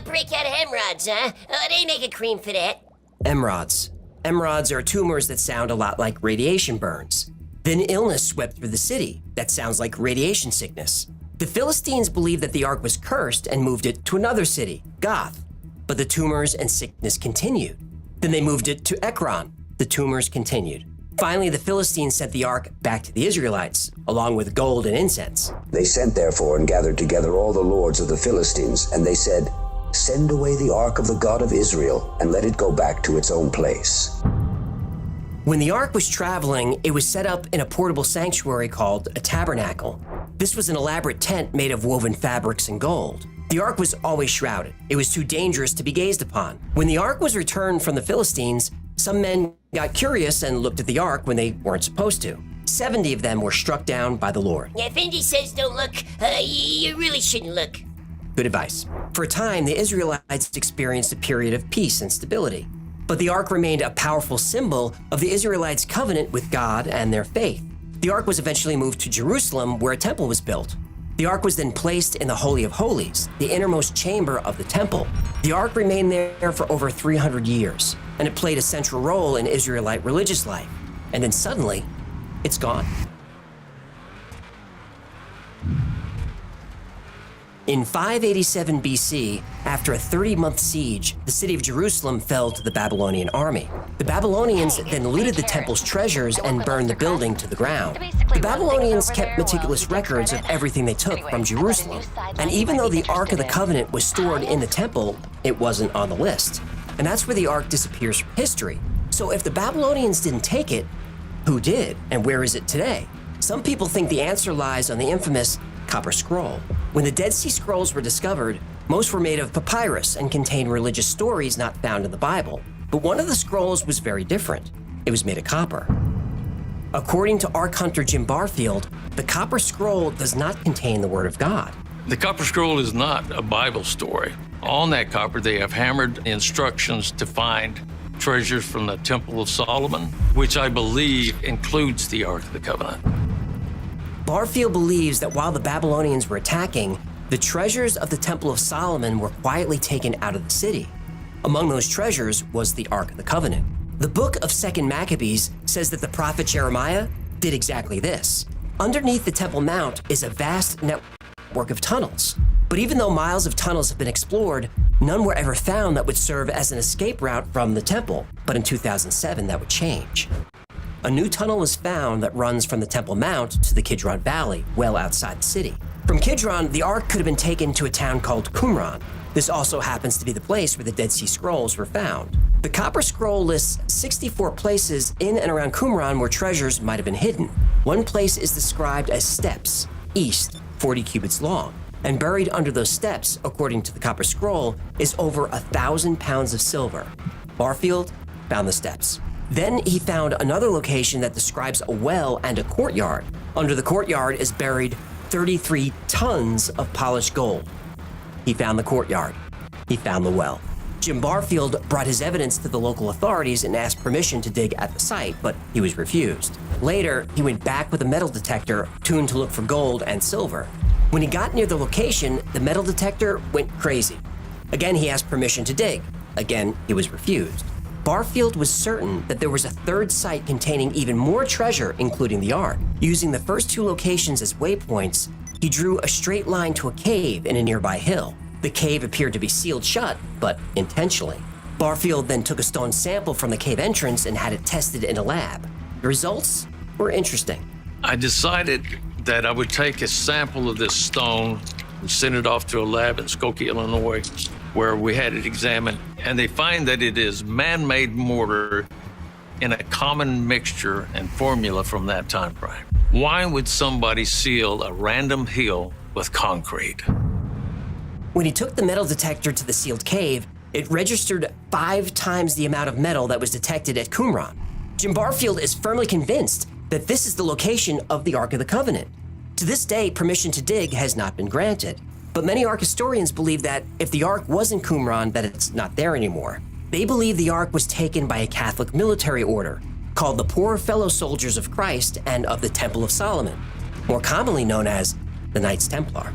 Break out hemorrhoids, huh? They make a cream for that.
Emerods. Emerods are tumors that sound a lot like radiation burns. Then illness swept through the city. That sounds like radiation sickness. The Philistines believed that the ark was cursed and moved it to another city, Gath. But the tumors and sickness continued. Then they moved it to Ekron. The tumors continued. Finally, the Philistines sent the ark back to the Israelites, along with gold and incense.
They sent therefore and gathered together all the lords of the Philistines, and they said, "Send away the ark of the God of Israel, and let it go back to its own place."
When the ark was traveling, it was set up in a portable sanctuary called a tabernacle. This was an elaborate tent made of woven fabrics and gold. The ark was always shrouded. It was too dangerous to be gazed upon. When the ark was returned from the Philistines, some men got curious and looked at the ark when they weren't supposed to. 70 of them were struck down by the Lord.
Yeah, if Indy says don't look, you really shouldn't look.
Good advice. For a time, the Israelites experienced a period of peace and stability. But the ark remained a powerful symbol of the Israelites' covenant with God and their faith. The ark was eventually moved to Jerusalem, where a temple was built. The ark was then placed in the Holy of Holies, the innermost chamber of the temple. The ark remained there for over 300 years, and it played a central role in Israelite religious life. And then suddenly, it's gone. In 587 BC, after a 30-month siege, the city of Jerusalem fell to the Babylonian army. The Babylonians then looted the temple's treasures and burned the building to the ground. The Babylonians kept meticulous records of everything they took from Jerusalem. And even though the Ark of the Covenant was stored in the temple, it wasn't on the list. And that's where the Ark disappears from history. So if the Babylonians didn't take it, who did? And where is it today? Some people think the answer lies on the infamous Copper Scroll. When the Dead Sea Scrolls were discovered, most were made of papyrus and contained religious stories not found in the Bible. But one of the scrolls was very different. It was made of copper. According to Ark hunter Jim Barfield, the Copper Scroll does not contain the Word of God.
The Copper Scroll is not a Bible story. On that copper, they have hammered instructions to find treasures from the Temple of Solomon, which I believe includes the Ark of the Covenant.
Barfield believes that while the Babylonians were attacking, the treasures of the Temple of Solomon were quietly taken out of the city. Among those treasures was the Ark of the Covenant. The book of 2nd Maccabees says that the prophet Jeremiah did exactly this. Underneath the Temple Mount is a vast network of tunnels. But even though miles of tunnels have been explored, none were ever found that would serve as an escape route from the temple. But in 2007, that would change. A new tunnel was found that runs from the Temple Mount to the Kidron Valley, well outside the city. From Kidron, the Ark could have been taken to a town called Qumran. This also happens to be the place where the Dead Sea Scrolls were found. The Copper Scroll lists 64 places in and around Qumran where treasures might have been hidden. One place is described as steps, east, 40 cubits long. And buried under those steps, according to the Copper Scroll, is over 1,000 pounds of silver. Barfield found the steps. Then he found another location that describes a well and a courtyard. Under the courtyard is buried 33 tons of polished gold. He found the courtyard. He found the well. Jim Barfield brought his evidence to the local authorities and asked permission to dig at the site, but he was refused. Later, he went back with a metal detector tuned to look for gold and silver. When he got near the location, the metal detector went crazy. Again, he asked permission to dig. Again, he was refused. Barfield was certain that there was a third site containing even more treasure, including the Ark. Using the first two locations as waypoints, he drew a straight line to a cave in a nearby hill. The cave appeared to be sealed shut, but intentionally. Barfield then took a stone sample from the cave entrance and had it tested in a lab. The results were interesting.
I decided that I would take a sample of this stone and send it off to a lab in Skokie, Illinois, where we had it examined. And they find that it is man-made mortar in a common mixture and formula from that time frame. Why would somebody seal a random hill with concrete?
When he took the metal detector to the sealed cave, it registered 5 times the amount of metal that was detected at Qumran. Jim Barfield is firmly convinced that this is the location of the Ark of the Covenant. To this day, permission to dig has not been granted. But many Ark historians believe that if the Ark was in Qumran, that it's not there anymore. They believe the Ark was taken by a Catholic military order called the Poor Fellow Soldiers of Christ and of the Temple of Solomon, more commonly known as the Knights Templar.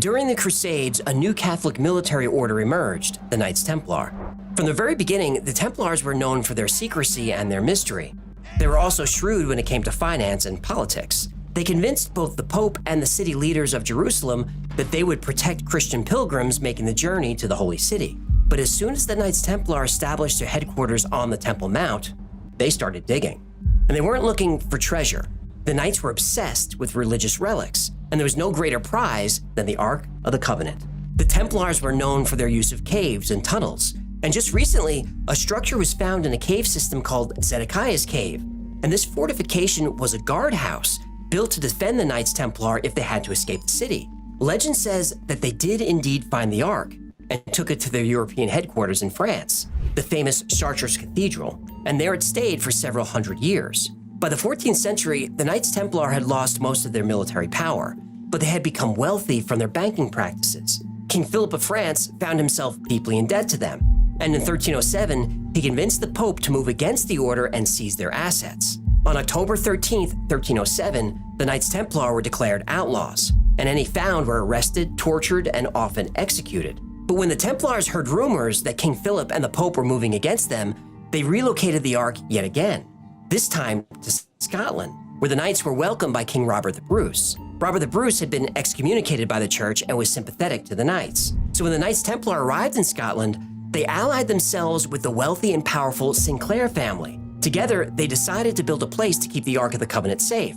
During the Crusades, a new Catholic military order emerged, the Knights Templar. From the very beginning, the Templars were known for their secrecy and their mystery. They were also shrewd when it came to finance and politics. They convinced both the Pope and the city leaders of Jerusalem that they would protect Christian pilgrims making the journey to the Holy City. But as soon as the Knights Templar established their headquarters on the Temple Mount, they started digging. And they weren't looking for treasure. The Knights were obsessed with religious relics, and there was no greater prize than the Ark of the Covenant. The Templars were known for their use of caves and tunnels, and just recently, a structure was found in a cave system called Zedekiah's Cave, and this fortification was a guardhouse built to defend the Knights Templar if they had to escape the city. Legend says that they did indeed find the Ark and took it to their European headquarters in France, the famous Chartres Cathedral, and there it stayed for several hundred years. By the 14th century, the Knights Templar had lost most of their military power, but they had become wealthy from their banking practices. King Philip of France found himself deeply in debt to them, and in 1307, he convinced the Pope to move against the order and seize their assets. On October 13th, 1307, the Knights Templar were declared outlaws, and any found were arrested, tortured, and often executed. But when the Templars heard rumors that King Philip and the Pope were moving against them, they relocated the Ark yet again, this time to Scotland, where the Knights were welcomed by King Robert the Bruce. Robert the Bruce had been excommunicated by the church and was sympathetic to the Knights. So when the Knights Templar arrived in Scotland, they allied themselves with the wealthy and powerful Sinclair family. Together, they decided to build a place to keep the Ark of the Covenant safe,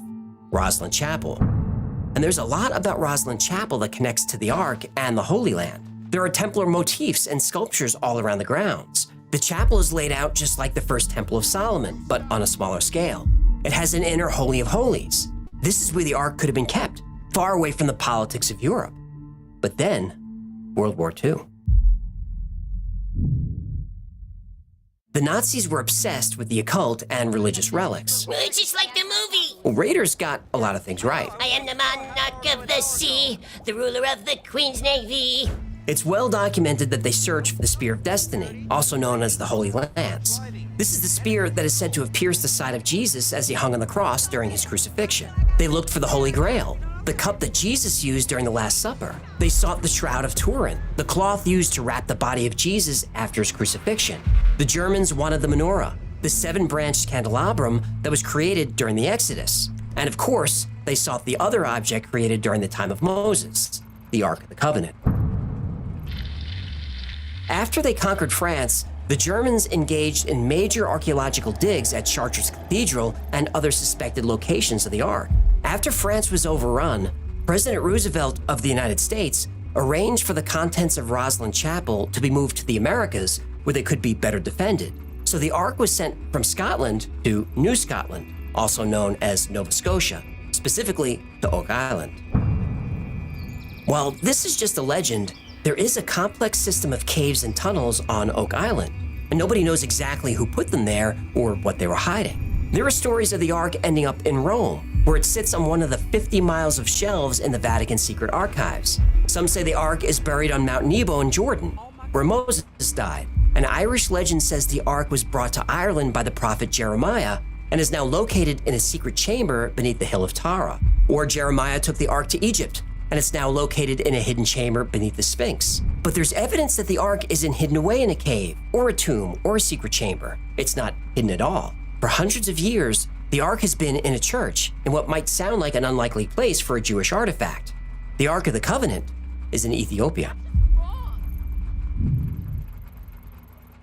Rosslyn Chapel. And there's a lot about Rosslyn Chapel that connects to the Ark and the Holy Land. There are Templar motifs and sculptures all around the grounds. The chapel is laid out just like the first Temple of Solomon, but on a smaller scale. It has an inner Holy of Holies. This is where the Ark could have been kept, far away from the politics of Europe. But then, World War II. The Nazis were obsessed with the occult and religious relics.
It's just like the movie.
Well, Raiders got a lot of things right.
I am the monarch of the sea, the ruler of the Queen's Navy.
It's well documented that they searched for the Spear of Destiny, also known as the Holy Lance. This is the spear that is said to have pierced the side of Jesus as he hung on the cross during his crucifixion. They looked for the Holy Grail, the cup that Jesus used during the Last Supper. They sought the Shroud of Turin, the cloth used to wrap the body of Jesus after his crucifixion. The Germans wanted the menorah, the 7-branched candelabrum that was created during the Exodus. And of course, they sought the other object created during the time of Moses, the Ark of the Covenant. After they conquered France, the Germans engaged in major archaeological digs at Chartres Cathedral and other suspected locations of the Ark. After France was overrun, President Roosevelt of the United States arranged for the contents of Rosslyn Chapel to be moved to the Americas, where they could be better defended. So the Ark was sent from Scotland to New Scotland, also known as Nova Scotia, specifically to Oak Island. While this is just a legend, there is a complex system of caves and tunnels on Oak Island, and nobody knows exactly who put them there or what they were hiding. There are stories of the Ark ending up in Rome, where it sits on one of the 50 miles of shelves in the Vatican secret archives. Some say the Ark is buried on Mount Nebo in Jordan, where Moses died. An Irish legend says the Ark was brought to Ireland by the prophet Jeremiah and is now located in a secret chamber beneath the hill of Tara. Or Jeremiah took the Ark to Egypt, and it's now located in a hidden chamber beneath the Sphinx. But there's evidence that the Ark isn't hidden away in a cave, or a tomb, or a secret chamber. It's not hidden at all. For hundreds of years, the Ark has been in a church, in what might sound like an unlikely place for a Jewish artifact. The Ark of the Covenant is in Ethiopia.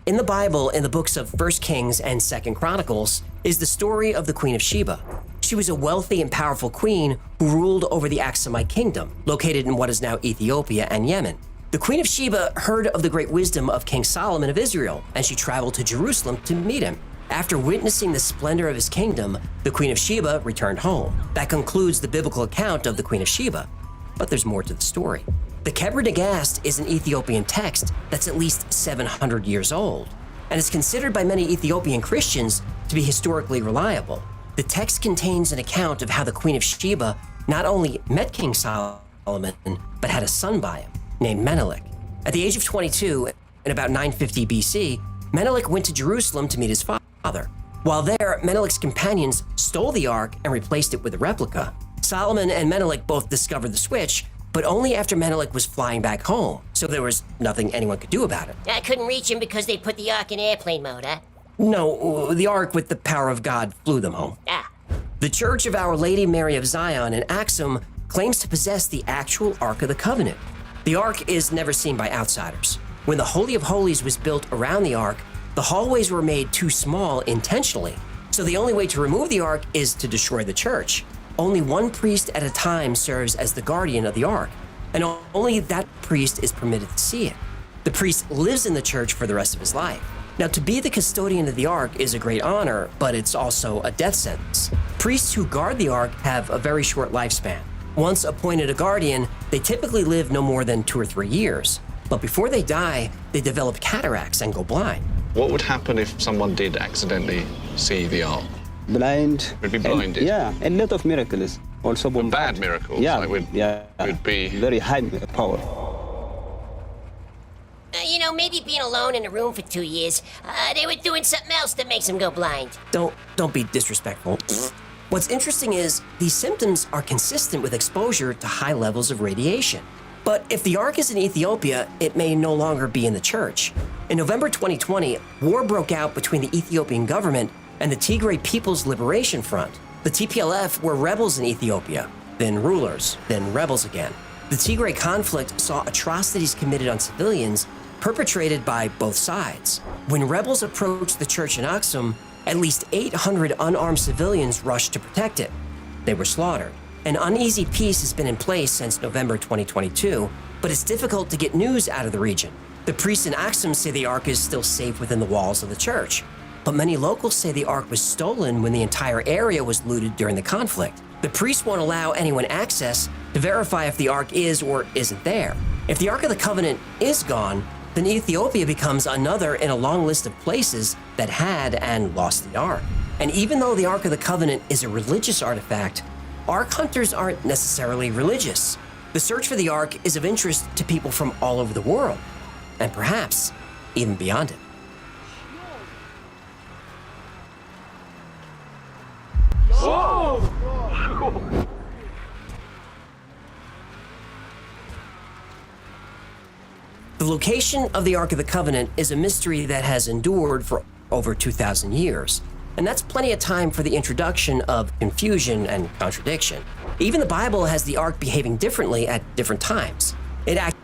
In the Bible, in the books of 1 Kings and 2 Chronicles, is the story of the Queen of Sheba. She was a wealthy and powerful queen who ruled over the Aksumite kingdom, located in what is now Ethiopia and Yemen. The Queen of Sheba heard of the great wisdom of King Solomon of Israel, and she traveled to Jerusalem to meet him. After witnessing the splendor of his kingdom, the Queen of Sheba returned home. That concludes the biblical account of the Queen of Sheba. But there's more to the story. The Kebra Nagast is an Ethiopian text that's at least 700 years old, and is considered by many Ethiopian Christians to be historically reliable. The text contains an account of how the Queen of Sheba not only met King Solomon, but had a son by him, named Menelik. At the age of 22, in about 950 BC, Menelik went to Jerusalem to meet his father. While there, Menelik's companions stole the Ark and replaced it with a replica. Solomon and Menelik both discovered the switch, but only after Menelik was flying back home, so there was nothing anyone could do about it.
I couldn't reach him because they put the Ark in airplane mode, huh?
No, the Ark with the power of God flew them home.
Ah.
The Church of Our Lady Mary of Zion in Axum claims to possess the actual Ark of the Covenant. The Ark is never seen by outsiders. When the Holy of Holies was built around the Ark, the hallways were made too small intentionally. So the only way to remove the Ark is to destroy the church. Only one priest at a time serves as the guardian of the Ark, and only that priest is permitted to see it. The priest lives in the church for the rest of his life. Now, to be the custodian of the Ark is a great honor, but it's also a death sentence. Priests who guard the Ark have a very short lifespan. Once appointed a guardian, they typically live no more than 2 or 3 years. But before they die, they develop cataracts and go blind.
What would happen if someone did accidentally see the Ark?
Blind.
Would be blinded.
Yeah, a lot of miracles. Also
bad miracles.
Yeah,
like would be
very high power.
Maybe being alone in a room for 2 years, they were doing something else that makes them go blind.
Don't be disrespectful. What's interesting is these symptoms are consistent with exposure to high levels of radiation. But if the Ark is in Ethiopia, it may no longer be in the church. In November 2020, war broke out between the Ethiopian government and the Tigray People's Liberation Front. The TPLF were rebels in Ethiopia, then rulers, then rebels again. The Tigray conflict saw atrocities committed on civilians perpetrated by both sides. When rebels approached the church in Axum, at least 800 unarmed civilians rushed to protect it. They were slaughtered. An uneasy peace has been in place since November 2022, but it's difficult to get news out of the region. The priests in Axum say the Ark is still safe within the walls of the church, but many locals say the Ark was stolen when the entire area was looted during the conflict. The priests won't allow anyone access to verify if the Ark is or isn't there. If the Ark of the Covenant is gone, then Ethiopia becomes another in a long list of places that had and lost the Ark. And even though the Ark of the Covenant is a religious artifact, Ark hunters aren't necessarily religious. The search for the Ark is of interest to people from all over the world, and perhaps even beyond it.
Whoa!
The location of the Ark of the Covenant is a mystery that has endured for over 2,000 years, and that's plenty of time for the introduction of confusion and contradiction. Even the Bible has the Ark behaving differently at different times. It acted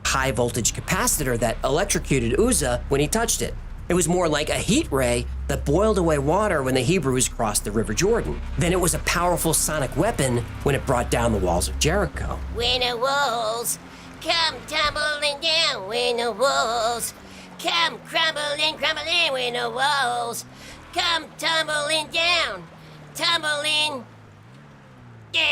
high voltage capacitor that electrocuted Uzzah when he touched it. It was more like a heat ray that boiled away water when the Hebrews crossed the River Jordan. Then it was a powerful sonic weapon when it brought down the walls of Jericho.
When the walls come tumbling down, when the walls come crumbling when the walls come tumbling down, tumbling down.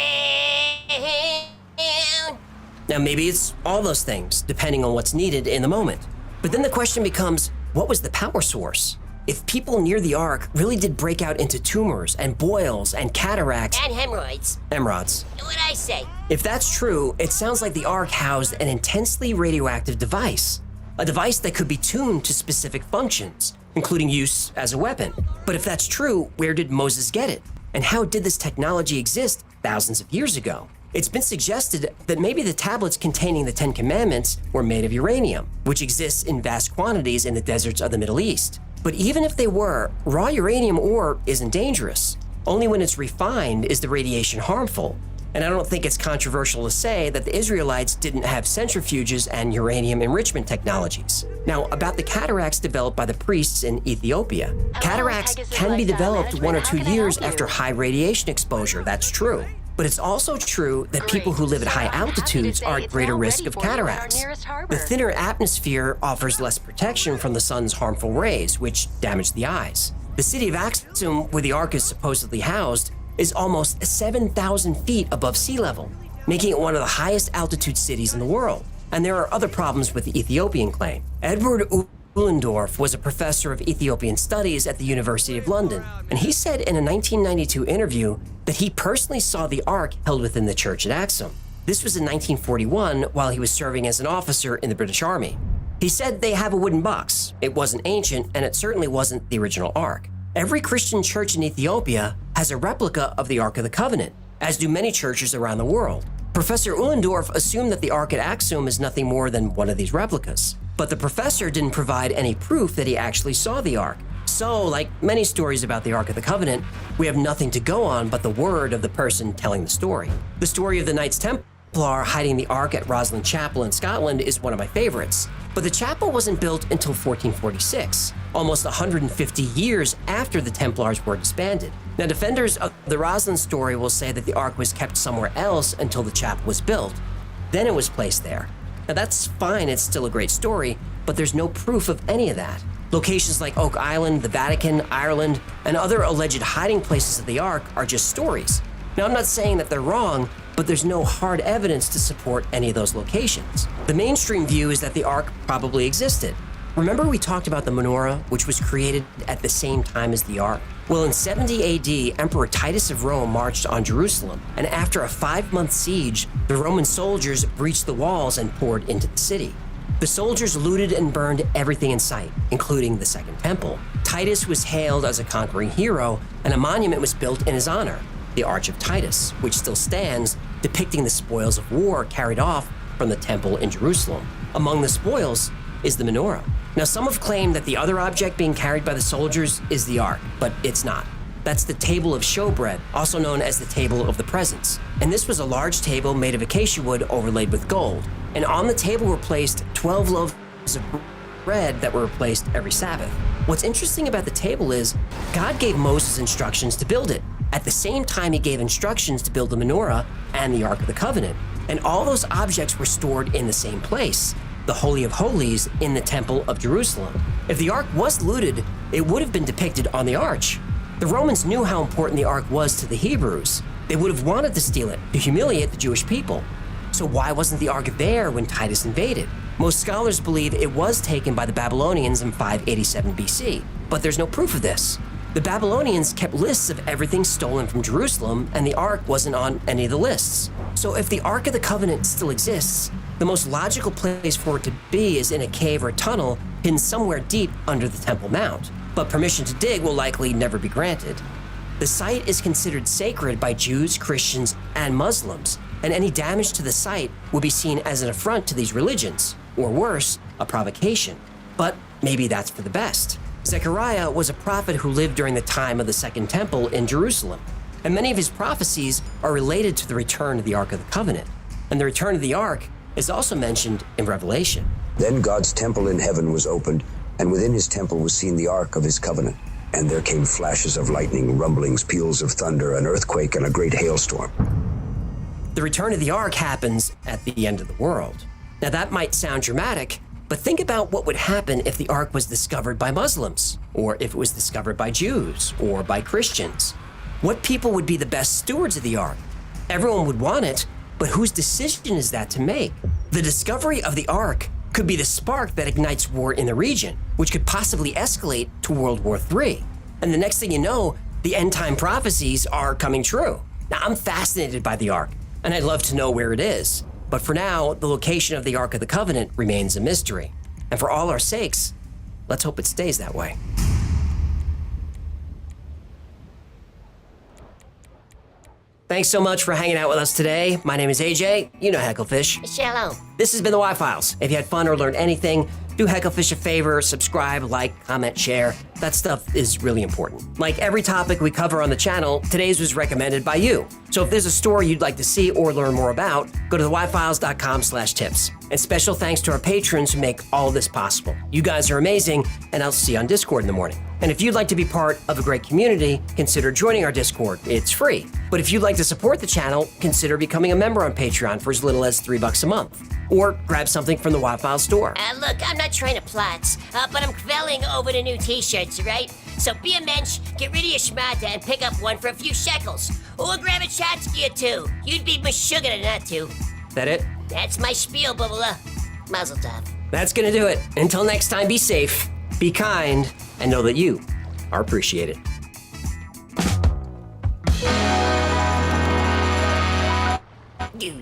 Now maybe it's all those things, depending on what's needed in the moment. But then the question becomes, what was the power source? If people near the Ark really did break out into tumors and boils and cataracts
And hemorrhoids.
Emeralds.
What'd I say?
If that's true, it sounds like the Ark housed an intensely radioactive device. A device that could be tuned to specific functions, including use as a weapon. But if that's true, where did Moses get it? And how did this technology exist thousands of years ago? It's been suggested that maybe the tablets containing the 10 Commandments were made of uranium, which exists in vast quantities in the deserts of the Middle East. But even if they were, raw uranium ore isn't dangerous. Only when it's refined is the radiation harmful. And I don't think it's controversial to say that the Israelites didn't have centrifuges and uranium enrichment technologies. Now, about the cataracts developed by the priests in Ethiopia. Cataracts can be developed 1 or 2 years after high radiation exposure, that's true. But it's also true that people who live at high altitudes are at greater risk of cataracts. The thinner atmosphere offers less protection from the sun's harmful rays, which damage the eyes. The city of Axum, where the Ark is supposedly housed, is almost 7,000 feet above sea level, making it one of the highest altitude cities in the world. And there are other problems with the Ethiopian claim. Edward Uhlendorf was a professor of Ethiopian studies at the University of London, and he said in a 1992 interview that he personally saw the Ark held within the church at Axum. This was in 1941 while he was serving as an officer in the British Army. He said they have a wooden box. It wasn't ancient, and it certainly wasn't the original Ark. Every Christian church in Ethiopia has a replica of the Ark of the Covenant. as do many churches around the world. Professor Ullendorf assumed that the Ark at Axum is nothing more than one of these replicas. But the professor didn't provide any proof that he actually saw the Ark. So, like many stories about the Ark of the Covenant, we have nothing to go on but the word of the person telling the story. The story of the Knights Templar hiding the Ark at Rosslyn Chapel in Scotland is one of my favorites. But the chapel wasn't built until 1446, almost 150 years after the Templars were disbanded. Now, defenders of the Rosslyn story will say that the Ark was kept somewhere else until the chapel was built. Then it was placed there. Now, that's fine, it's still a great story, but there's no proof of any of that. Locations like Oak Island, the Vatican, Ireland, and other alleged hiding places of the Ark are just stories. Now, I'm not saying that they're wrong, but there's no hard evidence to support any of those locations. The mainstream view is that the Ark probably existed. Remember we talked about the menorah, which was created at the same time as the Ark? Well, in 70 AD, Emperor Titus of Rome marched on Jerusalem, and after a 5-month siege, the Roman soldiers breached the walls and poured into the city. The soldiers looted and burned everything in sight, including the Second Temple. Titus was hailed as a conquering hero, and a monument was built in his honor, the Arch of Titus, which still stands, depicting the spoils of war carried off from the temple in Jerusalem. Among the spoils is the menorah. Now, some have claimed that the other object being carried by the soldiers is the Ark, but it's not. That's the table of showbread, also known as the table of the presence. And this was a large table made of acacia wood overlaid with gold. And on the table were placed 12 loaves of bread that were replaced every Sabbath. What's interesting about the table is God gave Moses instructions to build it. At the same time, he gave instructions to build the menorah and the Ark of the Covenant. And all those objects were stored in the same place, the Holy of Holies in the Temple of Jerusalem. If the Ark was looted, it would have been depicted on the arch. The Romans knew how important the Ark was to the Hebrews. They would have wanted to steal it to humiliate the Jewish people. So why wasn't the Ark there when Titus invaded? Most scholars believe it was taken by the Babylonians in 587 BC, but there's no proof of this. The Babylonians kept lists of everything stolen from Jerusalem, and the Ark wasn't on any of the lists. So if the Ark of the Covenant still exists, the most logical place for it to be is in a cave or tunnel hidden somewhere deep under the Temple Mount. But permission to dig will likely never be granted. The site is considered sacred by Jews, Christians, and Muslims, and any damage to the site would be seen as an affront to these religions, or worse, a provocation. But maybe that's for the best. Zechariah was a prophet who lived during the time of the Second Temple in Jerusalem, and many of his prophecies are related to the return of the Ark of the Covenant. And the return of the Ark is also mentioned in Revelation.
Then God's temple in heaven was opened, and within his temple was seen the Ark of his covenant. And there came flashes of lightning, rumblings, peals of thunder, an earthquake, and a great hailstorm.
The return of the Ark happens at the end of the world. Now that might sound dramatic, but think about what would happen if the Ark was discovered by Muslims, or if it was discovered by Jews, or by Christians. What people would be the best stewards of the Ark? Everyone would want it, but whose decision is that to make? The discovery of the Ark could be the spark that ignites war in the region, which could possibly escalate to World War III. And the next thing you know, the end-time prophecies are coming true. Now, I'm fascinated by the Ark, and I'd love to know where it is. But for now, the location of the Ark of the Covenant remains a mystery. And for all our sakes, let's hope it stays that way. Thanks so much for hanging out with us today. My name is AJ. You know Hecklefish.
Shalom.
This has been the Y-Files. If you had fun or learned anything, do Hecklefish a favor, subscribe, like, comment, share. That stuff is really important. Like every topic we cover on the channel, today's was recommended by you. So if there's a story you'd like to see or learn more about, go to theyfiles.com/tips. And special thanks to our patrons who make all this possible. You guys are amazing, and I'll see you on Discord in the morning. And if you'd like to be part of a great community, consider joining our Discord. It's free. But if you'd like to support the channel, consider becoming a member on Patreon for as little as $3 a month. Or grab something from the Y-Files store.
Look, I'm not trying to plot, but I'm quelling over the new t-shirts, right? So be a mensch, get rid of your schmata, and pick up one for a few shekels. Or grab a Chotsky or two. You'd be missugared not to.
That it?
That's my spiel, Bubba. Mazel tov.
That's gonna do it. Until next time, be safe, be kind, and know that you are appreciated.
Do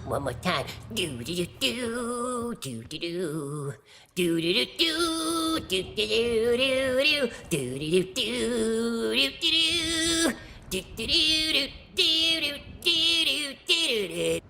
One more time. Do do do do do do do. Do do do do do do do do do do do do do do do do do do.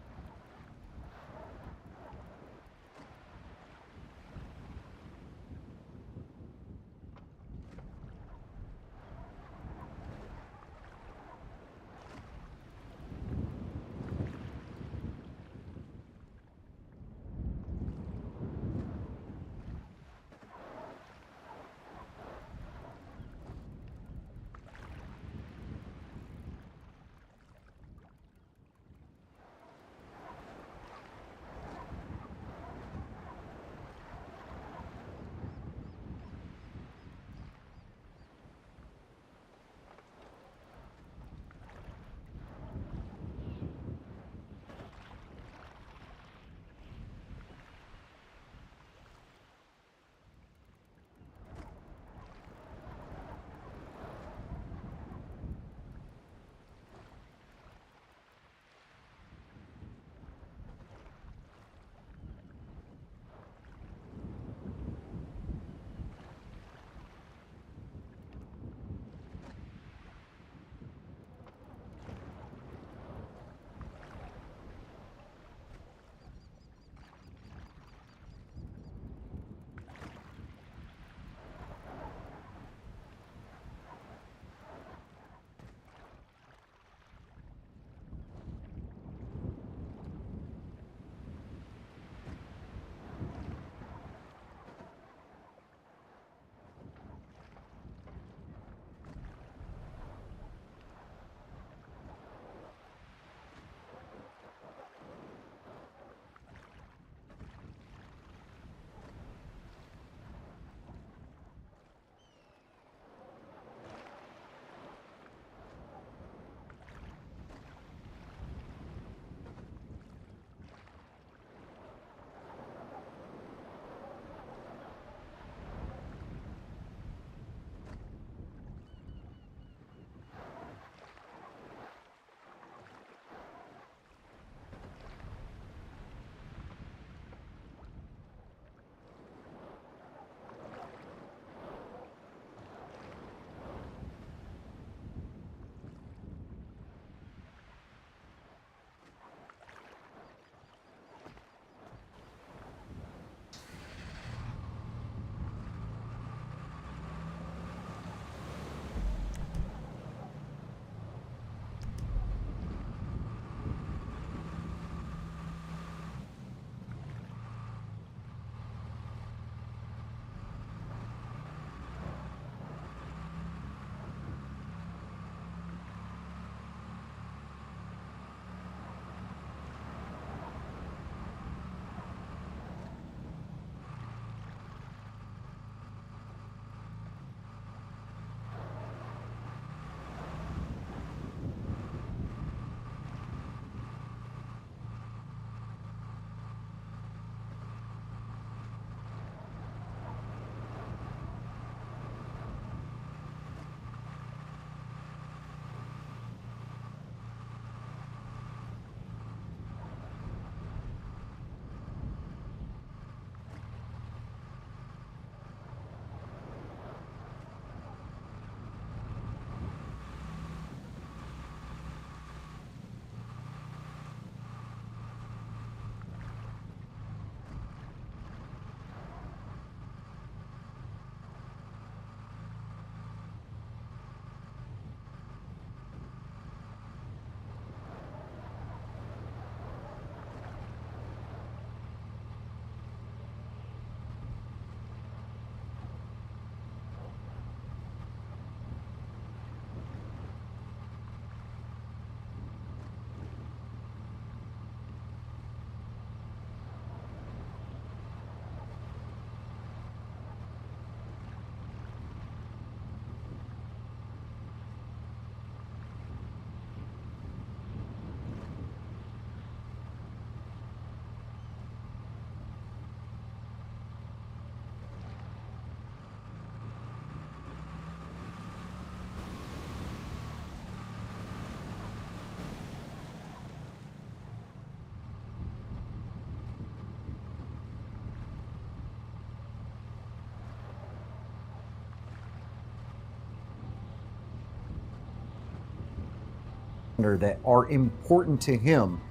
that are important to him?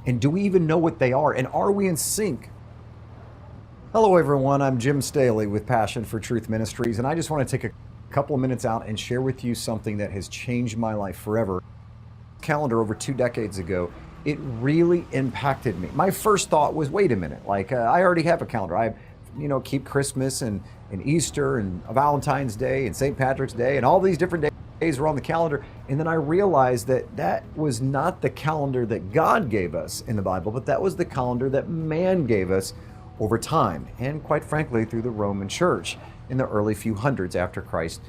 And do we even know what they are? And are we in sync? Hello, everyone. I'm Jim Staley with Passion for Truth Ministries, and I just want to take a couple of minutes out and share with you something that has changed my life forever. Calendar over 2 decades ago, it really impacted me. My first thought was, wait a minute, I already have a calendar. I keep Christmas and Easter and Valentine's Day and St. Patrick's Day and all these different days are on the calendar. And then I realized that that was not the calendar that God gave us in the Bible, but that was the calendar that man gave us over time, and quite frankly, through the Roman Church in the early few hundreds after Christ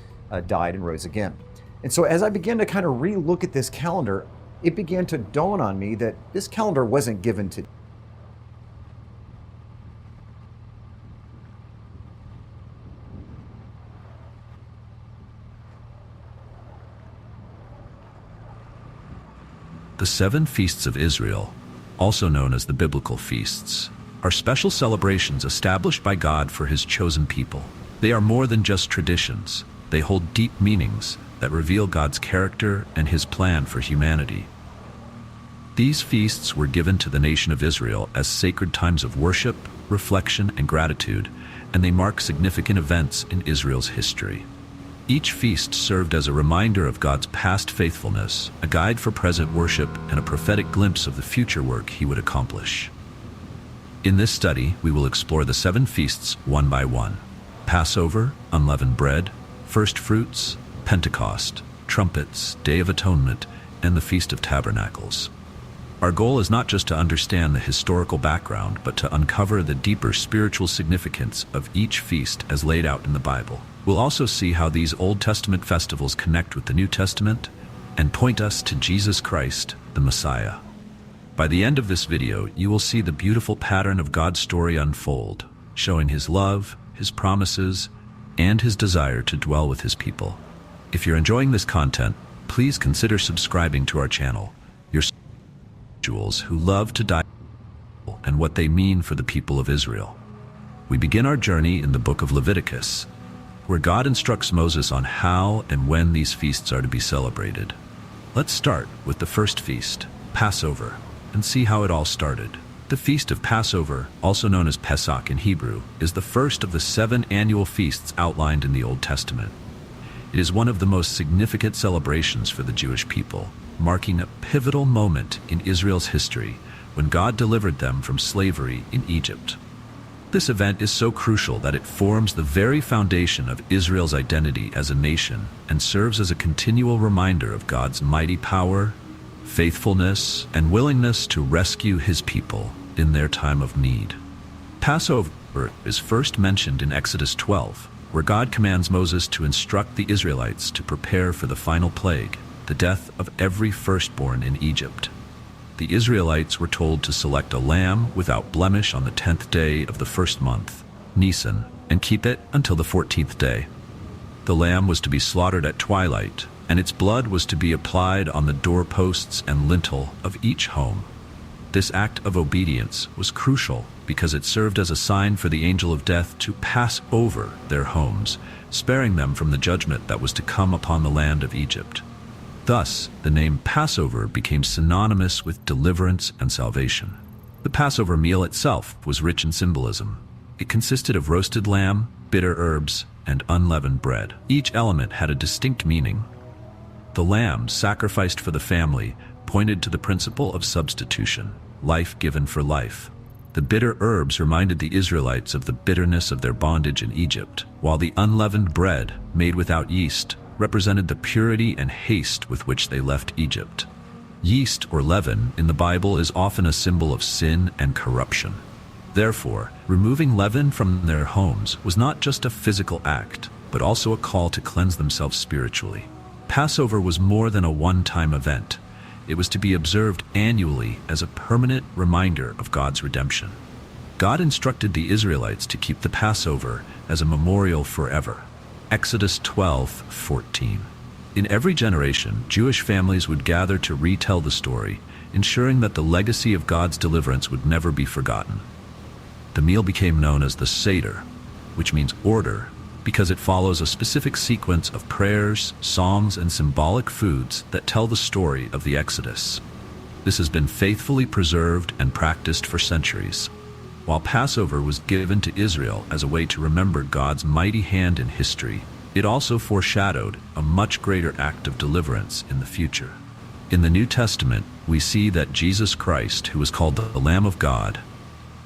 died and rose again. And so as I began to kind of re-look at this calendar, it began to dawn on me that this calendar wasn't given to
The 7 feasts of Israel, also known as the biblical feasts, are special celebrations established by God for his chosen people. They are more than just traditions. They hold deep meanings that reveal God's character and his plan for humanity. These feasts were given to the nation of Israel as sacred times of worship, reflection, and gratitude, and they mark significant events in Israel's history. Each feast served as a reminder of God's past faithfulness, a guide for present worship, and a prophetic glimpse of the future work he would accomplish. In this study, we will explore the 7 feasts one by one: Passover, unleavened bread, first fruits, Pentecost, trumpets, Day of Atonement, and the Feast of Tabernacles. Our goal is not just to understand the historical background, but to uncover the deeper spiritual significance of each feast as laid out in the Bible. We'll also see how these Old Testament festivals connect with the New Testament and point us to Jesus Christ, the Messiah. By the end of this video, you will see the beautiful pattern of God's story unfold, showing his love, his promises, and his desire to dwell with his people. If you're enjoying this content, please consider subscribing to our channel. Your individuals who love to dive and what they mean for the people of Israel. We begin our journey in the book of Leviticus, where God instructs Moses on how and when these feasts are to be celebrated. Let's start with the first feast, Passover, and see how it all started. The Feast of Passover, also known as Pesach in Hebrew, is the first of the 7 annual feasts outlined in the Old Testament. It is one of the most significant celebrations for the Jewish people, marking a pivotal moment in Israel's history when God delivered them from slavery in Egypt. This event is so crucial that it forms the very foundation of Israel's identity as a nation and serves as a continual reminder of God's mighty power, faithfulness, and willingness to rescue his people in their time of need. Passover is first mentioned in Exodus 12, where God commands Moses to instruct the Israelites to prepare for the final plague, the death of every firstborn in Egypt. The Israelites were told to select a lamb without blemish on the 10th day of the first month, Nisan, and keep it until the 14th day. The lamb was to be slaughtered at twilight, and its blood was to be applied on the doorposts and lintel of each home. This act of obedience was crucial because it served as a sign for the angel of death to pass over their homes, sparing them from the judgment that was to come upon the land of Egypt. Thus, the name Passover became synonymous with deliverance and salvation. The Passover meal itself was rich in symbolism. It consisted of roasted lamb, bitter herbs, and unleavened bread. Each element had a distinct meaning. The lamb, sacrificed for the family, pointed to the principle of substitution, life given for life. The bitter herbs reminded the Israelites of the bitterness of their bondage in Egypt, while the unleavened bread, made without yeast, represented the purity and haste with which they left Egypt. Yeast or leaven in the Bible is often a symbol of sin and corruption. Therefore, removing leaven from their homes was not just a physical act, but also a call to cleanse themselves spiritually. Passover was more than a one-time event. It was to be observed annually as a permanent reminder of God's redemption. God instructed the Israelites to keep the Passover as a memorial forever. Exodus 12:14. In every generation, Jewish families would gather to retell the story, ensuring that the legacy of God's deliverance would never be forgotten. The meal became known as the Seder, which means order, because it follows a specific sequence of prayers, songs, and symbolic foods that tell the story of the Exodus. This has been faithfully preserved and practiced for centuries. While Passover was given to Israel as a way to remember God's mighty hand in history, it also foreshadowed a much greater act of deliverance in the future. In the New Testament, we see that Jesus Christ, who was called the Lamb of God,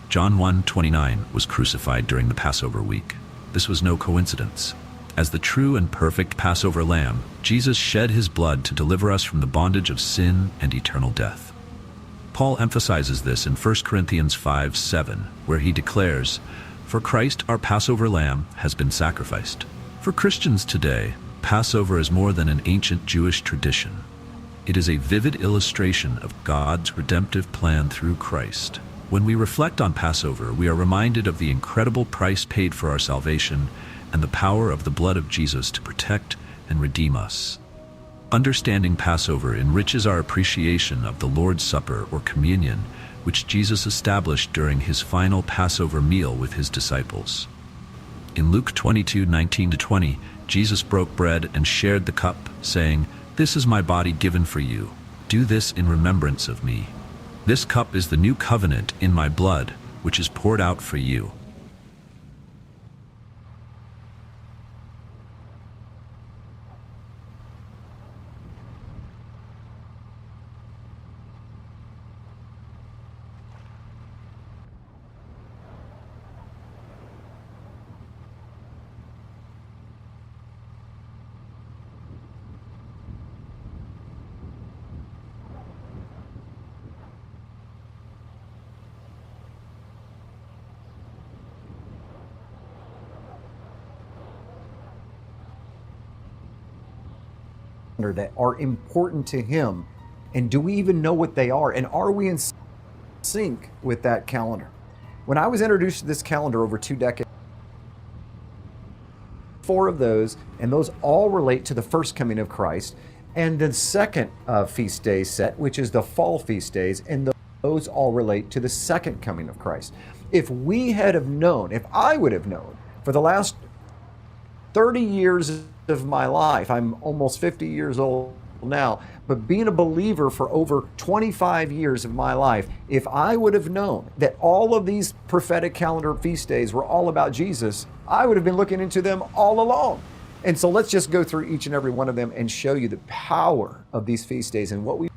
John 1:29, was crucified during the Passover week. This was no coincidence. As the true and perfect Passover lamb, Jesus shed his blood to deliver us from the bondage of sin and eternal death. Paul emphasizes this in 1 Corinthians 5:7, where he declares, "For Christ, our Passover lamb, has been sacrificed." For Christians today, Passover is more than an ancient Jewish tradition. It is a vivid illustration of God's redemptive plan through Christ. When we reflect on Passover, we are reminded of the incredible price paid for our salvation and the power of the blood of Jesus to protect and redeem us. Understanding Passover enriches our appreciation of the Lord's Supper or communion, which Jesus established during his final Passover meal with his disciples. In Luke 22:19-20, Jesus broke bread and shared the cup, saying, "This is my body given for you. Do this in remembrance of me. This cup is the new covenant in my blood, which is poured out for you."
that are important to him, and do we even know what they are, and are we in sync with that calendar? When I was introduced to this calendar over 2 decades, 4 of those, and those all relate to the first coming of Christ, and the second feast day set, which is the fall feast days, and those all relate to the second coming of Christ. If we had have known, if I would have known, for the last 30 years of my life, I'm almost 50 years old now, but being a believer for over 25 years of my life, if I would have known that all of these prophetic calendar feast days were all about Jesus, I would have been looking into them all along. And so let's just go through each and every one of them and show you the power of these feast days and what we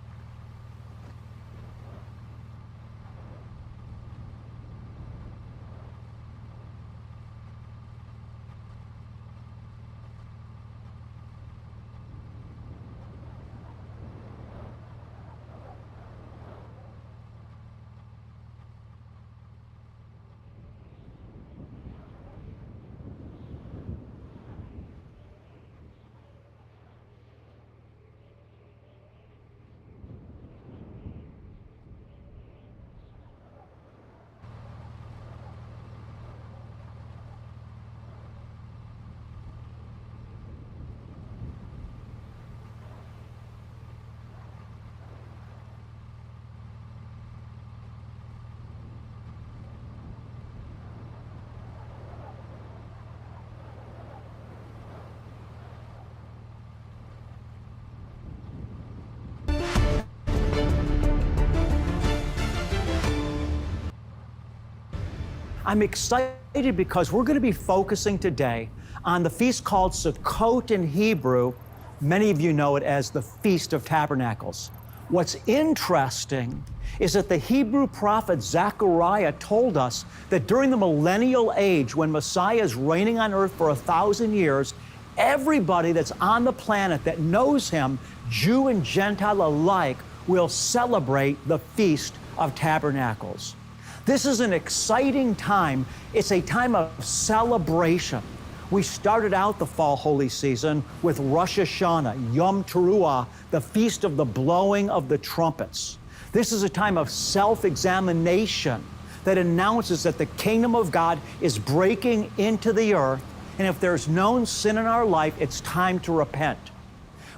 I'm excited because we're going to be focusing today on the feast called Sukkot in Hebrew. Many of you know it as the Feast of Tabernacles. What's interesting is that the Hebrew prophet Zechariah told us that during the millennial age, when Messiah is reigning on earth for 1,000 years, everybody that's on the planet that knows him, Jew and Gentile alike, will celebrate the Feast of Tabernacles. This is an exciting time. It's a time of celebration. We started out the fall holy season with Rosh Hashanah, Yom Teruah, the feast of the blowing of the trumpets. This is a time of self-examination that announces that the kingdom of God is breaking into the earth, and if there's known sin in our life, it's time to repent.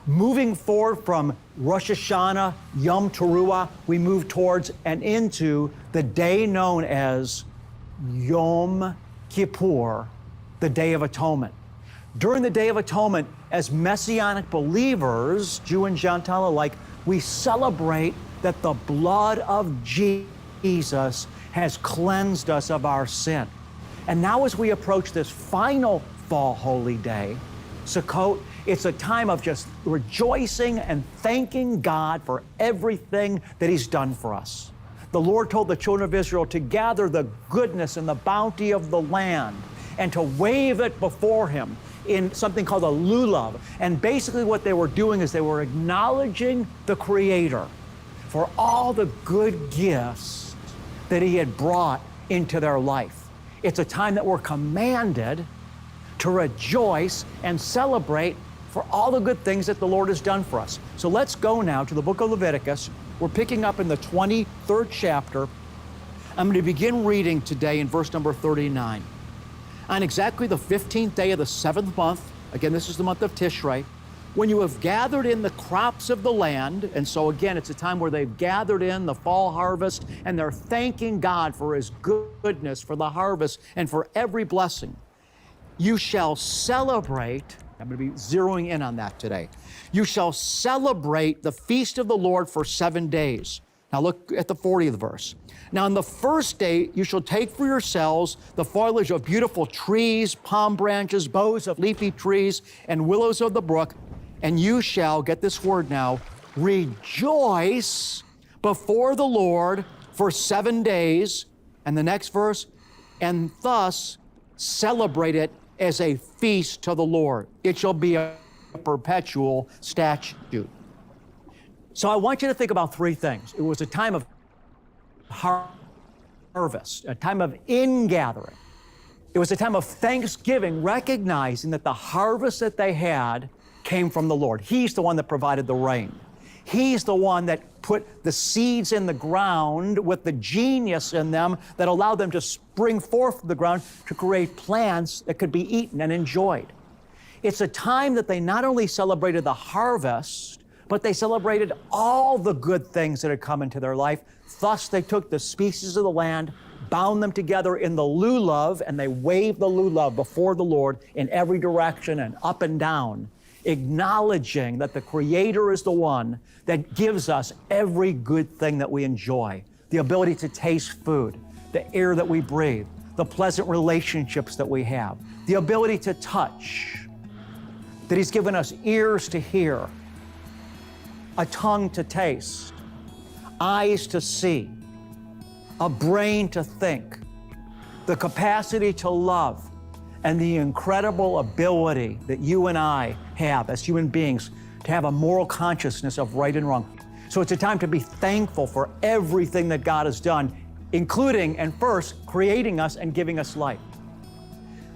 Moving forward from Rosh Hashanah, Yom Teruah, we move towards and into the day known as Yom Kippur, the Day of Atonement. During the Day of Atonement, as Messianic believers, Jew and Gentile alike, we celebrate that the blood of Jesus has cleansed us of our sin. And now as we approach this final fall holy day, Sukkot, it's a time of just rejoicing and thanking God for everything that He's done for us. The Lord told the children of Israel to gather the goodness and the bounty of the land and to wave it before Him in something called a lulav. And basically what they were doing is they were acknowledging the Creator for all the good gifts that He had brought into their life. It's a time that we're commanded to rejoice and celebrate for all the good things that the Lord has done for us. So let's go now to the book of Leviticus. We're picking up in the 23rd chapter. I'm going to begin reading today in verse number 39. On exactly the 15th day of the 7th month, again, this is the month of Tishrei, when you have gathered in the crops of the land, and so again, it's a time where they've gathered in the fall harvest and they're thanking God for His goodness, for the harvest, and for every blessing. You shall celebrate, I'm going to be zeroing in on that today. You shall celebrate the feast of the Lord for 7 days. Now look at the 40th verse. Now on the first day, you shall take for yourselves the foliage of beautiful trees, palm branches, boughs of leafy trees, and willows of the brook, and you shall, get this word now, rejoice before the Lord for 7 days. And the next verse, and thus celebrate it as a feast to the Lord. It shall be a perpetual statute. So I want you to think about three things. It was a time of harvest, a time of ingathering. It was a time of thanksgiving, recognizing that the harvest that they had came from the Lord. He's the one that provided the rain. He's the one that put the seeds in the ground with the genius in them that allowed them to spring forth from the ground to create plants that could be eaten and enjoyed. It's a time that they not only celebrated the harvest, but they celebrated all the good things that had come into their life. Thus, they took the species of the land, bound them together in the lulav, and they waved the lulav before the Lord in every direction and up and down, acknowledging that the Creator is the one that gives us every good thing that we enjoy, the ability to taste food, the air that we breathe, the pleasant relationships that we have, the ability to touch, that He's given us ears to hear, a tongue to taste, eyes to see, a brain to think, the capacity to love, and the incredible ability that you and I have as human beings to have a moral consciousness of right and wrong. So it's a time to be thankful for everything that God has done, including and first creating us and giving us life.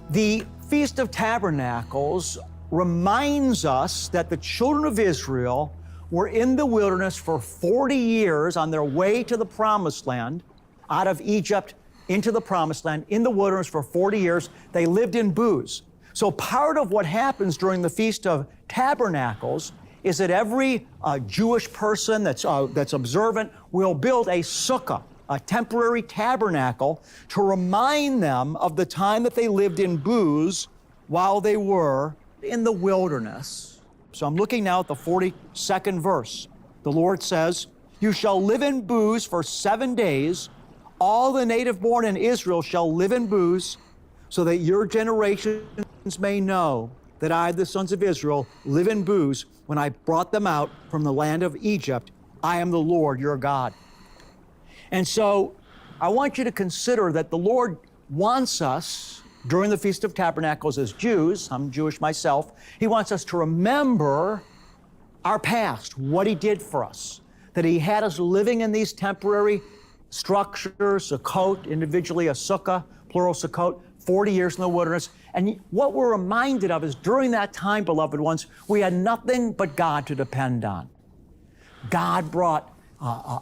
The Feast of Tabernacles reminds us that the children of Israel were in the wilderness for 40 years on their way to the Promised Land, out of Egypt into the Promised Land, in the wilderness for 40 years. They lived in booths. So part of what happens during the Feast of Tabernacles is that every Jewish person that's observant will build a sukkah, a temporary tabernacle, to remind them of the time that they lived in booths while they were in the wilderness. So I'm looking now at the 42nd verse. The Lord says, "You shall live in booths for 7 days. All the native born in Israel shall live in booths, so that your generations may know that I, the sons of Israel, live in booths when I brought them out from the land of Egypt. I am the Lord your God." And so I want you to consider that the Lord wants us during the Feast of Tabernacles as Jews, I'm Jewish myself, He wants us to remember our past, what He did for us, that He had us living in these temporary structures, sukkot, individually a sukkah, plural sukkot, 40 years in the wilderness. And what we're reminded of is during that time, beloved ones, we had nothing but God to depend on. God brought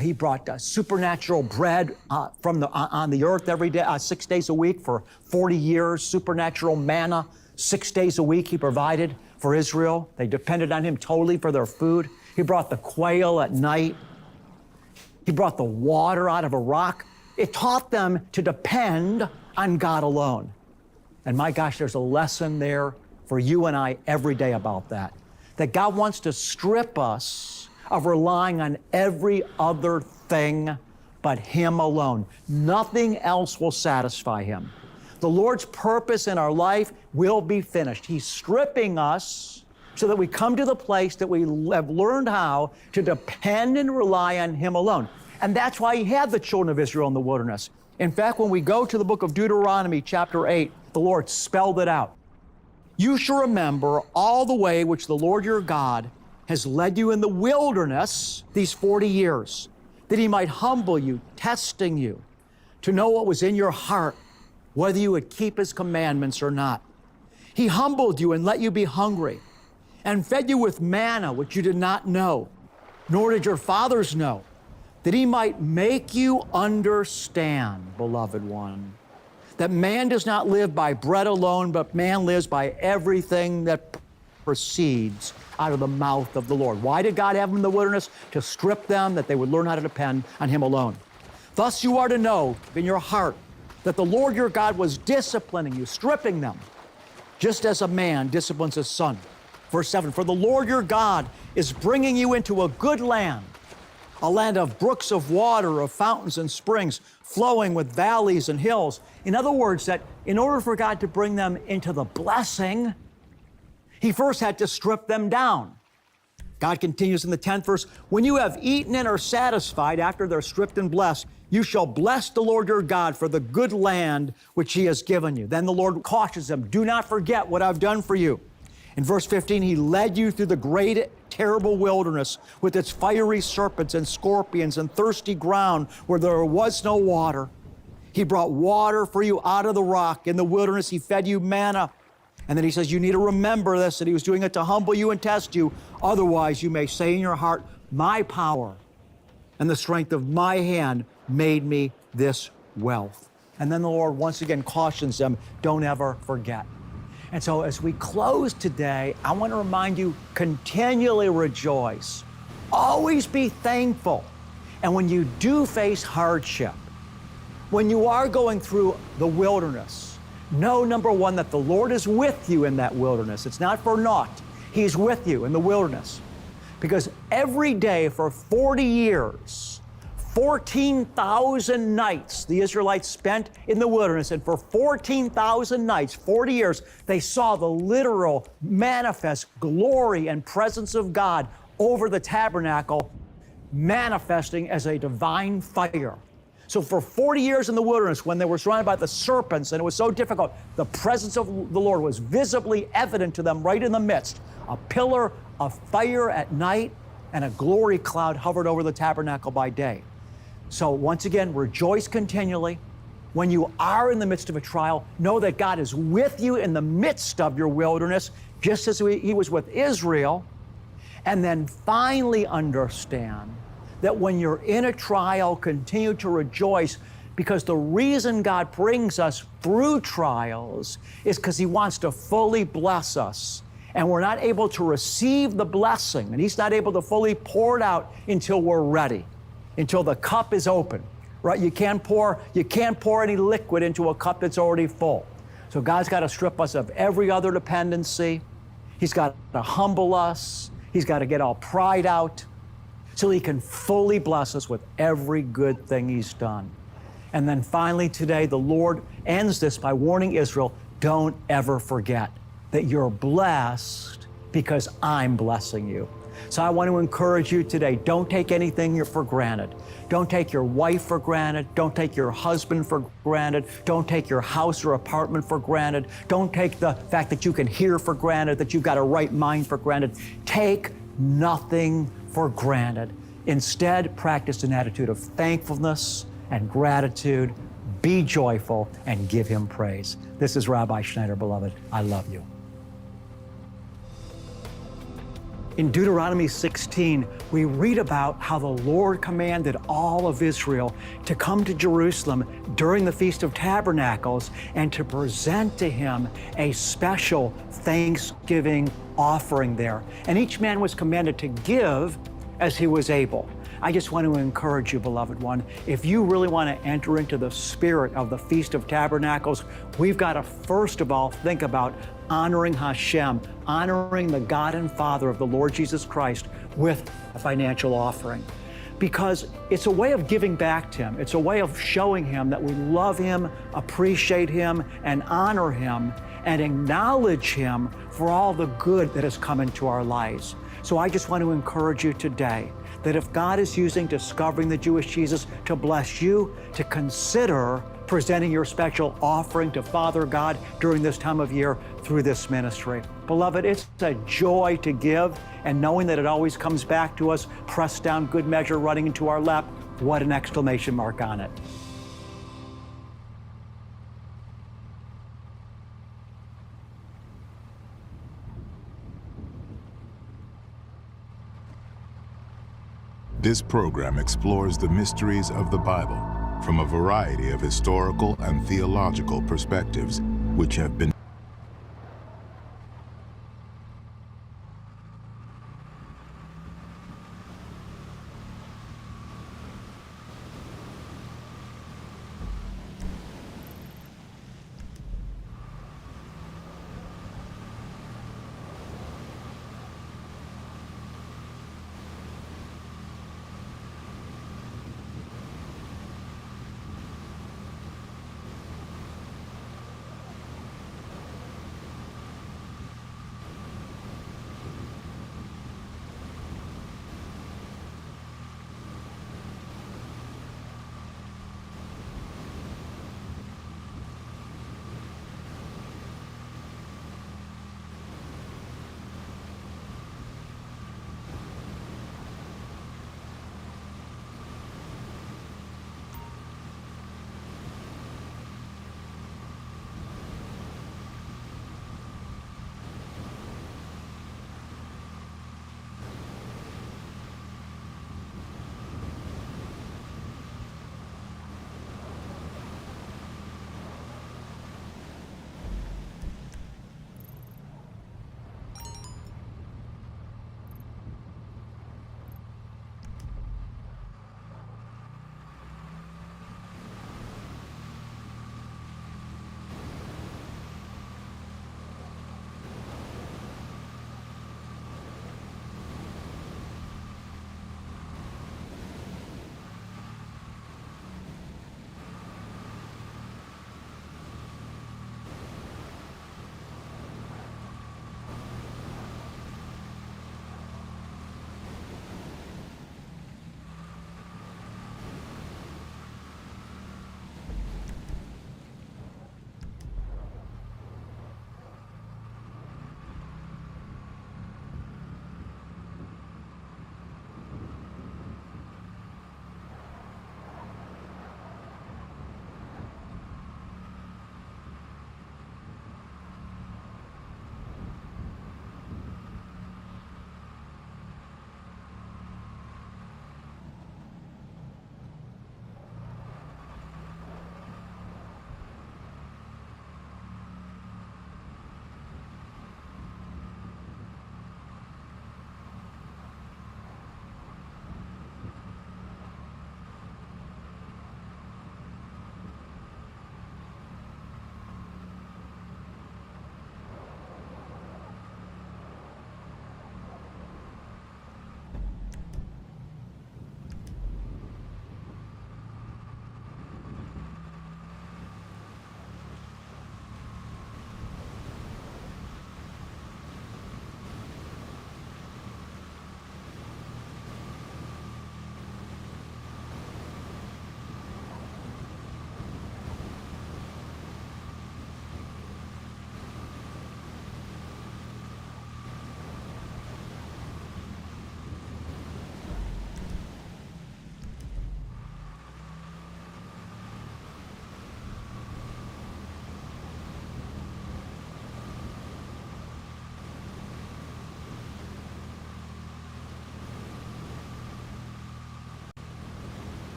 He brought supernatural bread on the earth every day, 6 days a week for 40 years, supernatural manna, 6 days a week He provided for Israel. They depended on Him totally for their food. He brought the quail at night. He brought the water out of a rock. It taught them to depend on God alone. And my gosh, there's a lesson there for you and I every day about that. That God wants to strip us of relying on every other thing but Him alone. Nothing else will satisfy Him. The Lord's purpose in our life will be finished. He's stripping us so that we come to the place that we have learned how to depend and rely on Him alone. And that's why He had the children of Israel in the wilderness. In fact, when we go to the book of Deuteronomy, chapter 8, the Lord spelled it out. You shall remember all the way which the Lord your God has led you in the wilderness these 40 years, that He might humble you, testing you, to know what was in your heart, whether you would keep His commandments or not. He humbled you and let you be hungry, and fed you with manna, which you did not know, nor did your fathers know, that He might make you understand, beloved one, that man does not live by bread alone, but man lives by everything that proceeds out of the mouth of the Lord. Why did God have them in the wilderness? To strip them, that they would learn how to depend on Him alone. Thus you are to know in your heart that the Lord your God was disciplining you, stripping them, just as a man disciplines his son. Verse 7, for the Lord your God is bringing you into a good land, a land of brooks of water, of fountains and springs, flowing with valleys and hills. In other words, that in order for God to bring them into the blessing, He first had to strip them down. God continues in the 10th verse, when you have eaten and are satisfied after they're stripped and blessed, you shall bless the Lord your God for the good land which He has given you. Then the Lord cautions them, do not forget what I've done for you. In verse 15, He led you through the great, terrible wilderness with its fiery serpents and scorpions and thirsty ground where there was no water. He brought water for you out of the rock. In the wilderness, He fed you manna. And then He says, you need to remember this, that He was doing it to humble you and test you. Otherwise, you may say in your heart, my power and the strength of my hand made me this wealth. And then the Lord once again cautions them, don't ever forget. And so as we close today, I want to remind you, continually rejoice. Always be thankful. And when you do face hardship, when you are going through the wilderness, know, number one, that the Lord is with you in that wilderness. It's not for naught. He's with you in the wilderness. Because every day for 40 years, 14,000 nights the Israelites spent in the wilderness, and for 14,000 nights, 40 years, they saw the literal manifest glory and presence of God over the tabernacle, manifesting as a divine fire. So for 40 years in the wilderness, when they were surrounded by the serpents and it was so difficult, the presence of the Lord was visibly evident to them right in the midst. A pillar of fire at night and a glory cloud hovered over the tabernacle by day. So once again, rejoice continually. When you are in the midst of a trial, know that God is with you in the midst of your wilderness, just as He was with Israel. And then finally understand that when you're in a trial, continue to rejoice, because the reason God brings us through trials is because He wants to fully bless us. And we're not able to receive the blessing, and He's not able to fully pour it out until we're ready, until the cup is open, right? You can't pour any liquid into a cup that's already full. So God's got to strip us of every other dependency. He's got to humble us. He's got to get all pride out so He can fully bless us with every good thing He's done. And then finally today, the Lord ends this by warning Israel, don't ever forget that you're blessed because I'm blessing you. So I want to encourage you today, don't take anything for granted. Don't take your wife for granted. Don't take your husband for granted. Don't take your house or apartment for granted. Don't take the fact that you can hear for granted, that you've got a right mind for granted. Take nothing for granted. Instead, practice an attitude of thankfulness and gratitude. Be joyful and give Him praise. This is Rabbi Schneider, beloved. I love you. In Deuteronomy 16, we read about how the Lord commanded all of Israel to come to Jerusalem during the Feast of Tabernacles and to present to Him a special thanksgiving offering there. And each man was commanded to give as he was able. I just want to encourage you, beloved one, if you really want to enter into the spirit of the Feast of Tabernacles, we've got to first of all think about, honoring Hashem, honoring the God and Father of the Lord Jesus Christ with a financial offering. Because it's a way of giving back to Him. It's a way of showing Him that we love Him, appreciate Him, and honor Him, and acknowledge Him for all the good that has come into our lives. So I just want to encourage you today that if God is using Discovering the Jewish Jesus to bless you, to consider presenting your special offering to Father God during this time of year through this ministry. Beloved, it's a joy to give, and knowing that it always comes back to us, pressed down, good measure, running into our lap. What an exclamation mark on it.
This program explores the mysteries of the Bible from a variety of historical and theological perspectives, which have been